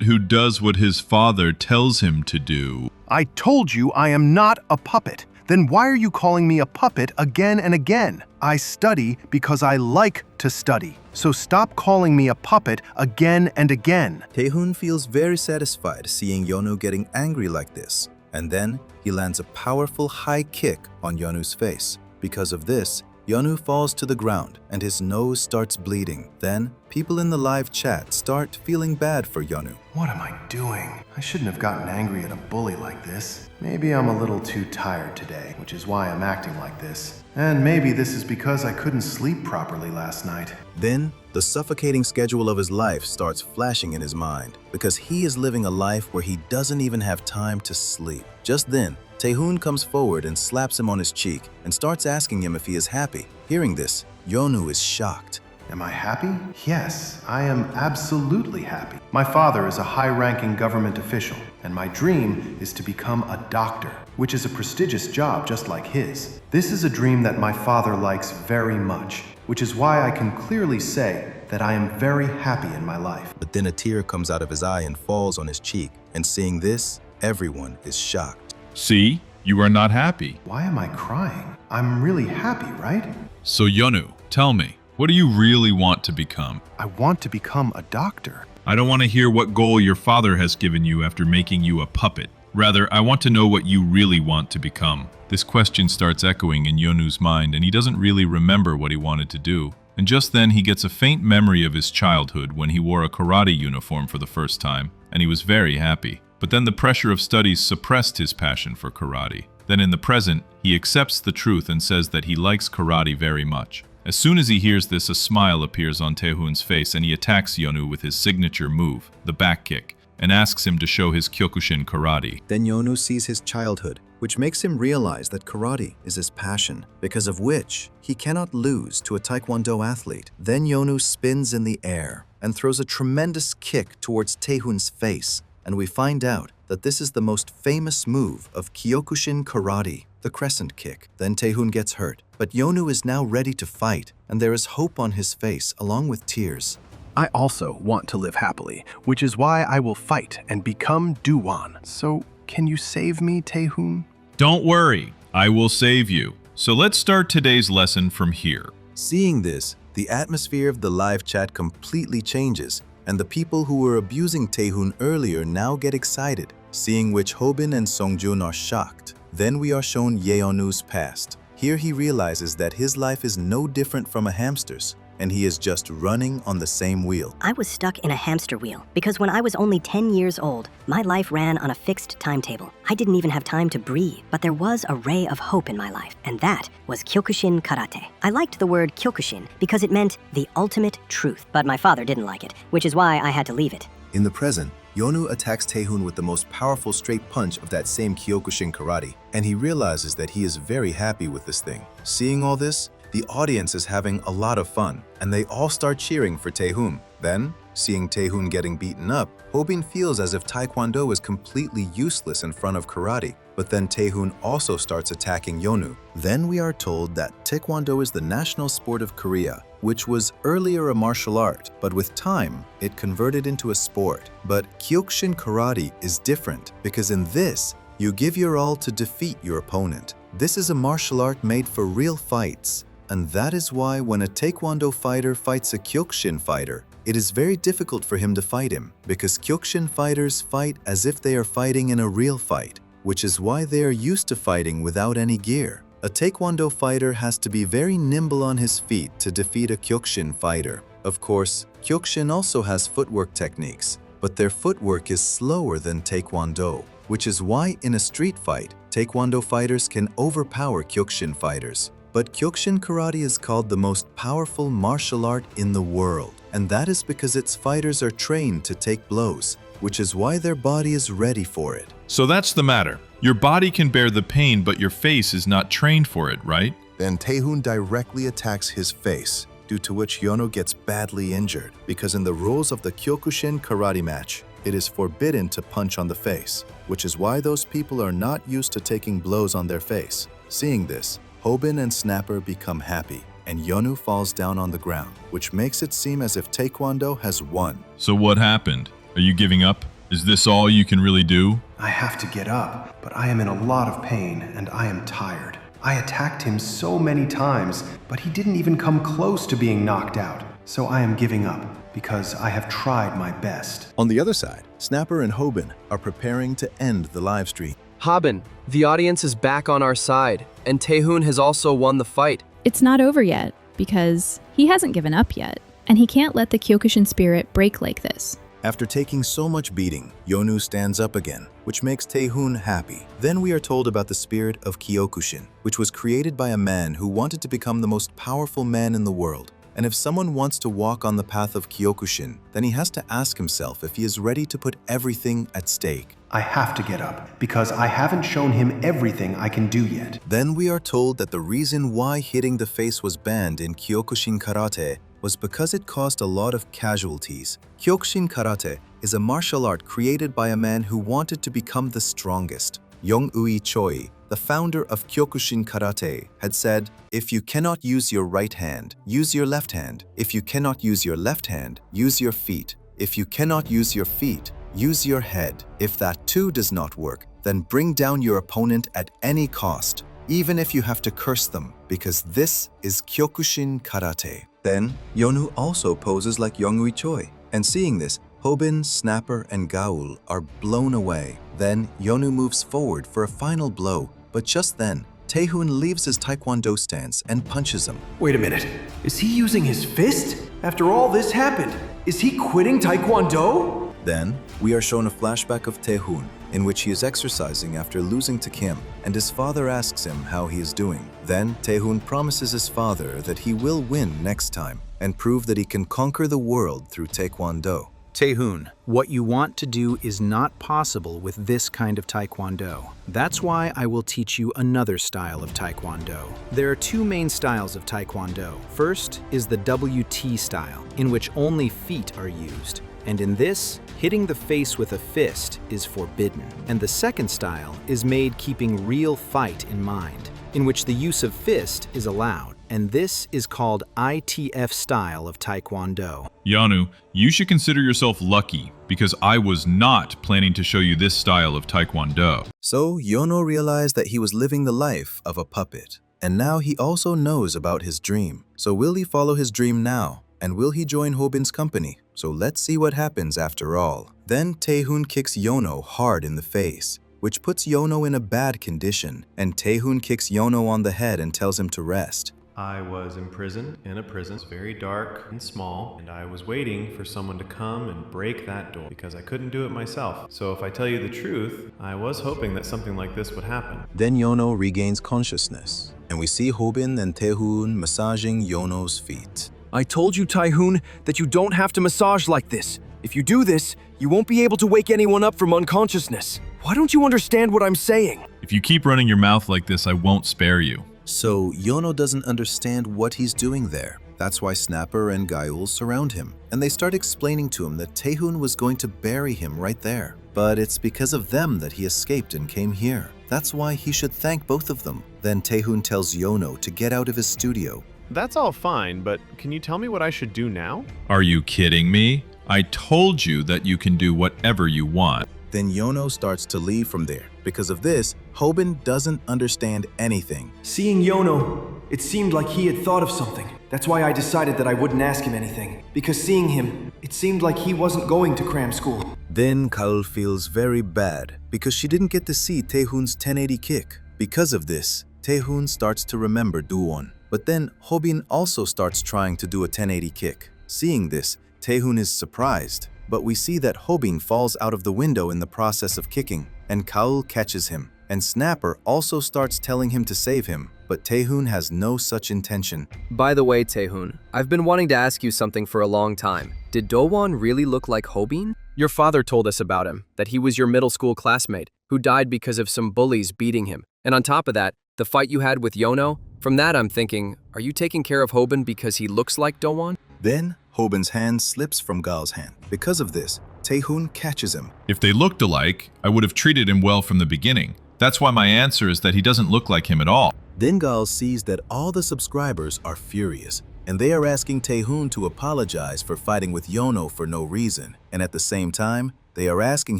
who does what his father tells him to do. I told you I am not a puppet. Then why are you calling me a puppet again and again? I study because I like to study. So stop calling me a puppet again and again. Tae-hoon feels very satisfied seeing Yeonu getting angry like this. And then he lands a powerful high kick on Yeonu's face. Because of this, Yeonu falls to the ground and his nose starts bleeding. Then, people in the live chat start feeling bad for Yeonu. What am I doing? I shouldn't have gotten angry at a bully like this. Maybe I'm a little too tired today, which is why I'm acting like this. And maybe this is because I couldn't sleep properly last night. Then, the suffocating schedule of his life starts flashing in his mind because he is living a life where he doesn't even have time to sleep. Just then, Tae-hoon comes forward and slaps him on his cheek and starts asking him if he is happy. Hearing this, Yeonu is shocked. Am I happy? Yes, I am absolutely happy. My father is a high-ranking government official, and my dream is to become a doctor, which is a prestigious job just like his. This is a dream that my father likes very much, which is why I can clearly say that I am very happy in my life. But then a tear comes out of his eye and falls on his cheek, and seeing this, everyone is shocked. See? You are not happy. Why am I crying? I'm really happy, right? So Yeonu, tell me, What do you really want to become? I want to become a doctor. I don't want to hear what goal your father has given you after making you a puppet. Rather, I want to know what you really want to become. This question starts echoing in Yonu's mind, and he doesn't really remember what he wanted to do. And just then he gets a faint memory of his childhood when he wore a karate uniform for the first time, and he was very happy. But then the pressure of studies suppressed his passion for karate. Then in the present, he accepts the truth and says that he likes karate very much. As soon as he hears this, a smile appears on Tae-hoon's face and he attacks Yonu with his signature move, the back kick, and asks him to show his Kyokushin karate. Then Yonu sees his childhood, which makes him realize that karate is his passion, because of which he cannot lose to a Taekwondo athlete. Then Yonu spins in the air and throws a tremendous kick towards Tae-hoon's face, and we find out that this is the most famous move of Kyokushin karate, the crescent kick. Then Tae-hoon gets hurt, but Yonu is now ready to fight, and there is hope on his face along with tears. I also want to live happily, which is why I will fight and become Duwon. So, can you save me, Tae-hoon? Don't worry, I will save you. So let's start today's lesson from here. Seeing this, the atmosphere of the live chat completely changes, and the people who were abusing Tae-hoon earlier now get excited, seeing which Hobin and Songjun are shocked. Then we are shown Yeonu's past. Here he realizes that his life is no different from a hamster's, and he is just running on the same wheel. I was stuck in a hamster wheel because when I was only 10 years old, my life ran on a fixed timetable. I didn't even have time to breathe, but there was a ray of hope in my life, and that was Kyokushin Karate. I liked the word Kyokushin because it meant the ultimate truth, but my father didn't like it, which is why I had to leave it. In the present, Yonu attacks Tae-hoon with the most powerful straight punch of that same Kyokushin karate, and he realizes that he is very happy with this thing. Seeing all this, the audience is having a lot of fun, and they all start cheering for Tae-hoon. Then, seeing Tae-hoon getting beaten up, Hobin feels as if Taekwondo is completely useless in front of karate, but then Tae-hoon also starts attacking Yonu. Then we are told that Taekwondo is the national sport of Korea, which was earlier a martial art, but with time, it converted into a sport. But Kyokushin karate is different, because in this, you give your all to defeat your opponent. This is a martial art made for real fights, and that is why when a Taekwondo fighter fights a Kyokushin fighter, it is very difficult for him to fight him, because Kyokushin fighters fight as if they are fighting in a real fight, which is why they are used to fighting without any gear. A Taekwondo fighter has to be very nimble on his feet to defeat a Kyokushin fighter. Of course, Kyokushin also has footwork techniques, but their footwork is slower than Taekwondo, which is why in a street fight, Taekwondo fighters can overpower Kyokushin fighters. But Kyokushin karate is called the most powerful martial art in the world, and that is because its fighters are trained to take blows, which is why their body is ready for it. So that's the matter. Your body can bear the pain, but your face is not trained for it, right? Then Tae-hoon directly attacks his face, due to which Yonu gets badly injured, because in the rules of the Kyokushin karate match, it is forbidden to punch on the face, which is why those people are not used to taking blows on their face. Seeing this, Hobin and Snapper become happy, and Yonu falls down on the ground, which makes it seem as if Taekwondo has won. So what happened? Are you giving up? Is this all you can really do? I have to get up, but I am in a lot of pain and I am tired. I attacked him so many times, but he didn't even come close to being knocked out. So I am giving up, because I have tried my best. On the other side, Snapper and Hobin are preparing to end the live stream. Hobin, the audience is back on our side, and Tae-hoon has also won the fight. It's not over yet, because he hasn't given up yet, and he can't let the Kyokushin spirit break like this. After taking so much beating, Yonu stands up again, which makes Tae-hoon happy. Then we are told about the spirit of Kyokushin, which was created by a man who wanted to become the most powerful man in the world. And if someone wants to walk on the path of Kyokushin, then he has to ask himself if he is ready to put everything at stake. I have to get up, because I haven't shown him everything I can do yet. Then we are told that the reason why hitting the face was banned in Kyokushin Karate was because it caused a lot of casualties. Kyokushin Karate is a martial art created by a man who wanted to become the strongest. Yong-ui Choi, the founder of Kyokushin Karate, had said, "If you cannot use your right hand, use your left hand. If you cannot use your left hand, use your feet. If you cannot use your feet, use your head. If that too does not work, then bring down your opponent at any cost, even if you have to curse them, because this is Kyokushin Karate." Then, Yonu also poses like Yongui Choi. And seeing this, Hobin, Snapper, and Gaul are blown away. Then, Yonu moves forward for a final blow, but just then, Taehoon leaves his taekwondo stance and punches him. Wait a minute. Is he using his fist? After all this happened, is he quitting taekwondo? Then, we are shown a flashback of Taehoon, in which he is exercising after losing to Kim, and his father asks him how he is doing. Then, Taehoon promises his father that he will win next time, and prove that he can conquer the world through taekwondo. Taehoon, what you want to do is not possible with this kind of taekwondo. That's why I will teach you another style of taekwondo. There are two main styles of taekwondo. First is the WT style, in which only feet are used. And in this, hitting the face with a fist is forbidden. And the second style is made keeping real fight in mind, in which the use of fist is allowed. And this is called ITF style of taekwondo. Yonu, you should consider yourself lucky because I was not planning to show you this style of taekwondo. So Yono realized that he was living the life of a puppet. And now he also knows about his dream. So will he follow his dream now? And will he join Hobin's company? So let's see what happens after all. Then Taehoon kicks Yono hard in the face, which puts Yono in a bad condition. And Taehoon kicks Yono on the head and tells him to rest. I was imprisoned in a prison, very dark and small, and I was waiting for someone to come and break that door because I couldn't do it myself. So if I tell you the truth, I was hoping that something like this would happen. Then Yono regains consciousness, and we see Hobin and Taehoon massaging Yono's feet. I told you, Taehoon, that you don't have to massage like this. If you do this, you won't be able to wake anyone up from unconsciousness. Why don't you understand what I'm saying? If you keep running your mouth like this, I won't spare you. So Yono doesn't understand what he's doing there. That's why Snapper and Gaul surround him, and they start explaining to him that Taehoon was going to bury him right there. But it's because of them that he escaped and came here. That's why he should thank both of them. Then Taehoon tells Yono to get out of his studio. That's all fine, but can you tell me what I should do now? Are you kidding me? I told you that you can do whatever you want. Then Yono starts to leave from there. Because of this, Hobin doesn't understand anything. Seeing Yono, it seemed like he had thought of something. That's why I decided that I wouldn't ask him anything. Because seeing him, it seemed like he wasn't going to cram school. Then Kaul feels very bad because she didn't get to see Taehoon's 1080 kick. Because of this, Taehoon starts to remember Duwon. But then Hobin also starts trying to do a 1080 kick. Seeing this, Taehoon is surprised. But we see that Hobin falls out of the window in the process of kicking, and Kaul catches him. And Snapper also starts telling him to save him, but Taehoon has no such intention. By the way, Taehoon, I've been wanting to ask you something for a long time. Did Do-won really look like Hobin? Your father told us about him, that he was your middle school classmate, who died because of some bullies beating him. And on top of that, the fight you had with Yono, from that I'm thinking, are you taking care of Hobin because he looks like Do-won? Then, Hobin's hand slips from Gaul's hand. Because of this, Taehoon catches him. If they looked alike, I would have treated him well from the beginning. That's why my answer is that he doesn't look like him at all. Then Gaul sees that all the subscribers are furious, and they are asking Taehoon to apologize for fighting with Yono for no reason. And at the same time, they are asking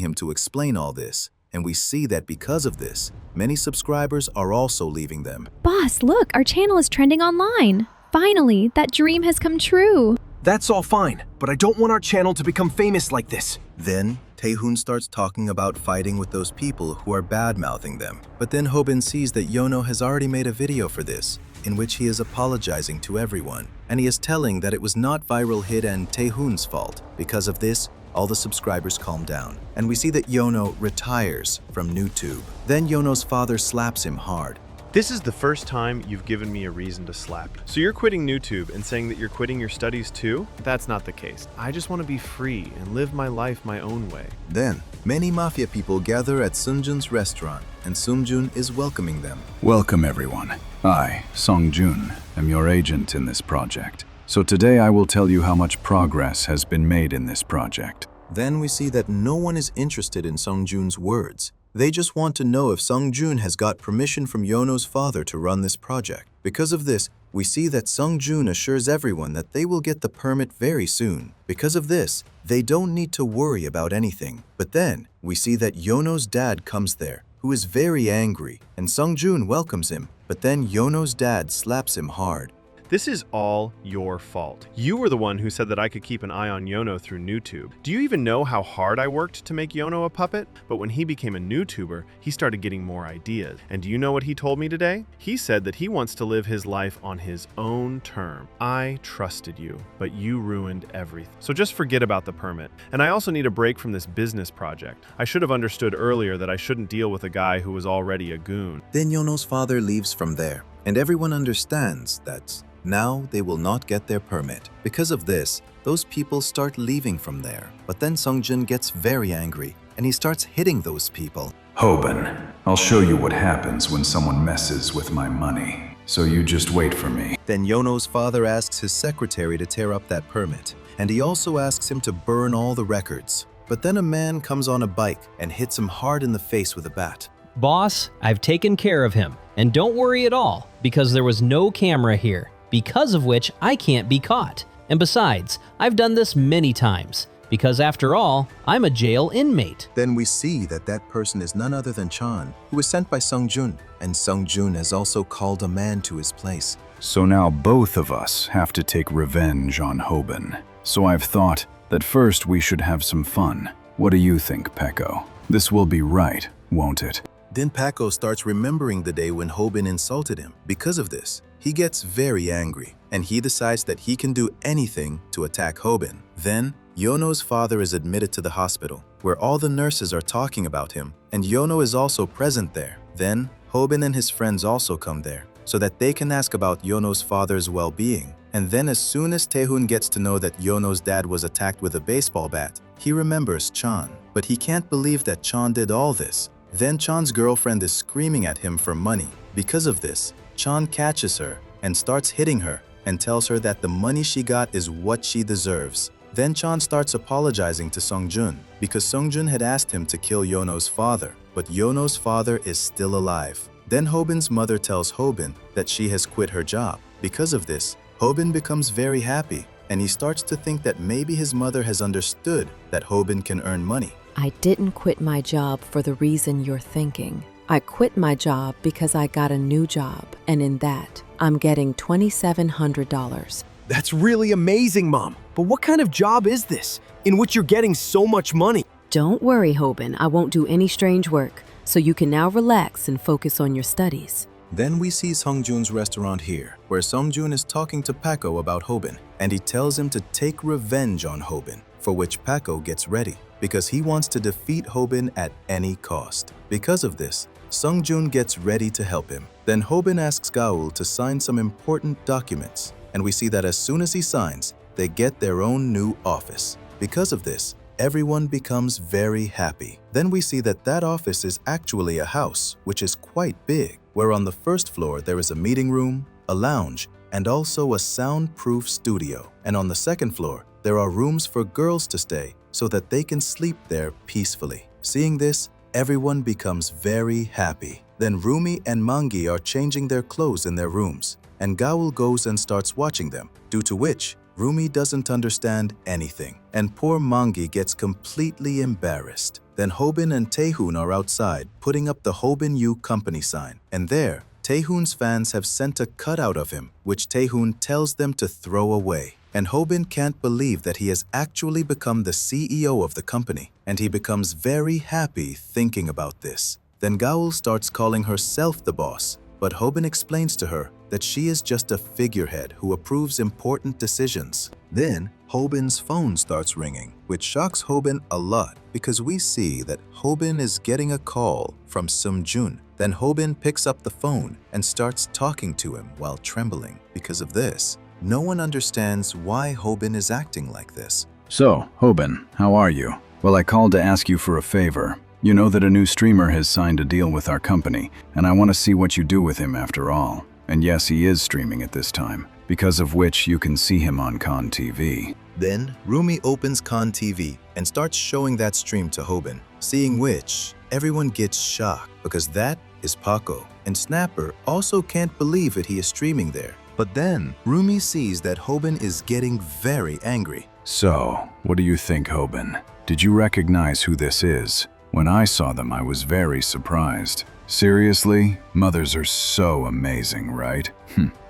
him to explain all this. And we see that because of this, many subscribers are also leaving them. Boss, look, our channel is trending online. Finally, that dream has come true. That's all fine, but I don't want our channel to become famous like this. Then, Taehoon starts talking about fighting with those people who are bad-mouthing them. But then Hobin sees that Yono has already made a video for this, in which he is apologizing to everyone. And he is telling that it was not viral hit and Taehoon's fault. Because of this, all the subscribers calm down. And we see that Yono retires from YouTube. Then Yono's father slaps him hard. This is the first time you've given me a reason to slap you. So you're quitting YouTube and saying that you're quitting your studies too? That's not the case. I just want to be free and live my life my own way. Then, many mafia people gather at Sungjun's restaurant, and Sungjun is welcoming them. Welcome everyone. I, Sungjun, am your agent in this project. So today I will tell you how much progress has been made in this project. Then we see that no one is interested in Sungjun's words. They just want to know if Sungjun has got permission from Yono's father to run this project. Because of this, we see that Sungjun assures everyone that they will get the permit very soon. Because of this, they don't need to worry about anything. But then, we see that Yono's dad comes there, who is very angry, and Sungjun welcomes him. But then Yono's dad slaps him hard. This is all your fault. You were the one who said that I could keep an eye on Yono through NewTube. Do you even know how hard I worked to make Yono a puppet? But when he became a NewTuber, he started getting more ideas. And do you know what he told me today? He said that he wants to live his life on his own term. I trusted you, but you ruined everything. So just forget about the permit. And I also need a break from this business project. I should have understood earlier that I shouldn't deal with a guy who was already a goon. Then Yono's father leaves from there, and everyone understands that now they will not get their permit. Because of this, those people start leaving from there. But then Sungjun gets very angry, and he starts hitting those people. Hobin, I'll show you what happens when someone messes with my money. So you just wait for me. Then Yono's father asks his secretary to tear up that permit, and he also asks him to burn all the records. But then a man comes on a bike and hits him hard in the face with a bat. Boss, I've taken care of him. And don't worry at all, because there was no camera here, because of which I can't be caught. And besides, I've done this many times, because after all, I'm a jail inmate. Then we see that that person is none other than Chan, who was sent by Sungjun, and Sungjun has also called a man to his place. So now both of us have to take revenge on Hobin. So I've thought that first we should have some fun. What do you think, Peko? This will be right, won't it? Then Paco starts remembering the day when Hobin insulted him. Because of this, he gets very angry, and he decides that he can do anything to attack Hobin. Then, Yono's father is admitted to the hospital, where all the nurses are talking about him, and Yono is also present there. Then, Hobin and his friends also come there, so that they can ask about Yono's father's well-being. And then as soon as Taehoon gets to know that Yono's dad was attacked with a baseball bat, he remembers Chan, but he can't believe that Chan did all this. Then Chan's girlfriend is screaming at him for money. Because of this, Chan catches her and starts hitting her and tells her that the money she got is what she deserves. Then Chan starts apologizing to Sungjun because Sungjun had asked him to kill Yono's father, but Yono's father is still alive. Then Hobin's mother tells Hobin that she has quit her job. Because of this, Hobin becomes very happy, and he starts to think that maybe his mother has understood that Hobin can earn money. I didn't quit my job for the reason you're thinking. I quit my job because I got a new job, and in that, I'm getting $2,700. That's really amazing, Mom. But what kind of job is this, in which you're getting so much money? Don't worry, Hobin. I won't do any strange work, so you can now relax and focus on your studies. Then we see Sungjun's restaurant here, where Sungjun is talking to Paco about Hobin, and he tells him to take revenge on Hobin, for which Paco gets ready, because he wants to defeat Hobin at any cost. Because of this, Sungjun gets ready to help him. Then Hobin asks Gaul to sign some important documents, and we see that as soon as he signs, they get their own new office. Because of this, everyone becomes very happy. Then we see that that office is actually a house, which is quite big, where on the first floor there is a meeting room, a lounge, and also a soundproof studio. And on the second floor, there are rooms for girls to stay so that they can sleep there peacefully. Seeing this, everyone becomes very happy. Then Rumi and Mangi are changing their clothes in their rooms, and Gaul goes and starts watching them, due to which Rumi doesn't understand anything, and poor Mangi gets completely embarrassed. Then Hobin and Taehoon are outside putting up the Hobin U company sign, and there, Taehoon's fans have sent a cutout of him, which Taehoon tells them to throw away. And Hobin can't believe that he has actually become the CEO of the company, and he becomes very happy thinking about this. Then Gaul starts calling herself the boss, but Hobin explains to her that she is just a figurehead who approves important decisions. Then Hobin's phone starts ringing, which shocks Hobin a lot because we see that Hobin is getting a call from Sungjun. Then Hobin picks up the phone and starts talking to him while trembling. Because of this, no one understands why Hobin is acting like this. So, Hobin, how are you? Well, I called to ask you for a favor. You know that a new streamer has signed a deal with our company, and I want to see what you do with him after all. And yes, he is streaming at this time, because of which you can see him on Khan TV. Then Rumi opens Khan TV and starts showing that stream to Hobin, seeing which everyone gets shocked because that is Paco, and Snapper also can't believe that he is streaming there. But then Rumi sees that Hobin is getting very angry. So, what do you think, Hobin? Did you recognize who this is? When I saw them, I was very surprised. Seriously? Mothers are so amazing, right?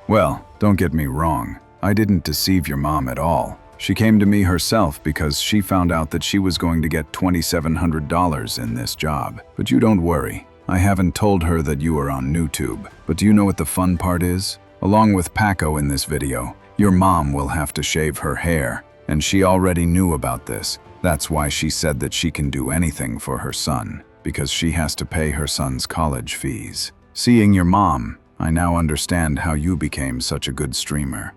Well, don't get me wrong. I didn't deceive your mom at all. She came to me herself because she found out that she was going to get $2,700 in this job. But you don't worry. I haven't told her that you are on YouTube. But do you know what the fun part is? Along with Paco in this video, your mom will have to shave her hair. And she already knew about this. That's why she said that she can do anything for her son, because she has to pay her son's college fees. Seeing your mom, I now understand how you became such a good streamer.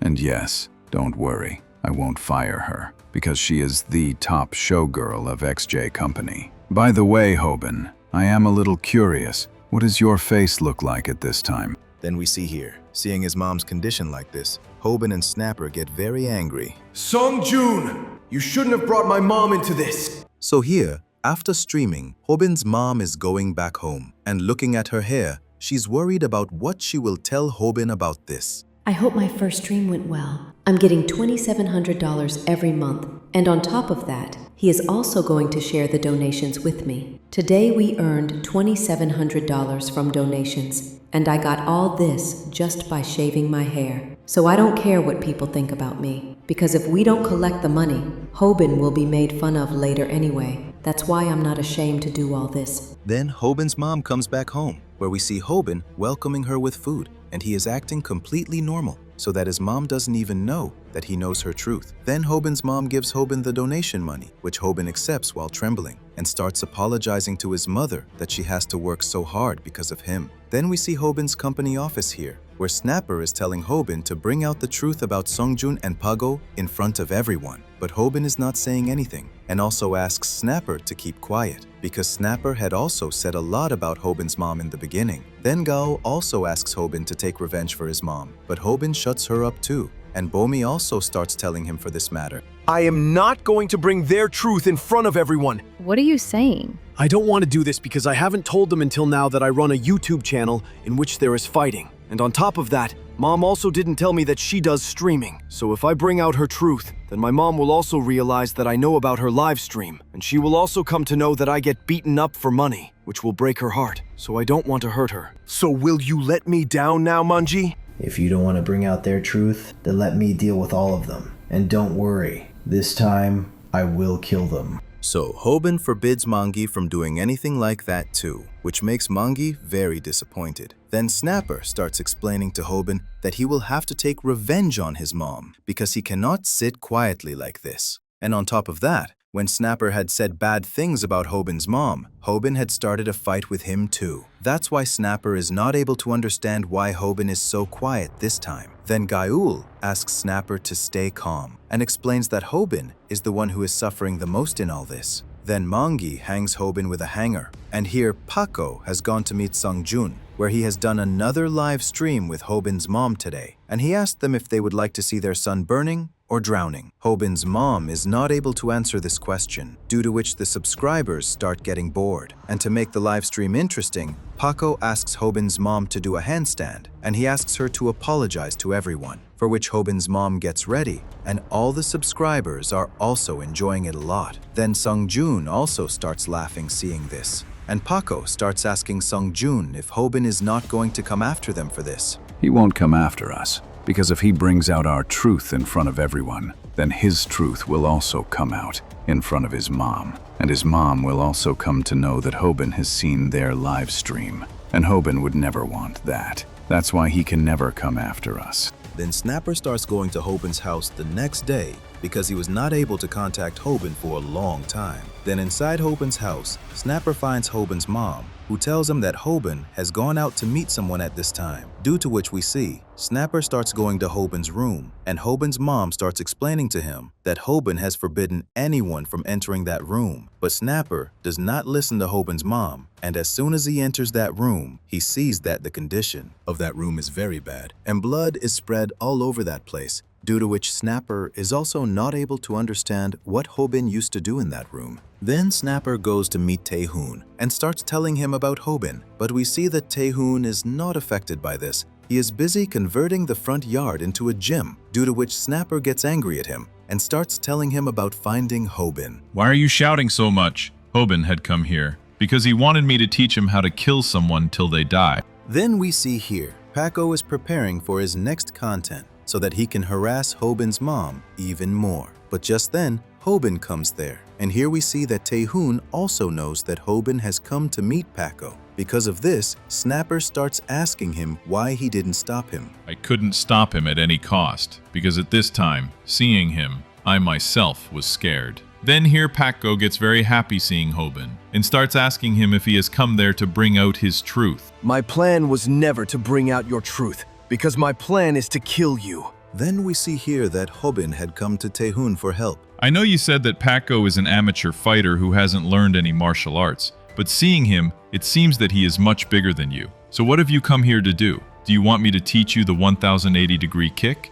And yes, don't worry, I won't fire her, because she is the top showgirl of XJ Company. By the way, Hobin, I am a little curious. What does your face look like at this time? Then we see here, seeing his mom's condition like this, Hobin and Snapper get very angry. Songjun! You shouldn't have brought my mom into this! So here, after streaming, Hobin's mom is going back home, and looking at her hair, she's worried about what she will tell Hobin about this. I hope my first stream went well. I'm getting $2,700 every month, and on top of that, he is also going to share the donations with me. Today we earned $2,700 from donations, and I got all this just by shaving my hair. So I don't care what people think about me, because if we don't collect the money, Hobin will be made fun of later anyway. That's why I'm not ashamed to do all this. Then Hobin's mom comes back home, where we see Hobin welcoming her with food, and he is acting completely normal, so that his mom doesn't even know that he knows her truth. Then Hobin's mom gives Hobin the donation money, which Hobin accepts while trembling, and starts apologizing to his mother that she has to work so hard because of him. Then we see Hobin's company office here, where Snapper is telling Hobin to bring out the truth about Songjun and Pago in front of everyone. But Hobin is not saying anything, and also asks Snapper to keep quiet, because Snapper had also said a lot about Hobin's mom in the beginning. Then Gao also asks Hobin to take revenge for his mom, but Hobin shuts her up too, and Bomi also starts telling him for this matter. I am not going to bring their truth in front of everyone. What are you saying? I don't want to do this because I haven't told them until now that I run a YouTube channel in which there is fighting. And on top of that, Mom also didn't tell me that she does streaming. So if I bring out her truth, then my mom will also realize that I know about her live stream. And she will also come to know that I get beaten up for money, which will break her heart. So I don't want to hurt her. So will you let me down now, Manji? If you don't want to bring out their truth, then let me deal with all of them. And don't worry, this time I will kill them. So Hobin forbids Mangi from doing anything like that too, which makes Mangi very disappointed. Then Snapper starts explaining to Hobin that he will have to take revenge on his mom because he cannot sit quietly like this. And on top of that, when Snapper had said bad things about Hobin's mom, Hobin had started a fight with him too. That's why Snapper is not able to understand why Hobin is so quiet this time. Then Gaul asks Snapper to stay calm and explains that Hobin is the one who is suffering the most in all this. Then Mangi hangs Hobin with a hanger, and here Paco has gone to meet Songjun, where he has done another live stream with Hobin's mom today, and he asked them if they would like to see their son burning or drowning. Hobin's mom is not able to answer this question, due to which the subscribers start getting bored. And to make the live stream interesting, Paco asks Hobin's mom to do a handstand, and he asks her to apologize to everyone, for which Hobin's mom gets ready, and all the subscribers are also enjoying it a lot. Then Songjun also starts laughing seeing this, and Paco starts asking Songjun if Hobin is not going to come after them for this. He won't come after us, because if he brings out our truth in front of everyone, then his truth will also come out in front of his mom. And his mom will also come to know that Hobin has seen their live stream. And Hobin would never want that. That's why he can never come after us. Then Snapper starts going to Hobin's house the next day because he was not able to contact Hobin for a long time. Then inside Hobin's house, Snapper finds Hobin's mom, who tells him that Hobin has gone out to meet someone at this time, due to which we see Snapper starts going to Hobin's room, and Hobin's mom starts explaining to him that Hobin has forbidden anyone from entering that room. But Snapper does not listen to Hobin's mom, and as soon as he enters that room, he sees that the condition of that room is very bad, and blood is spread all over that place, due to which Snapper is also not able to understand what Hobin used to do in that room. Then Snapper goes to meet Taehoon and starts telling him about Hobin, but we see that Taehoon is not affected by this. He is busy converting the front yard into a gym, due to which Snapper gets angry at him and starts telling him about finding Hobin. Why are you shouting so much? Hobin had come here because he wanted me to teach him how to kill someone till they die. Then we see here Paco is preparing for his next content so that he can harass Hobin's mom even more. But just then, Hobin comes there, and here we see that Taehoon also knows that Hobin has come to meet Paco. Because of this, Snapper starts asking him why he didn't stop him. I couldn't stop him at any cost, because at this time, seeing him, I myself was scared. Then here Paco gets very happy seeing Hobin, and starts asking him if he has come there to bring out his truth. My plan was never to bring out your truth, because my plan is to kill you. Then we see here that Hobin had come to Taehoon for help. I know you said that Paco is an amateur fighter who hasn't learned any martial arts, but seeing him, it seems that he is much bigger than you. So what have you come here to do? Do you want me to teach you the 1080-degree kick?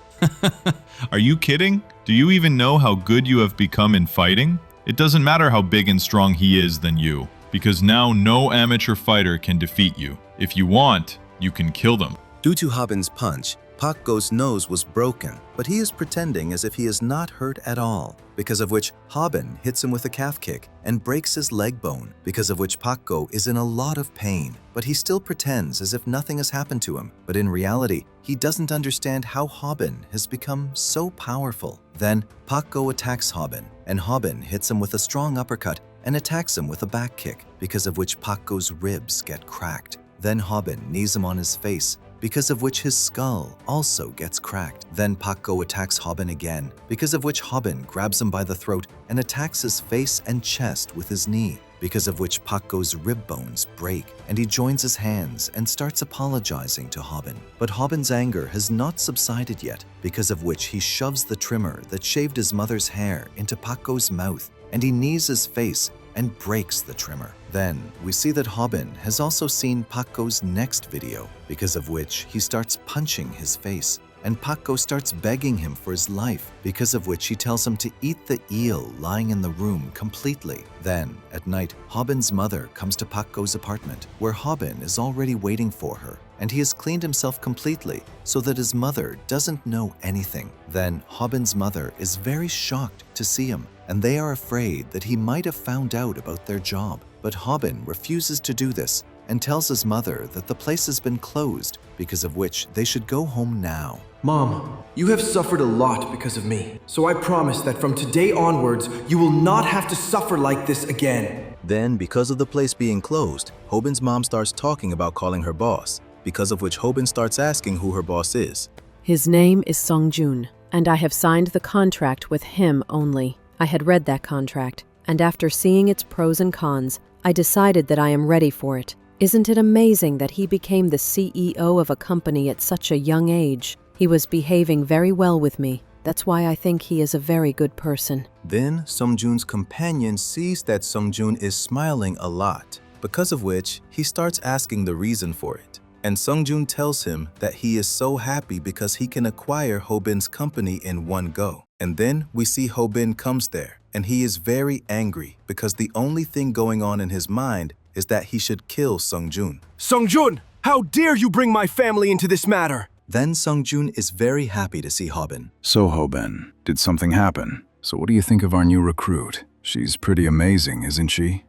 Are you kidding? Do you even know how good you have become in fighting? It doesn't matter how big and strong he is than you, because now no amateur fighter can defeat you. If you want, you can kill them. Due to Hobin's punch, Paco's nose was broken, but he is pretending as if he is not hurt at all, because of which Hobin hits him with a calf kick and breaks his leg bone, because of which Paco is in a lot of pain, but he still pretends as if nothing has happened to him. But in reality, he doesn't understand how Hobin has become so powerful. Then Paco attacks Hobin, and Hobin hits him with a strong uppercut and attacks him with a back kick, because of which Paco's ribs get cracked. Then Hobin knees him on his face, because of which his skull also gets cracked. Then Paco attacks Hobin again, because of which Hobin grabs him by the throat and attacks his face and chest with his knee, because of which Paco's rib bones break, and he joins his hands and starts apologizing to Hobin. But Hobin's anger has not subsided yet, because of which he shoves the trimmer that shaved his mother's hair into Paco's mouth, and he knees his face and breaks the trimmer. Then we see that Hobin has also seen Paco's next video, because of which he starts punching his face, and Paco starts begging him for his life, because of which he tells him to eat the eel lying in the room completely. Then, at night, Hobin's mother comes to Paco's apartment, where Hobin is already waiting for her, and he has cleaned himself completely so that his mother doesn't know anything. Then Hobin's mother is very shocked to see him, and they are afraid that he might have found out about their job. But Hobin refuses to do this and tells his mother that the place has been closed, because of which they should go home now. Mom, you have suffered a lot because of me, so I promise that from today onwards, you will not have to suffer like this again. Then, because of the place being closed, Hobin's mom starts talking about calling her boss, because of which Hobin starts asking who her boss is. His name is Sungjun, and I have signed the contract with him only. I had read that contract, and after seeing its pros and cons, I decided that I am ready for it. Isn't it amazing that he became the CEO of a company at such a young age? He was behaving very well with me. That's why I think he is a very good person. Then Sungjun's companion sees that Sungjun is smiling a lot, because of which he starts asking the reason for it. And Sungjun tells him that he is so happy because he can acquire Hobin's company in one go. And then we see Hobin comes there, and he is very angry because the only thing going on in his mind is that he should kill Sungjun. Sungjun, how dare you bring my family into this matter? Then Sungjun is very happy to see Hobin. So Hobin, did something happen? So what do you think of our new recruit? She's pretty amazing, isn't she?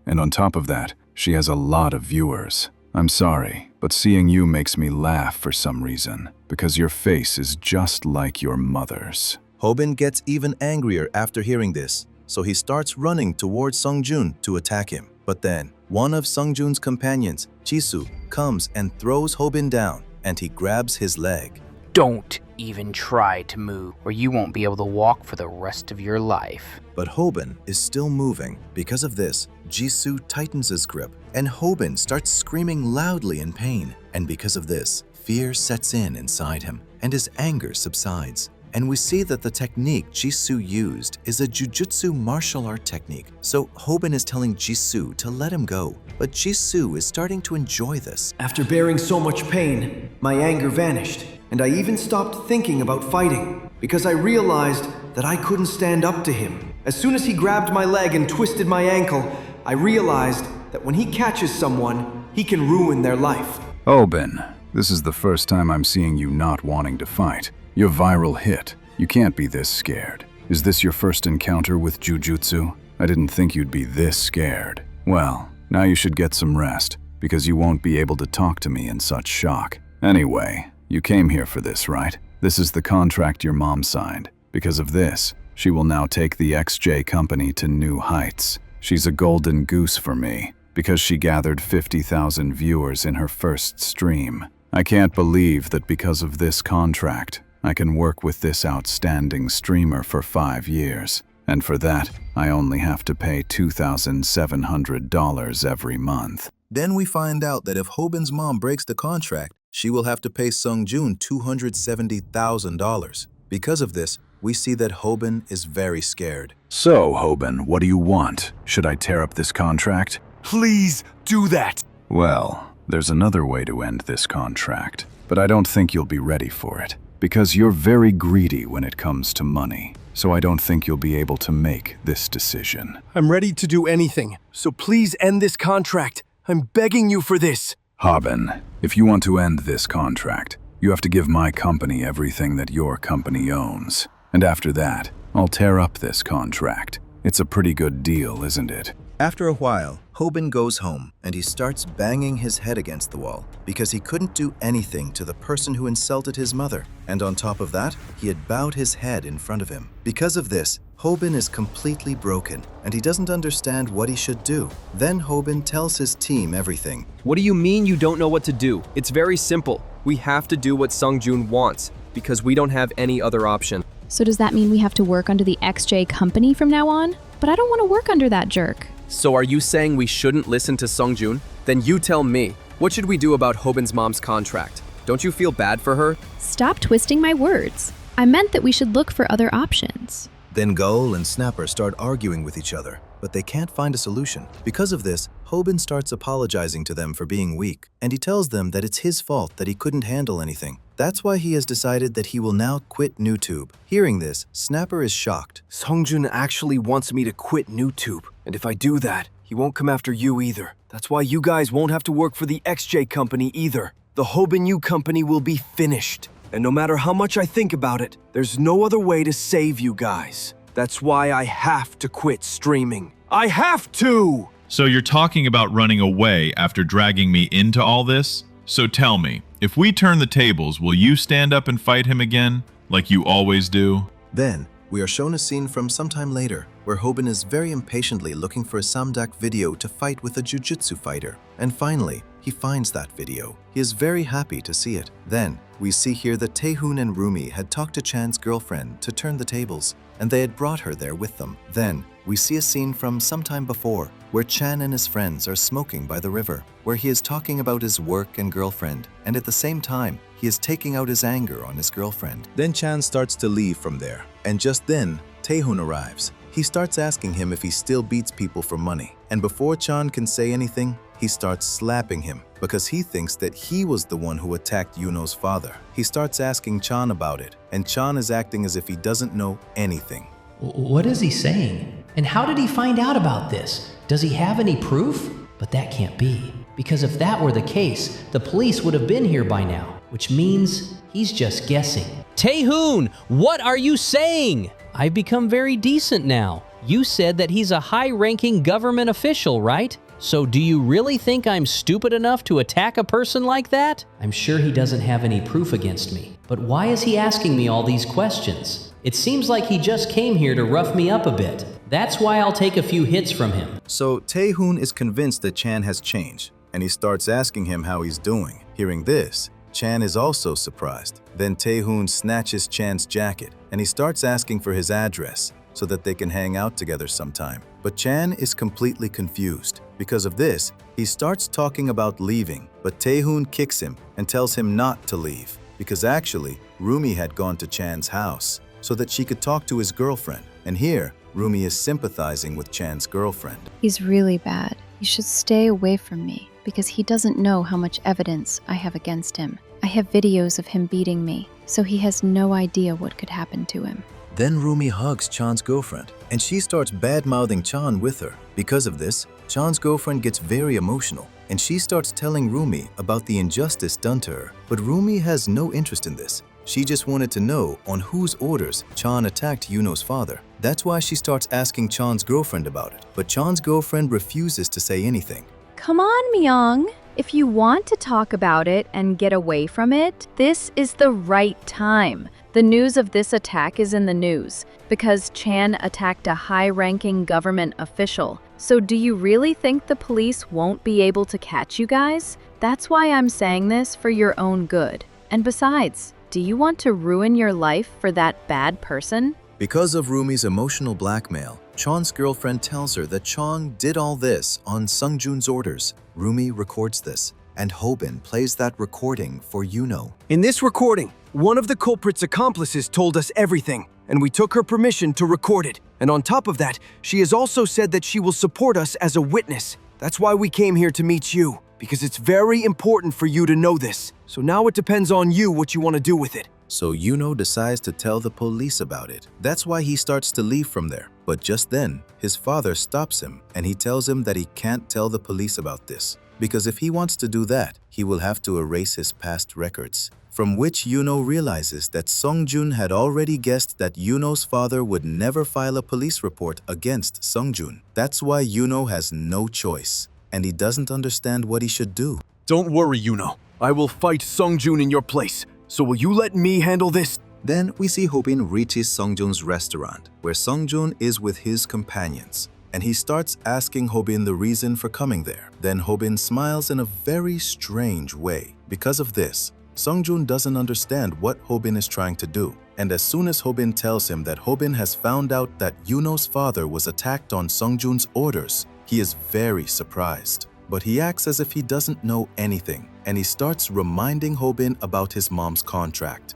And on top of that, she has a lot of viewers. I'm sorry, but seeing you makes me laugh for some reason, because your face is just like your mother's. Hobin gets even angrier after hearing this, so he starts running towards Sungjun to attack him. But then, one of Sungjun's companions, Jisoo, comes and throws Hobin down, and he grabs his leg. Don't even try to move, or you won't be able to walk for the rest of your life. But Hobin is still moving. Because of this, Jisoo tightens his grip, and Hobin starts screaming loudly in pain. And because of this, fear sets in inside him, and his anger subsides. And we see that the technique Jisoo used is a jujutsu martial art technique. So Hobin is telling Jisoo to let him go, but Jisoo is starting to enjoy this. After bearing so much pain, my anger vanished, and I even stopped thinking about fighting, because I realized that I couldn't stand up to him. As soon as he grabbed my leg and twisted my ankle, I realized that when he catches someone, he can ruin their life. Hobin, this is the first time I'm seeing you not wanting to fight. You're viral hit. You can't be this scared. Is this your first encounter with jujutsu? I didn't think you'd be this scared. Well, now you should get some rest, because you won't be able to talk to me in such shock. Anyway, you came here for this, right? This is the contract your mom signed. Because of this, she will now take the XJ company to new heights. She's a golden goose for me, because she gathered 50,000 viewers in her first stream. I can't believe that because of this contract, I can work with this outstanding streamer for 5 years. And for that, I only have to pay $2,700 every month. Then we find out that if Hobin's mom breaks the contract, she will have to pay Sungjun $270,000. Because of this, we see that Hobin is very scared. So, Hobin, what do you want? Should I tear up this contract? Please do that! Well, there's another way to end this contract, but I don't think you'll be ready for it, because you're very greedy when it comes to money, so I don't think you'll be able to make this decision. I'm ready to do anything, so please end this contract. I'm begging you for this. Hobin, if you want to end this contract, you have to give my company everything that your company owns. And after that, I'll tear up this contract. It's a pretty good deal, isn't it? After a while, Hobin goes home and he starts banging his head against the wall because he couldn't do anything to the person who insulted his mother. And on top of that, he had bowed his head in front of him. Because of this, Hobin is completely broken and he doesn't understand what he should do. Then Hobin tells his team everything. What do you mean you don't know what to do? It's very simple. We have to do what Sungjun wants because we don't have any other option. So does that mean we have to work under the XJ company from now on? But I don't want to work under that jerk. So are you saying we shouldn't listen to Sungjun? Then you tell me. What should we do about Hobin's mom's contract? Don't you feel bad for her? Stop twisting my words. I meant that we should look for other options. Then Goal and Snapper start arguing with each other, but they can't find a solution. Because of this, Hobin starts apologizing to them for being weak, and he tells them that it's his fault that he couldn't handle anything. That's why he has decided that he will now quit NewTube. Hearing this, Snapper is shocked. Sungjun actually wants me to quit NewTube, and if I do that, he won't come after you either. That's why you guys won't have to work for the XJ company either. The Hobin U company will be finished. And no matter how much I think about it, there's no other way to save you guys. That's why I have to quit streaming. I have to! So you're talking about running away after dragging me into all this? So tell me, if we turn the tables, will you stand up and fight him again, like you always do? Then, we are shown a scene from sometime later, where Hobin is very impatiently looking for a Samdak video to fight with a jujutsu fighter. And finally, he finds that video. He is very happy to see it. Then, we see here that Taehoon and Rumi had talked to Chan's girlfriend to turn the tables, and they had brought her there with them. Then, we see a scene from sometime before, where Chan and his friends are smoking by the river, where he is talking about his work and girlfriend, and at the same time, he is taking out his anger on his girlfriend. Then Chan starts to leave from there, and just then, Taehoon arrives. He starts asking him if he still beats people for money, and before Chan can say anything, he starts slapping him because he thinks that he was the one who attacked Yuno's father. He starts asking Chan about it, and Chan is acting as if he doesn't know anything. What is he saying? And how did he find out about this? Does he have any proof? But that can't be, because if that were the case, the police would have been here by now, which means he's just guessing. Taehoon, what are you saying? I've become very decent now. You said that he's a high-ranking government official, right? So do you really think I'm stupid enough to attack a person like that? I'm sure he doesn't have any proof against me. But why is he asking me all these questions? It seems like he just came here to rough me up a bit. That's why I'll take a few hits from him. So Taehoon is convinced that Chan has changed, and he starts asking him how he's doing. Hearing this, Chan is also surprised. Then Taehoon snatches Chan's jacket, and he starts asking for his address so that they can hang out together sometime. But Chan is completely confused. Because of this, he starts talking about leaving, but Taehoon kicks him and tells him not to leave, because actually, Rumi had gone to Chan's house so that she could talk to his girlfriend. And here, Rumi is sympathizing with Chan's girlfriend. He's really bad. You should stay away from me because he doesn't know how much evidence I have against him. I have videos of him beating me, so he has no idea what could happen to him. Then Rumi hugs Chan's girlfriend, and she starts bad-mouthing Chan with her. Because of this, Chan's girlfriend gets very emotional, and she starts telling Rumi about the injustice done to her. But Rumi has no interest in this. She just wanted to know on whose orders Chan attacked Yuno's father. That's why she starts asking Chan's girlfriend about it. But Chan's girlfriend refuses to say anything. Come on, Myung. If you want to talk about it and get away from it, this is the right time. The news of this attack is in the news because Chan attacked a high-ranking government official. So do you really think the police won't be able to catch you guys? That's why I'm saying this for your own good. And besides, do you want to ruin your life for that bad person? Because of Rumi's emotional blackmail, Chong's girlfriend tells her that Chong did all this on Sungjun's orders. Rumi records this, and Hobin plays that recording for Yuno. In this recording, one of the culprit's accomplices told us everything, and we took her permission to record it. And on top of that, she has also said that she will support us as a witness. That's why we came here to meet you, because it's very important for you to know this. So now it depends on you what you want to do with it. So Yuno decides to tell the police about it. That's why he starts to leave from there. But just then, his father stops him and he tells him that he can't tell the police about this. Because if he wants to do that, he will have to erase his past records. From which Yuno realizes that Sungjun had already guessed that Yuno's father would never file a police report against Sungjun. That's why Yuno has no choice, and he doesn't understand what he should do. Don't worry, Yuno. I will fight Sungjun in your place. So will you let me handle this? Then we see Hobin reaches Sungjun's restaurant, where Sungjun is with his companions. And he starts asking Hobin the reason for coming there. Then Hobin smiles in a very strange way. Because of this, Sungjun doesn't understand what Hobin is trying to do. And as soon as Hobin tells him that Hobin has found out that Yuno's father was attacked on Sungjun's orders, he is very surprised. But he acts as if he doesn't know anything, and he starts reminding Hobin about his mom's contract.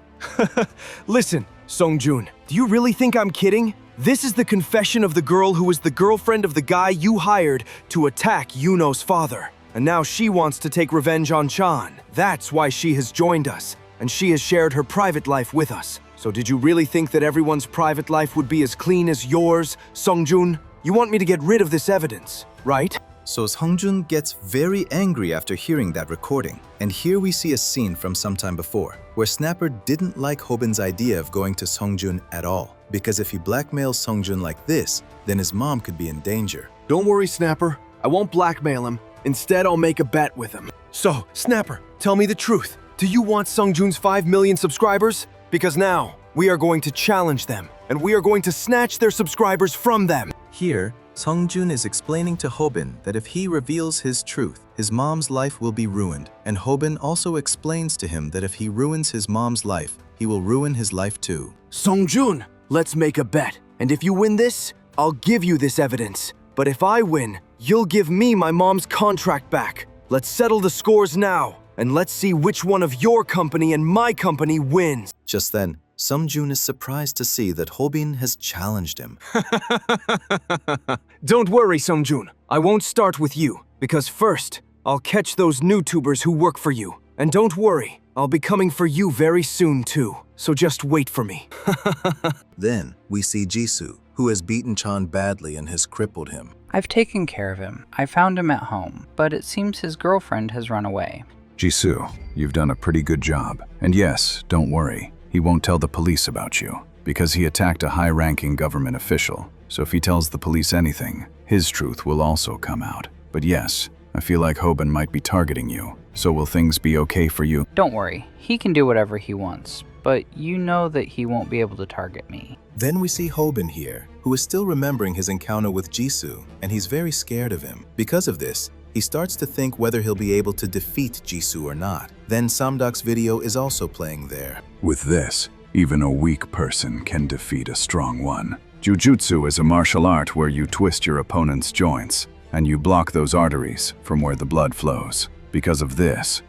Listen, Sungjun, do you really think I'm kidding? This is the confession of the girl who is the girlfriend of the guy you hired to attack Yuno's father. And now she wants to take revenge on Chan. That's why she has joined us, and she has shared her private life with us. So did you really think that everyone's private life would be as clean as yours, Sungjun? You want me to get rid of this evidence, right? So Sungjun gets very angry after hearing that recording. And here we see a scene from some time before, where Snapper didn't like Hobin's idea of going to Sungjun at all. Because if he blackmails Sungjun like this, then his mom could be in danger. Don't worry, Snapper. I won't blackmail him. Instead, I'll make a bet with him. So, Snapper, tell me the truth. Do you want Sungjun's 5 million subscribers? Because now, we are going to challenge them, and we are going to snatch their subscribers from them. Here, Sungjun is explaining to Hobin that if he reveals his truth, his mom's life will be ruined. And Hobin also explains to him that if he ruins his mom's life, he will ruin his life too. Sungjun, let's make a bet. And if you win this, I'll give you this evidence. But if I win, you'll give me my mom's contract back. Let's settle the scores now, and let's see which one of your company and my company wins. Just then, Sungjun is surprised to see that Hobin has challenged him. Don't worry, Sungjun. I won't start with you, because first, I'll catch those YouTubers who work for you. And don't worry, I'll be coming for you very soon too. So just wait for me. Then, we see Jisoo, who has beaten Chan badly and has crippled him. I've taken care of him. I found him at home, but it seems his girlfriend has run away. Jisoo, you've done a pretty good job. And yes, don't worry. He won't tell the police about you, because he attacked a high-ranking government official. So if he tells the police anything, his truth will also come out. But yes, I feel like Hobin might be targeting you. So will things be okay for you? Don't worry, he can do whatever he wants, but you know that he won't be able to target me. Then we see Hobin here, who is still remembering his encounter with Jisoo, and he's very scared of him. Because of this, he starts to think whether he'll be able to defeat Jisoo or not. Then Samdok's video is also playing there. With this, even a weak person can defeat a strong one. Jujutsu is a martial art where you twist your opponent's joints, and you block those arteries from where the blood flows. Because of this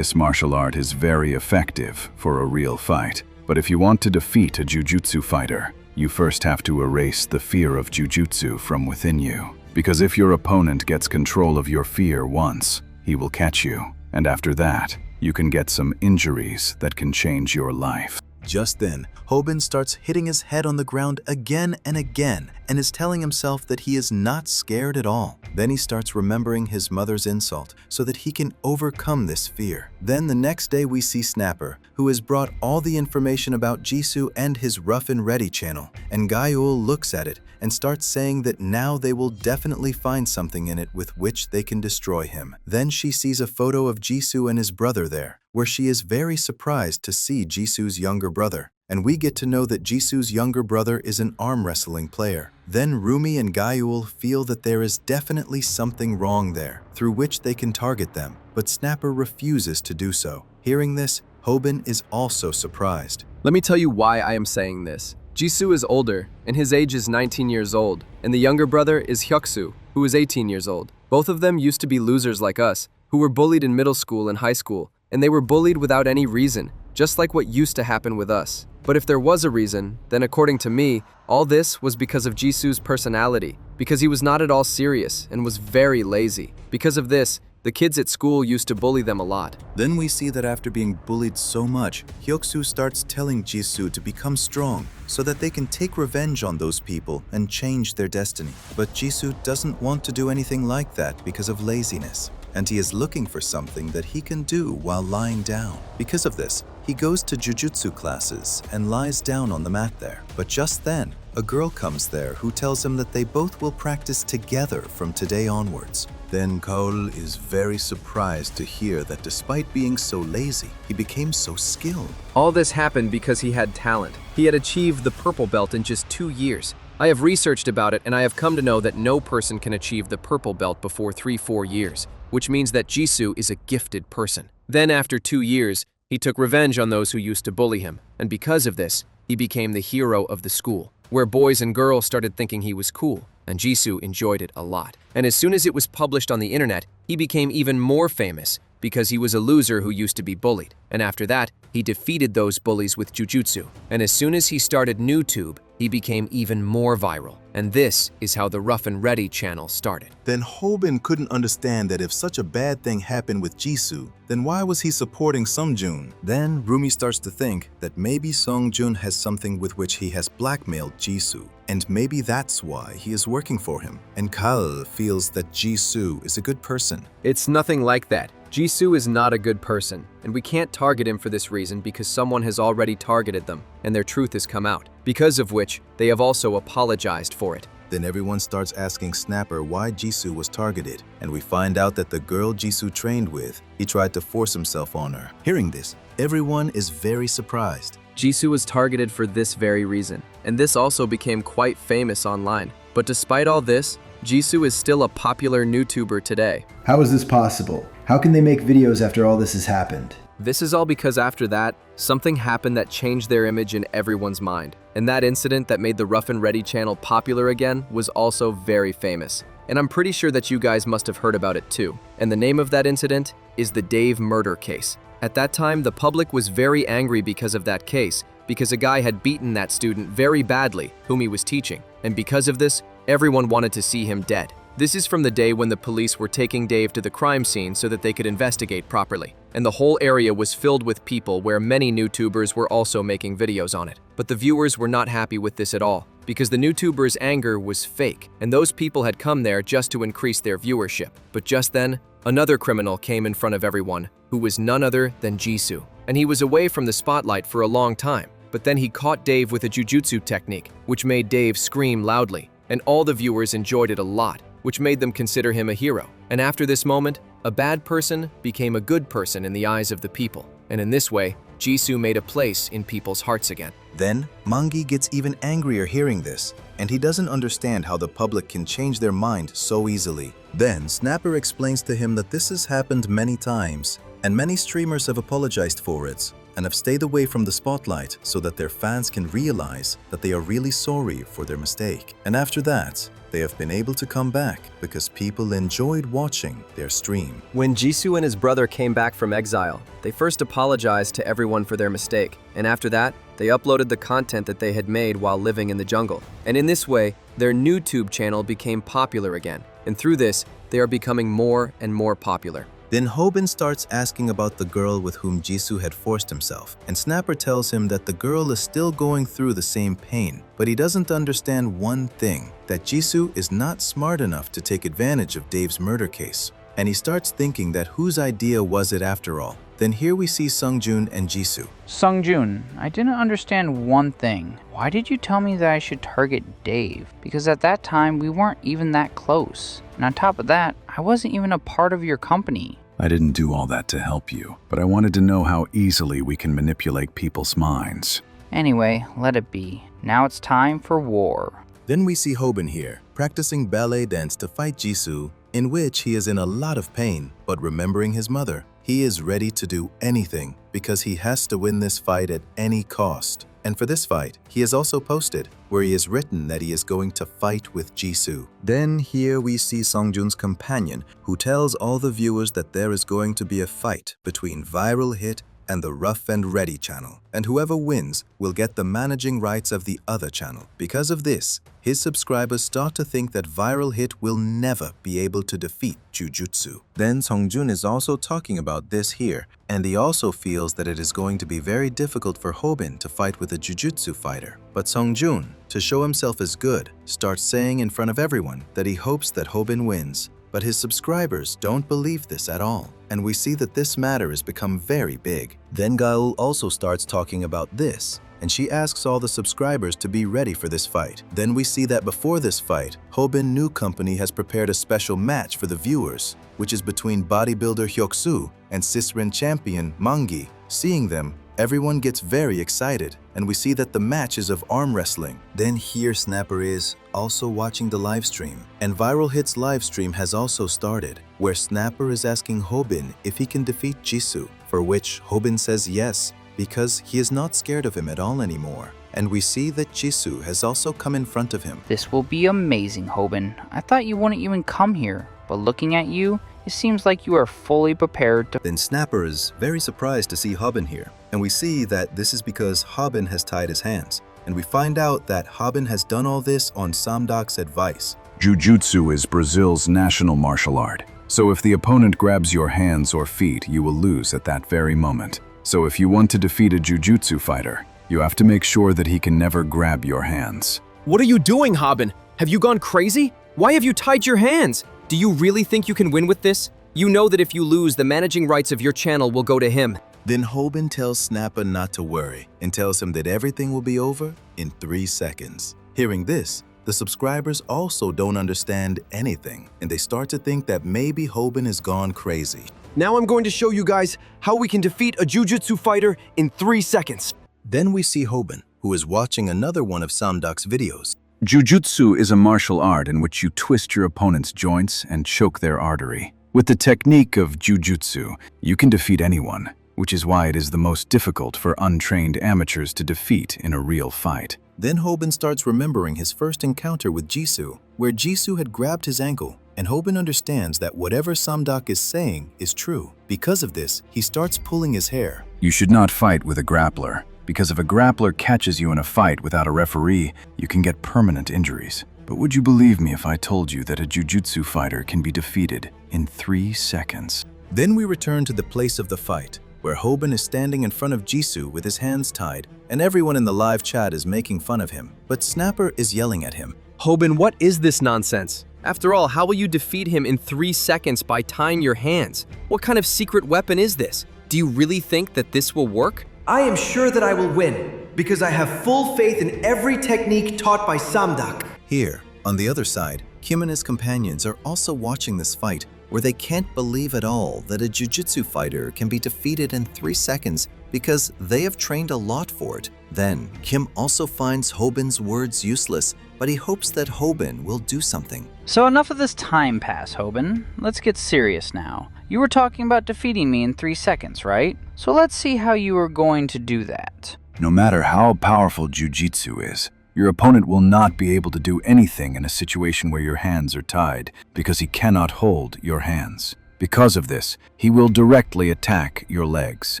martial art is very effective for a real fight. But if you want to defeat a Jujutsu fighter, you first have to erase the fear of Jujutsu from within you. Because if your opponent gets control of your fear once, he will catch you. And after that, you can get some injuries that can change your life. Just then, Hobin starts hitting his head on the ground again and again and is telling himself that he is not scared at all. Then he starts remembering his mother's insult so that he can overcome this fear. Then the next day we see Snapper, who has brought all the information about Jisoo and his Rough and Ready channel, and Gayul looks at it and starts saying that now they will definitely find something in it with which they can destroy him. Then she sees a photo of Jisoo and his brother there, where she is very surprised to see Jisoo's younger brother. And we get to know that Jisoo's younger brother is an arm wrestling player. Then Rumi and Gayul feel that there is definitely something wrong there, through which they can target them, but Snapper refuses to do so. Hearing this, Hobin is also surprised. Let me tell you why I am saying this. Jisoo is older, and his age is 19 years old, and the younger brother is Hyuksu, who is 18 years old. Both of them used to be losers like us, who were bullied in middle school and high school, and they were bullied without any reason, just like what used to happen with us. But if there was a reason, then according to me, all this was because of Jisoo's personality, because he was not at all serious and was very lazy. Because of this, the kids at school used to bully them a lot. Then we see that after being bullied so much, Hyuksu starts telling Jisoo to become strong so that they can take revenge on those people and change their destiny. But Jisoo doesn't want to do anything like that because of laziness, and he is looking for something that he can do while lying down. Because of this, he goes to jujutsu classes and lies down on the mat there. But just then, a girl comes there who tells him that they both will practice together from today onwards. Then Kaol is very surprised to hear that despite being so lazy, he became so skilled. All this happened because he had talent. He had achieved the purple belt in just 2 years. I have researched about it and I have come to know that no person can achieve the purple belt before 3-4 years, which means that Jisoo is a gifted person. Then after 2 years, he took revenge on those who used to bully him, and because of this, he became the hero of the school, where boys and girls started thinking he was cool, and Jisoo enjoyed it a lot. And as soon as it was published on the internet, he became even more famous because he was a loser who used to be bullied. And after that, he defeated those bullies with jujutsu. And as soon as he started NewTube, he became even more viral. And this is how the Rough and Ready channel started. Then Hobin couldn't understand that if such a bad thing happened with Jisoo, then why was he supporting Sungjun? Then Rumi starts to think that maybe Sungjun has something with which he has blackmailed Jisoo, and maybe that's why he is working for him. And Kal feels that Jisoo is a good person. It's nothing like that. Jisoo is not a good person, and we can't target him for this reason because someone has already targeted them, and their truth has come out, because of which they have also apologized for it. Then everyone starts asking Snapper why Jisoo was targeted, and we find out that the girl Jisoo trained with, he tried to force himself on her. Hearing this, everyone is very surprised. Jisoo was targeted for this very reason, and this also became quite famous online. But despite all this, Jisoo is still a popular YouTuber today. How is this possible? How can they make videos after all this has happened? This is all because after that, something happened that changed their image in everyone's mind. And that incident that made the Rough and Ready channel popular again was also very famous. And I'm pretty sure that you guys must have heard about it too. And the name of that incident is the Dave murder case. At that time, the public was very angry because of that case, because a guy had beaten that student very badly, whom he was teaching. And because of this, everyone wanted to see him dead. This is from the day when the police were taking Dave to the crime scene so that they could investigate properly. And the whole area was filled with people where many YouTubers were also making videos on it. But the viewers were not happy with this at all, because the YouTubers' anger was fake, and those people had come there just to increase their viewership. But just then, another criminal came in front of everyone, who was none other than Jisoo. And he was away from the spotlight for a long time, but then he caught Dave with a jujutsu technique, which made Dave scream loudly, and all the viewers enjoyed it a lot, which made them consider him a hero. And after this moment, a bad person became a good person in the eyes of the people. And in this way, Jisoo made a place in people's hearts again. Then, Mangi gets even angrier hearing this, and he doesn't understand how the public can change their mind so easily. Then, Snapper explains to him that this has happened many times, and many streamers have apologized for it, and have stayed away from the spotlight so that their fans can realize that they are really sorry for their mistake. And after that, they have been able to come back because people enjoyed watching their stream. When Jisoo and his brother came back from exile, they first apologized to everyone for their mistake, and after that, they uploaded the content that they had made while living in the jungle. And in this way, their NewTube channel became popular again, and through this, they are becoming more and more popular. Then Hobin starts asking about the girl with whom Jisoo had forced himself, and Snapper tells him that the girl is still going through the same pain, but he doesn't understand one thing, that Jisoo is not smart enough to take advantage of Dave's murder case. And he starts thinking that whose idea was it after all? Then here we see Sungjun and Jisoo. Sungjun, I didn't understand one thing. Why did you tell me that I should target Dave? Because at that time, we weren't even that close. And on top of that, I wasn't even a part of your company. I didn't do all that to help you, but I wanted to know how easily we can manipulate people's minds. Anyway, let it be. Now it's time for war. Then we see Hobin here, practicing ballet dance to fight Jisoo, in which he is in a lot of pain, but remembering his mother, he is ready to do anything because he has to win this fight at any cost. And for this fight, he has also posted where he has written that he is going to fight with Jisoo. Then here we see Sungjun's companion, who tells all the viewers that there is going to be a fight between Viral Hit and the Rough and Ready channel, and whoever wins will get the managing rights of the other channel. Because of this, his subscribers start to think that Viral Hit will never be able to defeat Jujutsu. Then Sungjun is also talking about this here, and he also feels that it is going to be very difficult for Hobin to fight with a Jujutsu fighter. But Sungjun, to show himself as good, starts saying in front of everyone that he hopes that Hobin wins. But his subscribers don't believe this at all, and we see that this matter has become very big. Then Gaul also starts talking about this, and she asks all the subscribers to be ready for this fight. Then we see that before this fight, Hobin New Company has prepared a special match for the viewers, which is between bodybuilder Hyoksu and Sisrin champion Mangi. Seeing them, everyone gets very excited, and we see that the match is of arm wrestling. Then here Snapper is also watching the live stream, and Viral Hit's live stream has also started, where Snapper is asking Hobin if he can defeat Jisoo, for which Hobin says yes, because he is not scared of him at all anymore. And we see that Jisoo has also come in front of him. This will be amazing, Hobin. I thought you wouldn't even come here, but looking at you, it seems like you are fully prepared to— Then Snapper is very surprised to see Hobin here, and we see that this is because Hobin has tied his hands. And we find out that Hobin has done all this on Samdok's advice. Jiu-Jitsu is Brazil's national martial art. So if the opponent grabs your hands or feet, you will lose at that very moment. So if you want to defeat a Jiu-Jitsu fighter, you have to make sure that he can never grab your hands. What are you doing, Hobin? Have you gone crazy? Why have you tied your hands? Do you really think you can win with this? You know that if you lose, the managing rights of your channel will go to him. Then Hobin tells Snapper not to worry and tells him that everything will be over in 3 seconds. Hearing this, the subscribers also don't understand anything, and they start to think that maybe Hobin has gone crazy. Now I'm going to show you guys how we can defeat a Jiu-Jitsu fighter in 3 seconds. Then we see Hobin, who is watching another one of Samdok's videos. Jiu-Jitsu is a martial art in which you twist your opponent's joints and choke their artery. With the technique of Jiu-Jitsu, you can defeat anyone, which is why it is the most difficult for untrained amateurs to defeat in a real fight. Then Hobin starts remembering his first encounter with Jisoo, where Jisoo had grabbed his ankle, and Hobin understands that whatever Samdok is saying is true. Because of this, he starts pulling his hair. You should not fight with a grappler, because if a grappler catches you in a fight without a referee, you can get permanent injuries. But would you believe me if I told you that a Jiu-Jitsu fighter can be defeated in 3 seconds? Then we return to the place of the fight, where Hobin is standing in front of Jisoo with his hands tied, and everyone in the live chat is making fun of him. But Snapper is yelling at him. Hobin, what is this nonsense? After all, how will you defeat him in 3 seconds by tying your hands? What kind of secret weapon is this? Do you really think that this will work? I am sure that I will win, because I have full faith in every technique taught by Samdok. Here, on the other side, Kim and his companions are also watching this fight, where they can't believe at all that a Jiu-Jitsu fighter can be defeated in 3 seconds because they have trained a lot for it. Then, Kim also finds Hobin's words useless, but he hopes that Hobin will do something. So enough of this time pass, Hobin. Let's get serious now. You were talking about defeating me in 3 seconds, right? So let's see how you are going to do that. No matter how powerful Jiu-Jitsu is, your opponent will not be able to do anything in a situation where your hands are tied, because he cannot hold your hands. Because of this, he will directly attack your legs.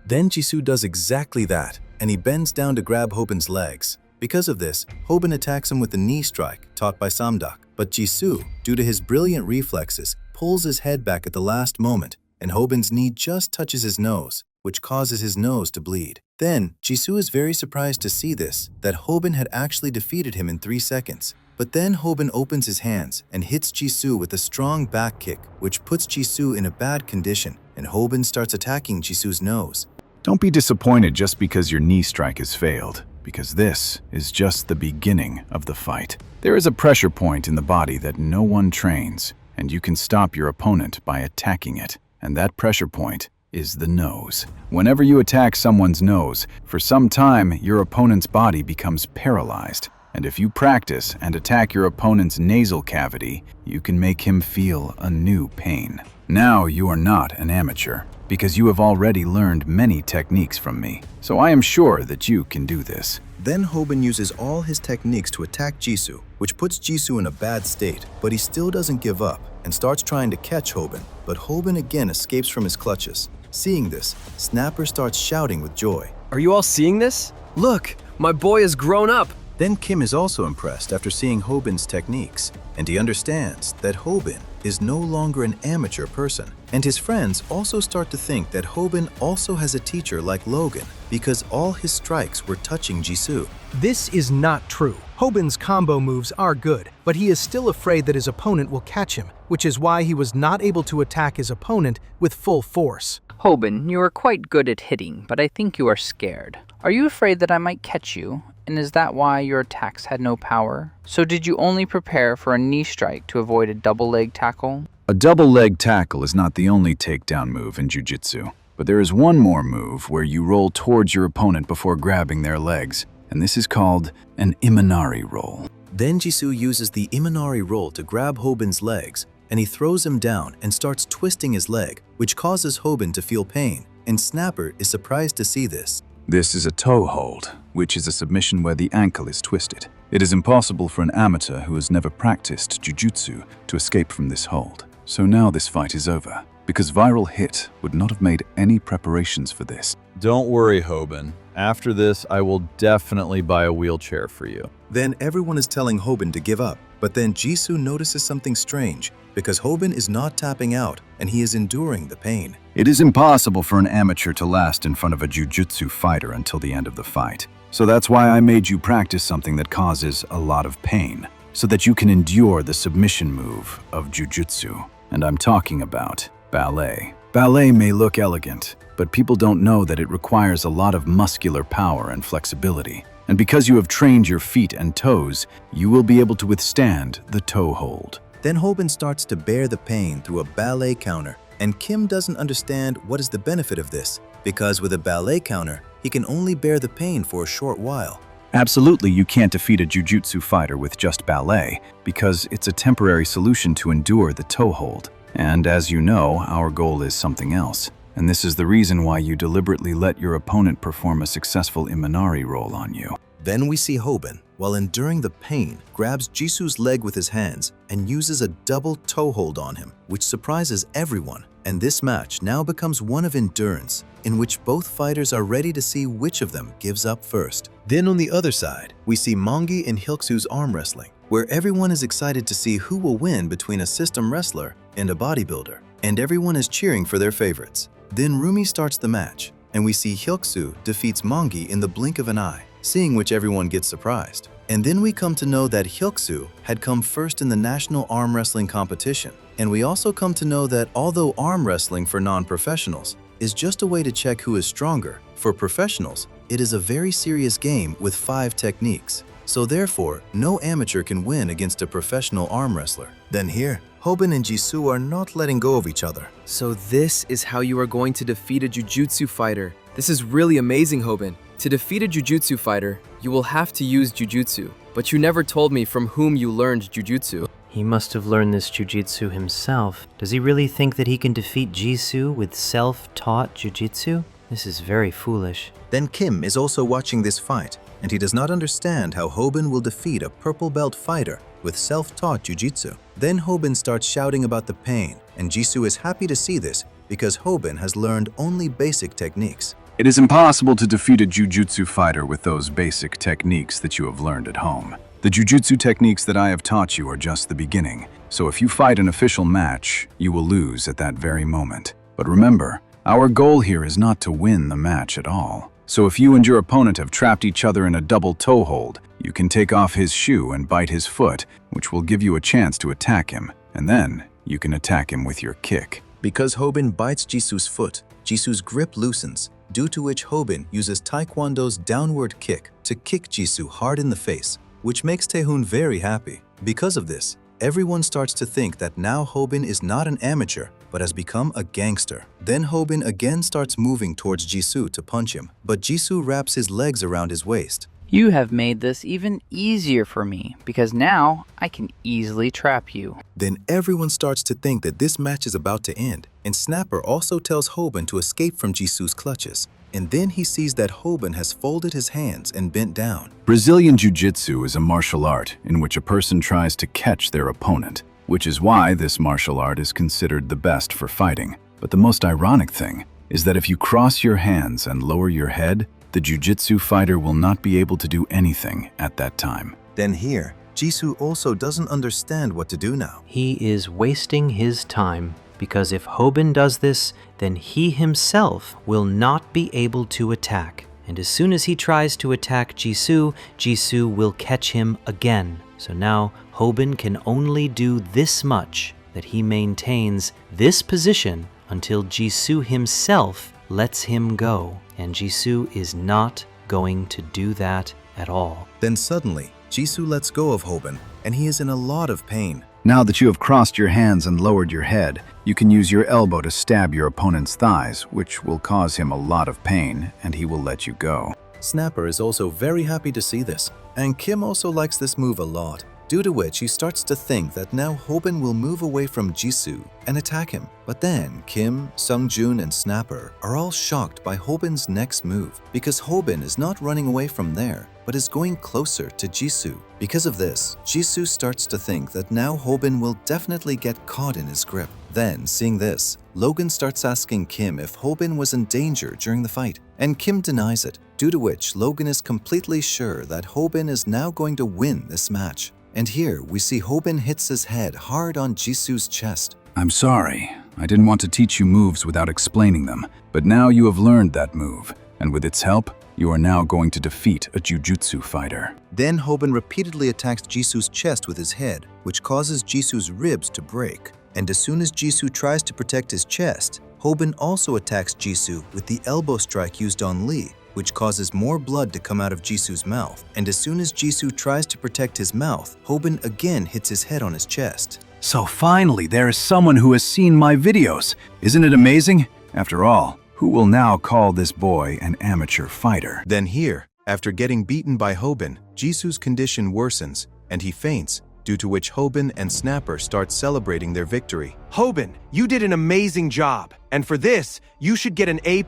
Then Jisoo does exactly that, and he bends down to grab Hobin's legs. Because of this, Hobin attacks him with the knee strike taught by Samdok. But Jisoo, due to his brilliant reflexes, pulls his head back at the last moment, and Hobin's knee just touches his nose, which causes his nose to bleed. Then, Jisoo is very surprised to see this, that Hobin had actually defeated him in 3 seconds. But then Hobin opens his hands and hits Jisoo with a strong back kick, which puts Jisoo in a bad condition, and Hobin starts attacking Jisoo's nose. Don't be disappointed just because your knee strike has failed, because this is just the beginning of the fight. There is a pressure point in the body that no one trains, and you can stop your opponent by attacking it. And that pressure point is the nose. Whenever you attack someone's nose, for some time your opponent's body becomes paralyzed. And if you practice and attack your opponent's nasal cavity, you can make him feel a new pain. Now you are not an amateur, because you have already learned many techniques from me. So I am sure that you can do this. Then Hobin uses all his techniques to attack Jisoo, which puts Jisoo in a bad state, but he still doesn't give up and starts trying to catch Hobin, but Hobin again escapes from his clutches. Seeing this, Snapper starts shouting with joy. Are you all seeing this? Look, my boy has grown up! Then Kim is also impressed after seeing Hobin's techniques, and he understands that Hobin is no longer an amateur person. And his friends also start to think that Hobin also has a teacher like Logan, because all his strikes were touching Jisoo. This is not true. Hobin's combo moves are good, but he is still afraid that his opponent will catch him, which is why he was not able to attack his opponent with full force. Hobin, you are quite good at hitting, but I think you are scared. Are you afraid that I might catch you? And is that why your attacks had no power? So did you only prepare for a knee strike to avoid a double leg tackle? A double leg tackle is not the only takedown move in jiu-jitsu, but there is one more move where you roll towards your opponent before grabbing their legs, and this is called an Imanari roll. Then Jisoo uses the Imanari roll to grab Hobin's legs, and he throws him down and starts twisting his leg, which causes Hobin to feel pain, and Snapper is surprised to see this. This is a toe hold, which is a submission where the ankle is twisted. It is impossible for an amateur who has never practiced jiu-jitsu to escape from this hold. So now this fight is over, because Viral Hit would not have made any preparations for this. Don't worry, Hobin. After this, I will definitely buy a wheelchair for you. Then everyone is telling Hobin to give up, but then Jisoo notices something strange, because Hobin is not tapping out, and he is enduring the pain. It is impossible for an amateur to last in front of a jiu-jitsu fighter until the end of the fight. So that's why I made you practice something that causes a lot of pain, so that you can endure the submission move of jiu-jitsu. And I'm talking about ballet. Ballet may look elegant, but people don't know that it requires a lot of muscular power and flexibility. And because you have trained your feet and toes, you will be able to withstand the toe hold. Then Hobin starts to bear the pain through a ballet counter, and Kim doesn't understand what is the benefit of this, because with a ballet counter, he can only bear the pain for a short while. Absolutely, you can't defeat a jiu-jitsu fighter with just ballet, because it's a temporary solution to endure the toe hold. And as you know, our goal is something else. And this is the reason why you deliberately let your opponent perform a successful Imanari roll on you. Then we see Hobin, while enduring the pain, grabs Jisoo's leg with his hands and uses a double toe hold on him, which surprises everyone. And this match now becomes one of endurance, in which both fighters are ready to see which of them gives up first. Then on the other side, we see Mongi and Hyuksu's arm wrestling, where everyone is excited to see who will win between a system wrestler and a bodybuilder, and everyone is cheering for their favorites. Then Rumi starts the match, and we see Hyuksu defeats Mongi in the blink of an eye, seeing which everyone gets surprised. And then we come to know that Hyuksu had come first in the national arm wrestling competition, and we also come to know that although arm wrestling for non-professionals is just a way to check who is stronger, for professionals, it is a very serious game with 5 techniques. So therefore, no amateur can win against a professional arm wrestler. Then here, Hobin and Jisoo are not letting go of each other. So this is how you are going to defeat a jiu-jitsu fighter. This is really amazing, Hobin. To defeat a jiu-jitsu fighter, you will have to use jiu-jitsu. But you never told me from whom you learned jiu-jitsu. He must have learned this jiu-jitsu himself. Does he really think that he can defeat Jisoo with self-taught jiu-jitsu? This is very foolish. Then Kim is also watching this fight, and he does not understand how Hobin will defeat a purple belt fighter with self-taught jiu-jitsu. Then Hobin starts shouting about the pain, and Jisoo is happy to see this because Hobin has learned only basic techniques. It is impossible to defeat a jiu-jitsu fighter with those basic techniques that you have learned at home. The jiu-jitsu techniques that I have taught you are just the beginning, so if you fight an official match, you will lose at that very moment. But remember, our goal here is not to win the match at all. So if you and your opponent have trapped each other in a double toe hold, you can take off his shoe and bite his foot, which will give you a chance to attack him, and then you can attack him with your kick. Because Hobin bites Jisoo's foot, Jisoo's grip loosens, due to which Hobin uses Taekwondo's downward kick to kick Jisoo hard in the face, which makes Taehoon very happy. Because of this, everyone starts to think that now Hobin is not an amateur, but has become a gangster. Then Hobin again starts moving towards Jisoo to punch him, but Jisoo wraps his legs around his waist. You have made this even easier for me, because now I can easily trap you. Then everyone starts to think that this match is about to end, and Snapper also tells Hobin to escape from Jisoo's clutches. And then he sees that Hobin has folded his hands and bent down. Brazilian Jiu-Jitsu is a martial art in which a person tries to catch their opponent, which is why this martial art is considered the best for fighting. But the most ironic thing is that if you cross your hands and lower your head, the Jiu-Jitsu fighter will not be able to do anything at that time. Then here, Jisoo also doesn't understand what to do now. He is wasting his time, because if Hobin does this, then he himself will not be able to attack. And as soon as he tries to attack Jisoo, Jisoo will catch him again. So now Hobin can only do this much, that he maintains this position until Jisoo himself lets him go. And Jisoo is not going to do that at all. Then suddenly, Jisoo lets go of Hobin, and he is in a lot of pain. Now that you have crossed your hands and lowered your head, you can use your elbow to stab your opponent's thighs, which will cause him a lot of pain, and he will let you go. Snapper is also very happy to see this, and Kim also likes this move a lot, due to which he starts to think that now Hobin will move away from Jisoo and attack him. But then Kim, Sungjun, and Snapper are all shocked by Hobin's next move, because Hobin is not running away from there, but is going closer to Jisoo. Because of this, Jisoo starts to think that now Hobin will definitely get caught in his grip. Then, seeing this, Logan starts asking Kim if Hobin was in danger during the fight, and Kim denies it, due to which Logan is completely sure that Hobin is now going to win this match. And here we see Hobin hits his head hard on Jisoo's chest. I'm sorry, I didn't want to teach you moves without explaining them, but now you have learned that move, and with its help, you are now going to defeat a Jiu-Jitsu fighter. Then Hobin repeatedly attacks Jisoo's chest with his head, which causes Jisoo's ribs to break. And as soon as Jisoo tries to protect his chest, Hobin also attacks Jisoo with the elbow strike used on Lee, which causes more blood to come out of Jisoo's mouth. And as soon as Jisoo tries to protect his mouth, Hobin again hits his head on his chest. So finally, there is someone who has seen my videos. Isn't it amazing? After all, who will now call this boy an amateur fighter? Then here, after getting beaten by Hobin, Jisoo's condition worsens, and he faints, due to which Hobin and Snapper start celebrating their victory. Hobin, you did an amazing job, and for this, you should get an A++.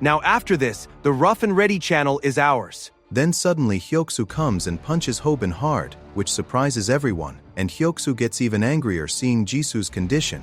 Now after this, the Rough and Ready channel is ours. Then suddenly Hyoksu comes and punches Hobin hard, which surprises everyone, and Hyoksu gets even angrier seeing Jisoo's condition.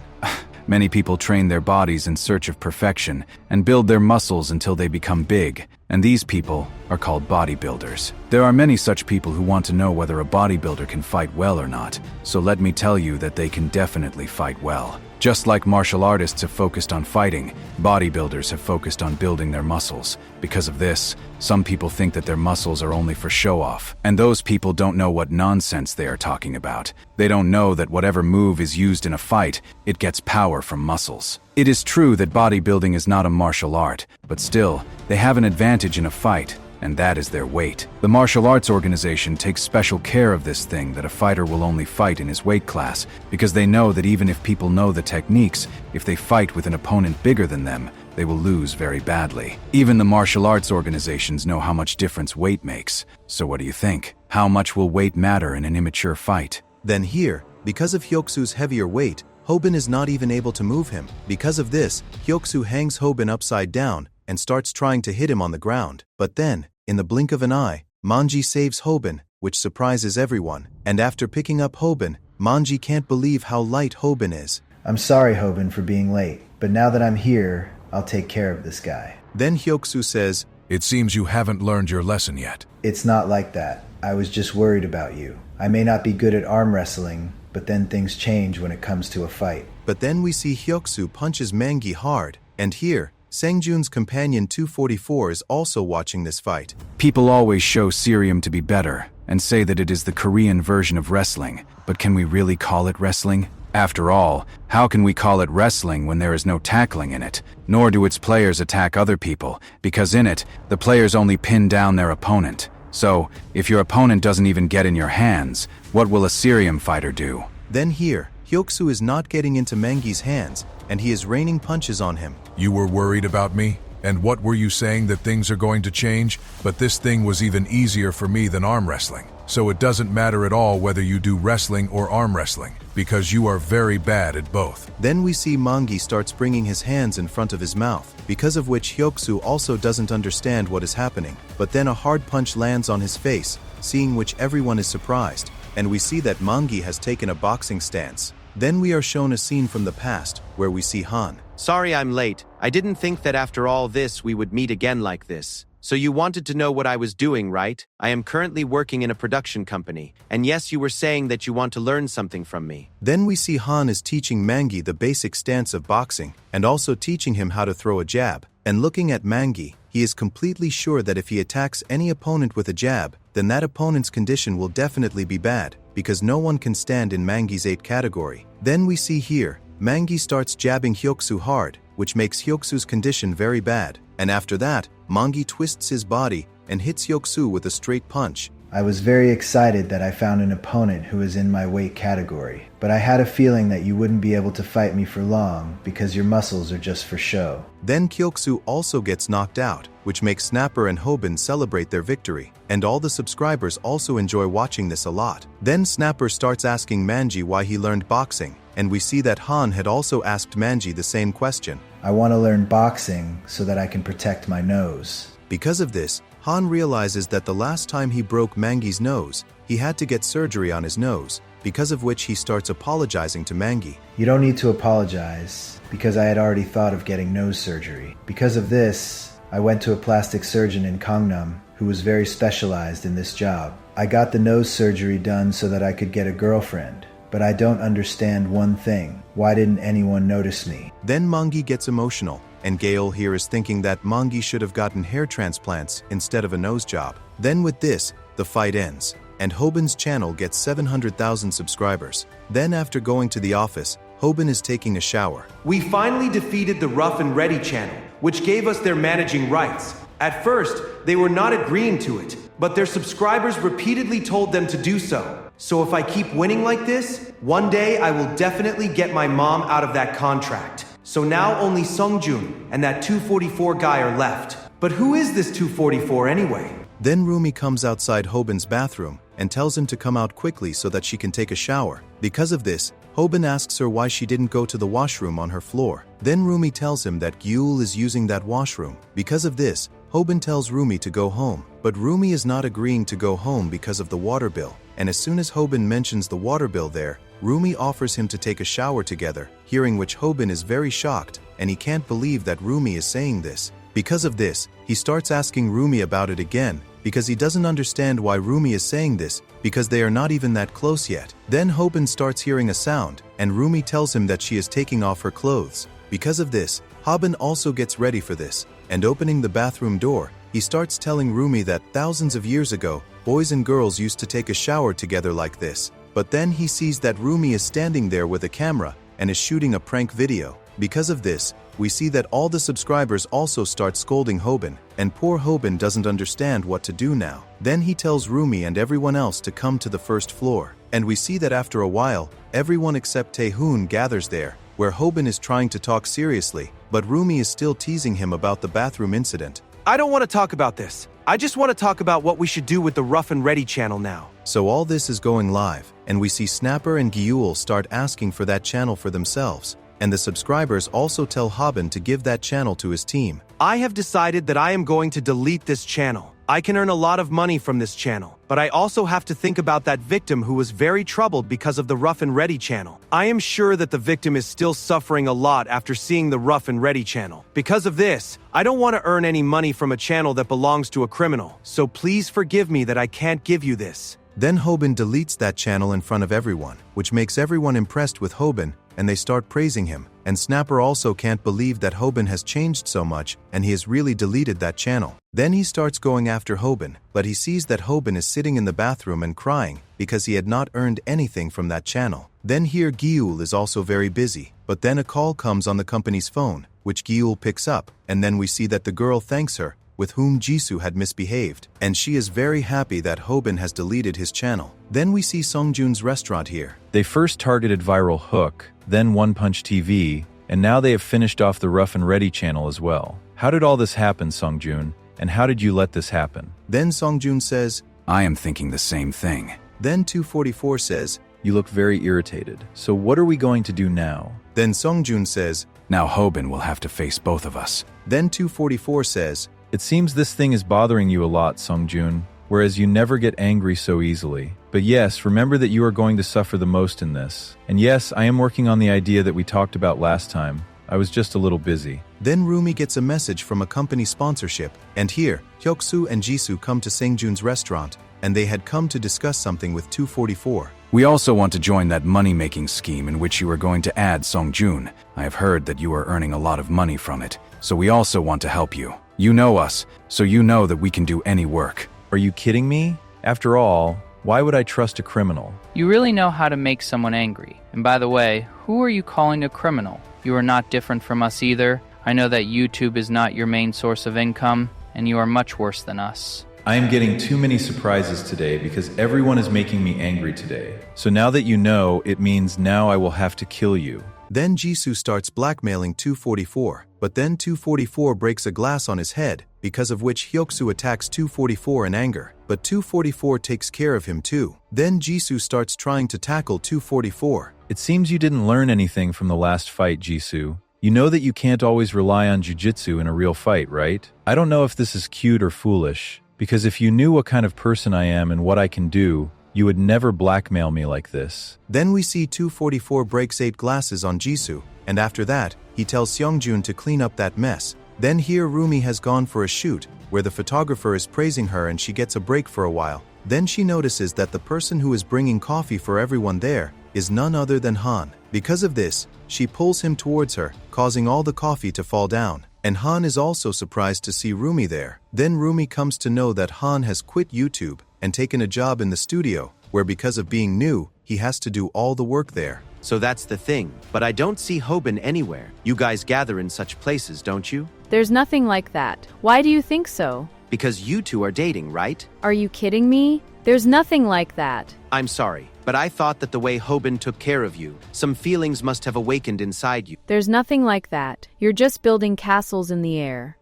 Many people train their bodies in search of perfection and build their muscles until they become big, and these people are called bodybuilders. There are many such people who want to know whether a bodybuilder can fight well or not, so let me tell you that they can definitely fight well. Just like martial artists have focused on fighting, bodybuilders have focused on building their muscles. Because of this, some people think that their muscles are only for show-off, and those people don't know what nonsense they are talking about. They don't know that whatever move is used in a fight, it gets power from muscles. It is true that bodybuilding is not a martial art, but still, they have an advantage in a fight, and that is their weight. The martial arts organization takes special care of this thing, that a fighter will only fight in his weight class, because they know that even if people know the techniques, if they fight with an opponent bigger than them, they will lose very badly. Even the martial arts organizations know how much difference weight makes. So what do you think? How much will weight matter in an immature fight? Then here, because of Hyoksu's heavier weight, Hobin is not even able to move him. Because of this, Hyoksu hangs Hobin upside down and starts trying to hit him on the ground. But then, in the blink of an eye, Manji saves Hobin, which surprises everyone. And after picking up Hobin, Manji can't believe how light Hobin is. I'm sorry, Hobin, for being late, but now that I'm here, I'll take care of this guy. Then Hyoksu says, "It seems you haven't learned your lesson yet." It's not like that. I was just worried about you. I may not be good at arm wrestling, but then things change when it comes to a fight. But then we see Hyoksu punches Mangi hard, and here, Sangjun's companion 244 is also watching this fight. People always show Sirium to be better and say that it is the Korean version of wrestling, but can we really call it wrestling? After all, how can we call it wrestling when there is no tackling in it? Nor do its players attack other people, because in it, the players only pin down their opponent. So, if your opponent doesn't even get in your hands, what will a Sirium fighter do? Then here, Hyoksu is not getting into Mangi's hands, and he is raining punches on him. You were worried about me? And what were you saying, that things are going to change? But this thing was even easier for me than arm wrestling. So it doesn't matter at all whether you do wrestling or arm wrestling, because you are very bad at both. Then we see Mangi starts bringing his hands in front of his mouth, because of which Hyoksu also doesn't understand what is happening. But then a hard punch lands on his face, seeing which everyone is surprised, and we see that Mangi has taken a boxing stance. Then we are shown a scene from the past, where we see Han. Sorry I'm late. I didn't think that after all this we would meet again like this. So you wanted to know what I was doing, right? I am currently working in a production company. And yes, you were saying that you want to learn something from me. Then we see Han is teaching Mangi the basic stance of boxing, and also teaching him how to throw a jab. And looking at Mangi, he is completely sure that if he attacks any opponent with a jab, then that opponent's condition will definitely be bad, because no one can stand in Mangi's 8 category. Then we see here, Mangi starts jabbing Hyoksu hard, which makes Hyoksu's condition very bad. And after that, Mangi twists his body and hits Hyoksu with a straight punch. I was very excited that I found an opponent who is in my weight category, but I had a feeling that you wouldn't be able to fight me for long because your muscles are just for show. Then Hyoksu also gets knocked out, which makes Snapper and Hobin celebrate their victory, and all the subscribers also enjoy watching this a lot. Then Snapper starts asking Mangi why he learned boxing, and we see that Han had also asked Mangi the same question. I want to learn boxing so that I can protect my nose. Because of this, Han realizes that the last time he broke Mangi's nose, he had to get surgery on his nose, because of which he starts apologizing to Mangi. You don't need to apologize, because I had already thought of getting nose surgery. Because of this, I went to a plastic surgeon in Gangnam who was very specialized in this job. I got the nose surgery done so that I could get a girlfriend. But I don't understand one thing. Why didn't anyone notice me? Then Mangi gets emotional, and Gale here is thinking that Mangi should have gotten hair transplants instead of a nose job. Then with this, the fight ends, and Hobin's channel gets 700,000 subscribers. Then after going to the office, Hobin is taking a shower. We finally defeated the Rough and Ready channel, which gave us their managing rights. At first, they were not agreeing to it, but their subscribers repeatedly told them to do so. So if I keep winning like this, one day I will definitely get my mom out of that contract. So now only Sungjun and that 244 guy are left. But who is this 244 anyway? Then Rumi comes outside Hobin's bathroom and tells him to come out quickly so that she can take a shower. Because of this, Hobin asks her why she didn't go to the washroom on her floor. Then Rumi tells him that Gyul is using that washroom. Because of this, Hobin tells Rumi to go home. But Rumi is not agreeing to go home because of the water bill. And as soon as Hobin mentions the water bill there, Rumi offers him to take a shower together, hearing which Hobin is very shocked, and he can't believe that Rumi is saying this. Because of this, he starts asking Rumi about it again, because he doesn't understand why Rumi is saying this, because they are not even that close yet. Then Hobin starts hearing a sound, and Rumi tells him that she is taking off her clothes. Because of this, Hobin also gets ready for this, and opening the bathroom door, he starts telling Rumi that thousands of years ago, boys and girls used to take a shower together like this. But then he sees that Rumi is standing there with a camera and is shooting a prank video. Because of this, we see that all the subscribers also start scolding Hobin, and poor Hobin doesn't understand what to do now. Then he tells Rumi and everyone else to come to the first floor, and we see that after a while, everyone except Taehoon gathers there, where Hobin is trying to talk seriously, but Rumi is still teasing him about the bathroom incident. I don't want to talk about this. I just want to talk about what we should do with the Rough and Ready channel now. So all this is going live, and we see Snapper and Gyul start asking for that channel for themselves, and the subscribers also tell Hobin to give that channel to his team. I have decided that I am going to delete this channel. I can earn a lot of money from this channel, but I also have to think about that victim who was very troubled because of the Rough and Ready channel. I am sure that the victim is still suffering a lot after seeing the Rough and Ready channel. Because of this, I don't want to earn any money from a channel that belongs to a criminal, so please forgive me that I can't give you this. Then Hobin deletes that channel in front of everyone, which makes everyone impressed with Hobin, and they start praising him. And Snapper also can't believe that Hobin has changed so much, and he has really deleted that channel. Then he starts going after Hobin, but he sees that Hobin is sitting in the bathroom and crying because he had not earned anything from that channel. Then here Gyul is also very busy, but then a call comes on the company's phone, which Gyul picks up, and then we see that the girl thanks her, with whom Jisoo had misbehaved, and she is very happy that Hobin has deleted his channel. Then we see Songjun's restaurant here. They first targeted Viral Hook, then One Punch TV, and now they have finished off the Rough and Ready channel as well. How did all this happen, Songjun? And how did you let this happen? Then Songjun says, I am thinking the same thing. Then 244 says, You look very irritated. So what are we going to do now? Then Songjun says, Now Hobin will have to face both of us. Then 244 says, It seems this thing is bothering you a lot, Songjun, whereas you never get angry so easily. But yes, remember that you are going to suffer the most in this. And yes, I am working on the idea that we talked about last time. I was just a little busy. Then Rumi gets a message from a company sponsorship, and here, Hyoksu and Jisoo come to Songjun's restaurant, and they had come to discuss something with 244. We also want to join that money-making scheme in which you are going to add Songjun. I have heard that you are earning a lot of money from it, so we also want to help you. You know us, so you know that we can do any work. Are you kidding me? After all, why would I trust a criminal? You really know how to make someone angry. And by the way, who are you calling a criminal? You are not different from us either. I know that YouTube is not your main source of income, and you are much worse than us. I am getting too many surprises today because everyone is making me angry today. So now that you know, it means now I will have to kill you. Then Jisoo starts blackmailing 244, but then 244 breaks a glass on his head, because of which Hyoksu attacks 244 in anger, but 244 takes care of him too. Then Jisoo starts trying to tackle 244. It seems you didn't learn anything from the last fight, Jisoo. You know that you can't always rely on jujitsu in a real fight, right? I don't know if this is cute or foolish, because if you knew what kind of person I am and what I can do, you would never blackmail me like this. Then we see 244 breaks 8 glasses on Jisoo, and after that, he tells Seongjun to clean up that mess. Then here Rumi has gone for a shoot, where the photographer is praising her and she gets a break for a while. Then she notices that the person who is bringing coffee for everyone there is none other than Han. Because of this, she pulls him towards her, causing all the coffee to fall down. And Han is also surprised to see Rumi there. Then Rumi comes to know that Han has quit YouTube and taken a job in the studio, where because of being new, he has to do all the work there. So that's the thing, but I don't see Hobin anywhere. You guys gather in such places, don't you? There's nothing like that. Why do you think so? Because you two are dating, right? Are you kidding me? There's nothing like that. I'm sorry, but I thought that the way Hobin took care of you, some feelings must have awakened inside you. There's nothing like that. You're just building castles in the air.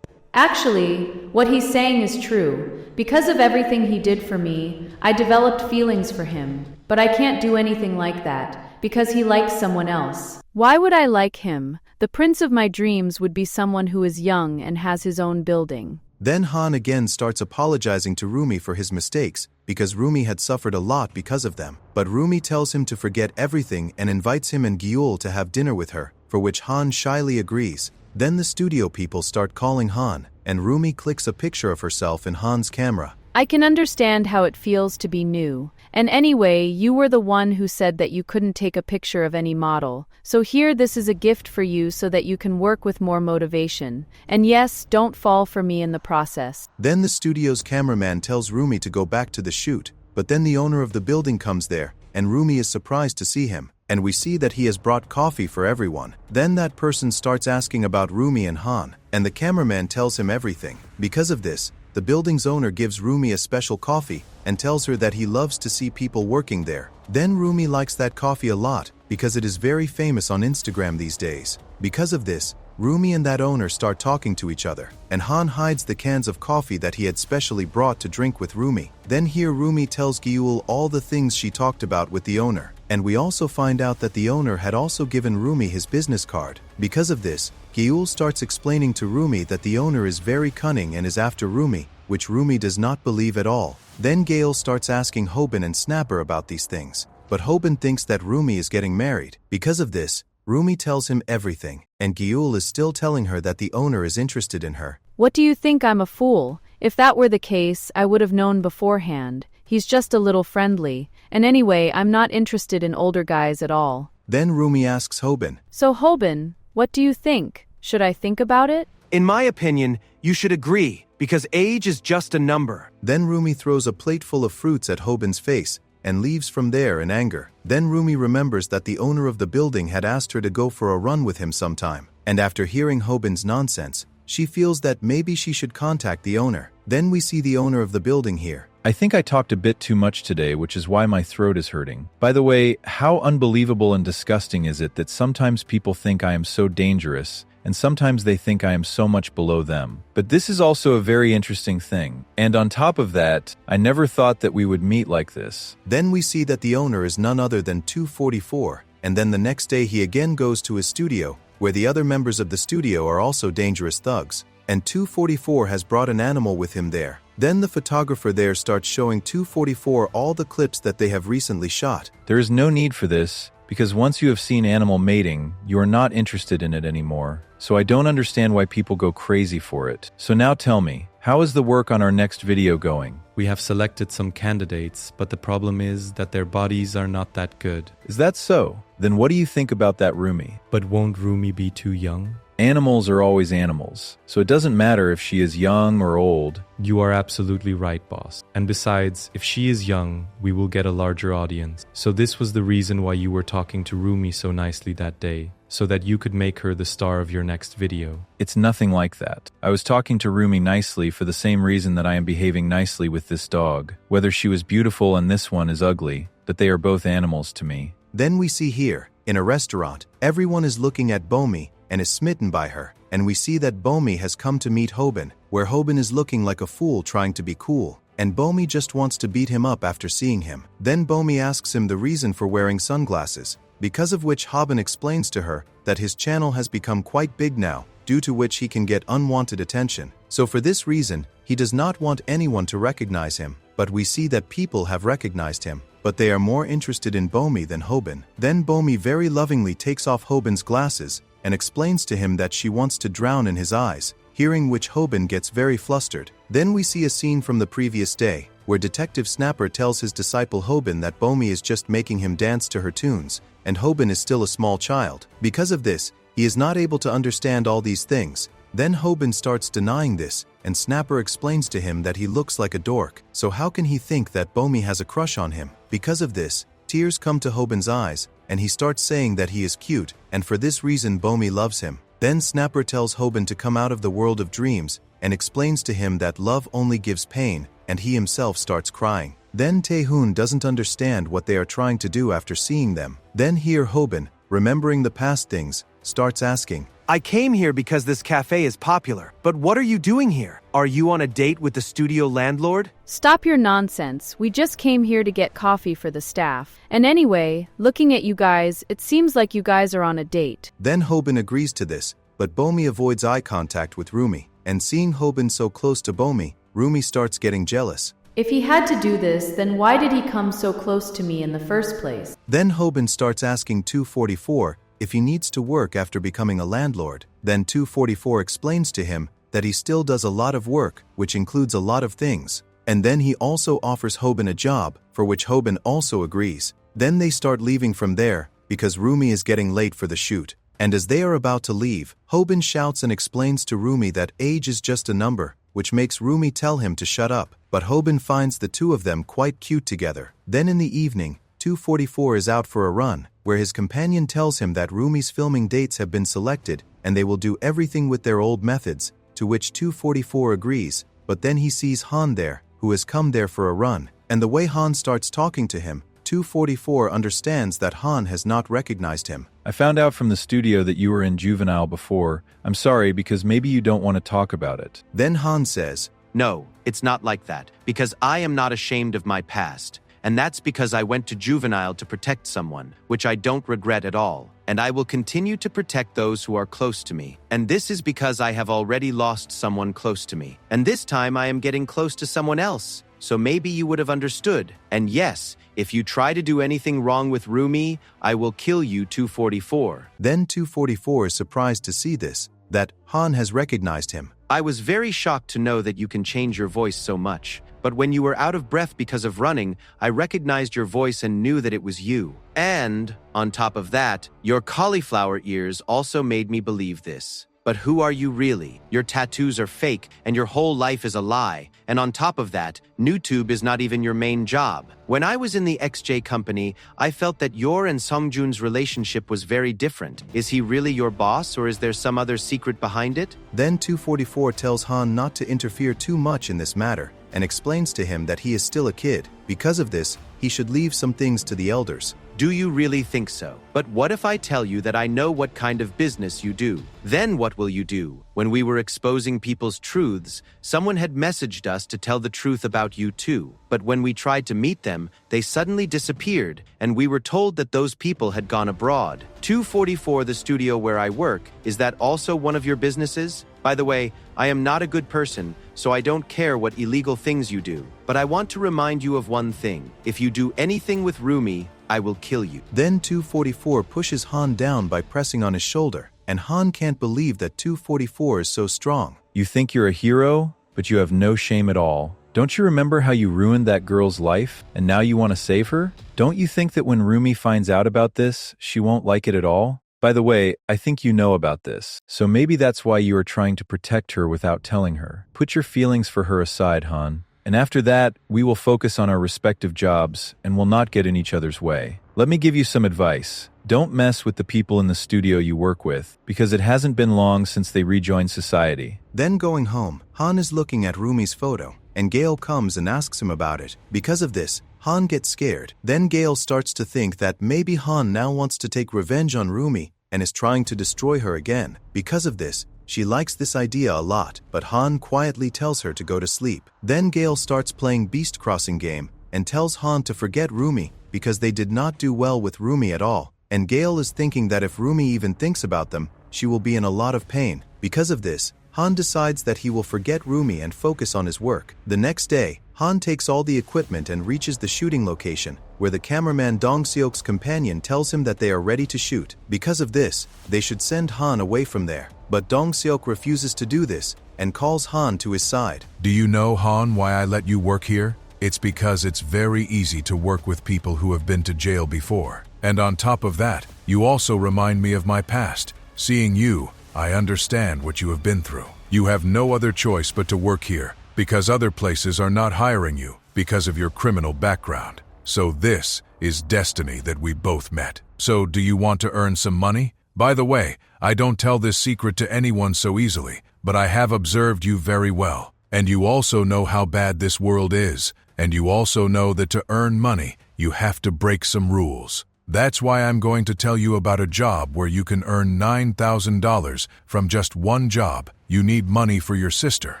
Actually, what he's saying is true. Because of everything he did for me, I developed feelings for him. But I can't do anything like that, because he likes someone else. Why would I like him? The prince of my dreams would be someone who is young and has his own building. Then Han again starts apologizing to Rumi for his mistakes, because Rumi had suffered a lot because of them. But Rumi tells him to forget everything and invites him and Gyul to have dinner with her, for which Han shyly agrees. Then the studio people start calling Han, and Rumi clicks a picture of herself in Han's camera. I can understand how it feels to be new. And anyway, you were the one who said that you couldn't take a picture of any model. So here, this is a gift for you so that you can work with more motivation. And yes, don't fall for me in the process. Then the studio's cameraman tells Rumi to go back to the shoot, but then the owner of the building comes there, and Rumi is surprised to see him. And we see that he has brought coffee for everyone. Then that person starts asking about Rumi and Han, and the cameraman tells him everything. Because of this, the building's owner gives Rumi a special coffee and tells her that he loves to see people working there. Then Rumi likes that coffee a lot because it is very famous on Instagram these days. Because of this, Rumi and that owner start talking to each other, and Han hides the cans of coffee that he had specially brought to drink with Rumi. Then here Rumi tells Gyul all the things she talked about with the owner, and we also find out that the owner had also given Rumi his business card. Because of this, Gyul starts explaining to Rumi that the owner is very cunning and is after Rumi, which Rumi does not believe at all. Then Gale starts asking Hobin and Snapper about these things, but Hobin thinks that Rumi is getting married. Because of this, Rumi tells him everything, and Gyul is still telling her that the owner is interested in her. What do you think? I'm a fool? If that were the case, I would have known beforehand. He's just a little friendly. And anyway, I'm not interested in older guys at all. Then Rumi asks Hobin, So Hobin, what do you think? Should I think about it? In my opinion, you should agree, because age is just a number. Then Rumi throws a plate full of fruits at Hobin's face and leaves from there in anger. Then Rumi remembers that the owner of the building had asked her to go for a run with him sometime. And after hearing Hobin's nonsense, she feels that maybe she should contact the owner. Then we see the owner of the building here. I think I talked a bit too much today, which is why my throat is hurting. By the way, how unbelievable and disgusting is it that sometimes people think I am so dangerous, and sometimes they think I am so much below them. But this is also a very interesting thing. And on top of that, I never thought that we would meet like this. Then we see that the owner is none other than 244, and then the next day he again goes to his studio, where the other members of the studio are also dangerous thugs. And 244 has brought an animal with him there. Then the photographer there starts showing 244 all the clips that they have recently shot. There is no need for this, because once you have seen animal mating, you are not interested in it anymore. So I don't understand why people go crazy for it. So now tell me, how is the work on our next video going? We have selected some candidates, but the problem is that their bodies are not that good. Is that so? Then what do you think about that Rumi? But won't Rumi be too young? Animals are always animals, so it doesn't matter if she is young or old. You are absolutely right, boss. And besides, if she is young, we will get a larger audience. So this was the reason why you were talking to Rumi so nicely that day, so that you could make her the star of your next video. It's nothing like that. I was talking to Rumi nicely for the same reason that I am behaving nicely with this dog. Whether she was beautiful and this one is ugly, that they are both animals to me. Then we see here, in a restaurant, everyone is looking at Bomi and is smitten by her, and we see that Bomi has come to meet Hobin, where Hobin is looking like a fool trying to be cool, and Bomi just wants to beat him up after seeing him. Then Bomi asks him the reason for wearing sunglasses, because of which Hobin explains to her that his channel has become quite big now, due to which he can get unwanted attention. So for this reason, he does not want anyone to recognize him, but we see that people have recognized him, but they are more interested in Bomi than Hobin. Then Bomi very lovingly takes off Hobin's glasses and explains to him that she wants to drown in his eyes, hearing which Hobin gets very flustered. Then we see a scene from the previous day, where Detective Snapper tells his disciple Hobin that Bomi is just making him dance to her tunes, and Hobin is still a small child. Because of this, he is not able to understand all these things. Then Hobin starts denying this, and Snapper explains to him that he looks like a dork, so how can he think that Bomi has a crush on him? Because of this, tears come to Hobin's eyes, and he starts saying that he is cute, and for this reason Bomi loves him. Then Snapper tells Hobin to come out of the world of dreams, and explains to him that love only gives pain, and he himself starts crying. Then Taehoon doesn't understand what they are trying to do after seeing them. Then here Hobin, remembering the past things, starts asking, I came here because this cafe is popular, but what are you doing here? Are you on a date with the studio landlord? Stop your nonsense. We just came here to get coffee for the staff. And anyway, looking at you guys, it seems like you guys are on a date. Then Hobin agrees to this, but Bomi avoids eye contact with Rumi, and seeing Hobin so close to Bomi, Rumi starts getting jealous. If he had to do this, then why did he come so close to me in the first place? Then Hobin starts asking 244 if he needs to work after becoming a landlord. Then 244 explains to him that he still does a lot of work, which includes a lot of things. And then he also offers Hobin a job, for which Hobin also agrees. Then they start leaving from there, because Rumi is getting late for the shoot. And as they are about to leave, Hobin shouts and explains to Rumi that age is just a number, which makes Rumi tell him to shut up. But Hobin finds the two of them quite cute together. Then in the evening, 244 is out for a run, where his companion tells him that Rumi's filming dates have been selected, and they will do everything with their old methods, to which 244 agrees. But then he sees Han there, who has come there for a run, and the way Han starts talking to him, 244 understands that Han has not recognized him. I found out from the studio that you were in Juvenile before. I'm sorry, because maybe you don't want to talk about it. Then Han says, No, it's not like that, because I am not ashamed of my past. And that's because I went to Juvenile to protect someone, which I don't regret at all. And I will continue to protect those who are close to me. And this is because I have already lost someone close to me. And this time I am getting close to someone else. So maybe you would have understood. And yes, if you try to do anything wrong with Rumi, I will kill you, 244. Then 244 is surprised to see this, that Han has recognized him. I was very shocked to know that you can change your voice so much. but when you were out of breath because of running, I recognized your voice and knew that it was you. And, on top of that, your cauliflower ears also made me believe this. But who are you really? Your tattoos are fake, and your whole life is a lie. And on top of that, YouTube is not even your main job. When I was in the XJ company, I felt that your and Songjun's relationship was very different. Is he really your boss, or is there some other secret behind it? Then 244 tells Han not to interfere too much in this matter, and explains to him that he is still a kid. Because of this, he should leave some things to the elders. Do you really think so? But what if I tell you that I know what kind of business you do? Then what will you do? When we were exposing people's truths, someone had messaged us to tell the truth about you too. But when we tried to meet them, they suddenly disappeared, and we were told that those people had gone abroad. 244, the studio where I work, is that also one of your businesses? By the way, I am not a good person, so I don't care what illegal things you do. But I want to remind you of one thing. If you do anything with Rumi, I will kill you. Then 244 pushes Han down by pressing on his shoulder, and Han can't believe that 244 is so strong. You think you're a hero, but you have no shame at all. Don't you remember how you ruined that girl's life, and now you want to save her? Don't you think that when Rumi finds out about this, she won't like it at all? By the way, I think you know about this, so maybe that's why you are trying to protect her without telling her. Put your feelings for her aside, Han. And after that, we will focus on our respective jobs and will not get in each other's way. Let me give you some advice. Don't mess with the people in the studio you work with, because it hasn't been long since they rejoined society. Then going home, Han is looking at Rumi's photo, and Gale comes and asks him about it. Because of this, Han gets scared. Then Gale starts to think that maybe Han now wants to take revenge on Rumi and is trying to destroy her again. Because of this, she likes this idea a lot, but Han quietly tells her to go to sleep. Then Gale starts playing Beast Crossing game and tells Han to forget Rumi because they did not do well with Rumi at all. And Gale is thinking that if Rumi even thinks about them, she will be in a lot of pain. Because of this, Han decides that he will forget Rumi and focus on his work. The next day, Han takes all the equipment and reaches the shooting location, where the cameraman Dong-seok's companion tells him that they are ready to shoot. Because of this, they should send Han away from there. But Dong-seok refuses to do this and calls Han to his side. Do you know, Han, why I let you work here? It's because it's very easy to work with people who have been to jail before. And on top of that, you also remind me of my past. Seeing you, I understand what you have been through. You have no other choice but to work here, because other places are not hiring you because of your criminal background. So this is destiny that we both met. So do you want to earn some money? By the way, I don't tell this secret to anyone so easily, but I have observed you very well. And you also know how bad this world is, and you also know that to earn money, you have to break some rules. That's why I'm going to tell you about a job where you can earn $9,000 from just one job. You need money for your sister,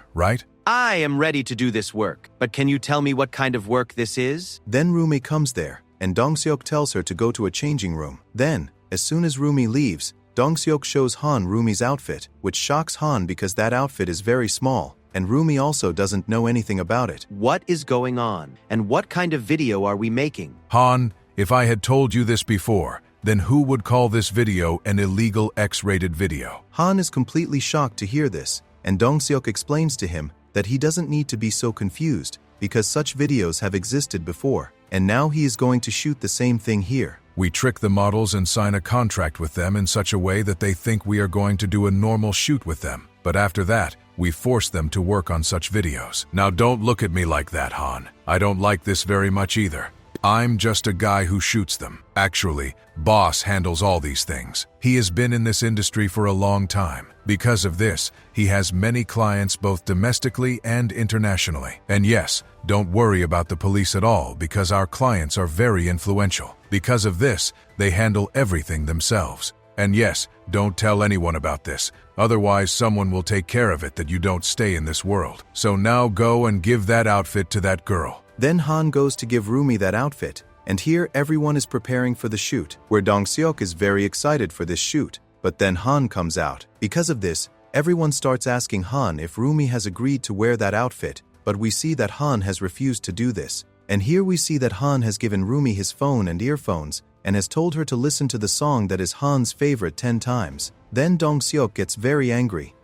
right? I am ready to do this work, but can you tell me what kind of work this is? Then Rumi comes there, and Dong-seok tells her to go to a changing room. Then, as soon as Rumi leaves, Dong-seok shows Han Rumi's outfit, which shocks Han because that outfit is very small, and Rumi also doesn't know anything about it. What is going on, and what kind of video are we making? Han, if I had told you this before, then who would call this video an illegal X-rated video? Han is completely shocked to hear this, and Dong-seok explains to him that he doesn't need to be so confused because such videos have existed before, and now he is going to shoot the same thing here. We trick the models and sign a contract with them in such a way that they think we are going to do a normal shoot with them. But after that, we force them to work on such videos. Now don't look at me like that, Han. I don't like this very much either. I'm just a guy who shoots them. Actually, Boss handles all these things. He has been in this industry for a long time. Because of this, he has many clients both domestically and internationally. And yes, don't worry about the police at all because our clients are very influential. Because of this, they handle everything themselves. And yes, don't tell anyone about this. Otherwise, someone will take care of it that you don't stay in this world. So now go and give that outfit to that girl. Then Han goes to give Rumi that outfit, and here everyone is preparing for the shoot, where Dong-seok is very excited for this shoot. But then Han comes out. Because of this, everyone starts asking Han if Rumi has agreed to wear that outfit, but we see that Han has refused to do this. And here we see that Han has given Rumi his phone and earphones, and has told her to listen to the song that is Han's favorite 10 times. Then Dong-seok gets very angry.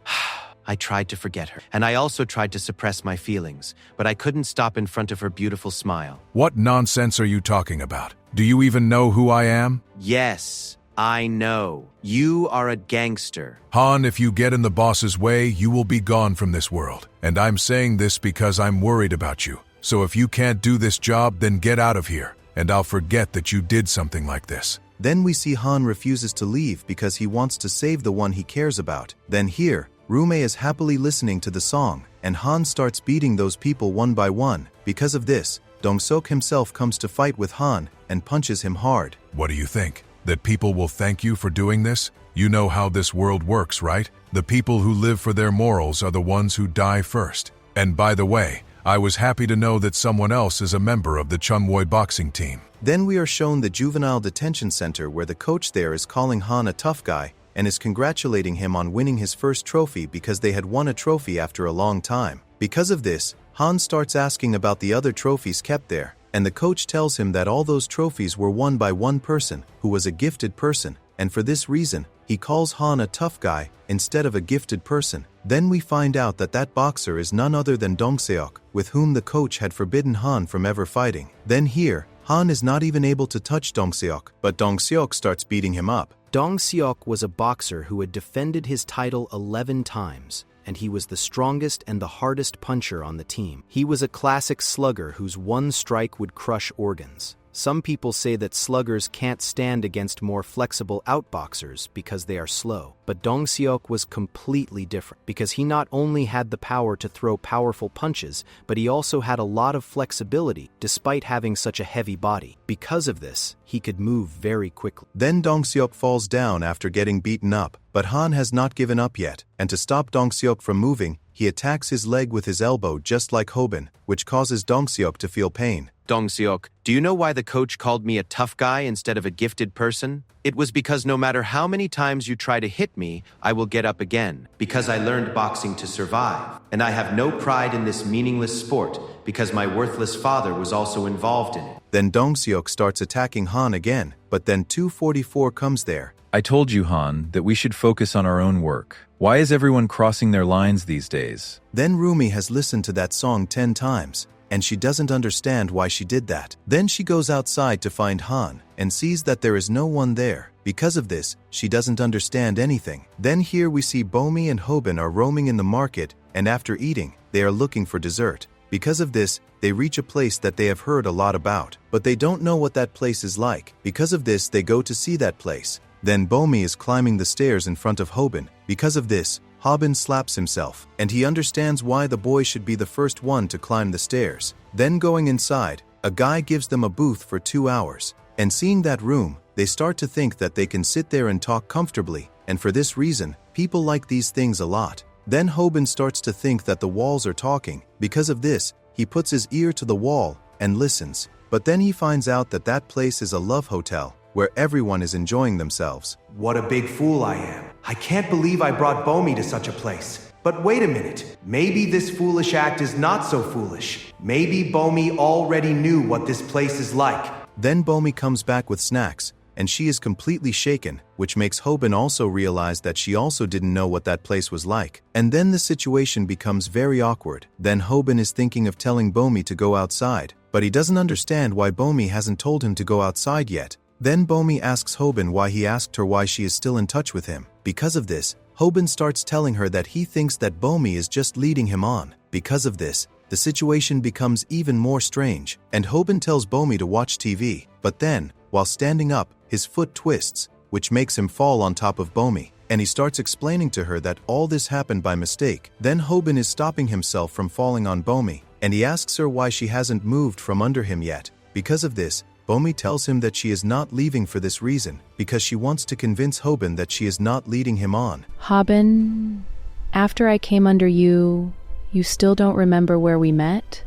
I tried to forget her. And I also tried to suppress my feelings, but I couldn't stop in front of her beautiful smile. What nonsense are you talking about? Do you even know who I am? Yes, I know. You are a gangster. Han, if you get in the boss's way, you will be gone from this world. And I'm saying this because I'm worried about you. So if you can't do this job, then get out of here, and I'll forget that you did something like this. Then we see Han refuses to leave because he wants to save the one he cares about. Then here, Rume is happily listening to the song, and Han starts beating those people one by one. Because of this, Dong-seok himself comes to fight with Han and punches him hard. What do you think? That people will thank you for doing this? You know how this world works, right? The people who live for their morals are the ones who die first. And by the way, I was happy to know that someone else is a member of the Chunwoi boxing team. Then we are shown the juvenile detention center where the coach there is calling Han a tough guy and is congratulating him on winning his first trophy because they had won a trophy after a long time. Because of this, Han starts asking about the other trophies kept there, and the coach tells him that all those trophies were won by one person who was a gifted person, and for this reason, he calls Han a tough guy instead of a gifted person. Then we find out that that boxer is none other than Dong-seok, with whom the coach had forbidden Han from ever fighting. Then here, Han is not even able to touch Dong-seok, but Dong-seok starts beating him up. Dong-seok was a boxer who had defended his title 11 times, and he was the strongest and the hardest puncher on the team. He was a classic slugger whose one strike would crush organs. Some people say that sluggers can't stand against more flexible outboxers because they are slow. But Dong-seok was completely different because he not only had the power to throw powerful punches, but he also had a lot of flexibility despite having such a heavy body. Because of this, he could move very quickly. Then Dong-seok falls down after getting beaten up, but Han has not given up yet, and to stop Dong-seok from moving, he attacks his leg with his elbow just like Hobin, which causes Dong-seok to feel pain. Dong-seok, do you know why the coach called me a tough guy instead of a gifted person? It was because no matter how many times you try to hit me, I will get up again. Because I learned boxing to survive. And I have no pride in this meaningless sport because my worthless father was also involved in it. Then Dong-seok starts attacking Han again, but then 244 comes there. I told you, Han, that we should focus on our own work. Why is everyone crossing their lines these days? Then Rumi has listened to that song 10 times, and she doesn't understand why she did that. Then she goes outside to find Han, and sees that there is no one there. Because of this, she doesn't understand anything. Then here we see Bomi and Hobin are roaming in the market, and after eating, they are looking for dessert. Because of this, they reach a place that they have heard a lot about, but they don't know what that place is like. Because of this, they go to see that place. Then Bomi is climbing the stairs in front of Hobin. Because of this, Hobin slaps himself, and he understands why the boy should be the first one to climb the stairs. Then going inside, a guy gives them a booth for 2 hours. And seeing that room, they start to think that they can sit there and talk comfortably, and for this reason, people like these things a lot. Then Hobin starts to think that the walls are talking. Because of this, he puts his ear to the wall and listens. But then he finds out that that place is a love hotel, where everyone is enjoying themselves. What a big fool I am. I can't believe I brought Bomi to such a place. But wait a minute. Maybe this foolish act is not so foolish. Maybe Bomi already knew what this place is like. Then Bomi comes back with snacks, and she is completely shaken, which makes Hobin also realize that she also didn't know what that place was like. And then the situation becomes very awkward. Then Hobin is thinking of telling Bomi to go outside, but he doesn't understand why Bomi hasn't told him to go outside yet. Then Bomi asks Hobin why he asked her why she is still in touch with him. Because of this, Hobin starts telling her that he thinks that Bomi is just leading him on. Because of this, the situation becomes even more strange, and Hobin tells Bomi to watch TV. But then, while standing up, his foot twists, which makes him fall on top of Bomi, and he starts explaining to her that all this happened by mistake. Then Hobin is stopping himself from falling on Bomi, and he asks her why she hasn't moved from under him yet. Because of this, Bomi tells him that she is not leaving for this reason, because she wants to convince Hobin that she is not leading him on. Hobin, after I came under you, you still don't remember where we met?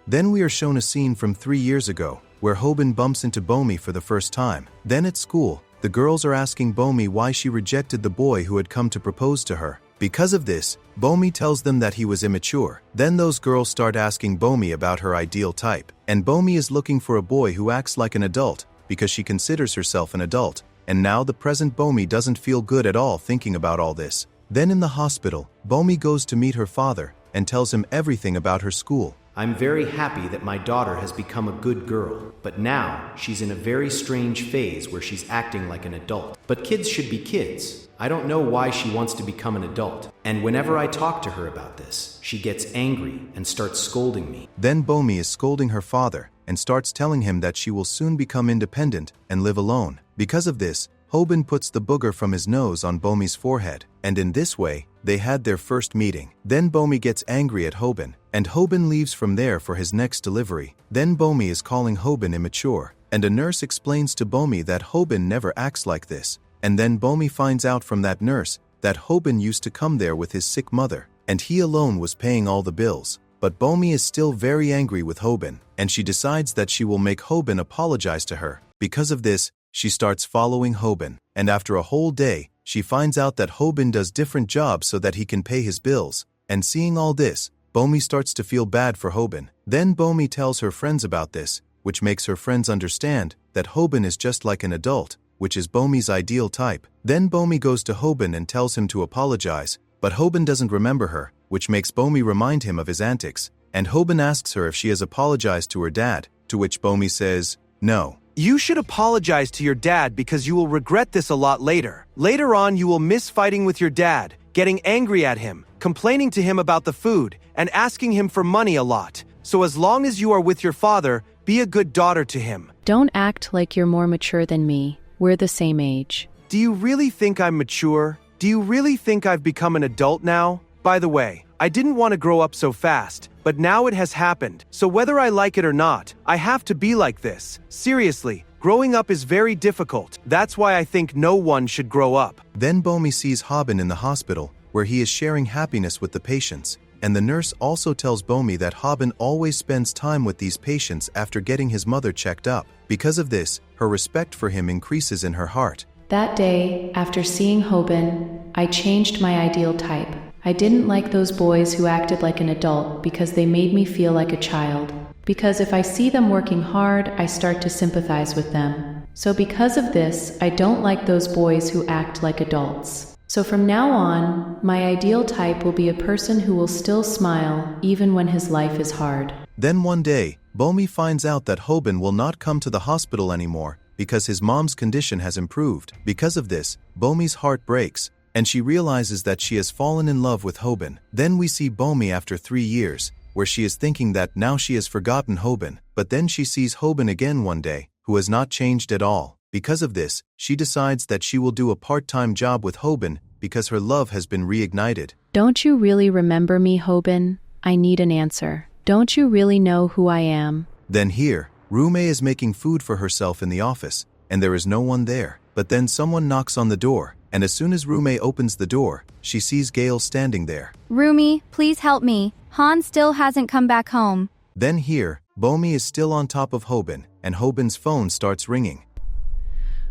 Then we are shown a scene from 3 years ago, where Hobin bumps into Bomi for the first time. Then at school, the girls are asking Bomi why she rejected the boy who had come to propose to her. Because of this, Bomi tells them that he was immature. Then those girls start asking Bomi about her ideal type. And Bomi is looking for a boy who acts like an adult, because she considers herself an adult. And now the present Bomi doesn't feel good at all thinking about all this. Then in the hospital, Bomi goes to meet her father and tells him everything about her school. I'm very happy that my daughter has become a good girl, but now she's in a very strange phase where she's acting like an adult. But kids should be kids. I don't know why she wants to become an adult. And whenever I talk to her about this, she gets angry and starts scolding me. Then Bomi is scolding her father and starts telling him that she will soon become independent and live alone. Because of this, Hobin puts the booger from his nose on Bomi's forehead, and in this way, they had their first meeting. Then Bomi gets angry at Hobin, and Hobin leaves from there for his next delivery. Then Bomi is calling Hobin immature, and a nurse explains to Bomi that Hobin never acts like this. And then Bomi finds out from that nurse that Hobin used to come there with his sick mother, and he alone was paying all the bills. But Bomi is still very angry with Hobin, and she decides that she will make Hobin apologize to her. Because of this, she starts following Hobin, and after a whole day, she finds out that Hobin does different jobs so that he can pay his bills. And seeing all this, Bomi starts to feel bad for Hobin. Then Bomi tells her friends about this, which makes her friends understand that Hobin is just like an adult, which is Bomi's ideal type. Then Bomi goes to Hobin and tells him to apologize, but Hobin doesn't remember her, which makes Bomi remind him of his antics. And Hobin asks her if she has apologized to her dad, to which Bomi says, no. You should apologize to your dad because you will regret this a lot later. Later on, you will miss fighting with your dad, getting angry at him, complaining to him about the food, and asking him for money a lot. So as long as you are with your father, be a good daughter to him. Don't act like you're more mature than me. We're the same age. Do you really think I'm mature? Do you really think I've become an adult now? By the way, I didn't want to grow up so fast, but now it has happened. So whether I like it or not, I have to be like this. Seriously, growing up is very difficult. That's why I think no one should grow up. Then Bomi sees Hobin in the hospital, where he is sharing happiness with the patients. And the nurse also tells Bomi that Hobin always spends time with these patients after getting his mother checked up. Because of this, her respect for him increases in her heart. That day, after seeing Hobin, I changed my ideal type. I didn't like those boys who acted like an adult because they made me feel like a child. Because if I see them working hard, I start to sympathize with them. So because of this, I don't like those boys who act like adults. So from now on, my ideal type will be a person who will still smile even when his life is hard. Then one day, Bomi finds out that Hobin will not come to the hospital anymore because his mom's condition has improved. Because of this, Bomi's heart breaks, and she realizes that she has fallen in love with Hobin. Then we see Bomi after 3 years, where she is thinking that now she has forgotten Hobin, but then she sees Hobin again one day, who has not changed at all. Because of this, she decides that she will do a part-time job with Hobin because her love has been reignited. Don't you really remember me, Hobin? I need an answer. Don't you really know who I am? Then here, Rume is making food for herself in the office, and there is no one there. But then someone knocks on the door, and as soon as Rume opens the door, she sees Gale standing there. Rumi, please help me. Han still hasn't come back home. Then here, Bomi is still on top of Hobin, and Hobin's phone starts ringing.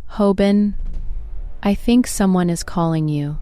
Hobin, I think someone is calling you.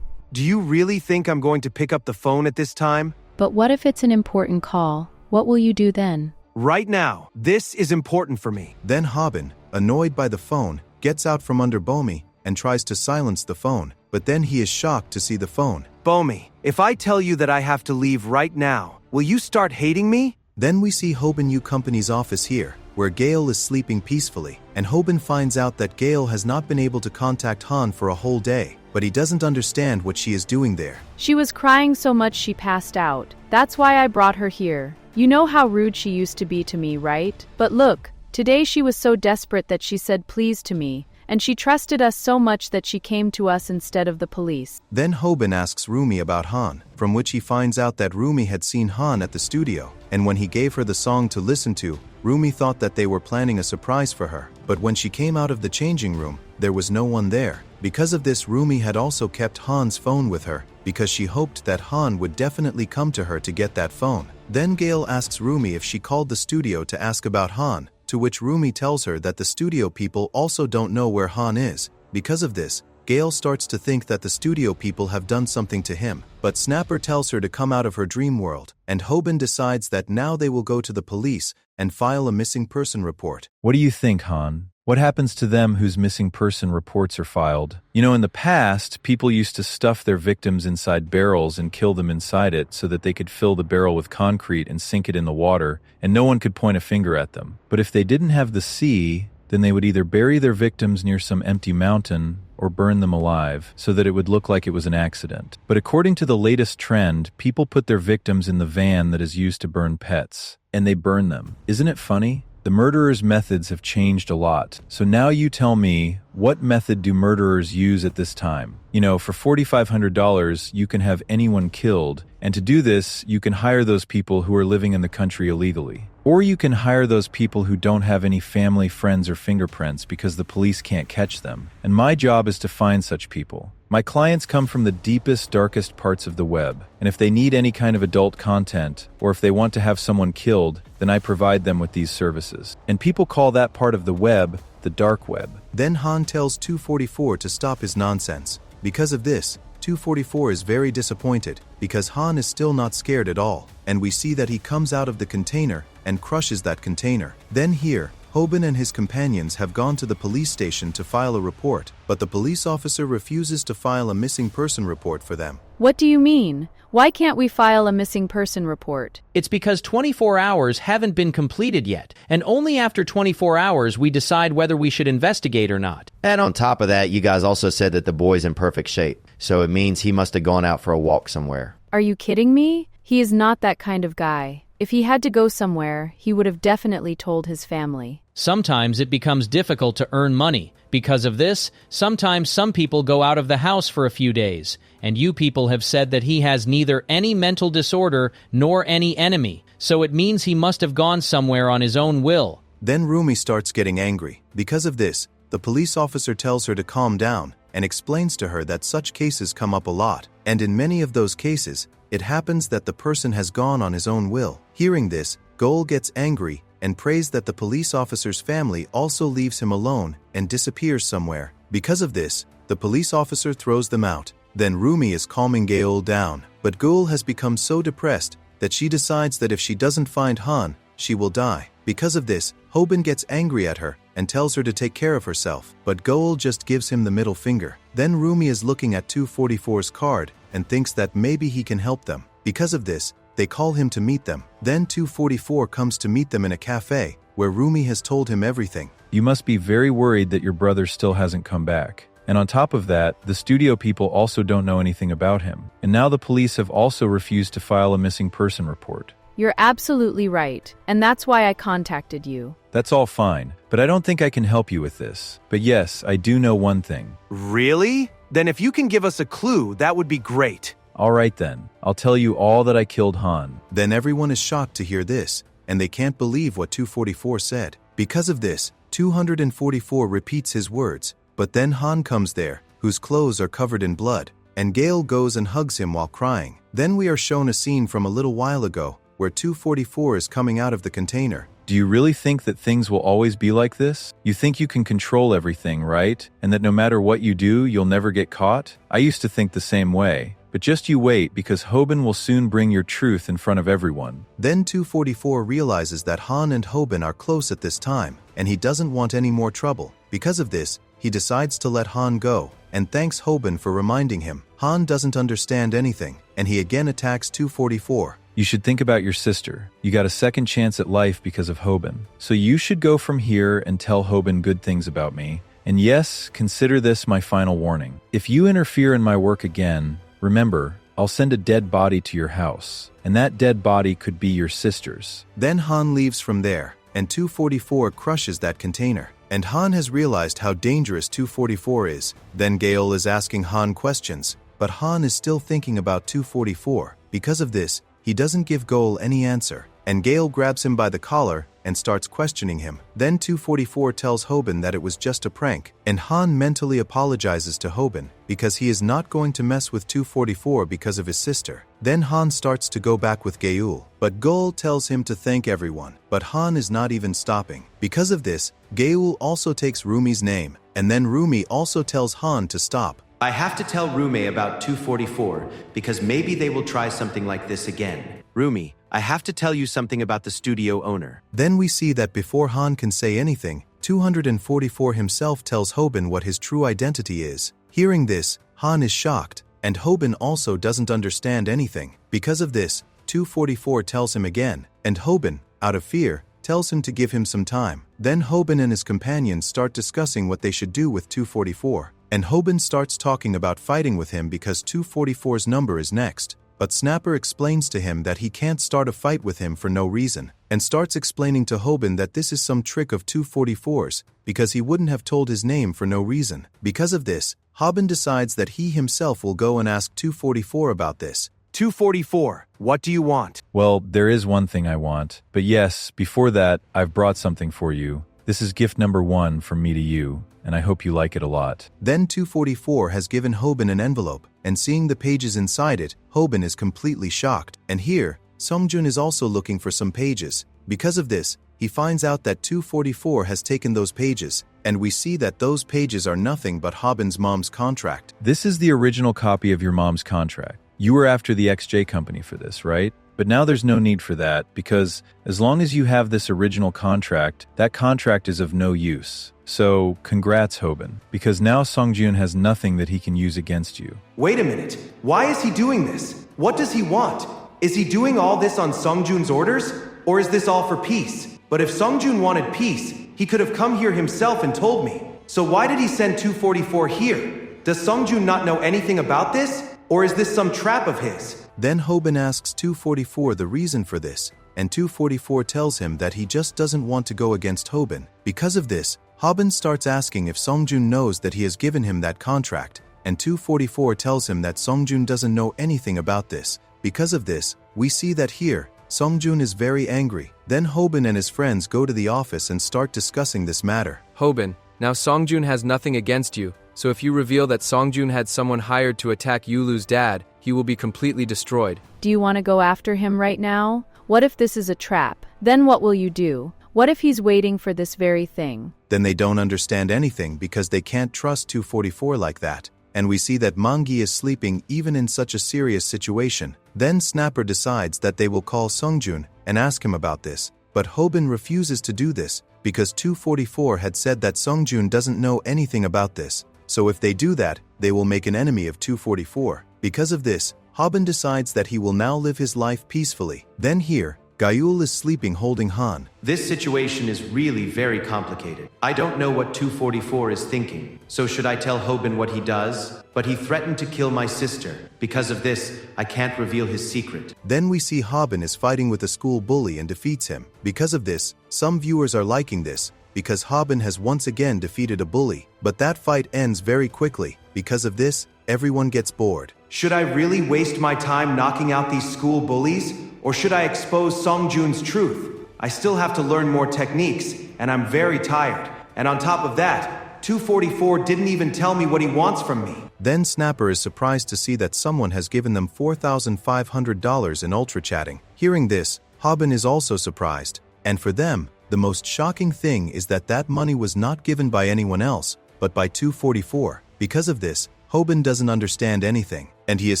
Do you really think I'm going to pick up the phone at this time? But what if it's an important call? What will you do then? Right now, this is important for me. Then Hobin, annoyed by the phone, gets out from under Bomi and tries to silence the phone, but then he is shocked to see the phone. Bomi, if I tell you that I have to leave right now, will you start hating me? Then we see Hobin U Company's office here, where Gale is sleeping peacefully, and Hobin finds out that Gale has not been able to contact Han for a whole day, but he doesn't understand what she is doing there. She was crying so much she passed out. That's why I brought her here. You know how rude she used to be to me, right? But look, today she was so desperate that she said please to me, and she trusted us so much that she came to us instead of the police. Then Hobin asks Rumi about Han, from which he finds out that Rumi had seen Han at the studio, and when he gave her the song to listen to, Rumi thought that they were planning a surprise for her. But when she came out of the changing room, there was no one there. Because of this, Rumi had also kept Han's phone with her, because she hoped that Han would definitely come to her to get that phone. Then Gale asks Rumi if she called the studio to ask about Han, to which Rumi tells her that the studio people also don't know where Han is. Because of this, Gale starts to think that the studio people have done something to him, but Snapper tells her to come out of her dream world, and Hobin decides that now they will go to the police and file a missing person report. What do you think, Han? What happens to them whose missing person reports are filed? You know, in the past, people used to stuff their victims inside barrels and kill them inside it so that they could fill the barrel with concrete and sink it in the water, and no one could point a finger at them. But if they didn't have the sea, then they would either bury their victims near some empty mountain or burn them alive so that it would look like it was an accident. But according to the latest trend, people put their victims in the van that is used to burn pets, and they burn them. Isn't it funny? The murderers' methods have changed a lot. So now you tell me, what method do murderers use at this time? You know, for $4,500, you can have anyone killed, and to do this, you can hire those people who are living in the country illegally. Or you can hire those people who don't have any family, friends, or fingerprints because the police can't catch them. And my job is to find such people. My clients come from the deepest, darkest parts of the web, and if they need any kind of adult content, or if they want to have someone killed, then I provide them with these services. And people call that part of the web the dark web. Then Han tells 244 to stop his nonsense. Because of this, 244 is very disappointed, because Han is still not scared at all, and we see that he comes out of the container and crushes that container. Then here, Hobin and his companions have gone to the police station to file a report, but the police officer refuses to file a missing person report for them. What do you mean? Why can't we file a missing person report? It's because 24 hours haven't been completed yet, and only after 24 hours we decide whether we should investigate or not. And on top of that, you guys also said that the boy's in perfect shape, so it means he must have gone out for a walk somewhere. Are you kidding me? He is not that kind of guy. If he had to go somewhere, he would have definitely told his family. Sometimes it becomes difficult to earn money. Because of this, sometimes some people go out of the house for a few days, and you people have said that he has neither any mental disorder nor any enemy, so it means he must have gone somewhere on his own will. Then Rumi starts getting angry. Because of this, the police officer tells her to calm down and explains to her that such cases come up a lot, and in many of those cases, it happens that the person has gone on his own will. Hearing this, Gol gets angry and prays that the police officer's family also leaves him alone and disappears somewhere. Because of this, the police officer throws them out. Then Rumi is calming Gol down, but Gol has become so depressed that she decides that if she doesn't find Han, she will die. Because of this, Hobin gets angry at her and tells her to take care of herself, but Gol just gives him the middle finger. Then Rumi is looking at 244's card and thinks that maybe he can help them. Because of this, they call him to meet them. Then 244 comes to meet them in a cafe, where Rumi has told him everything. You must be very worried that your brother still hasn't come back. And on top of that, the studio people also don't know anything about him. And now the police have also refused to file a missing person report. You're absolutely right, and that's why I contacted you. That's all fine, but I don't think I can help you with this. But yes, I do know one thing. Really? Then if you can give us a clue, that would be great. All right then, I'll tell you all that I killed Han. Then everyone is shocked to hear this, and they can't believe what 244 said. Because of this, 244 repeats his words, but then Han comes there, whose clothes are covered in blood, and Gale goes and hugs him while crying. Then we are shown a scene from a little while ago, where 244 is coming out of the container. Do you really think that things will always be like this? You think you can control everything, right? And that no matter what you do, you'll never get caught? I used to think the same way. But just you wait, because Hobin will soon bring your truth in front of everyone. Then 244 realizes that Han and Hobin are close at this time, and he doesn't want any more trouble. Because of this, he decides to let Han go, and thanks Hobin for reminding him. Han doesn't understand anything, and he again attacks 244. You should think about your sister. You got a second chance at life because of Hobin. So you should go from here and tell Hobin good things about me. And yes, consider this my final warning. If you interfere in my work again, remember, I'll send a dead body to your house, and that dead body could be your sister's. Then Han leaves from there, and 244 crushes that container. And Han has realized how dangerous 244 is. Then Gale is asking Han questions, but Han is still thinking about 244. Because of this, he doesn't give Gale any answer, and Gale grabs him by the collar and starts questioning him. Then 244 tells Hobin that it was just a prank, and Han mentally apologizes to Hobin because he is not going to mess with 244 because of his sister. Then Han starts to go back with Gale, but Gale tells him to thank everyone, but Han is not even stopping. Because of this, Gale also takes Rumi's name, and then Rumi also tells Han to stop. I have to tell Rumi about 244 because maybe they will try something like this again. Rumi, I have to tell you something about the studio owner. Then we see that before Han can say anything, 244 himself tells Hobin what his true identity is. Hearing this, Han is shocked, and Hobin also doesn't understand anything. Because of this, 244 tells him again, and Hobin, out of fear, tells him to give him some time. Then Hobin and his companions start discussing what they should do with 244, and Hobin starts talking about fighting with him because 244's number is next. But Snapper explains to him that he can't start a fight with him for no reason, and starts explaining to Hobin that this is some trick of 244's, because he wouldn't have told his name for no reason. Because of this, Hobin decides that he himself will go and ask 244 about this. 244, what do you want? Well, there is one thing I want. But yes, before that, I've brought something for you. This is gift number 1 from me to you, and I hope you like it a lot. Then 244 has given Hobin an envelope, and seeing the pages inside it, Hobin is completely shocked. And here, Songjun is also looking for some pages. Because of this, he finds out that 244 has taken those pages, and we see that those pages are nothing but Hobin's mom's contract. This is the original copy of your mom's contract. You were after the XJ company for this, right? But now there's no need for that, because as long as you have this original contract, that contract is of no use. So, congrats, Hobin, because now Songjun has nothing that he can use against you. Wait a minute. Why is he doing this? What does he want? Is he doing all this on Songjun's orders? Or is this all for peace? But if Songjun wanted peace, he could have come here himself and told me. So why did he send 244 here? Does Songjun not know anything about this? Or is this some trap of his? Then Hobin asks 244 the reason for this, and 244 tells him that he just doesn't want to go against Hobin. Because of this, Hobin starts asking if Songjun knows that he has given him that contract, and 244 tells him that Songjun doesn't know anything about this. Because of this, we see that here, Songjun is very angry. Then Hobin and his friends go to the office and start discussing this matter. Hobin, now Songjun has nothing against you, so if you reveal that Songjun had someone hired to attack Yulu's dad, he will be completely destroyed. Do you want to go after him right now? What if this is a trap? Then what will you do? What if he's waiting for this very thing? Then they don't understand anything because they can't trust 244 like that. And we see that Mangi is sleeping even in such a serious situation. Then Snapper decides that they will call Songjun and ask him about this. But Hobin refuses to do this because 244 had said that Songjun doesn't know anything about this. So if they do that, they will make an enemy of 244. Because of this, Hobin decides that he will now live his life peacefully. Then here, Gayul is sleeping holding Han. This situation is really very complicated. I don't know what 244 is thinking. So should I tell Hobin what he does? But he threatened to kill my sister. Because of this, I can't reveal his secret. Then we see Hobin is fighting with a school bully and defeats him. Because of this, some viewers are liking this, because Hobin has once again defeated a bully. But that fight ends very quickly. Because of this, everyone gets bored. Should I really waste my time knocking out these school bullies? Or should I expose Songjun's truth? I still have to learn more techniques, and I'm very tired. And on top of that, 244 didn't even tell me what he wants from me. Then Snapper is surprised to see that someone has given them $4,500 in ultra chatting. Hearing this, Hobin is also surprised. And for them, the most shocking thing is that that money was not given by anyone else, but by 244. Because of this, Hobin doesn't understand anything, and he is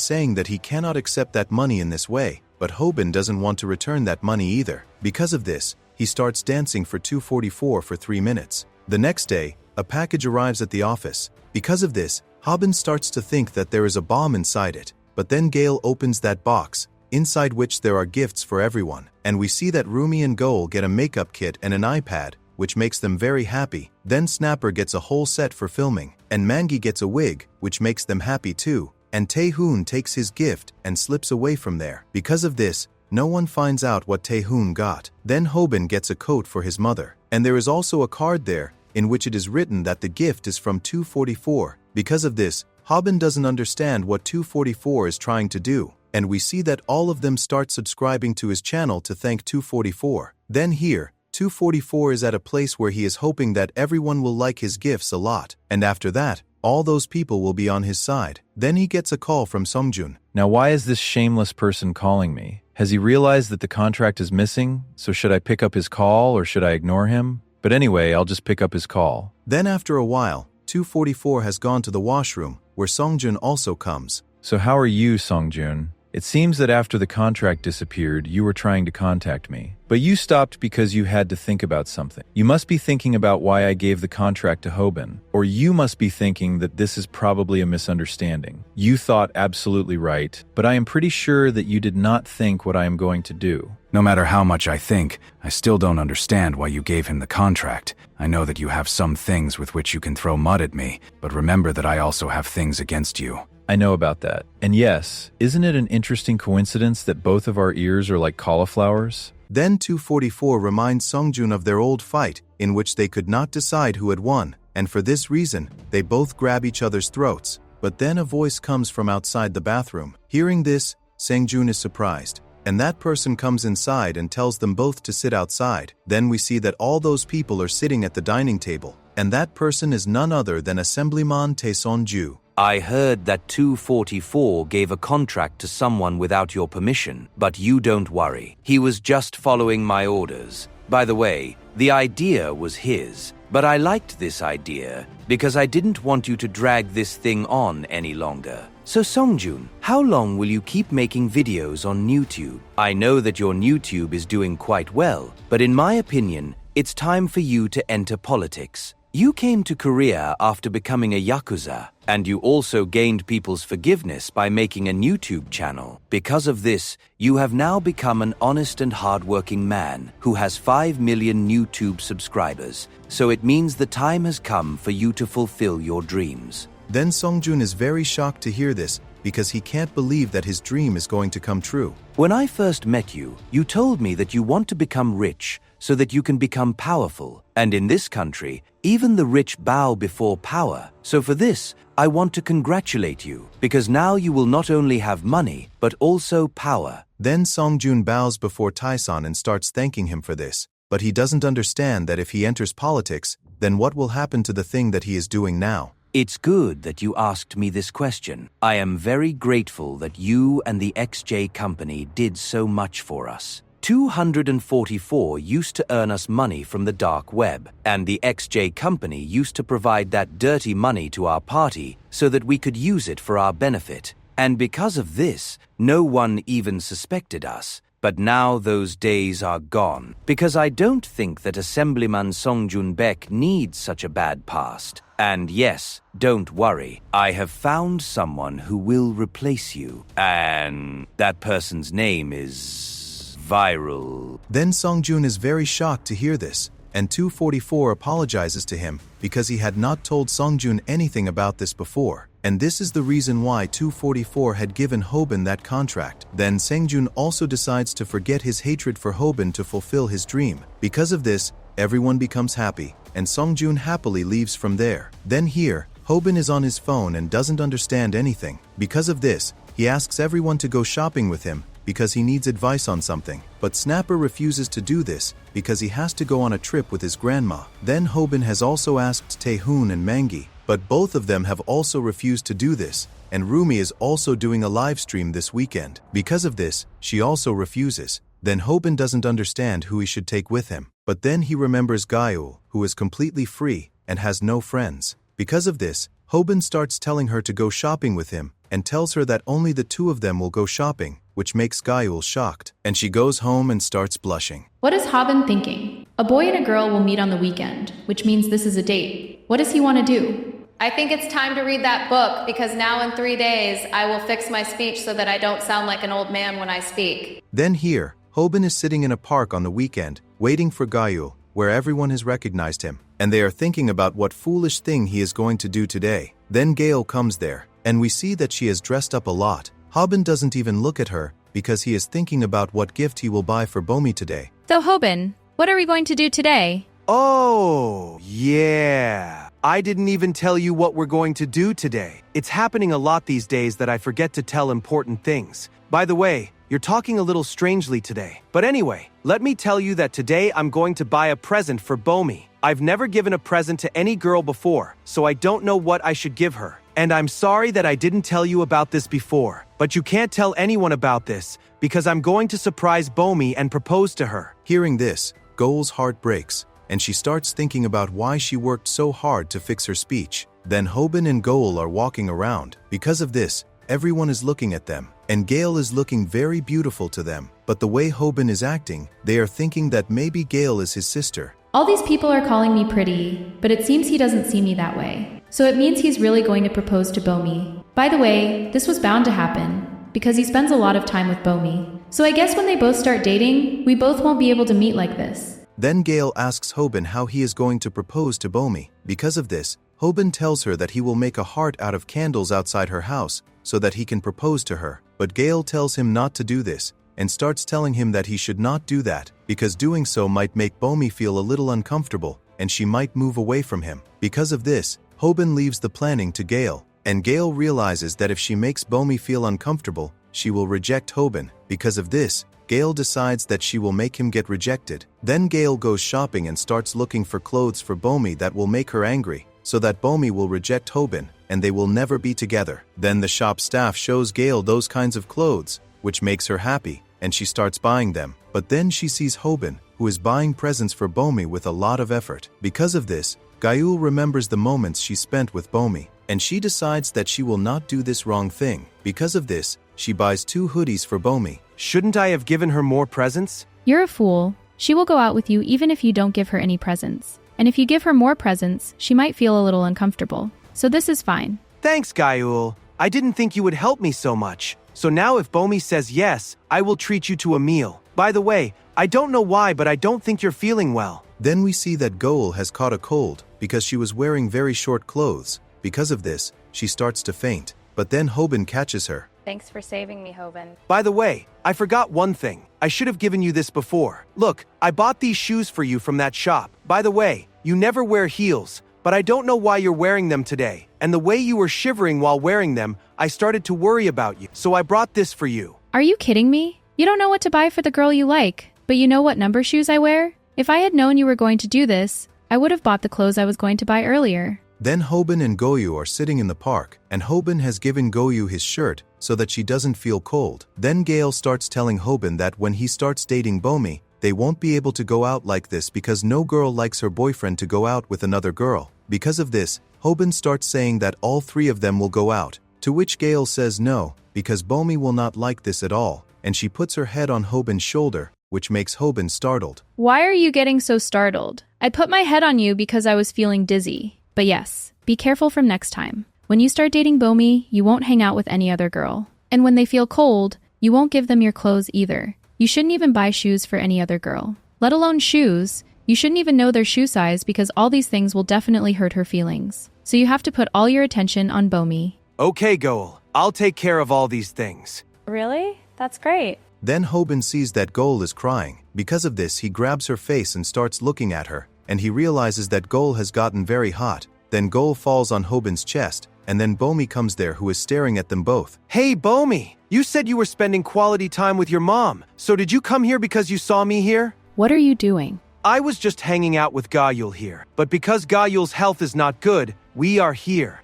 saying that he cannot accept that money in this way. But Hobin doesn't want to return that money either. Because of this, he starts dancing for 244 for 3 minutes. The next day, a package arrives at the office. Because of this, Hobin starts to think that there is a bomb inside it. But then Gale opens that box, inside which there are gifts for everyone. And we see that Rumi and Goal get a makeup kit and an iPad, which makes them very happy. Then Snapper gets a whole set for filming, and Mangi gets a wig, which makes them happy too. And Taehoon takes his gift and slips away from there. Because of this, no one finds out what Taehoon got. Then Hobin gets a coat for his mother. And there is also a card there, in which it is written that the gift is from 244. Because of this, Hobin doesn't understand what 244 is trying to do. And we see that all of them start subscribing to his channel to thank 244. Then here, 244 is at a place where he is hoping that everyone will like his gifts a lot. And after that, all those people will be on his side. Then he gets a call from Songjun. Now why is this shameless person calling me? Has he realized that the contract is missing? So should I pick up his call or should I ignore him? But anyway, I'll just pick up his call. Then after a while, 244 has gone to the washroom, where Songjun also comes. So how are you, Songjun? It seems that after the contract disappeared, you were trying to contact me. But you stopped because you had to think about something. You must be thinking about why I gave the contract to Hobin. Or you must be thinking that this is probably a misunderstanding. You thought absolutely right, but I am pretty sure that you did not think what I am going to do. No matter how much I think, I still don't understand why you gave him the contract. I know that you have some things with which you can throw mud at me, but remember that I also have things against you. I know about that. And yes, isn't it an interesting coincidence that both of our ears are like cauliflowers? Then 244 reminds Songjun of their old fight, in which they could not decide who had won, and for this reason, they both grab each other's throats. But then a voice comes from outside the bathroom. Hearing this, Songjun is surprised, and that person comes inside and tells them both to sit outside. Then we see that all those people are sitting at the dining table, and that person is none other than Assemblyman Tae Son-ju. I heard that 244 gave a contract to someone without your permission, but you don't worry. He was just following my orders. By the way, the idea was his, but I liked this idea because I didn't want you to drag this thing on any longer. So Songjun, how long will you keep making videos on YouTube? I know that your YouTube is doing quite well, but in my opinion, it's time for you to enter politics. You came to Korea after becoming a Yakuza, and you also gained people's forgiveness by making a YouTube channel. Because of this, you have now become an honest and hardworking man who has 5 million YouTube subscribers, so it means the time has come for you to fulfill your dreams. Then Songjun is very shocked to hear this, because he can't believe that his dream is going to come true. When I first met you, you told me that you want to become rich so that you can become powerful. And in this country, even the rich bow before power. So for this, I want to congratulate you, because now you will not only have money, but also power. Then Songjun bows before Taeson and starts thanking him for this. But he doesn't understand that if he enters politics, then what will happen to the thing that he is doing now? It's good that you asked me this question. I am very grateful that you and the XJ company did so much for us. 244 used to earn us money from the dark web, and the XJ company used to provide that dirty money to our party so that we could use it for our benefit. And because of this, no one even suspected us. But now those days are gone, because I don't think that Assemblyman Songjun Baek needs such a bad past. And yes, don't worry, I have found someone who will replace you. And that person's name is Viral. Then Songjun is very shocked to hear this, and 244 apologizes to him because he had not told Songjun anything about this before. And this is the reason why 244 had given Hobin that contract. Then Songjun also decides to forget his hatred for Hobin to fulfill his dream. Because of this, everyone becomes happy, and Songjun happily leaves from there. Then here, Hobin is on his phone and doesn't understand anything. Because of this, he asks everyone to go shopping with him because he needs advice on something. But Snapper refuses to do this because he has to go on a trip with his grandma. Then Hobin has also asked Taehoon and Mangi, but both of them have also refused to do this, and Rumi is also doing a live stream this weekend. Because of this, she also refuses. Then Hobin doesn't understand who he should take with him. But then he remembers Gayul, who is completely free and has no friends. Because of this, Hobin starts telling her to go shopping with him and tells her that only the two of them will go shopping, which makes Gayul shocked. And she goes home and starts blushing. What is Hobin thinking? A boy and a girl will meet on the weekend, which means this is a date. What does he want to do? I think it's time to read that book, because now in 3 days, I will fix my speech so that I don't sound like an old man when I speak. Then here, Hobin is sitting in a park on the weekend, waiting for Gayul, where everyone has recognized him, and they are thinking about what foolish thing he is going to do today. Then Gale comes there, and we see that she has dressed up a lot. Hobin doesn't even look at her, because he is thinking about what gift he will buy for Bomi today. So Hobin, what are we going to do today? Oh, yeah. I didn't even tell you what we're going to do today. It's happening a lot these days that I forget to tell important things. By the way, you're talking a little strangely today. But anyway, let me tell you that today I'm going to buy a present for Bomi. I've never given a present to any girl before, so I don't know what I should give her. And I'm sorry that I didn't tell you about this before, but you can't tell anyone about this because I'm going to surprise Bomi and propose to her. Hearing this, Goal's heart breaks, and she starts thinking about why she worked so hard to fix her speech. Then Hobin and Goal are walking around. Because of this, everyone is looking at them, and Gale is looking very beautiful to them. But the way Hobin is acting, they are thinking that maybe Gale is his sister. All these people are calling me pretty, but it seems he doesn't see me that way. So it means he's really going to propose to Bomi. By the way, this was bound to happen, because he spends a lot of time with Bomi. So I guess when they both start dating, we both won't be able to meet like this. Then Gale asks Hobin how he is going to propose to Bomi. Because of this, Hobin tells her that he will make a heart out of candles outside her house so that he can propose to her. But Gale tells him not to do this and starts telling him that he should not do that because doing so might make Bomi feel a little uncomfortable and she might move away from him. Because of this, Hobin leaves the planning to Gale, and Gale realizes that if she makes Bomi feel uncomfortable, she will reject Hobin. Because of this, Gale decides that she will make him get rejected. Then Gale goes shopping and starts looking for clothes for Bomi that will make her angry, so that Bomi will reject Hobin, and they will never be together. Then the shop staff shows Gale those kinds of clothes, which makes her happy, and she starts buying them. But then she sees Hobin, who is buying presents for Bomi with a lot of effort. Because of this, Gayul remembers the moments she spent with Bomi, and she decides that she will not do this wrong thing. Because of this, she buys 2 hoodies for Bomi. Shouldn't I have given her more presents? You're a fool. She will go out with you even if you don't give her any presents. And if you give her more presents, she might feel a little uncomfortable. So this is fine. Thanks, Gayul. I didn't think you would help me so much. So now if Bomi says yes, I will treat you to a meal. By the way, I don't know why, but I don't think you're feeling well. Then we see that Goal has caught a cold because she was wearing very short clothes. Because of this, she starts to faint. But then Hobin catches her. Thanks for saving me, Hobin. By the way, I forgot one thing. I should have given you this before. Look, I bought these shoes for you from that shop. By the way, you never wear heels, but I don't know why you're wearing them today. And the way you were shivering while wearing them, I started to worry about you. So I brought this for you. Are you kidding me? You don't know what to buy for the girl you like, but you know what number shoes I wear? If I had known you were going to do this, I would have bought the clothes I was going to buy earlier. Then Hobin and Goyu are sitting in the park, and Hobin has given Goyu his shirt so that she doesn't feel cold. Then Gale starts telling Hobin that when he starts dating Bomi, they won't be able to go out like this because no girl likes her boyfriend to go out with another girl. Because of this, Hobin starts saying that all 3 of them will go out, to which Gale says no, because Bomi will not like this at all, and she puts her head on Hobin's shoulder, which makes Hobin startled. Why are you getting so startled? I put my head on you because I was feeling dizzy. But yes, be careful from next time. When you start dating Bomi, you won't hang out with any other girl. And when they feel cold, you won't give them your clothes either. You shouldn't even buy shoes for any other girl. Let alone shoes. You shouldn't even know their shoe size because all these things will definitely hurt her feelings. So you have to put all your attention on Bomi. Okay, Goal. I'll take care of all these things. Really? That's great. Then Hobin sees that Goal is crying. Because of this, he grabs her face and starts looking at her, and he realizes that Goal has gotten very hot. Then Goal falls on Hobin's chest, and then Bomi comes there who is staring at them both. Hey, Bomi! You said you were spending quality time with your mom. So did you come here because you saw me here? What are you doing? I was just hanging out with Gayul here. But because Gayul's health is not good, we are here.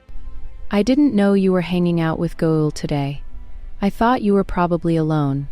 I didn't know you were hanging out with Goul today. I thought you were probably alone.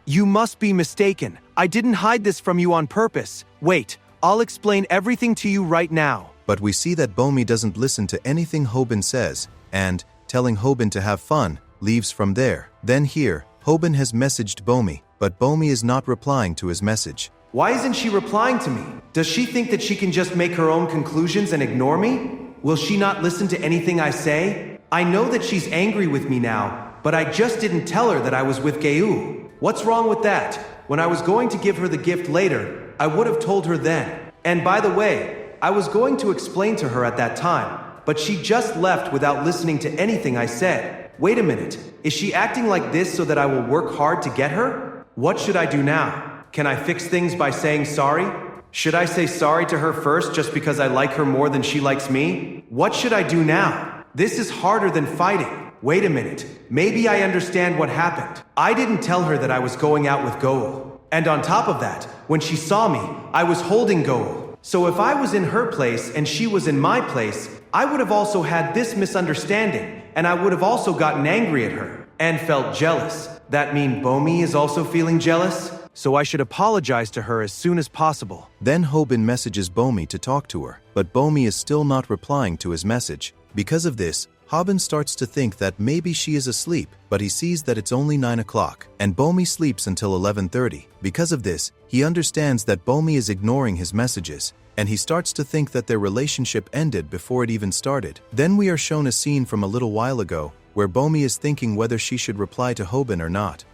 You must be mistaken. I didn't hide this from you on purpose. Wait, I'll explain everything to you right now. But we see that Bomi doesn't listen to anything Hobin says, and, telling Hobin to have fun, leaves from there. Then here, Hobin has messaged Bomi, but Bomi is not replying to his message. Why isn't she replying to me? Does she think that she can just make her own conclusions and ignore me? Will she not listen to anything I say? I know that she's angry with me now, but I just didn't tell her that I was with Geu. What's wrong with that? When I was going to give her the gift later, I would have told her then. And by the way, I was going to explain to her at that time, but she just left without listening to anything I said. Wait a minute, is she acting like this so that I will work hard to get her? What should I do now? Can I fix things by saying sorry? Should I say sorry to her first just because I like her more than she likes me? What should I do now? This is harder than fighting. Wait a minute, maybe I understand what happened. I didn't tell her that I was going out with Goul. And on top of that, when she saw me, I was holding Goul. So if I was in her place and she was in my place, I would have also had this misunderstanding, and I would have also gotten angry at her and felt jealous. That mean Bomi is also feeling jealous? So I should apologize to her as soon as possible. Then Hobin messages Bomi to talk to her, but Bomi is still not replying to his message. Because of this, Hobin starts to think that maybe she is asleep, but he sees that it's only 9 o'clock, and Bomi sleeps until 11:30. Because of this, he understands that Bomi is ignoring his messages, and he starts to think that their relationship ended before it even started. Then we are shown a scene from a little while ago, where Bomi is thinking whether she should reply to Hobin or not.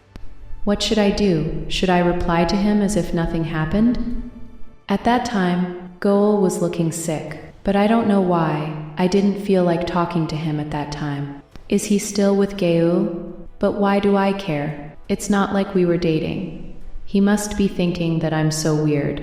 What should I do? Should I reply to him as if nothing happened? At that time, Goal was looking sick, but I don't know why. I didn't feel like talking to him at that time. Is he still with Geul? But why do I care? It's not like we were dating. He must be thinking that I'm so weird.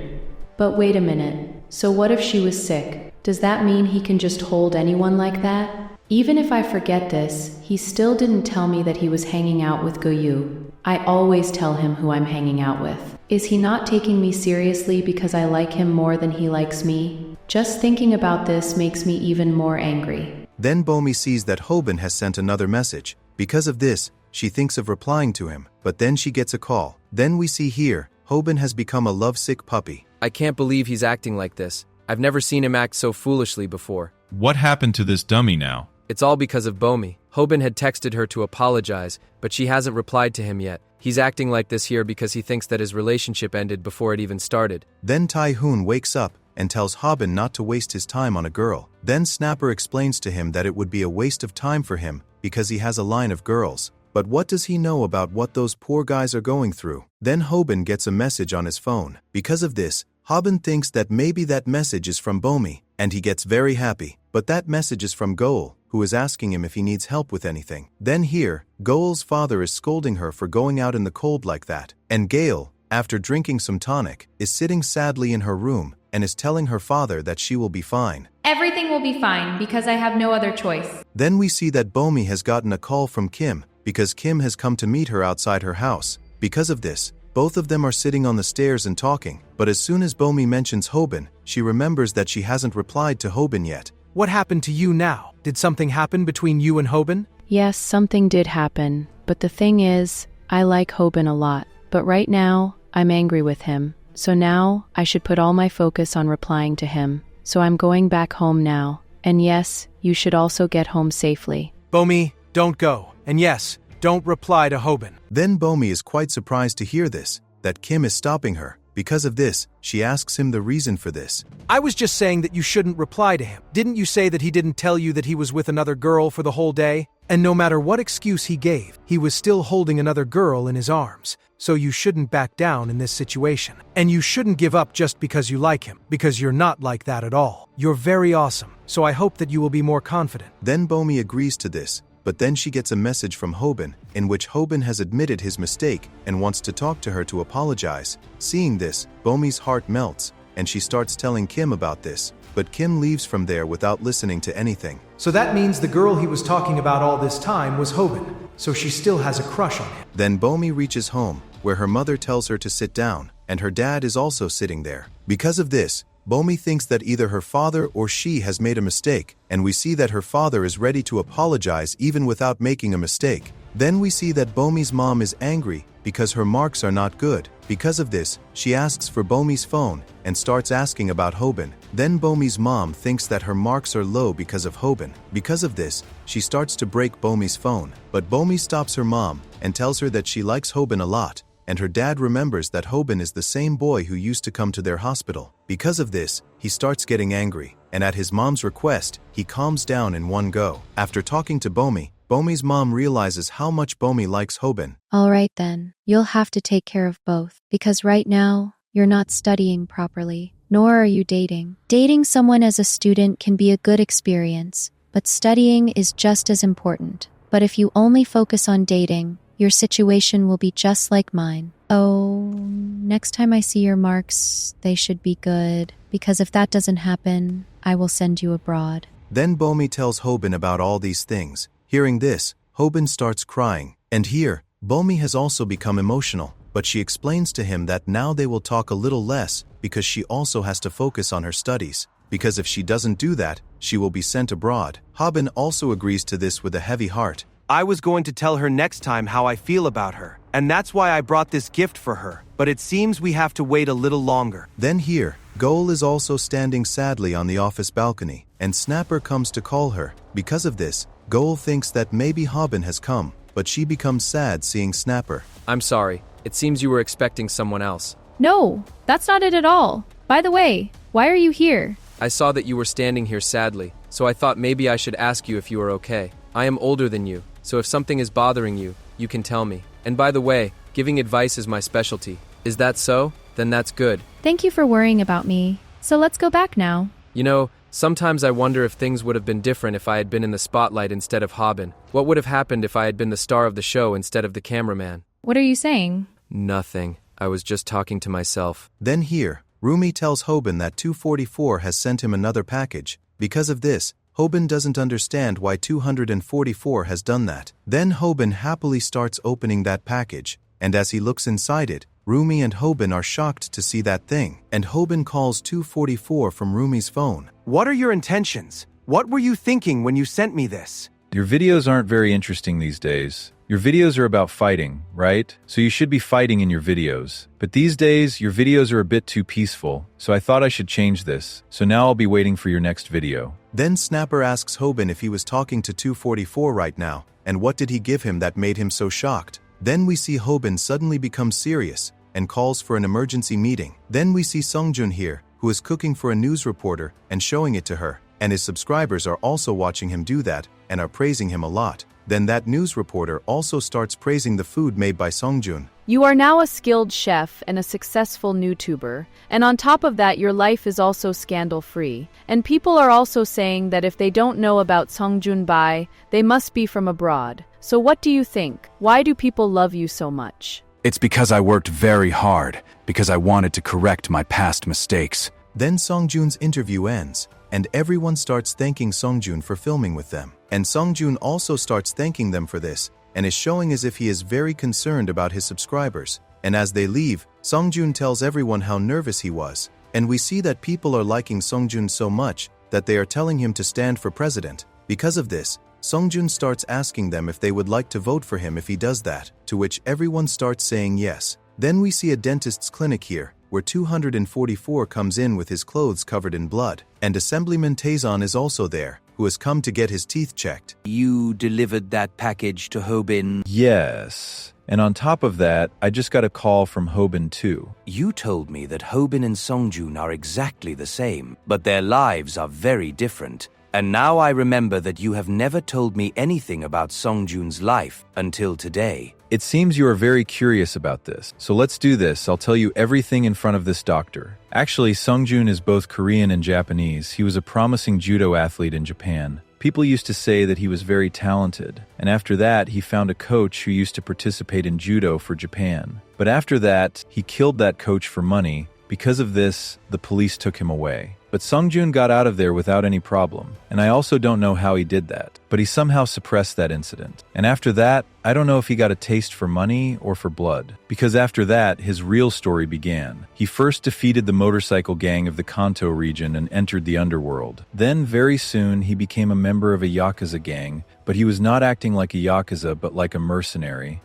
But wait a minute. So what if she was sick? Does that mean he can just hold anyone like that? Even if I forget this, he still didn't tell me that he was hanging out with Goyu. I always tell him who I'm hanging out with. Is he not taking me seriously because I like him more than he likes me? Just thinking about this makes me even more angry. Then Bomi sees that Hobin has sent another message. Because of this, she thinks of replying to him, but then she gets a call. Then we see here, Hobin has become a lovesick puppy. I can't believe he's acting like this. I've never seen him act so foolishly before. What happened to this dummy now? It's all because of Bomi. Hobin had texted her to apologize, but she hasn't replied to him yet. He's acting like this here because he thinks that his relationship ended before it even started. Then Tai-hoon wakes up and tells Hobin not to waste his time on a girl. Then Snapper explains to him that it would be a waste of time for him because he has a line of girls. But what does he know about what those poor guys are going through? Then Hobin gets a message on his phone. Because of this, Hobin thinks that maybe that message is from Bomi, and he gets very happy. But that message is from Goal, who is asking him if he needs help with anything. Then here, Goal's father is scolding her for going out in the cold like that. And Gale, after drinking some tonic, is sitting sadly in her room and is telling her father that she will be fine. Everything will be fine because I have no other choice. Then we see that Bomi has gotten a call from Kim because Kim has come to meet her outside her house. Because of this, both of them are sitting on the stairs and talking, but as soon as Bomi mentions Hobin, she remembers that she hasn't replied to Hobin yet. What happened to you now? Did something happen between you and Hobin? Yes, something did happen, but the thing is, I like Hobin a lot, but right now, I'm angry with him. So now, I should put all my focus on replying to him. So I'm going back home now. And yes, you should also get home safely. Bomi, don't go. And yes, don't reply to Hobin. Then Bomi is quite surprised to hear this, that Kim is stopping her. Because of this, she asks him the reason for this. I was just saying that you shouldn't reply to him. Didn't you say that he didn't tell you that he was with another girl for the whole day? And no matter what excuse he gave, he was still holding another girl in his arms. So you shouldn't back down in this situation. And you shouldn't give up just because you like him, because you're not like that at all. You're very awesome, so I hope that you will be more confident. Then Bomi agrees to this, but then she gets a message from Hobin, in which Hobin has admitted his mistake and wants to talk to her to apologize. Seeing this, Bomi's heart melts, and she starts telling Kim about this, but Kim leaves from there without listening to anything. So that means the girl he was talking about all this time was Hobin, so she still has a crush on him. Then Bomi reaches home, where her mother tells her to sit down, and her dad is also sitting there. Because of this, Bomi thinks that either her father or she has made a mistake, and we see that her father is ready to apologize even without making a mistake. Then we see that Bomi's mom is angry because her marks are not good. Because of this, she asks for Bomi's phone and starts asking about Hobin. Then Bomi's mom thinks that her marks are low because of Hobin. Because of this, she starts to break Bomi's phone, but Bomi stops her mom and tells her that she likes Hobin a lot, and her dad remembers that Hobin is the same boy who used to come to their hospital. Because of this, he starts getting angry, and at his mom's request, he calms down in one go. After talking to Bomi, Bomi's mom realizes how much Bomi likes Hobin. All right then, you'll have to take care of both, because right now, you're not studying properly, nor are you dating. Dating someone as a student can be a good experience, but studying is just as important. But if you only focus on dating, your situation will be just like mine. Oh, next time I see your marks, they should be good, because if that doesn't happen, I will send you abroad. Then Bomi tells Hobin about all these things. Hearing this, Hobin starts crying. And here, Bomi has also become emotional, but she explains to him that now they will talk a little less because she also has to focus on her studies. Because if she doesn't do that, she will be sent abroad. Hobin also agrees to this with a heavy heart. I was going to tell her next time how I feel about her, and that's why I brought this gift for her, but it seems we have to wait a little longer. Then here, Goal is also standing sadly on the office balcony, and Snapper comes to call her. Because of this, Goal thinks that maybe Hobin has come, but she becomes sad seeing Snapper. I'm sorry. It seems you were expecting someone else. No, that's not it at all. By the way, why are you here? I saw that you were standing here sadly, so I thought maybe I should ask you if you are okay. I am older than you, so if something is bothering you, you can tell me. And by the way, giving advice is my specialty. Is that so? Then that's good. Thank you for worrying about me. So let's go back now. You know, sometimes I wonder if things would have been different if I had been in the spotlight instead of Hobin. What would have happened if I had been the star of the show instead of the cameraman? What are you saying? Nothing. I was just talking to myself. Then here, Rumi tells Hobin that 244 has sent him another package. Because of this, Hobin doesn't understand why 244 has done that. Then Hobin happily starts opening that package, and as he looks inside it, Rumi and Hobin are shocked to see that thing, and Hobin calls 244 from Rumi's phone. What are your intentions? What were you thinking when you sent me this? Your videos aren't very interesting these days. Your videos are about fighting, right? So you should be fighting in your videos. But these days, your videos are a bit too peaceful, so I thought I should change this. So now I'll be waiting for your next video. Then Snapper asks Hobin if he was talking to 244 right now, and what did he give him that made him so shocked. Then we see Hobin suddenly become serious and calls for an emergency meeting. Then we see Sungjun here, who is cooking for a news reporter and showing it to her, and his subscribers are also watching him do that and are praising him a lot. Then that news reporter also starts praising the food made by Sungjun. You are now a skilled chef and a successful YouTuber, and on top of that your life is also scandal-free. And people are also saying that if they don't know about Sungjun Bai, they must be from abroad. So what do you think? Why do people love you so much? It's because I worked very hard, because I wanted to correct my past mistakes. Then Sungjun's interview ends, and everyone starts thanking Sungjun for filming with them. And Sungjun also starts thanking them for this, and is showing as if he is very concerned about his subscribers. And as they leave, Sungjun tells everyone how nervous he was. And we see that people are liking Sungjun so much that they are telling him to stand for president. Because of this, Sungjun starts asking them if they would like to vote for him if he does that, to which everyone starts saying yes. Then we see a dentist's clinic here, where 244 comes in with his clothes covered in blood, and Assemblyman Tazon is also there, who has come to get his teeth checked. You delivered that package to Hobin? Yes. And on top of that, I just got a call from Hobin too. You told me that Hobin and Sungjun are exactly the same, but their lives are very different. And now I remember that you have never told me anything about Sungjun's life until today. It seems you are very curious about this. So let's do this. I'll tell you everything in front of this doctor. Actually, Sungjun is both Korean and Japanese. He was a promising judo athlete in Japan. People used to say that he was very talented. And after that, he found a coach who used to participate in judo for Japan. But after that, he killed that coach for money. Because of this, the police took him away. But Sungjun got out of there without any problem, and I also don't know how he did that, but he somehow suppressed that incident. And after that, I don't know if he got a taste for money or for blood, because after that, his real story began. He first defeated the motorcycle gang of the Kanto region and entered the underworld. Then, very soon, he became a member of a Yakuza gang, but he was not acting like a Yakuza, but like a mercenary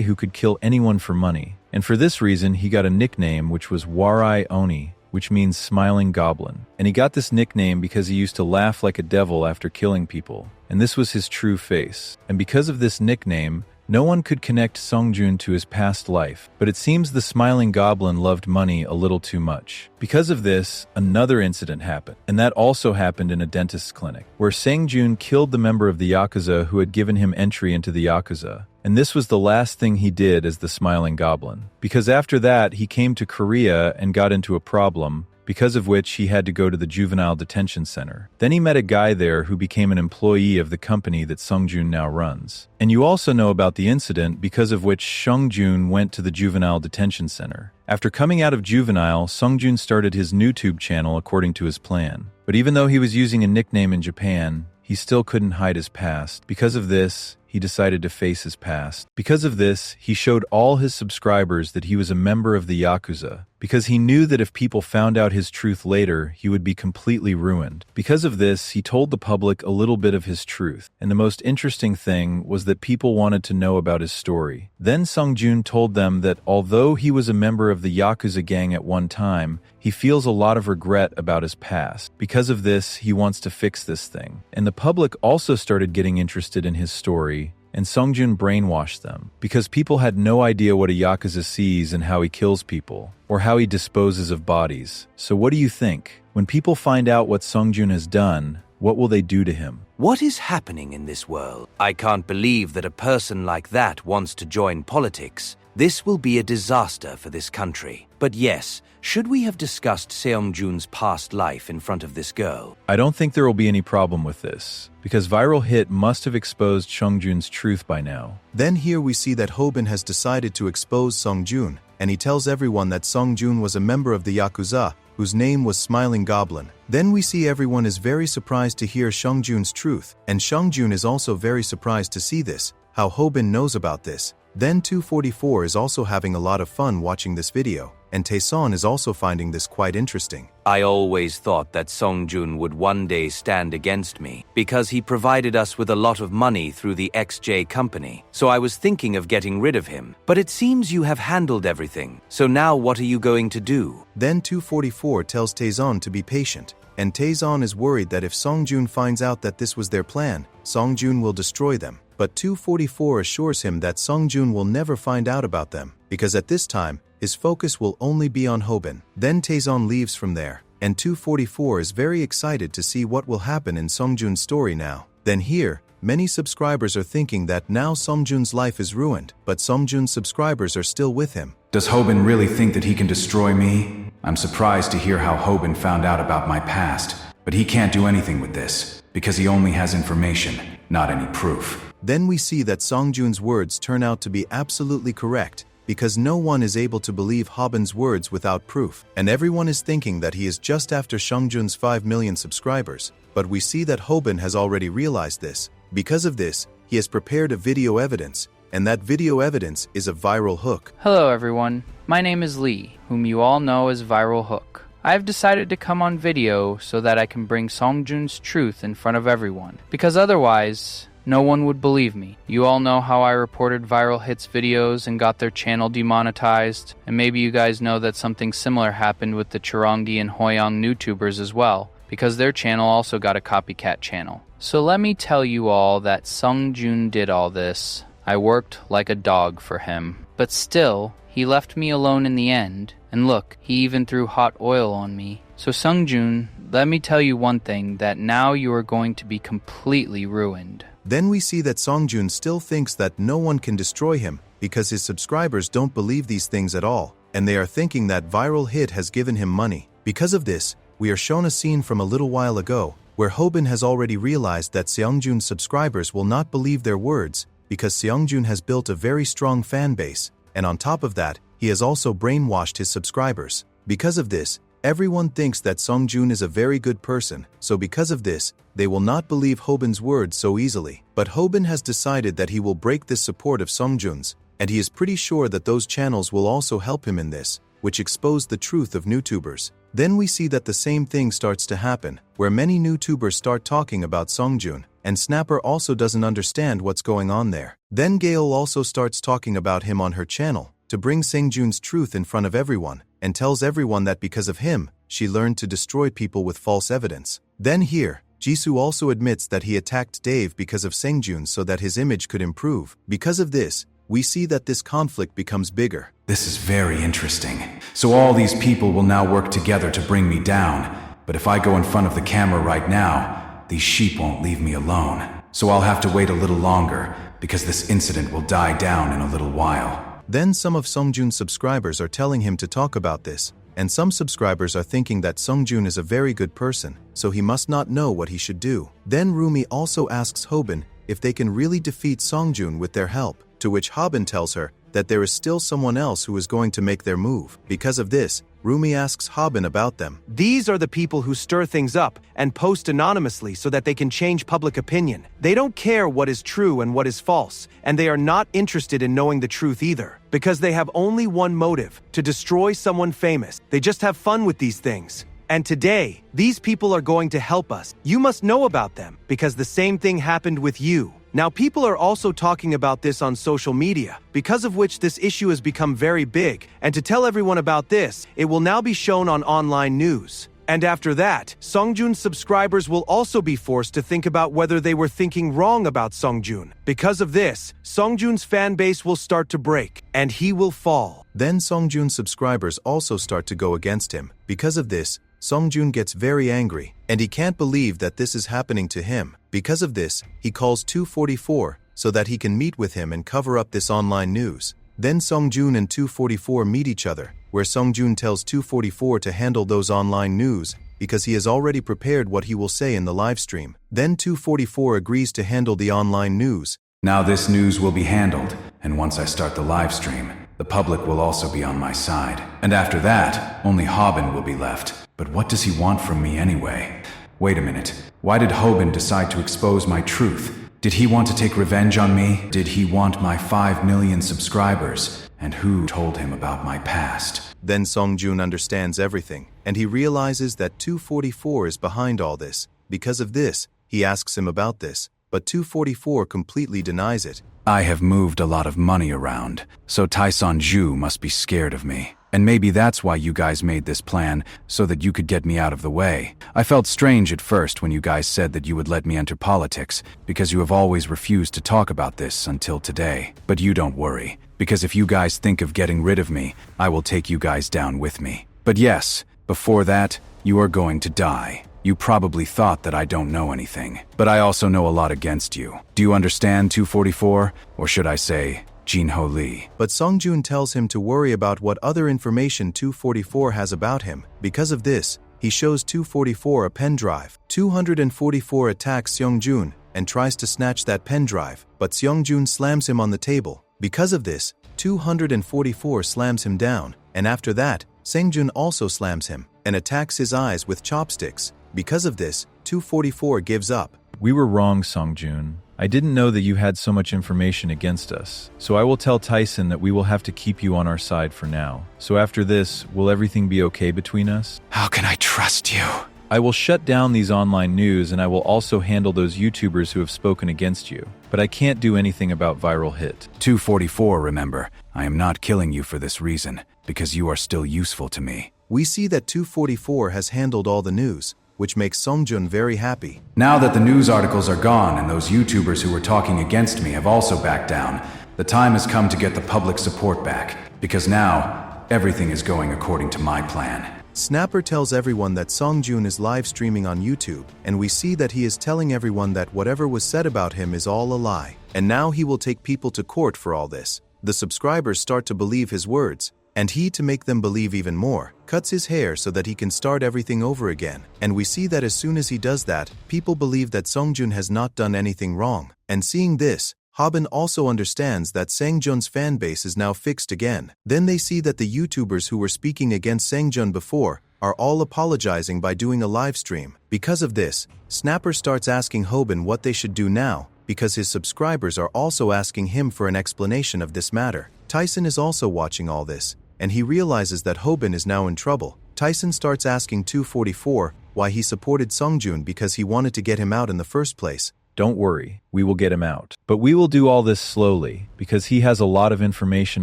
who could kill anyone for money. And for this reason, he got a nickname which was Warai Oni, which means smiling goblin. And he got this nickname because he used to laugh like a devil after killing people. And this was his true face. And because of this nickname, no one could connect Sungjun to his past life. But it seems the smiling goblin loved money a little too much. Because of this, another incident happened. And that also happened in a dentist's clinic, where Sungjun killed the member of the Yakuza who had given him entry into the Yakuza. And this was the last thing he did as the smiling goblin. Because after that, he came to Korea and got into a problem, because of which he had to go to the juvenile detention center. Then he met a guy there who became an employee of the company that Sungjun now runs. And you also know about the incident because of which Sungjun went to the juvenile detention center. After coming out of juvenile, Sungjun started his YouTube channel according to his plan. But even though he was using a nickname in Japan, he still couldn't hide his past. Because of this, he decided to face his past. Because of this, he showed all his subscribers that he was a member of the Yakuza, because he knew that if people found out his truth later, he would be completely ruined. Because of this, he told the public a little bit of his truth, and the most interesting thing was that people wanted to know about his story. Then Sungjun told them that although he was a member of the Yakuza gang at one time, he feels a lot of regret about his past. Because of this, he wants to fix this thing. And the public also started getting interested in his story, and Sungjun brainwashed them, because people had no idea what a Yakuza sees and how he kills people, or how he disposes of bodies. So what do you think? When people find out what Sungjun has done, what will they do to him? What is happening in this world? I can't believe that a person like that wants to join politics. This will be a disaster for this country. But yes, should we have discussed Seongjun's past life in front of this girl? I don't think there will be any problem with this, because Viral Hit must have exposed Sungjun's truth by now. Then here we see that Hobin has decided to expose Sungjun, and he tells everyone that Sungjun was a member of the Yakuza, whose name was Smiling Goblin. Then we see everyone is very surprised to hear Sungjun's truth, and Sungjun is also very surprised to see this, how Hobin knows about this. Then 244 is also having a lot of fun watching this video, and Taeson is also finding this quite interesting. I always thought that Sungjun would one day stand against me, because he provided us with a lot of money through the XJ company, so I was thinking of getting rid of him. But it seems you have handled everything, so now what are you going to do? Then 244 tells Taeson to be patient, and Taeson is worried that if Sungjun finds out that this was their plan, Sungjun will destroy them. But 244 assures him that Sungjun will never find out about them, because at this time, his focus will only be on Hobin. Then Taeson leaves from there, and 244 is very excited to see what will happen in Sungjun's story now. Then here, many subscribers are thinking that now Sungjun's life is ruined, but Sungjun's subscribers are still with him. Does Hobin really think that he can destroy me? I'm surprised to hear how Hobin found out about my past, but he can't do anything with this, because he only has information, not any proof. Then we see that Sungjun's words turn out to be absolutely correct, because no one is able to believe Hobin's words without proof, and everyone is thinking that he is just after Sungjun's 5 million subscribers, but we see that Hobin has already realized this. Because of this, he has prepared a video evidence, and that video evidence is a viral hook. Hello everyone, my name is Lee, whom you all know as Viral Hook. I have decided to come on video so that I can bring Sungjun's truth in front of everyone, because otherwise, no one would believe me. You all know how I reported Viral Hit's videos and got their channel demonetized, and maybe you guys know that something similar happened with the Charongi and Hoyang YouTubers as well, because their channel also got a copycat channel. So let me tell you all that Sungjun did all this. I worked like a dog for him. But still, he left me alone in the end, and look, he even threw hot oil on me. So Sungjun, let me tell you one thing, that now you are going to be completely ruined. Then we see that Sungjun still thinks that no one can destroy him because his subscribers don't believe these things at all, and they are thinking that Viral Hit has given him money. Because of this, we are shown a scene from a little while ago where Hobin has already realized that Seongjun's subscribers will not believe their words because Seongjun has built a very strong fan base, and on top of that, he has also brainwashed his subscribers. Because of this, everyone thinks that Sungjun is a very good person, so because of this, they will not believe Hobin's words so easily. But Hobin has decided that he will break this support of Sungjun's, and he is pretty sure that those channels will also help him in this, which expose the truth of YouTubers. Then we see that the same thing starts to happen, where many YouTubers start talking about Sungjun, and Snapper also doesn't understand what's going on there. Then Gail also starts talking about him on her channel, to bring Sungjun's truth in front of everyone, and tells everyone that because of him, she learned to destroy people with false evidence. Then here, Jisoo also admits that he attacked Dave because of Sungjun so that his image could improve. Because of this, we see that this conflict becomes bigger. This is very interesting. So all these people will now work together to bring me down, but if I go in front of the camera right now, these sheep won't leave me alone. So I'll have to wait a little longer, because this incident will die down in a little while. Then some of Sungjun's subscribers are telling him to talk about this, and some subscribers are thinking that Sungjun is a very good person, so he must not know what he should do. Then Rumi also asks Hobin if they can really defeat Sungjun with their help, to which Hobin tells her that there is still someone else who is going to make their move. Because of this, Rumi asks Hobin about them. These are the people who stir things up and post anonymously so that they can change public opinion. They don't care what is true and what is false, and they are not interested in knowing the truth either, because they have only one motive: to destroy someone famous. They just have fun with these things. And today, these people are going to help us. You must know about them, because the same thing happened with you. Now, people are also talking about this on social media, because of which this issue has become very big. And to tell everyone about this, it will now be shown on online news. And after that, Songjun's subscribers will also be forced to think about whether they were thinking wrong about Songjun. Because of this, Songjun's fan base will start to break, and he will fall. Then Songjun's subscribers also start to go against him. Because of this, Songjun gets very angry, and he can't believe that this is happening to him. Because of this, he calls 244 so that he can meet with him and cover up this online news. Then Songjun and 244 meet each other, where Songjun tells 244 to handle those online news because he has already prepared what he will say in the live stream. Then 244 agrees to handle the online news. Now this news will be handled, and once I start the live stream, the public will also be on my side. And after that, only Hobin will be left. But what does he want from me anyway? Wait a minute. Why did Hobin decide to expose my truth? Did he want to take revenge on me? Did he want my 5 million subscribers? And who told him about my past? Then Songjun understands everything, and he realizes that 244 is behind all this. Because of this, he asks him about this, but 244 completely denies it. I have moved a lot of money around, so Taishan Zhu must be scared of me. And maybe that's why you guys made this plan, so that you could get me out of the way. I felt strange at first when you guys said that you would let me enter politics, because you have always refused to talk about this until today. But you don't worry, because if you guys think of getting rid of me, I will take you guys down with me. But yes, before that, you are going to die. You probably thought that I don't know anything, but I also know a lot against you. Do you understand, 244? Or should I say, Jinho Lee? But Songjun tells him to worry about what other information 244 has about him. Because of this, he shows 244 a pen drive. 244 attacks Seongjun and tries to snatch that pen drive, but Seongjun slams him on the table. Because of this, 244 slams him down, and after that, Seongjun also slams him and attacks his eyes with chopsticks. Because of this, 244 gives up. We were wrong, Songjun. I didn't know that you had so much information against us, so I will tell Tyson that we will have to keep you on our side for now. So after this, will everything be okay between us? How can I trust you? I will shut down these online news, and I will also handle those YouTubers who have spoken against you. But I can't do anything about viral hit. 244, remember, I am not killing you for this reason, because you are still useful to me. We see that 244 has handled all the news, which makes Songjun very happy. Now that the news articles are gone and those YouTubers who were talking against me have also backed down, the time has come to get the public support back, because now everything is going according to my plan. Snapper tells everyone that Songjun is live streaming on YouTube, and we see that he is telling everyone that whatever was said about him is all a lie. And now he will take people to court for all this. The subscribers start to believe his words, and he, to make them believe even more, cuts his hair so that he can start everything over again. And we see that as soon as he does that, people believe that Songjun has not done anything wrong. And seeing this, Hobin also understands that Songjun's fan base is now fixed again. Then they see that the YouTubers who were speaking against Songjun before are all apologizing by doing a live stream. Because of this, Snapper starts asking Hobin what they should do now, because his subscribers are also asking him for an explanation of this matter. Tyson is also watching all this, and he realizes that Hobin is now in trouble. Tyson starts asking 244 why he supported Songjun because he wanted to get him out in the first place. Don't worry, we will get him out. But we will do all this slowly, because he has a lot of information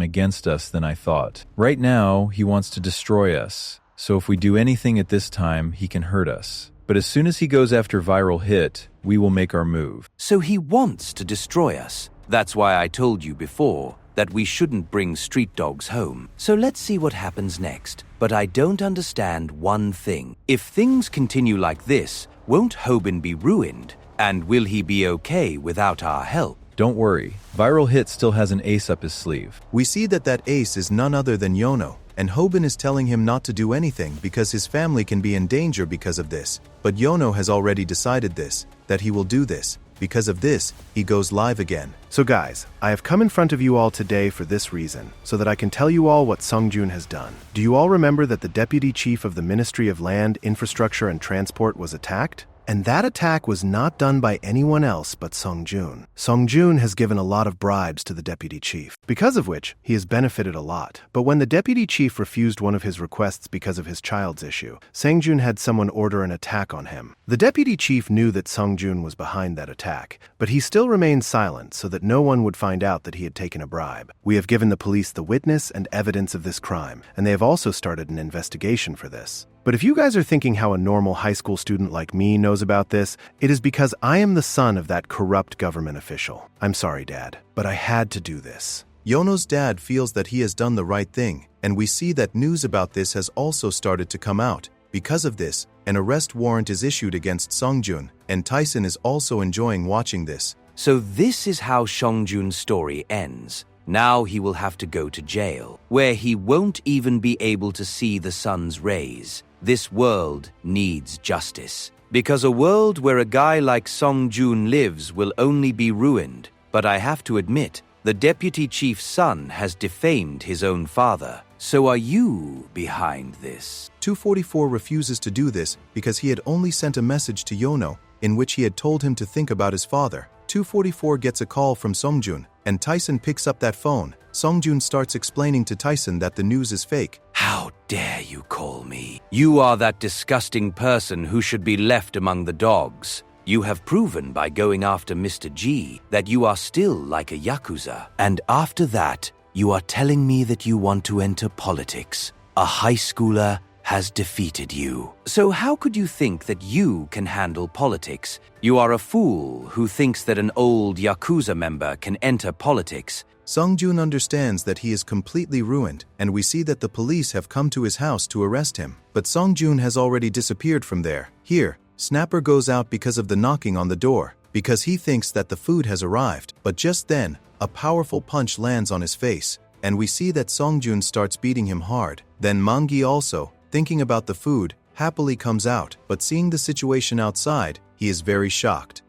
against us than I thought. Right now, he wants to destroy us. So if we do anything at this time, he can hurt us. But as soon as he goes after viral hit, we will make our move. So he wants to destroy us. That's why I told you before that we shouldn't bring street dogs home. So let's see what happens next. But I don't understand one thing. If things continue like this, won't Hobin be ruined? And will he be okay without our help? Don't worry, Viral Hit still has an ace up his sleeve. We see that ace is none other than Yono, and Hobin is telling him not to do anything because his family can be in danger because of this. But Yono has already decided this, that he will do this. Because of this, he goes live again. So guys, I have come in front of you all today for this reason, so that I can tell you all what Sungjun has done. Do you all remember that the Deputy Chief of the Ministry of Land, Infrastructure and Transport was attacked? And that attack was not done by anyone else but Sungjun. Sungjun has given a lot of bribes to the deputy chief, because of which he has benefited a lot. But when the deputy chief refused one of his requests because of his child's issue, Sungjun had someone order an attack on him. The deputy chief knew that Sungjun was behind that attack, but he still remained silent so that no one would find out that he had taken a bribe. We have given the police the witness and evidence of this crime, and they have also started an investigation for this. But if you guys are thinking how a normal high school student like me knows about this, it is because I am the son of that corrupt government official. I'm sorry, Dad, but I had to do this. Yono's dad feels that he has done the right thing, and we see that news about this has also started to come out. Because of this, an arrest warrant is issued against Sungjun, and Tyson is also enjoying watching this. So this is how Sungjun's story ends. Now he will have to go to jail, where he won't even be able to see the sun's rays. This world needs justice. Because a world where a guy like Sungjun lives will only be ruined. But I have to admit, the deputy chief's son has defamed his own father. So are you behind this? 244 refuses to do this because he had only sent a message to Yono in which he had told him to think about his father. 244 gets a call from Sungjun, and Tyson picks up that phone. Sungjun starts explaining to Tyson that the news is fake. How dare you call me? You are that disgusting person who should be left among the dogs. You have proven by going after Mr. G that you are still like a Yakuza. And after that, you are telling me that you want to enter politics. A high schooler has defeated you. So how could you think that you can handle politics? You are a fool who thinks that an old Yakuza member can enter politics. Sungjun understands that he is completely ruined, and we see that the police have come to his house to arrest him. But Sungjun has already disappeared from there. Here, Snapper goes out because of the knocking on the door, because he thinks that the food has arrived. But just then, a powerful punch lands on his face, and we see that Sungjun starts beating him hard. Then Mangi also, thinking about the food, happily comes out, but seeing the situation outside, he is very shocked.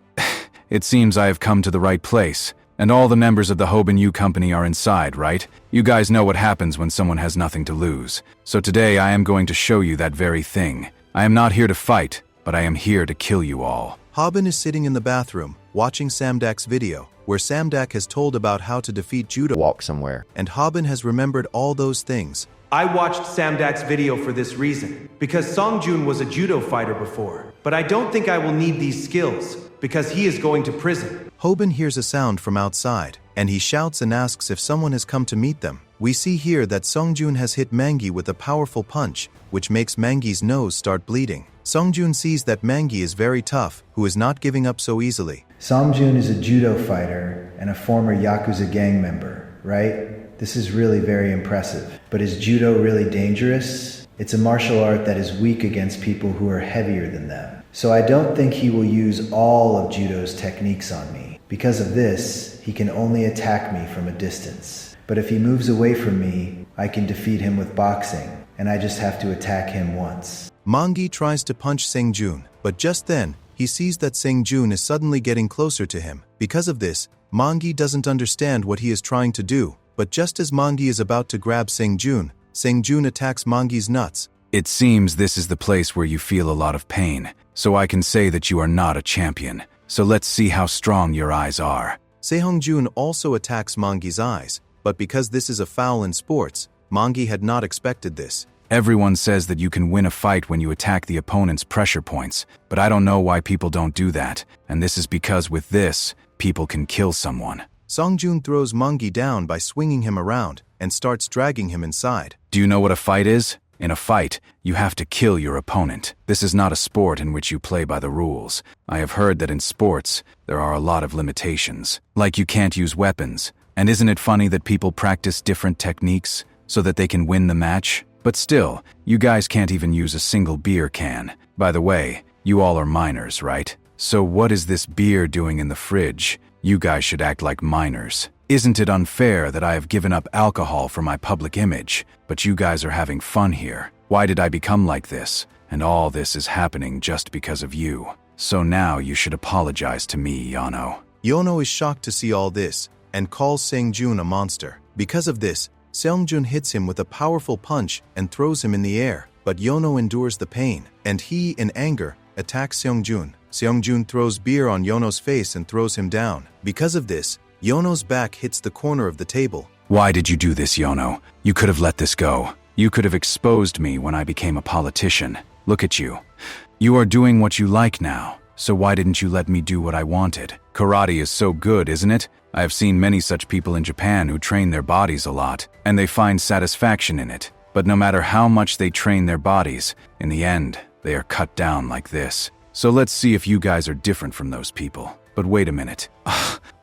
It seems I have come to the right place. And all the members of the Hobin U Company are inside, right? You guys know what happens when someone has nothing to lose. So today I am going to show you that very thing. I am not here to fight, but I am here to kill you all. Hobin is sitting in the bathroom, watching Samdak's video, where Samdak has told about how to defeat judo. Walk somewhere. And Hobin has remembered all those things. I watched Samdak's video for this reason, because Sungjun was a judo fighter before. But I don't think I will need these skills, because he is going to prison. Hobin hears a sound from outside, and he shouts and asks if someone has come to meet them. We see here that Sungjun has hit Mangi with a powerful punch, which makes Mangi's nose start bleeding. Sungjun sees that Mangi is very tough, who is not giving up so easily. Sungjun is a judo fighter and a former Yakuza gang member, right? This is really very impressive. But is judo really dangerous? It's a martial art that is weak against people who are heavier than them. So I don't think he will use all of judo's techniques on me. Because of this, he can only attack me from a distance. But if he moves away from me, I can defeat him with boxing, and I just have to attack him once. Mangi tries to punch Sungjun, but just then, he sees that Sungjun is suddenly getting closer to him. Because of this, Mangi doesn't understand what he is trying to do, but just as Mangi is about to grab Sungjun attacks Mangi's nuts. It seems this is the place where you feel a lot of pain, so I can say that you are not a champion. So let's see how strong your eyes are. Sungjun also attacks Mangi's eyes, but because this is a foul in sports, Mangi had not expected this. Everyone says that you can win a fight when you attack the opponent's pressure points, but I don't know why people don't do that, and this is because with this, people can kill someone. Sungjun throws Mangi down by swinging him around and starts dragging him inside. Do you know what a fight is? In a fight, you have to kill your opponent. This is not a sport in which you play by the rules. I have heard that in sports, there are a lot of limitations. Like you can't use weapons. And isn't it funny that people practice different techniques so that they can win the match? But still, you guys can't even use a single beer can. By the way, you all are minors, right? So what is this beer doing in the fridge? You guys should act like minors. Isn't it unfair that I have given up alcohol for my public image, but you guys are having fun here? Why did I become like this? And all this is happening just because of you. So now you should apologize to me, Yano. Yono is shocked to see all this and calls Seongjun a monster. Because of this, Seongjun hits him with a powerful punch and throws him in the air. But Yono endures the pain, and he, in anger, attacks Seongjun. Seongjun throws beer on Yono's face and throws him down. Because of this, Yono's back hits the corner of the table. Why did you do this, Yono? You could have let this go. You could have exposed me when I became a politician. Look at you. You are doing what you like now, so why didn't you let me do what I wanted? Karate is so good, isn't it? I have seen many such people in Japan who train their bodies a lot, and they find satisfaction in it. But no matter how much they train their bodies, in the end, they are cut down like this. So let's see if you guys are different from those people. But wait a minute.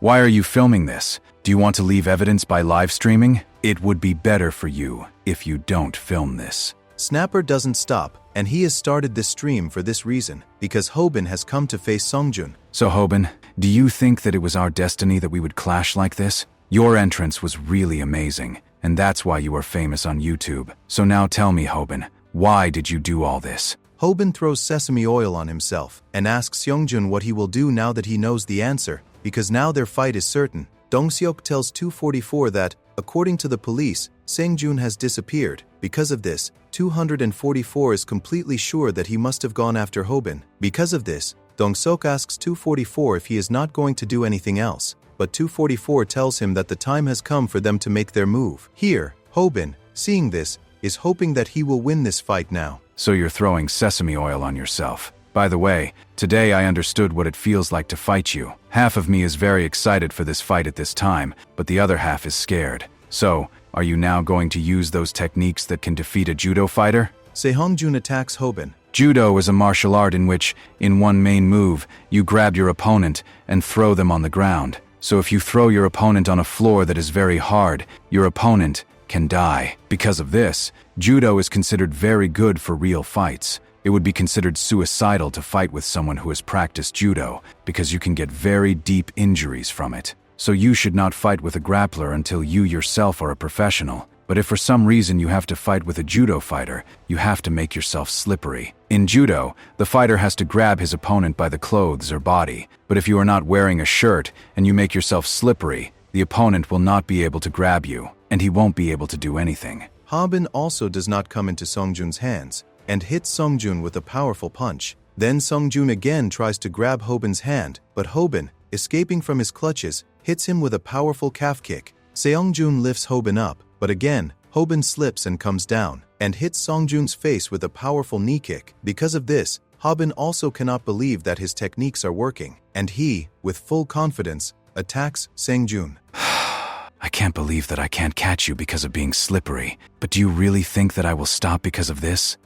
Why are you filming this? Do you want to leave evidence by live streaming? It would be better for you if you don't film this. Snapper doesn't stop, and he has started this stream for this reason, because Hobin has come to face Seongjun. So Hobin, do you think that it was our destiny that we would clash like this? Your entrance was really amazing, and that's why you are famous on YouTube. So now tell me, Hobin, why did you do all this? Hobin throws sesame oil on himself and asks Seongjun what he will do now that he knows the answer, because now their fight is certain. Dongseok tells 244 that, according to the police, Seongjun has disappeared. Because of this, 244 is completely sure that he must have gone after Hobin. Because of this, Dongseok asks 244 if he is not going to do anything else, but 244 tells him that the time has come for them to make their move. Here, Hobin, seeing this, is hoping that he will win this fight now. So you're throwing sesame oil on yourself. By the way, today I understood what it feels like to fight you. Half of me is very excited for this fight at this time, but the other half is scared. So, are you now going to use those techniques that can defeat a judo fighter? Seongjun attacks Hobin. Judo is a martial art in which, in one main move, you grab your opponent and throw them on the ground. So if you throw your opponent on a floor that is very hard, your opponent can die. Because of this, judo is considered very good for real fights. It would be considered suicidal to fight with someone who has practiced judo, because you can get very deep injuries from it. So you should not fight with a grappler until you yourself are a professional. But if for some reason you have to fight with a judo fighter, you have to make yourself slippery. In judo, the fighter has to grab his opponent by the clothes or body. But if you are not wearing a shirt and you make yourself slippery, the opponent will not be able to grab you, and he won't be able to do anything. Hobin also does not come into Seongjun's hands, and hits Seongjun with a powerful punch. Then Seongjun again tries to grab Hobin's hand, but Hobin, escaping from his clutches, hits him with a powerful calf kick. Seongjun lifts Hobin up, but again, Hobin slips and comes down, and hits Seongjun's face with a powerful knee kick. Because of this, Hobin also cannot believe that his techniques are working, and he, with full confidence, attacks Seongjun. I can't believe that I can't catch you because of being slippery, but do you really think that I will stop because of this?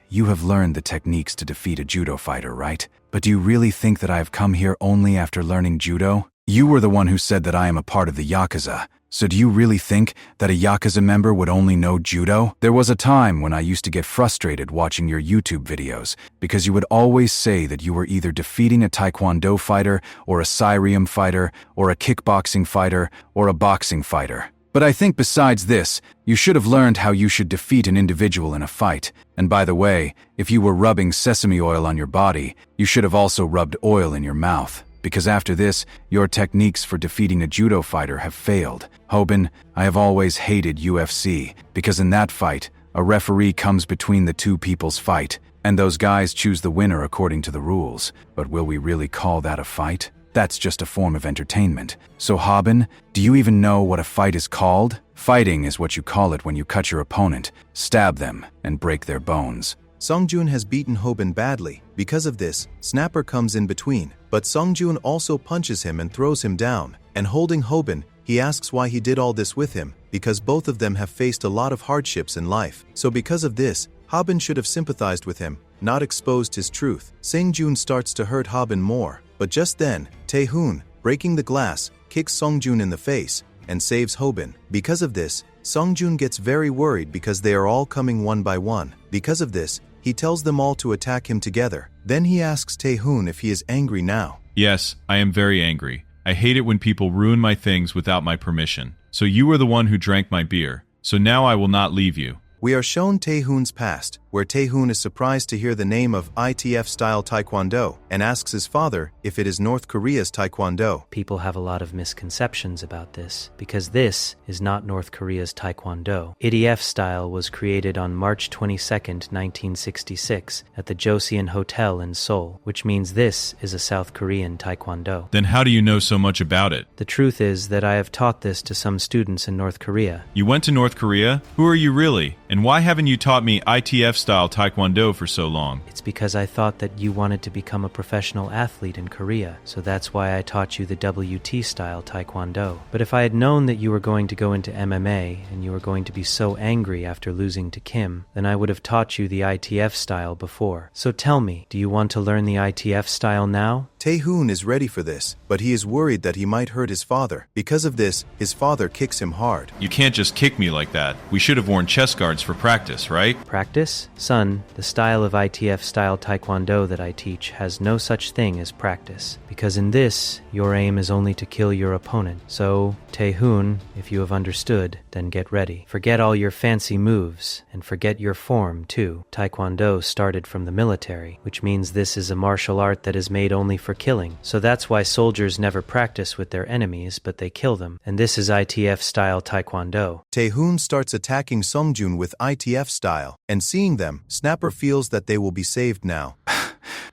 You have learned the techniques to defeat a judo fighter, right? But do you really think that I have come here only after learning judo? You were the one who said that I am a part of the Yakuza. So do you really think that a Yakuza member would only know judo? There was a time when I used to get frustrated watching your YouTube videos because you would always say that you were either defeating a taekwondo fighter or a Syrium fighter or a kickboxing fighter or a boxing fighter. But I think besides this, you should have learned how you should defeat an individual in a fight. And by the way, if you were rubbing sesame oil on your body, you should have also rubbed oil in your mouth. Because after this, your techniques for defeating a judo fighter have failed. Hobin, I have always hated UFC, because in that fight, a referee comes between the two people's fight, and those guys choose the winner according to the rules. But will we really call that a fight? That's just a form of entertainment. So Hobin, do you even know what a fight is called? Fighting is what you call it when you cut your opponent, stab them, and break their bones. Seongjun has beaten Hobin badly. Because of this, Snapper comes in between, but Seongjun also punches him and throws him down. And holding Hobin, he asks why he did all this with him, because both of them have faced a lot of hardships in life. So because of this, Hobin should have sympathized with him, not exposed his truth. Seongjun starts to hurt Hobin more, but just then, Taehoon, breaking the glass, kicks Seongjun in the face and saves Hobin. Because of this, Seongjun gets very worried because they are all coming one by one. Because of this, he tells them all to attack him together. Then he asks Taehoon if he is angry now. Yes, I am very angry. I hate it when people ruin my things without my permission. So you were the one who drank my beer. So now I will not leave you. We are shown Taehoon's past, where Taehoon is surprised to hear the name of ITF-style Taekwondo and asks his father if it is North Korea's Taekwondo. People have a lot of misconceptions about this, because this is not North Korea's Taekwondo. ITF style was created on March 22, 1966, at the Joseon Hotel in Seoul, which means this is a South Korean Taekwondo. Then how do you know so much about it? The truth is that I have taught this to some students in North Korea. You went to North Korea? Who are you really? And why haven't you taught me ITF-style Taekwondo for so long? It's because I thought that you wanted to become a professional athlete in Korea, so that's why I taught you the WT-style Taekwondo. But if I had known that you were going to go into MMA and you were going to be so angry after losing to Kim, then I would have taught you the ITF style before. So tell me, do you want to learn the ITF style now? Taehoon is ready for this, but he is worried that he might hurt his father. Because of this, his father kicks him hard. You can't just kick me like that. We should have worn chest guards for practice, right? Practice? Son, the style of ITF-style Taekwondo that I teach has no such thing as practice, because in this, your aim is only to kill your opponent. So, Taehoon, if you have understood, then get ready. Forget all your fancy moves, and forget your form, too. Taekwondo started from the military, which means this is a martial art that is made only for killing. So that's why soldiers never practice with their enemies, but they kill them. And this is ITF-style Taekwondo. Taehoon starts attacking Sungjun with ITF style, and seeing them, Snapper feels that they will be saved now.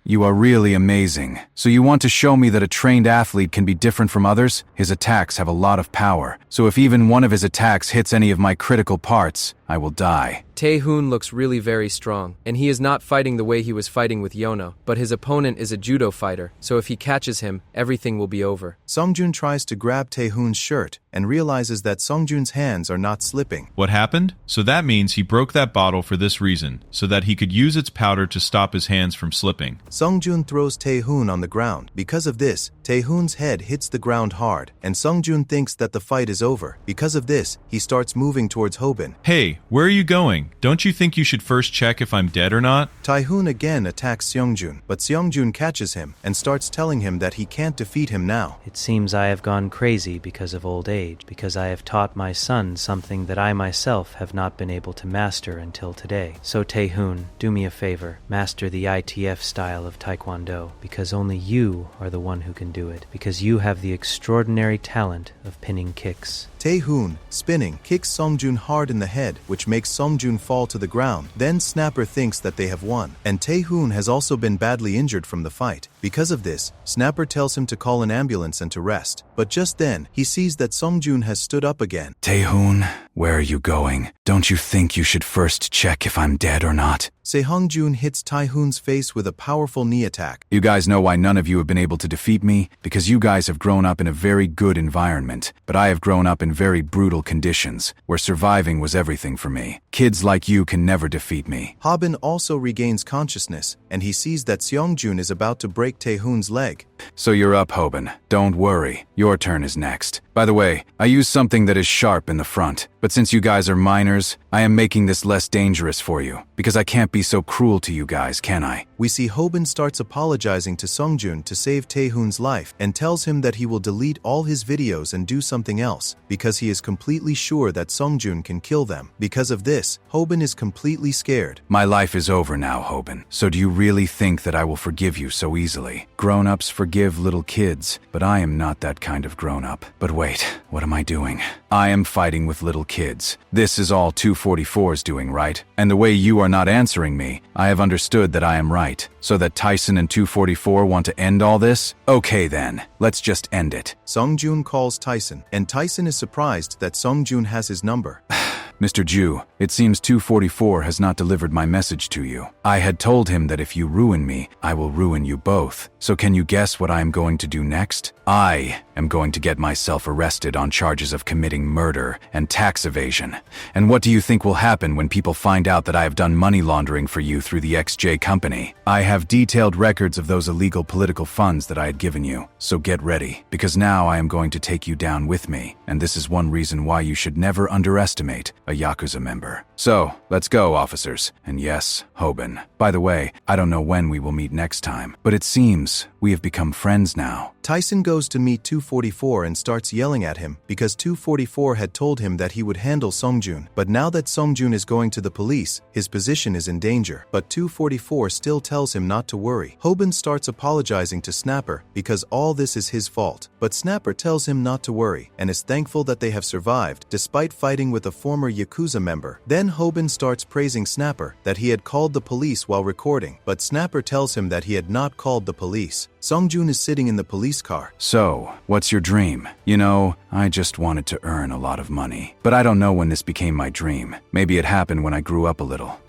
You are really amazing. So you want to show me that a trained athlete can be different from others? His attacks have a lot of power. So if even one of his attacks hits any of my critical parts, I will die. Taehoon looks really very strong, and he is not fighting the way he was fighting with Yono, but his opponent is a judo fighter, so if he catches him, everything will be over. Sungjun tries to grab Taehoon's shirt and realizes that Sungjun's hands are not slipping. What happened? So that means he broke that bottle for this reason, so that he could use its powder to stop his hands from slipping. Sungjun throws Taehoon on the ground. Because of this, Taehoon's head hits the ground hard, and Sungjun thinks that the fight is over. Because of this, he starts moving towards Hobin. Hey, where are you going? Don't you think you should first check if I'm dead or not? Taehoon again attacks Seongjun, but Seongjun catches him and starts telling him that he can't defeat him now. It seems I have gone crazy because of old age, because I have taught my son something that I myself have not been able to master until today. So Taehoon, do me a favor, master the ITF style of Taekwondo, because only you are the one who can do it, because you have the extraordinary talent of pinning kicks. Taehoon, spinning, kicks Sungjun hard in the head, which makes Sungjun fall to the ground. Then Snapper thinks that they have won, and Taehoon has also been badly injured from the fight. Because of this, Snapper tells him to call an ambulance and to rest. But just then, he sees that Sungjun has stood up again. Taehoon, where are you going? Don't you think you should first check if I'm dead or not? Seongjun hits Taehoon's face with a powerful knee attack. You guys know why none of you have been able to defeat me? Because you guys have grown up in a very good environment, but I have grown up in very brutal conditions, where surviving was everything for me. Kids like you can never defeat me. Hobin also regains consciousness, and he sees that Seongjun is about to break Taehoon's leg. So you're up, Hobin. Don't worry. Your turn is next. By the way, I use something that is sharp in the front, but since you guys are minors, I am making this less dangerous for you, because I can't be so cruel to you guys, can I? We see Hobin starts apologizing to Sungjun to save Taehoon's life and tells him that he will delete all his videos and do something else, because he is completely sure that Sungjun can kill them. Because of this, Hobin is completely scared. My life is over now, Hobin. So do you really think that I will forgive you so easily? Grown-ups forgive little kids, but I am not that kind of grown-up. But wait, what am I doing? I am fighting with little kids. This is all 244's doing, right? And the way you are not answering me, I have understood that I am right. So that Tyson and 244 want to end all this? Okay then, let's just end it. Sungjun calls Tyson, and Tyson is surprised that Sungjun has his number. Mr. Ju, it seems 244 has not delivered my message to you. I had told him that if you ruin me, I will ruin you both. So can you guess what I am going to do next? I am going to get myself arrested on charges of committing murder and tax evasion. And what do you think will happen when people find out that I have done money laundering for you through the XJ company? I have detailed records of those illegal political funds that I had given you. So get ready, because now I am going to take you down with me. And this is one reason why you should never underestimate a Yakuza member. So, let's go, officers. And yes, Hobin. By the way, I don't know when we will meet next time, but it seems we have become friends now. Tyson goes to meet 244 and starts yelling at him because 244 had told him that he would handle Songjun. But now that Songjun is going to the police, his position is in danger. But 244 still tells him not to worry. Hobin starts apologizing to Snapper because all this is his fault. But Snapper tells him not to worry and is thankful that they have survived despite fighting with a former Yakuza member. Then Hobin starts praising Snapper that he had called the police while recording, but Snapper tells him that he had not called the police. Songjun is sitting in the police car. So, what's your dream? You know, I just wanted to earn a lot of money. But I don't know when this became my dream. Maybe it happened when I grew up a little.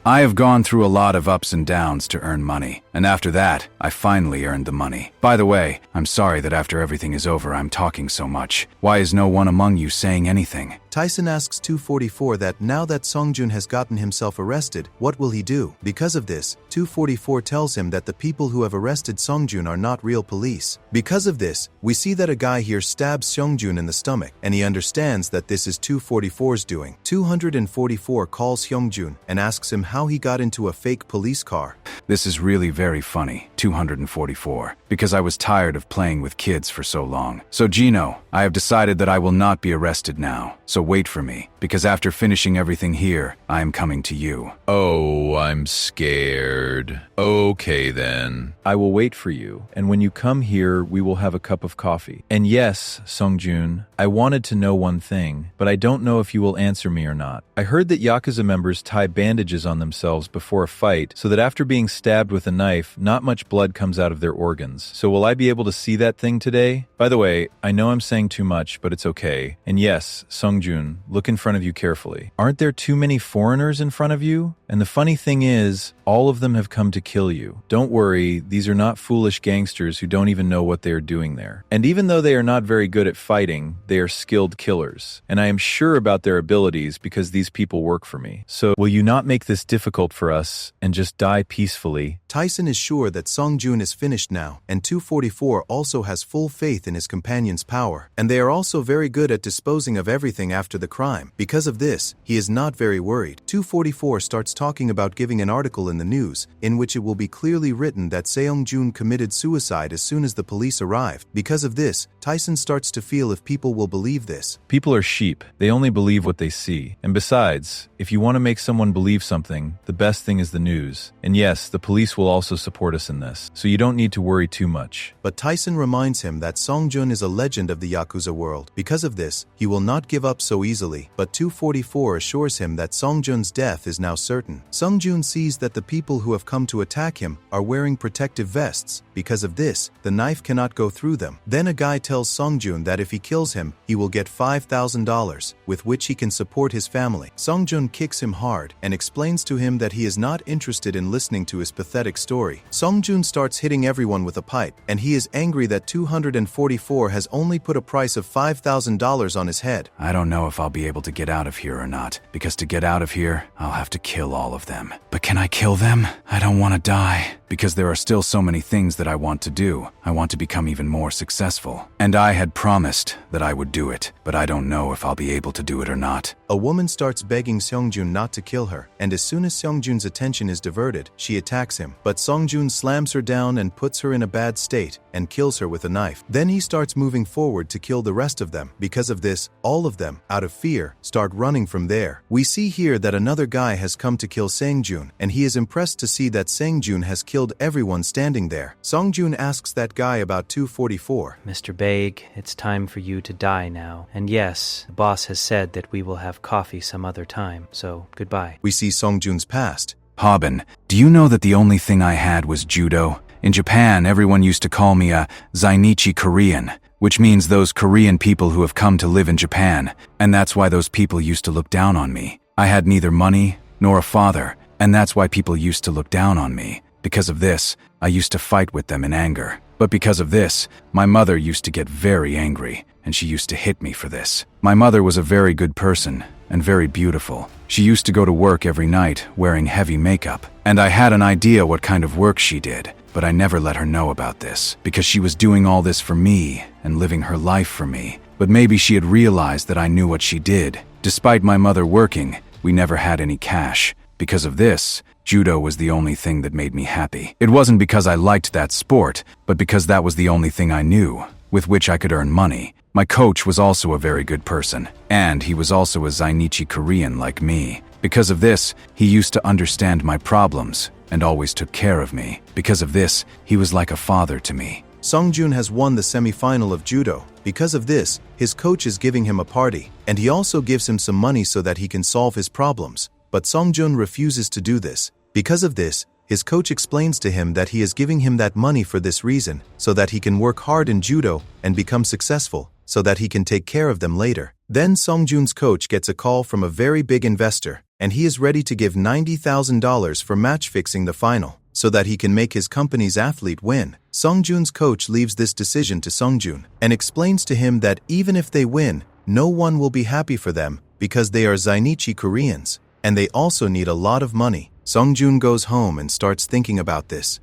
I have gone through a lot of ups and downs to earn money, and after that, I finally earned the money. By the way, I'm sorry that after everything is over I'm talking so much. Why is no one among you saying anything? Tyson asks 244 that now that Songjun has gotten himself arrested, what will he do? Because of this, 244 tells him that the people who have arrested Songjun are not real police. Because of this, we see that a guy here stabs Songjun in the stomach, and he understands that this is 244's doing. 244 calls Hyungjun and asks him how he got into a fake police car. This is really very funny, 244, because I was tired of playing with kids for so long. So Gino, I have decided that I will not be arrested now. So wait for me, because after finishing everything here, I am coming to you. Oh, I'm scared. Okay then. I will wait for you, and when you come here, we will have a cup of coffee. And yes, Songjun, I wanted to know one thing, but I don't know if you will answer me or not. I heard that Yakuza members tie bandages on themselves before a fight so that after being stabbed with a knife, not much blood comes out of their organs. So will I be able to see that thing today? By the way, I know I'm saying too much, but it's okay. And yes, Songjun, look in front of you carefully. Aren't there too many foreigners in front of you? And the funny thing is, all of them have come to kill you. Don't worry, these are not foolish gangsters who don't even know what they are doing there. And even though they are not very good at fighting, they are skilled killers. And I am sure about their abilities because these people work for me. So will you not make this difficult for us and just die peacefully? Tyson is sure that Songjun is finished now, and 244 also has full faith in his companion's power. And they are also very good at disposing of everything after the crime. Because of this, he is not very worried. 244 starts talking about giving an article in the news, in which it will be clearly written that Seong-jun committed suicide as soon as the police arrived. Because of this, Tyson starts to feel if people will believe this. People are sheep. They only believe what they see. And besides, if you want to make someone believe something, the best thing is the news. And yes, the police will also support us in this, so you don't need to worry too much. But Tyson reminds him that Songjun is a legend of the Yakuza world. Because of this, he will not give up so easily. But 244 assures him that Songjun's death is now certain. Songjun sees that the people who have come to attack him are wearing protective vests. Because of this, the knife cannot go through them. Then a guy tells Songjun that if he kills him, he will get $5,000, with which he can support his family. Songjun kicks him hard and explains to him that he is not interested in listening to his pathetic story. Songjun starts hitting everyone with a pipe, and he is angry that 244 has only put a price of $5,000 on his head. I don't know if I'll be able to get out of here or not, because to get out of here, I'll have to kill all of them. But can I kill them? I don't want to die, because there are still so many things that I want to do. I want to become even more successful. And I had promised that I would do it, but I don't know if I'll be able to do it or not. A woman starts begging Songjun not to kill her, and as soon as Songjun's attention is diverted, she attacks him. But Songjun slams her down and puts her in a bad state and kills her with a knife. Then he starts moving forward to kill the rest of them. Because of this, all of them, out of fear, start running from there. We see here that another guy has come to kill Songjun, and he is impressed to see that Songjun has killed everyone standing there. Songjun asks that guy about 244. Mr. Baig, it's time for you to die now. And yes, the boss has said that we will have coffee some other time, so goodbye. We see Songjun's past. Hobin, do you know that the only thing I had was judo? In Japan, everyone used to call me a Zainichi Korean, which means those Korean people who have come to live in Japan, and that's why those people used to look down on me. I had neither money nor a father, and that's why people used to look down on me. Because of this, I used to fight with them in anger. But because of this, my mother used to get very angry, and she used to hit me for this. My mother was a very good person and very beautiful. She used to go to work every night wearing heavy makeup, and I had an idea what kind of work she did, but I never let her know about this, because she was doing all this for me and living her life for me. But maybe she had realized that I knew what she did. Despite my mother working, we never had any cash. Because of this, Judo was the only thing that made me happy. It wasn't because I liked that sport, but because that was the only thing I knew, with which I could earn money. My coach was also a very good person, and he was also a Zainichi Korean like me. Because of this, he used to understand my problems and always took care of me. Because of this, he was like a father to me. Songjun has won the semi-final of judo. Because of this, his coach is giving him a party, and he also gives him some money so that he can solve his problems. But Songjun refuses to do this. Because of this, his coach explains to him that he is giving him that money for this reason, so that he can work hard in judo and become successful, so that he can take care of them later. Then Songjun's coach gets a call from a very big investor, and he is ready to give $90,000 for match fixing the final, so that he can make his company's athlete win. Songjun's coach leaves this decision to Songjun and explains to him that even if they win, no one will be happy for them because they are Zainichi Koreans, and they also need a lot of money. Songjun goes home and starts thinking about this.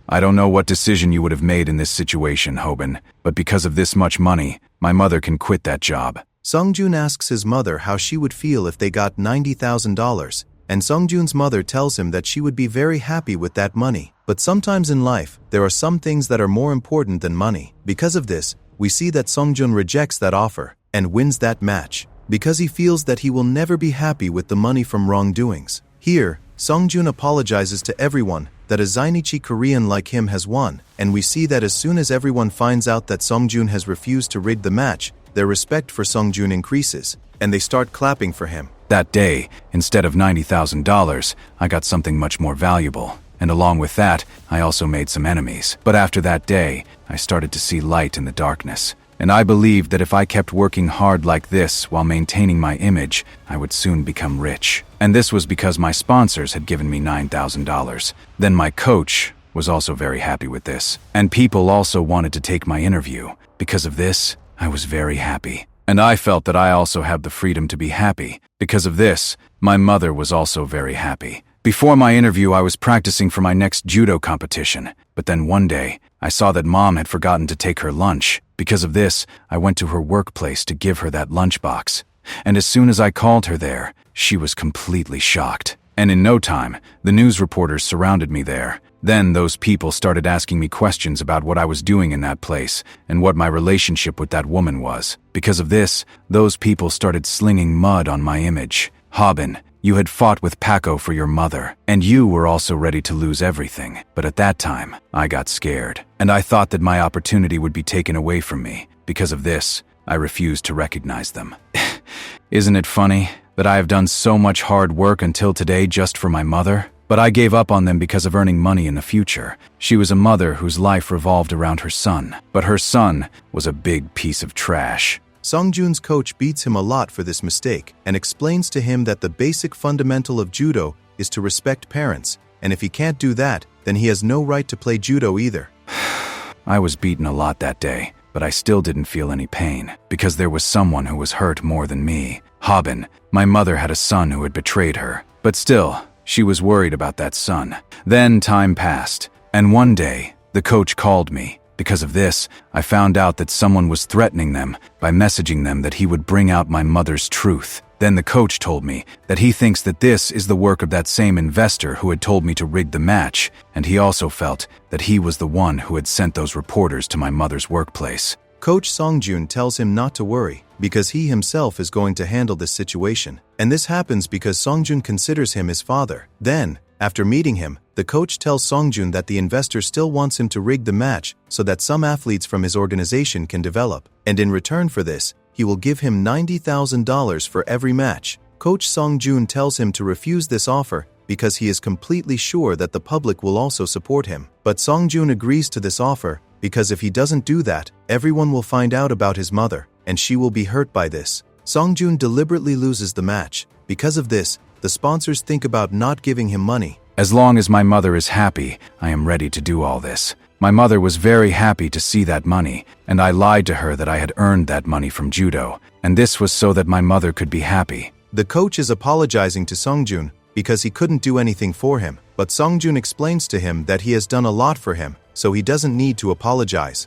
I don't know what decision you would have made in this situation, Hobin, but because of this much money, my mother can quit that job. Songjun asks his mother how she would feel if they got $90,000, and Songjun's mother tells him that she would be very happy with that money. But sometimes in life, there are some things that are more important than money. Because of this, we see that Songjun rejects that offer and wins that match, because he feels that he will never be happy with the money from wrongdoings. Here, Songjun apologizes to everyone that a Zainichi Korean like him has won, and we see that as soon as everyone finds out that Songjun has refused to rig the match, their respect for Songjun increases, and they start clapping for him. That day, instead of $90,000, I got something much more valuable. And along with that, I also made some enemies. But after that day, I started to see light in the darkness. And I believed that if I kept working hard like this while maintaining my image, I would soon become rich. And this was because my sponsors had given me $9,000. Then my coach was also very happy with this. And people also wanted to take my interview. Because of this, I was very happy. And I felt that I also had the freedom to be happy. Because of this, my mother was also very happy. Before my interview, I was practicing for my next judo competition. But then one day, I saw that Mom had forgotten to take her lunch. Because of this, I went to her workplace to give her that lunchbox. And as soon as I called her there, she was completely shocked. And in no time, the news reporters surrounded me there. Then those people started asking me questions about what I was doing in that place and what my relationship with that woman was. Because of this, those people started slinging mud on my image. Hobin, you had fought with Paco for your mother, and you were also ready to lose everything. But at that time, I got scared, and I thought that my opportunity would be taken away from me. Because of this, I refused to recognize them. Isn't it funny that I have done so much hard work until today just for my mother? But I gave up on them because of earning money in the future. She was a mother whose life revolved around her son, but her son was a big piece of trash. Songjun's coach beats him a lot for this mistake and explains to him that the basic fundamental of judo is to respect parents, and if he can't do that, then he has no right to play judo either. I was beaten a lot that day, but I still didn't feel any pain, because there was someone who was hurt more than me. Hobin, my mother had a son who had betrayed her, but still, she was worried about that son. Then time passed, and one day, the coach called me. Because of this, I found out that someone was threatening them by messaging them that he would bring out my mother's truth. Then the coach told me that he thinks that this is the work of that same investor who had told me to rig the match, and he also felt that he was the one who had sent those reporters to my mother's workplace. Coach Songjun tells him not to worry, because he himself is going to handle this situation. And this happens because Songjun considers him his father. Then, after meeting him, the coach tells Songjun that the investor still wants him to rig the match so that some athletes from his organization can develop. And in return for this, he will give him $90,000 for every match. Coach Songjun tells him to refuse this offer because he is completely sure that the public will also support him. But Songjun agrees to this offer because if he doesn't do that, everyone will find out about his mother, and she will be hurt by this. Songjun deliberately loses the match. Because of this, the sponsors think about not giving him money. As long as my mother is happy, I am ready to do all this. My mother was very happy to see that money, and I lied to her that I had earned that money from judo, and this was so that my mother could be happy. The coach is apologizing to Songjun because he couldn't do anything for him, but Songjun explains to him that he has done a lot for him, so he doesn't need to apologize.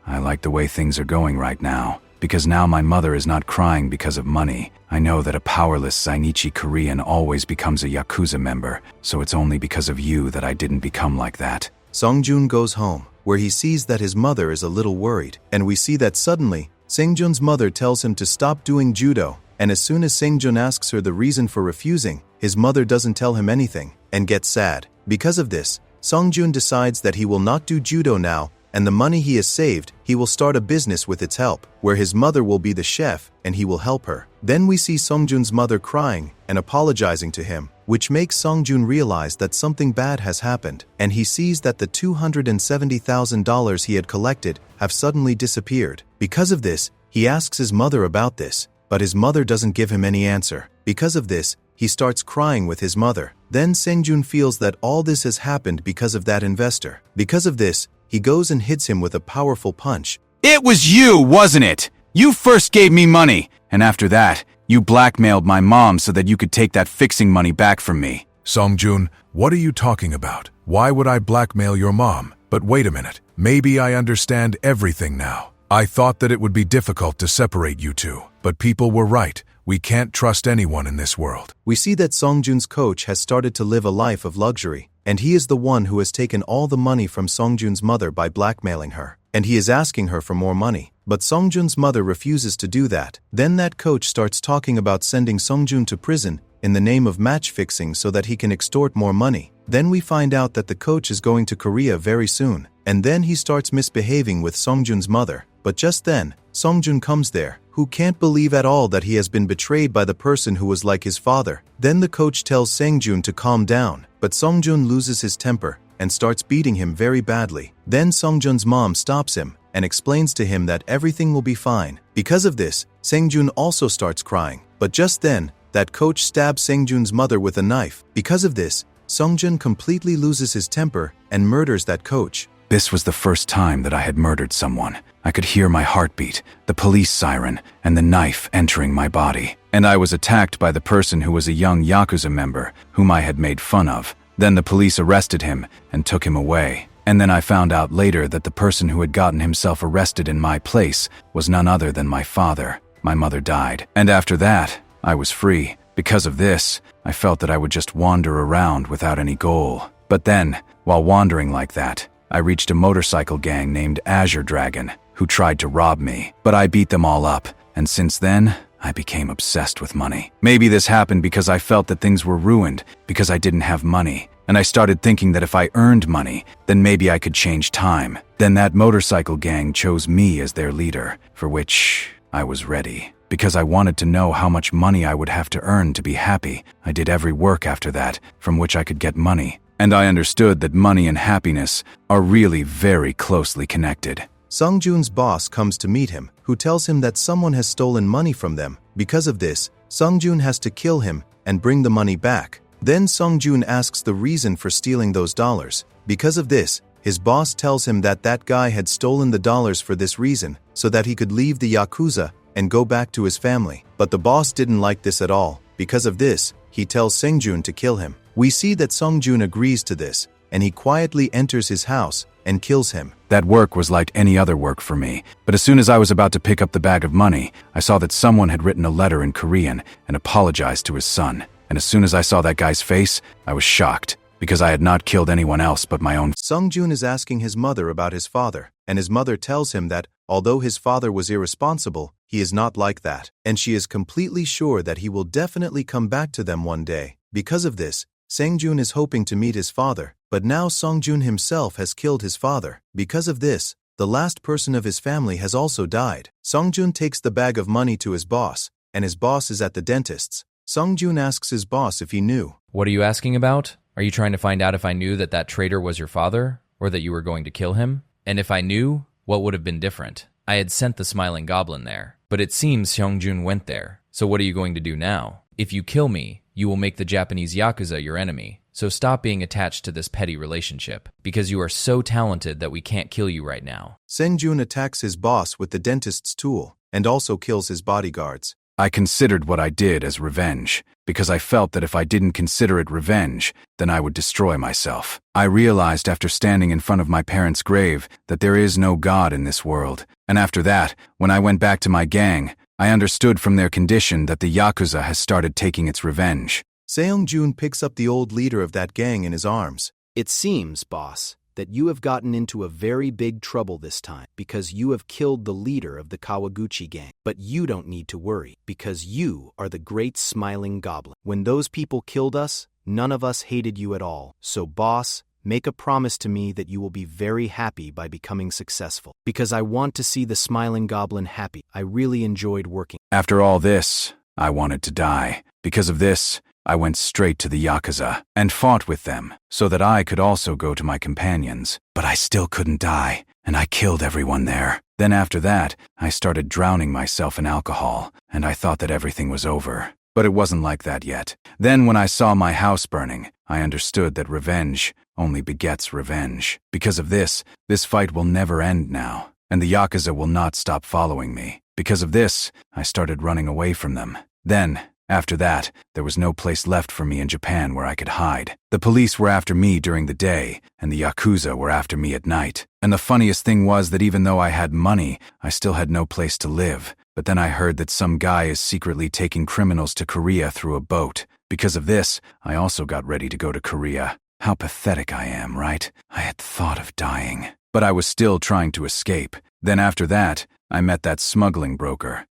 I like the way things are going right now. because now my mother is not crying because of money. I know that a powerless Zainichi Korean always becomes a Yakuza member, so it's only because of you that I didn't become like that. Songjun goes home, where he sees that his mother is a little worried, and we see that suddenly, Sengjun's mother tells him to stop doing judo, and as soon as Sengjun asks her the reason for refusing, his mother doesn't tell him anything, and gets sad. Because of this, Songjun decides that he will not do judo now, and the money he has saved, he will start a business with its help, where his mother will be the chef, and he will help her. Then we see Songjun's mother crying and apologizing to him, which makes Songjun realize that something bad has happened, and he sees that the $270,000 he had collected have suddenly disappeared. Because of this, he asks his mother about this, but his mother doesn't give him any answer. Because of this, he starts crying with his mother. Then Sengjun feels that all this has happened because of that investor. Because of this, he goes and hits him with a powerful punch. It was you, wasn't it? You first gave me money, and after that, you blackmailed my mom so that you could take that fixing money back from me. Songjun, what are you talking about? Why would I blackmail your mom? But wait a minute, maybe I understand everything now. I thought that it would be difficult to separate you two, but people were right. We can't trust anyone in this world. We see that Songjun's coach has started to live a life of luxury, and he is the one who has taken all the money from Songjun's mother by blackmailing her, and he is asking her for more money. But Songjun's mother refuses to do that. Then that coach starts talking about sending Songjun to prison in the name of match fixing so that he can extort more money. Then we find out that the coach is going to Korea very soon, and then he starts misbehaving with Songjun's mother. But just then, Songjun comes there, who can't believe at all that he has been betrayed by the person who was like his father. Then the coach tells Sengjun to calm down, but Songjun loses his temper and starts beating him very badly. Then Songjun's mom stops him and explains to him that everything will be fine. Because of this, Sengjun also starts crying. But just then, that coach stabs Sengjun's mother with a knife. Because of this, Songjun completely loses his temper and murders that coach. This was the first time that I had murdered someone. I could hear my heartbeat, the police siren, and the knife entering my body. And I was attacked by the person who was a young Yakuza member, whom I had made fun of. Then the police arrested him and took him away. And then I found out later that the person who had gotten himself arrested in my place was none other than my father. My mother died. And after that, I was free. Because of this, I felt that I would just wander around without any goal. But then, while wandering like that, I reached a motorcycle gang named Azure Dragon, who tried to rob me. But I beat them all up, and since then, I became obsessed with money. Maybe this happened because I felt that things were ruined, because I didn't have money. And I started thinking that if I earned money, then maybe I could change time. Then that motorcycle gang chose me as their leader, for which I was ready. Because I wanted to know how much money I would have to earn to be happy, I did every work after that, from which I could get money. And I understood that money and happiness are really very closely connected. Songjun's boss comes to meet him, who tells him that someone has stolen money from them. Because of this, Songjun has to kill him and bring the money back. Then Songjun asks the reason for stealing those dollars. Because of this, his boss tells him that that guy had stolen the dollars for this reason, so that he could leave the Yakuza and go back to his family. But the boss didn't like this at all. Because of this, he tells Sengjun to kill him. We see that Songjun agrees to this, and he quietly enters his house and kills him. That work was like any other work for me, but as soon as I was about to pick up the bag of money, I saw that someone had written a letter in Korean and apologized to his son. And as soon as I saw that guy's face, I was shocked, because I had not killed anyone else but my own. Songjun is asking his mother about his father, and his mother tells him that, although his father was irresponsible, he is not like that, and she is completely sure that he will definitely come back to them one day. Because of this, Sengjun is hoping to meet his father, but now Songjun himself has killed his father. Because of this, the last person of his family has also died. Songjun takes the bag of money to his boss, and his boss is at the dentist's. Songjun asks his boss if he knew. What are you asking about? Are you trying to find out if I knew that that traitor was your father, or that you were going to kill him? And if I knew, what would have been different? I had sent the Smiling Goblin there, but it seems Songjun went there. So what are you going to do now? If you kill me, you will make the Japanese Yakuza your enemy. So stop being attached to this petty relationship, because you are so talented that we can't kill you right now. Sengjun attacks his boss with the dentist's tool, and also kills his bodyguards. I considered what I did as revenge, because I felt that if I didn't consider it revenge, then I would destroy myself. I realized after standing in front of my parents' grave that there is no God in this world. And after that, when I went back to my gang, I understood from their condition that the Yakuza has started taking its revenge. Seong-jun picks up the old leader of that gang in his arms. It seems, boss, that you have gotten into a very big trouble this time because you have killed the leader of the Kawaguchi gang. But you don't need to worry because you are the great smiling goblin. When those people killed us, none of us hated you at all. So, boss, make a promise to me that you will be very happy by becoming successful. Because I want to see the smiling goblin happy. I really enjoyed working. After all this, I wanted to die. Because of this, I went straight to the Yakuza and fought with them so that I could also go to my companions. But I still couldn't die, and I killed everyone there. Then after that, I started drowning myself in alcohol, and I thought that everything was over. But it wasn't like that yet. Then when I saw my house burning, I understood that revenge only begets revenge. Because of this fight will never end now, and the Yakuza will not stop following me. Because of this, I started running away from them. Then, after that, there was no place left for me in Japan where I could hide. The police were after me during the day, and the Yakuza were after me at night. And the funniest thing was that even though I had money, I still had no place to live. But then I heard that some guy is secretly taking criminals to Korea through a boat. Because of this, I also got ready to go to Korea. How pathetic I am, right? I had thought of dying. But I was still trying to escape. Then after that, I met that smuggling broker,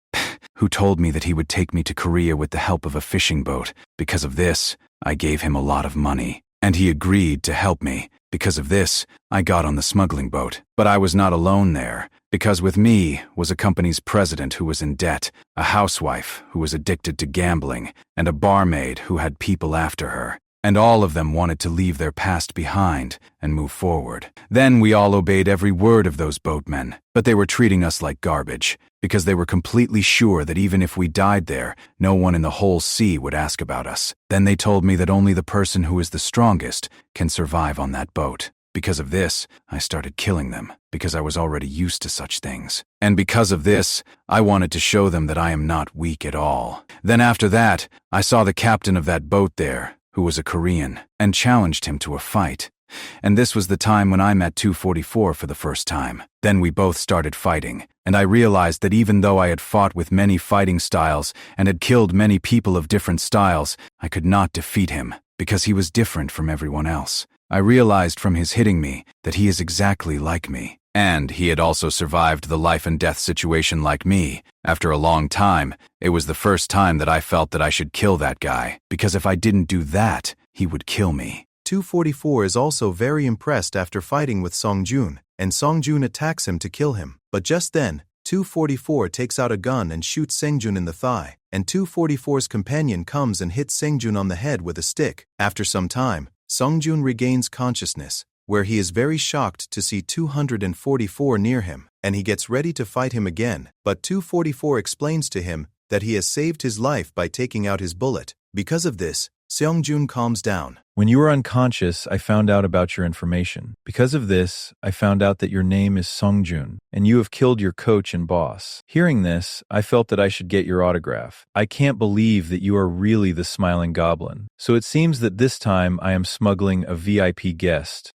who told me that he would take me to Korea with the help of a fishing boat. Because of this, I gave him a lot of money, and he agreed to help me. Because of this, I got on the smuggling boat. But I was not alone there, because with me was a company's president who was in debt, a housewife who was addicted to gambling, and a barmaid who had people after her. And all of them wanted to leave their past behind and move forward. Then we all obeyed every word of those boatmen, but they were treating us like garbage, because they were completely sure that even if we died there, no one in the whole sea would ask about us. Then they told me that only the person who is the strongest can survive on that boat. Because of this, I started killing them, because I was already used to such things. And because of this, I wanted to show them that I am not weak at all. Then after that, I saw the captain of that boat there, who was a Korean, and challenged him to a fight. And this was the time when I met 244 for the first time. Then we both started fighting, and I realized that even though I had fought with many fighting styles and had killed many people of different styles, I could not defeat him, because he was different from everyone else. I realized from his hitting me that he is exactly like me. And he had also survived the life and death situation like me. After a long time, it was the first time that I felt that I should kill that guy, because if I didn't do that, he would kill me. 244 is also very impressed after fighting with Seong-jun, and Seong-jun attacks him to kill him. But just then, 244 takes out a gun and shoots Seong-jun in the thigh, and 244's companion comes and hits Seong-jun on the head with a stick. After some time, Seong-jun regains consciousness, where he is very shocked to see 244 near him, and he gets ready to fight him again. But 244 explains to him that he has saved his life by taking out his bullet. Because of this, Seong-jun calms down. When you were unconscious, I found out about your information. Because of this, I found out that your name is Seong-jun, and you have killed your coach and boss. Hearing this, I felt that I should get your autograph. I can't believe that you are really the Smiling Goblin. So it seems that this time I am smuggling a VIP guest.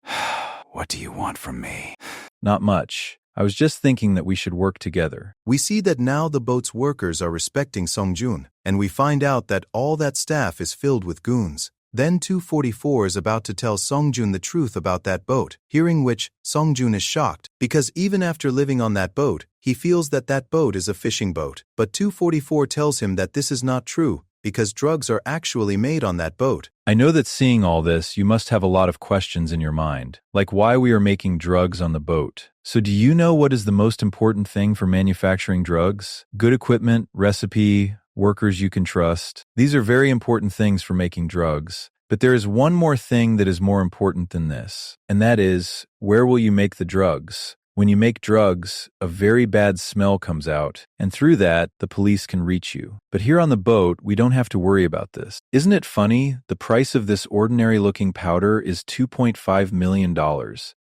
What do you want from me? Not much. I was just thinking that we should work together. We see that now the boat's workers are respecting Seong-jun, and we find out that all that staff is filled with goons. Then 244 is about to tell Seong-jun the truth about that boat, hearing which, Seong-jun is shocked, because even after living on that boat, he feels that that boat is a fishing boat. But 244 tells him that this is not true, because drugs are actually made on that boat. I know that seeing all this, you must have a lot of questions in your mind, like why we are making drugs on the boat. So do you know what is the most important thing for manufacturing drugs? Good equipment, recipe, workers you can trust. These are very important things for making drugs. But there is one more thing that is more important than this, and that is, where will you make the drugs? When you make drugs, a very bad smell comes out, and through that, the police can reach you. But here on the boat, we don't have to worry about this. Isn't it funny? The price of this ordinary-looking powder is $2.5 million.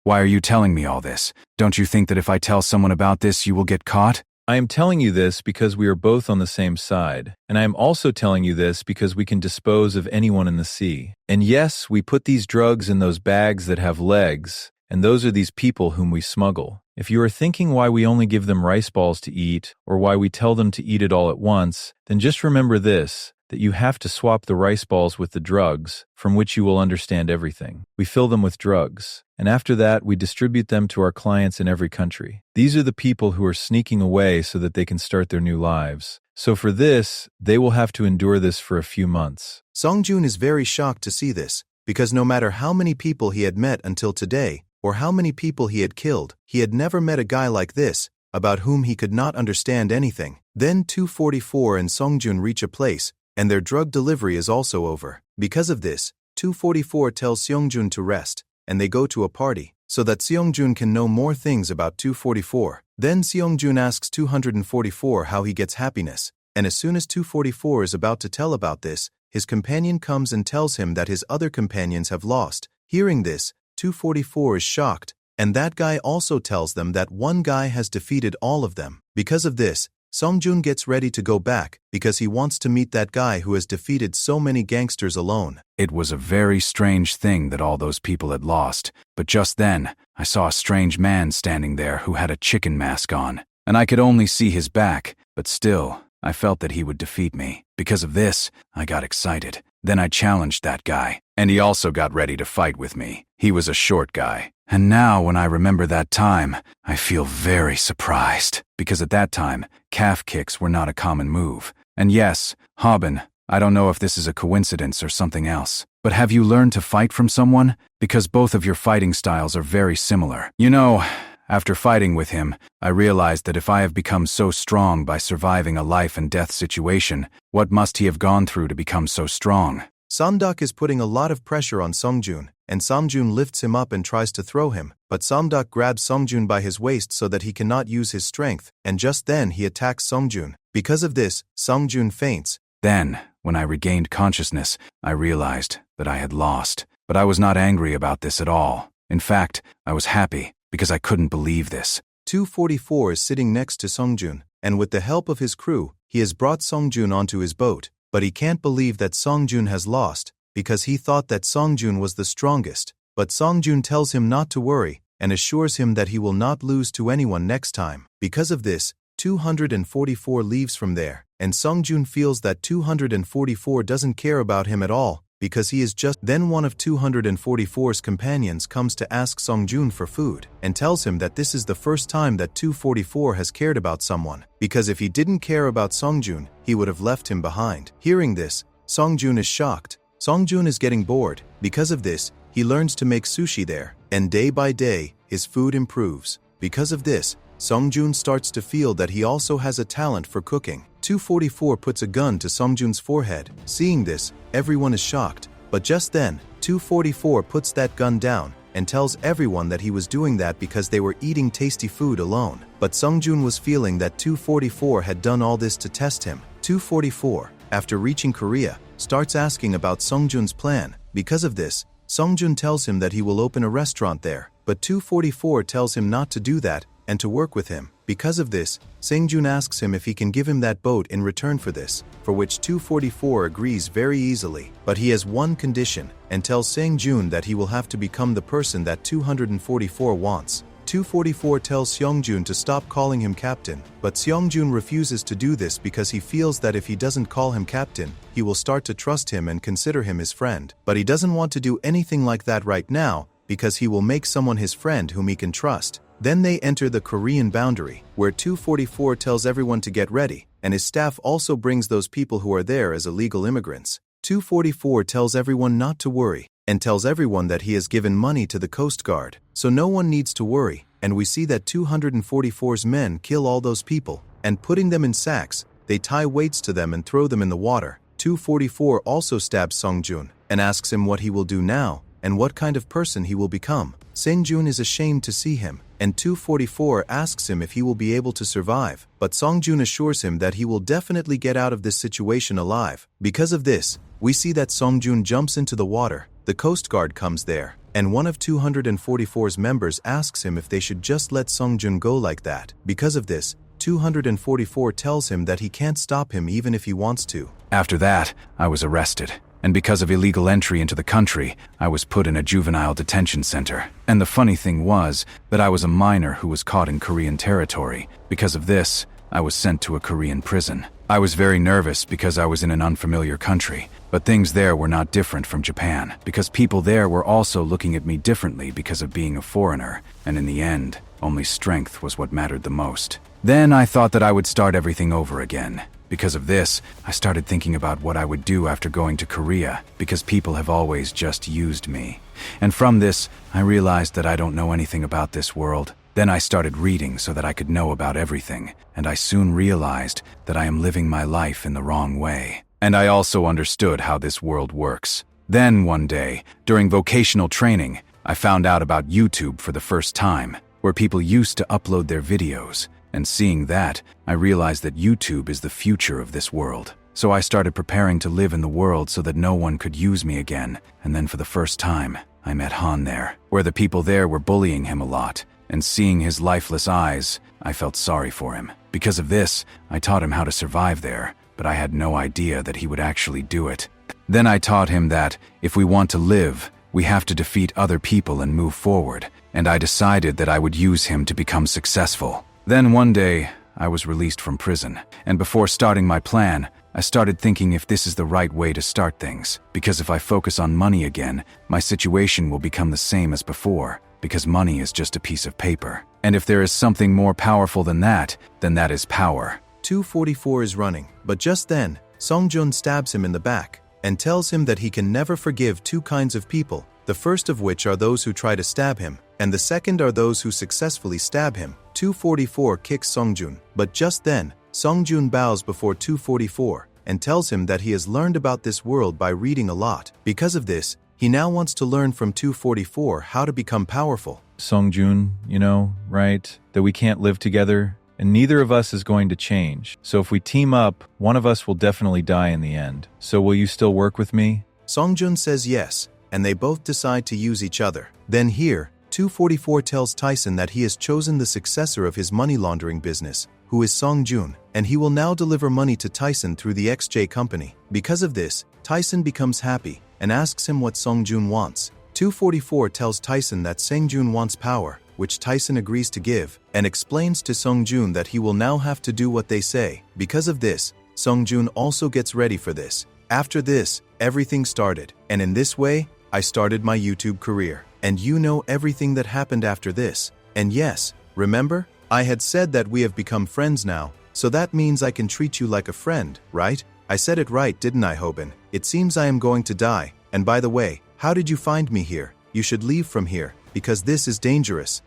Why are you telling me all this? Don't you think that if I tell someone about this, you will get caught? I am telling you this because we are both on the same side, and I am also telling you this because we can dispose of anyone in the sea. And yes, we put these drugs in those bags that have legs, and those are these people whom we smuggle. If you are thinking why we only give them rice balls to eat, or why we tell them to eat it all at once, then just remember this, that you have to swap the rice balls with the drugs, from which you will understand everything. We fill them with drugs, and after that we distribute them to our clients in every country. These are the people who are sneaking away so that they can start their new lives. So for this, they will have to endure this for a few months. Songjun is very shocked to see this, because no matter how many people he had met until today, or how many people he had killed, he had never met a guy like this, about whom he could not understand anything. Then 244 and Songjun reach a place, and their drug delivery is also over. Because of this, 244 tells Seongjun to rest, and they go to a party, so that Seongjun can know more things about 244. Then Seongjun asks 244 how he gets happiness, and as soon as 244 is about to tell about this, his companion comes and tells him that his other companions have lost. Hearing this, 244 is shocked, and that guy also tells them that one guy has defeated all of them. Because of this, Songjun gets ready to go back because he wants to meet that guy who has defeated so many gangsters alone. It was a very strange thing that all those people had lost, but just then, I saw a strange man standing there who had a chicken mask on, and I could only see his back, but still, I felt that he would defeat me. Because of this, I got excited. Then I challenged that guy, and he also got ready to fight with me. He was a short guy. And now, when I remember that time, I feel very surprised, because at that time, calf kicks were not a common move. And yes, Hobin, I don't know if this is a coincidence or something else, but have you learned to fight from someone? Because both of your fighting styles are very similar. You know, after fighting with him, I realized that if I have become so strong by surviving a life and death situation, what must he have gone through to become so strong? Samduk is putting a lot of pressure on Songjun, and Songjun lifts him up and tries to throw him, but Samduk grabs Songjun by his waist so that he cannot use his strength, and just then he attacks Songjun. Because of this, Songjun faints. Then, when I regained consciousness, I realized that I had lost. But I was not angry about this at all. In fact, I was happy, because I couldn't believe this. 244 is sitting next to Songjun, and with the help of his crew, he has brought Songjun onto his boat, but he can't believe that Songjun has lost, because he thought that Songjun was the strongest. But Songjun tells him not to worry, and assures him that he will not lose to anyone next time. Because of this, 244 leaves from there, and Songjun feels that 244 doesn't care about him at all, because he is just. Then one of 244's companions comes to ask Songjun for food, and tells him that this is the first time that 244 has cared about someone, because if he didn't care about Songjun, he would have left him behind. Hearing this, Songjun is shocked. Songjun is getting bored. Because of this, he learns to make sushi there, and day by day, his food improves. Because of this, Songjun starts to feel that he also has a talent for cooking. 244 puts a gun to Songjun's forehead. Seeing this, everyone is shocked, but just then, 244 puts that gun down and tells everyone that he was doing that because they were eating tasty food alone. But Songjun was feeling that 244 had done all this to test him. 244, after reaching Korea, starts asking about Songjun's plan. Because of this, Songjun tells him that he will open a restaurant there, but 244 tells him not to do that and to work with him. Because of this, Songjun asks him if he can give him that boat in return for this, for which 244 agrees very easily. But he has one condition, and tells Songjun that he will have to become the person that 244 wants. 244 tells Seongjun to stop calling him captain, but Seongjun refuses to do this because he feels that if he doesn't call him captain, he will start to trust him and consider him his friend. But he doesn't want to do anything like that right now, because he will make someone his friend whom he can trust. Then they enter the Korean boundary, where 244 tells everyone to get ready, and his staff also brings those people who are there as illegal immigrants. 244 tells everyone not to worry, and tells everyone that he has given money to the Coast Guard, so no one needs to worry. And we see that 244's men kill all those people, and putting them in sacks, they tie weights to them and throw them in the water. 244 also stabs Songjun, and asks him what he will do now, and what kind of person he will become. Songjun is ashamed to see him, and 244 asks him if he will be able to survive, but Songjun assures him that he will definitely get out of this situation alive. Because of this, we see that Songjun jumps into the water. The Coast Guard comes there, and one of 244's members asks him if they should just let Songjun go like that. Because of this, 244 tells him that he can't stop him even if he wants to. After that, I was arrested. And because of illegal entry into the country, I was put in a juvenile detention center. And the funny thing was that I was a minor who was caught in Korean territory. Because of this, I was sent to a Korean prison. I was very nervous because I was in an unfamiliar country, but things there were not different from Japan, because people there were also looking at me differently because of being a foreigner, and in the end, only strength was what mattered the most. Then I thought that I would start everything over again. Because of this, I started thinking about what I would do after going to Korea, because people have always just used me. And from this, I realized that I don't know anything about this world. Then I started reading so that I could know about everything, and I soon realized that I am living my life in the wrong way. And I also understood how this world works. Then one day, during vocational training, I found out about YouTube for the first time, where people used to upload their videos. And seeing that, I realized that YouTube is the future of this world. So I started preparing to live in the world so that no one could use me again. And then for the first time, I met Han there, where the people there were bullying him a lot. And seeing his lifeless eyes, I felt sorry for him. Because of this, I taught him how to survive there, but I had no idea that he would actually do it. Then I taught him that, if we want to live, we have to defeat other people and move forward. And I decided that I would use him to become successful. Then one day, I was released from prison, and before starting my plan, I started thinking if this is the right way to start things, because if I focus on money again, my situation will become the same as before, because money is just a piece of paper. And if there is something more powerful than that, then that is power. 244 is running, but just then, Songjun stabs him in the back and tells him that he can never forgive two kinds of people, the first of which are those who try to stab him, and the second are those who successfully stab him. 244 kicks Songjun, but just then, Songjun bows before 244 and tells him that he has learned about this world by reading a lot. Because of this, he now wants to learn from 244 how to become powerful. Songjun, you know, right? That we can't live together, and neither of us is going to change. So if we team up, one of us will definitely die in the end. So will you still work with me? Songjun says yes, and they both decide to use each other. Then here, 244 tells Tyson that he has chosen the successor of his money laundering business, who is Songjun, and he will now deliver money to Tyson through the XJ company. Because of this, Tyson becomes happy and asks him what Songjun wants. 244 tells Tyson that Songjun wants power, which Tyson agrees to give, and explains to Songjun that he will now have to do what they say. Because of this, Songjun also gets ready for this. After this, everything started, and in this way, I started my YouTube career. And you know everything that happened after this. And yes, remember? I had said that we have become friends now, so that means I can treat you like a friend, right? I said it right, didn't I, Hobin? It seems I am going to die. And by the way, how did you find me here? You should leave from here, because this is dangerous.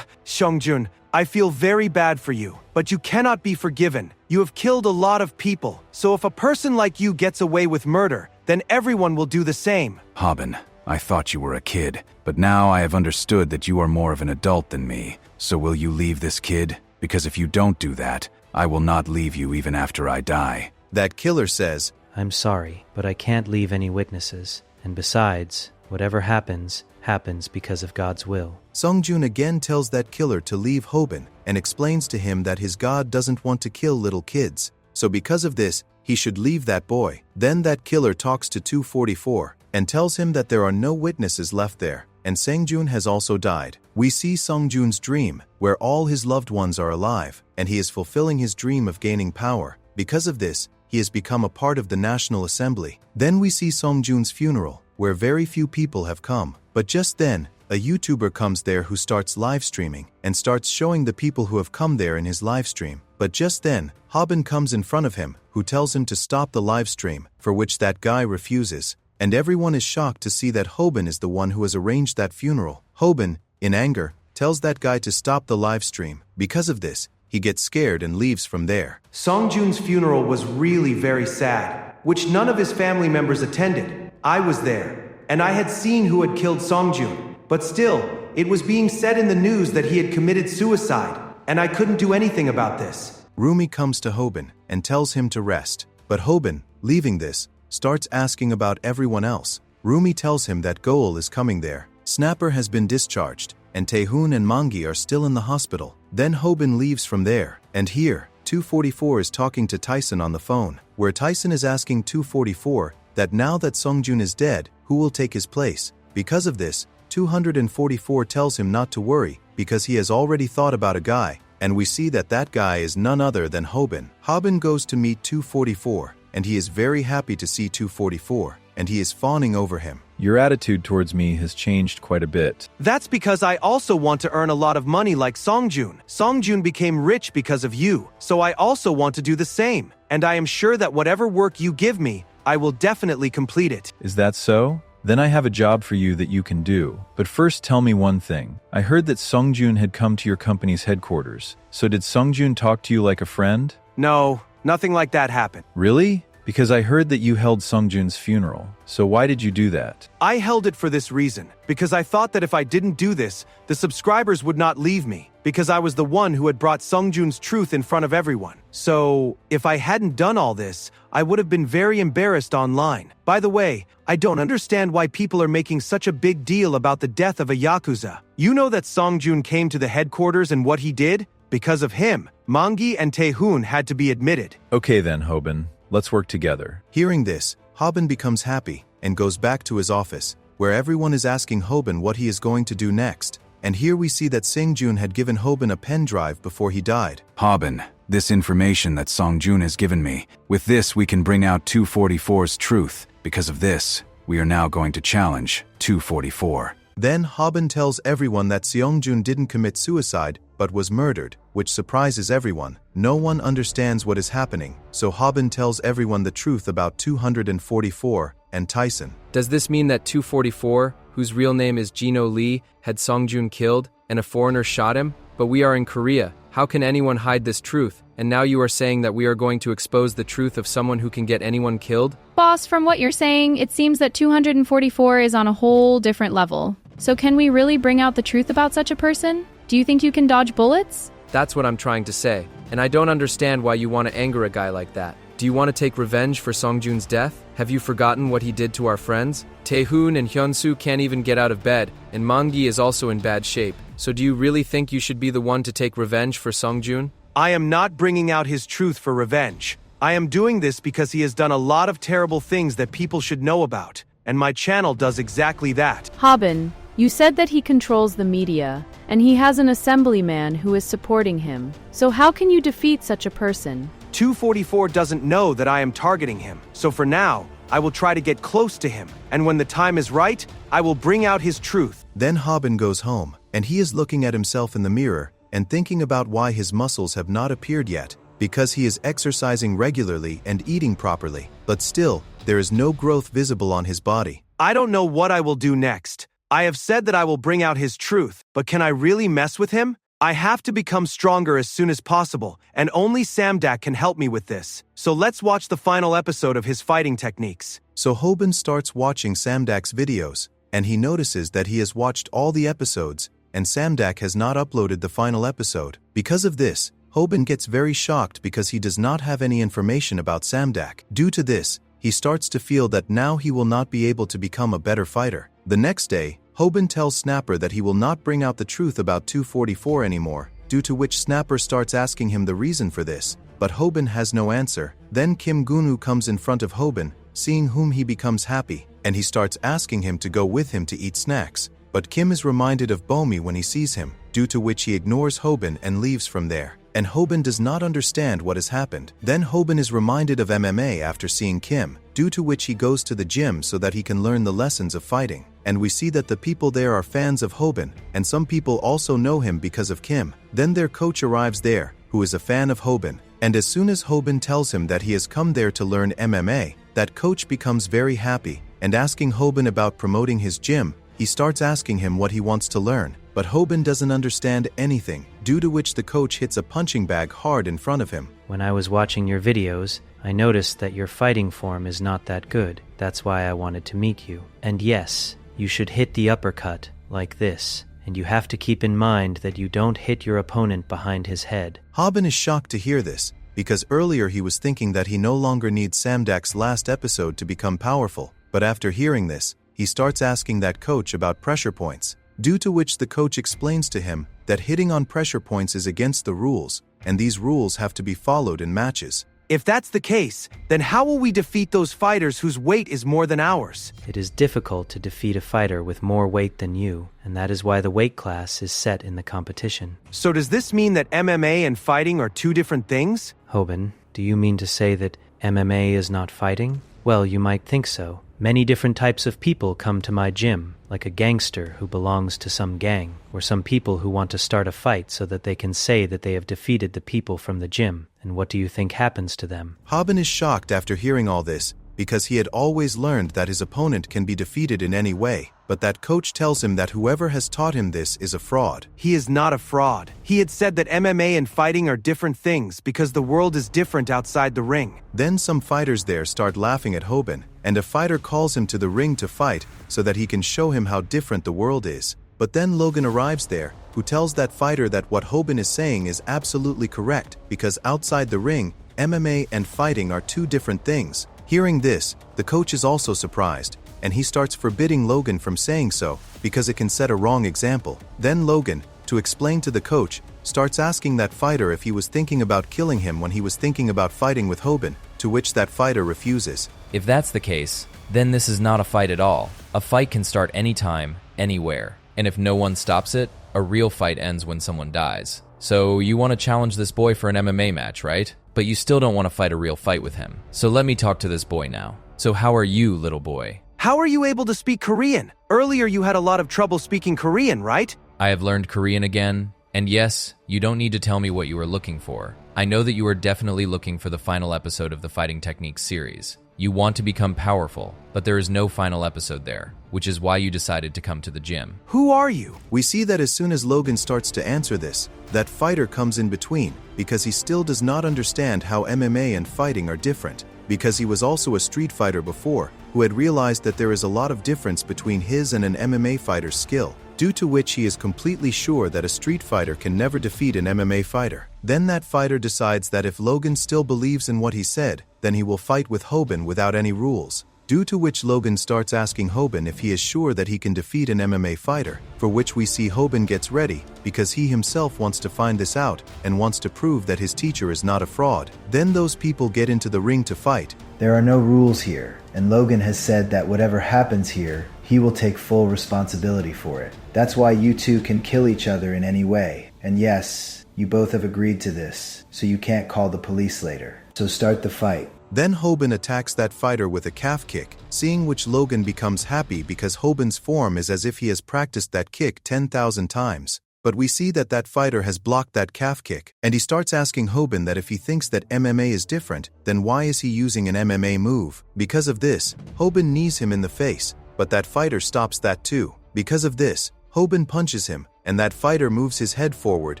Songjun, I feel very bad for you, but you cannot be forgiven. You have killed a lot of people, so if a person like you gets away with murder, then everyone will do the same. Hobin, I thought you were a kid, but now I have understood that you are more of an adult than me. So will you leave this kid? Because if you don't do that, I will not leave you even after I die. That killer says, I'm sorry, but I can't leave any witnesses. And besides, whatever happens, happens because of God's will. Songjun again tells that killer to leave Hobin and explains to him that his God doesn't want to kill little kids. So because of this, he should leave that boy. Then that killer talks to 244 and tells him that there are no witnesses left there, and Songjun has also died. We see Songjun's dream, where all his loved ones are alive, and he is fulfilling his dream of gaining power. Because of this, he has become a part of the National Assembly. Then we see Songjun's funeral, where very few people have come. But just then, a YouTuber comes there who starts live streaming and starts showing the people who have come there in his live stream. But just then, Hobin comes in front of him, who tells him to stop the live stream, for which that guy refuses. And everyone is shocked to see that Hobin is the one who has arranged that funeral. Hobin, in anger, tells that guy to stop the live stream. Because of this, he gets scared and leaves from there. Songjun's funeral was really very sad, which none of his family members attended. I was there, and I had seen who had killed Songjun. But still, it was being said in the news that he had committed suicide, and I couldn't do anything about this. Rumi comes to Hobin and tells him to rest. But Hobin, leaving this, starts asking about everyone else. Rumi tells him that Goal is coming there. Snapper has been discharged, and Taehoon and Mangi are still in the hospital. Then Hobin leaves from there, and here, 244 is talking to Tyson on the phone, where Tyson is asking 244 that now that Songjun is dead, who will take his place. Because of this, 244 tells him not to worry because he has already thought about a guy, and we see that that guy is none other than Hobin. Hobin goes to meet 244, and he is very happy to see 244, and he is fawning over him. Your attitude towards me has changed quite a bit. That's because I also want to earn a lot of money like Songjun. Songjun became rich because of you, so I also want to do the same. And I am sure that whatever work you give me, I will definitely complete it. Is that so? Then I have a job for you that you can do. But first tell me one thing. I heard that Songjun had come to your company's headquarters. So did Songjun talk to you like a friend? No, nothing like that happened. Really? Because I heard that you held Songjun's funeral. So why did you do that? I held it for this reason, because I thought that if I didn't do this, the subscribers would not leave me, because I was the one who had brought Songjun's truth in front of everyone. So, if I hadn't done all this, I would have been very embarrassed online. By the way, I don't understand why people are making such a big deal about the death of a Yakuza. You know that Songjun came to the headquarters and what he did? Because of him, Mangi and Taehoon had to be admitted. Okay then, Hobin. Let's work together. Hearing this, Hobin becomes happy and goes back to his office, where everyone is asking Hobin what he is going to do next. And here we see that Songjun had given Hobin a pen drive before he died. Hobin, this information that Songjun has given me, with this we can bring out 244's truth. Because of this, we are now going to challenge 244. Then Hobin tells everyone that Songjun didn't commit suicide, but was murdered, which surprises everyone. No one understands what is happening, so Hobin tells everyone the truth about 244 and Tyson. Does this mean that 244, whose real name is Jino Lee, had Songjun killed, and a foreigner shot him? But we are in Korea. How can anyone hide this truth? And now you are saying that we are going to expose the truth of someone who can get anyone killed? Boss, from what you're saying, it seems that 244 is on a whole different level. So can we really bring out the truth about such a person? Do you think you can dodge bullets? That's what I'm trying to say. And I don't understand why you want to anger a guy like that. Do you want to take revenge for Songjun's death? Have you forgotten what he did to our friends? Taehoon and Hyunsu can't even get out of bed, and Mangi is also in bad shape. So do you really think you should be the one to take revenge for Songjun? I am not bringing out his truth for revenge. I am doing this because he has done a lot of terrible things that people should know about, and my channel does exactly that. Hobin, you said that he controls the media, and he has an assemblyman who is supporting him. So how can you defeat such a person? 244 doesn't know that I am targeting him, so for now, I will try to get close to him, and when the time is right, I will bring out his truth. Then Hobin goes home, and he is looking at himself in the mirror and thinking about why his muscles have not appeared yet, because he is exercising regularly and eating properly, but still, there is no growth visible on his body. I don't know what I will do next. I have said that I will bring out his truth, but can I really mess with him? I have to become stronger as soon as possible, and only Samdak can help me with this. So let's watch the final episode of his fighting techniques. So Hobin starts watching Samdak's videos, and he notices that he has watched all the episodes, and Samdak has not uploaded the final episode. Because of this, Hobin gets very shocked because he does not have any information about Samdak. Due to this, he starts to feel that now he will not be able to become a better fighter. The next day, Hobin tells Snapper that he will not bring out the truth about 244 anymore, due to which Snapper starts asking him the reason for this, but Hobin has no answer. Then Kim Gunu comes in front of Hobin, seeing whom he becomes happy, and he starts asking him to go with him to eat snacks. But Kim is reminded of Bomi when he sees him, due to which he ignores Hobin and leaves from there. And Hobin does not understand what has happened. Then Hobin is reminded of MMA after seeing Kim, due to which he goes to the gym so that he can learn the lessons of fighting. And we see that the people there are fans of Hobin, and some people also know him because of Kim. Then their coach arrives there, who is a fan of Hobin. And as soon as Hobin tells him that he has come there to learn MMA, that coach becomes very happy, and asking Hobin about promoting his gym, he starts asking him what he wants to learn. But Hobin doesn't understand anything, due to which the coach hits a punching bag hard in front of him. When I was watching your videos, I noticed that your fighting form is not that good. That's why I wanted to meet you. And yes, you should hit the uppercut, like this. And you have to keep in mind that you don't hit your opponent behind his head. Hobin is shocked to hear this, because earlier he was thinking that he no longer needs Samdak's last episode to become powerful. But after hearing this, he starts asking that coach about pressure points, due to which the coach explains to him that hitting on pressure points is against the rules, and these rules have to be followed in matches. If that's the case, then how will we defeat those fighters whose weight is more than ours? It is difficult to defeat a fighter with more weight than you, and that is why the weight class is set in the competition. So does this mean that MMA and fighting are two different things? Hobin, do you mean to say that MMA is not fighting? Well, you might think so. Many different types of people come to my gym, like a gangster who belongs to some gang, or some people who want to start a fight so that they can say that they have defeated the people from the gym. And what do you think happens to them? Hobin is shocked after hearing all this, because he had always learned that his opponent can be defeated in any way, but that coach tells him that whoever has taught him this is a fraud. He is not a fraud. He had said that MMA and fighting are different things because the world is different outside the ring. Then some fighters there start laughing at Hobin, and a fighter calls him to the ring to fight so that he can show him how different the world is. But then Logan arrives there, who tells that fighter that what Hobin is saying is absolutely correct, because outside the ring, MMA and fighting are two different things. Hearing this, the coach is also surprised, and he starts forbidding Logan from saying so, because it can set a wrong example. Then Logan, to explain to the coach, starts asking that fighter if he was thinking about killing him when he was thinking about fighting with Hobin, to which that fighter refuses. If that's the case, then this is not a fight at all. A fight can start anytime, anywhere. And if no one stops it, a real fight ends when someone dies. So you want to challenge this boy for an MMA match, right? But you still don't want to fight a real fight with him. So let me talk to this boy now. So how are you, little boy? How are you able to speak Korean? Earlier you had a lot of trouble speaking Korean, right? I have learned Korean again. And yes, you don't need to tell me what you are looking for. I know that you are definitely looking for the final episode of the Fighting Techniques series. You want to become powerful, but there is no final episode there, which is why you decided to come to the gym. Who are you? We see that as soon as Logan starts to answer this, that fighter comes in between, because he still does not understand how MMA and fighting are different, because he was also a street fighter before, who had realized that there is a lot of difference between his and an MMA fighter's skill, due to which he is completely sure that a street fighter can never defeat an MMA fighter. Then that fighter decides that if Logan still believes in what he said, then he will fight with Hobin without any rules, due to which Logan starts asking Hobin if he is sure that he can defeat an MMA fighter, for which we see Hobin gets ready, because he himself wants to find this out and wants to prove that his teacher is not a fraud. Then those people get into the ring to fight. There are no rules here, and Logan has said that whatever happens here, he will take full responsibility for it. That's why you two can kill each other in any way. And yes, you both have agreed to this, so you can't call the police later. So start the fight. Then Hobin attacks that fighter with a calf kick, seeing which Logan becomes happy because Hobin's form is as if he has practiced that kick 10,000 times. But we see that that fighter has blocked that calf kick, and he starts asking Hobin that if he thinks that MMA is different, then why is he using an MMA move? Because of this, Hobin knees him in the face, but that fighter stops that too. Because of this, Hobin punches him, and that fighter moves his head forward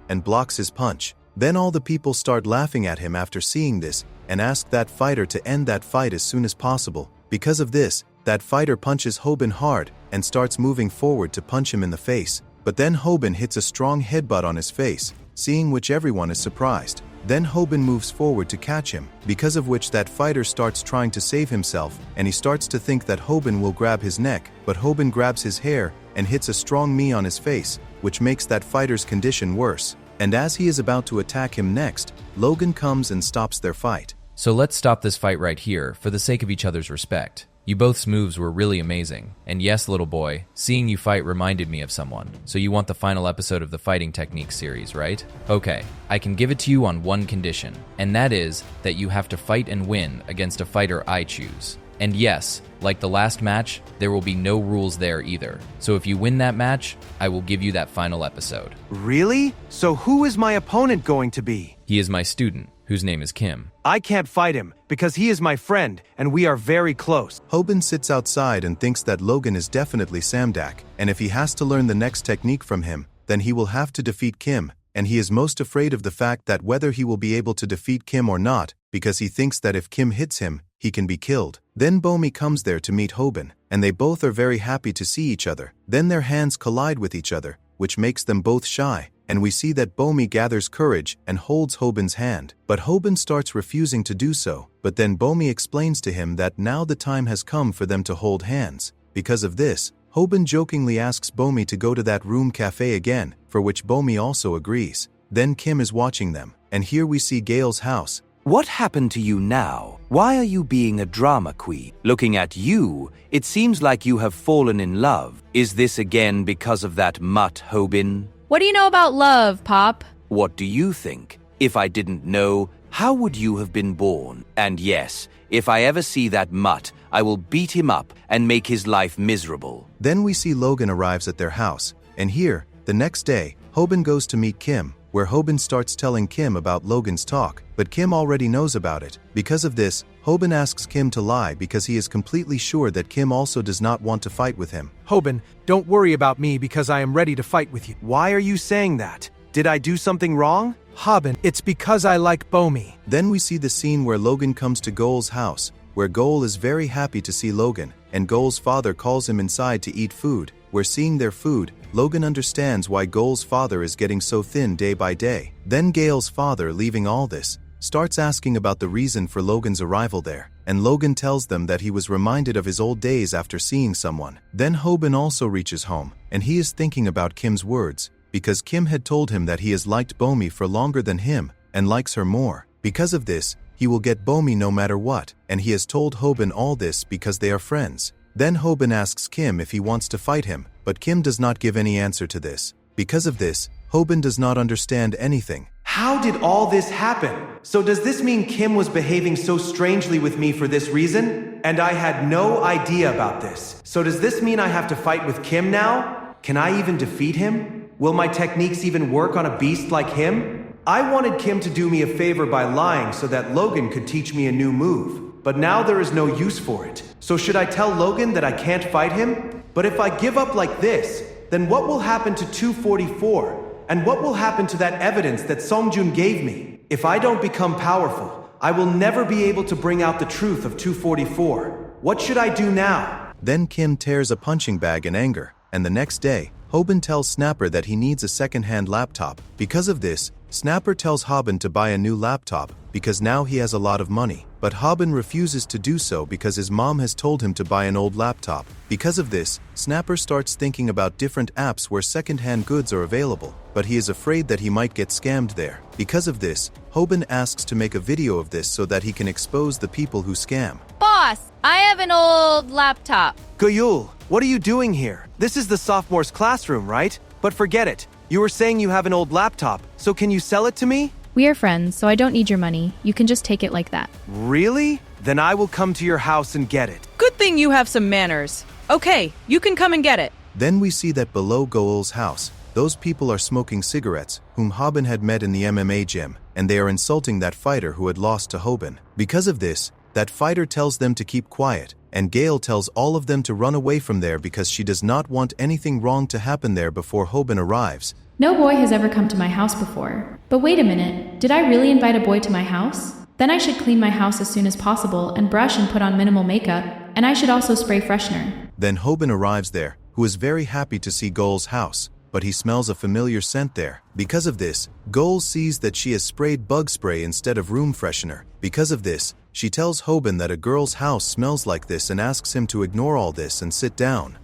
and blocks his punch. Then all the people start laughing at him after seeing this, and ask that fighter to end that fight as soon as possible. Because of this, that fighter punches Hobin hard and starts moving forward to punch him in the face. But then Hobin hits a strong headbutt on his face, seeing which everyone is surprised. Then Hobin moves forward to catch him, because of which that fighter starts trying to save himself, and he starts to think that Hobin will grab his neck, but Hobin grabs his hair and hits a strong knee on his face, which makes that fighter's condition worse. And as he is about to attack him next, Logan comes and stops their fight. So let's stop this fight right here for the sake of each other's respect. You both's moves were really amazing. And yes, little boy, seeing you fight reminded me of someone. So you want the final episode of the Fighting Techniques series, right? Okay, I can give it to you on one condition, and that is that you have to fight and win against a fighter I choose. And yes, like the last match, there will be no rules there either. So if you win that match, I will give you that final episode. Really? So who is my opponent going to be? He is my student, whose name is Kim. I can't fight him, because he is my friend, and we are very close. Hobin sits outside and thinks that Logan is definitely Samdak, and if he has to learn the next technique from him, then he will have to defeat Kim, and he is most afraid of the fact that whether he will be able to defeat Kim or not, because he thinks that if Kim hits him, he can be killed. Then Bomi comes there to meet Hobin, and they both are very happy to see each other. Then their hands collide with each other, which makes them both shy, and we see that Bomi gathers courage and holds Hobin's hand. But Hobin starts refusing to do so, but then Bomi explains to him that now the time has come for them to hold hands. Because of this, Hobin jokingly asks Bomi to go to that room cafe again, for which Bomi also agrees. Then Kim is watching them, and here we see Gail's house. What happened to you now? Why are you being a drama queen? Looking at you, it seems like you have fallen in love. Is this again because of that mutt, Hobin? What do you know about love, Pop? What do you think? If I didn't know, how would you have been born? And yes, if I ever see that mutt, I will beat him up and make his life miserable. Then we see Logan arrives at their house, and here, the next day, Hobin goes to meet Kim, where Hobin starts telling Kim about Logan's talk, but Kim already knows about it. Because of this, Hobin asks Kim to lie because he is completely sure that Kim also does not want to fight with him. Hobin, don't worry about me because I am ready to fight with you. Why are you saying that? Did I do something wrong? Hobin, it's because I like Bomi. Then we see the scene where Logan comes to Goal's house, where Goal is very happy to see Logan, and Goal's father calls him inside to eat food, where seeing their food, Logan understands why Goal's father is getting so thin day by day. Then Gail's father, leaving all this, starts asking about the reason for Logan's arrival there, and Logan tells them that he was reminded of his old days after seeing someone. Then Hobin also reaches home, and he is thinking about Kim's words, because Kim had told him that he has liked Bomi for longer than him, and likes her more. Because of this, he will get Bomi no matter what, and he has told Hobin all this because they are friends. Then Hobin asks Kim if he wants to fight him, but Kim does not give any answer to this. Because of this, Hobin does not understand anything. How did all this happen? So does this mean Kim was behaving so strangely with me for this reason? And I had no idea about this. So does this mean I have to fight with Kim now? Can I even defeat him? Will my techniques even work on a beast like him? I wanted Kim to do me a favor by lying so that Logan could teach me a new move. But now there is no use for it. So should I tell Logan that I can't fight him? But if I give up like this, then what will happen to 244? And what will happen to that evidence that Songjun gave me? If I don't become powerful, I will never be able to bring out the truth of 244. What should I do now? Then Kim tears a punching bag in anger, and the next day, Hobin tells Snapper that he needs a second-hand laptop. Because of this, Snapper tells Hobin to buy a new laptop because now he has a lot of money. But Hobin refuses to do so because his mom has told him to buy an old laptop. Because of this, Snapper starts thinking about different apps where second-hand goods are available, but he is afraid that he might get scammed there. Because of this, Hobin asks to make a video of this so that he can expose the people who scam. Boss, I have an old laptop. Guyul, what are you doing here? This is the sophomore's classroom, right? But forget it. You were saying you have an old laptop, so can you sell it to me? We are friends, so I don't need your money. You can just take it like that. Really? Then I will come to your house and get it. Good thing you have some manners. Okay, you can come and get it. Then we see that below Goal's house, those people are smoking cigarettes, whom Hobin had met in the MMA gym, and they are insulting that fighter who had lost to Hobin. Because of this, that fighter tells them to keep quiet, and Gail tells all of them to run away from there because she does not want anything wrong to happen there before Hobin arrives. No boy has ever come to my house before. But wait a minute, did I really invite a boy to my house? Then I should clean my house as soon as possible and brush and put on minimal makeup, and I should also spray freshener. Then Hobin arrives there, who is very happy to see Goal's house, but he smells a familiar scent there. Because of this, Goal sees that she has sprayed bug spray instead of room freshener. Because of this, she tells Hobin that a girl's house smells like this and asks him to ignore all this and sit down.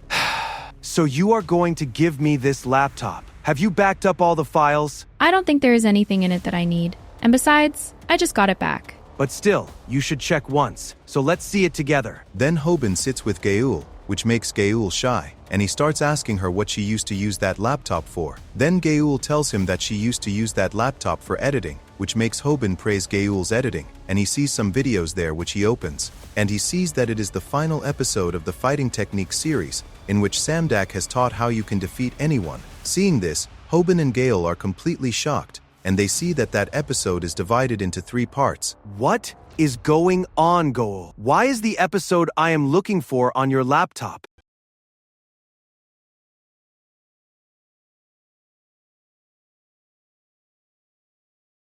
So you are going to give me this laptop. Have you backed up all the files? I don't think there is anything in it that I need. And besides, I just got it back. But still, you should check once. So let's see it together. Then Hobin sits with Gaul, which makes Gaul shy, and he starts asking her what she used to use that laptop for. Then Gaul tells him that she used to use that laptop for editing, which makes Hobin praise Gaul's editing, and he sees some videos there which he opens. And he sees that it is the final episode of the Fighting Technique series, in which Samdak has taught how you can defeat anyone. Seeing this, Hobin and Gail are completely shocked, and they see that that episode is divided into 3 parts. What is going on, Goal? Why is the episode I am looking for on your laptop?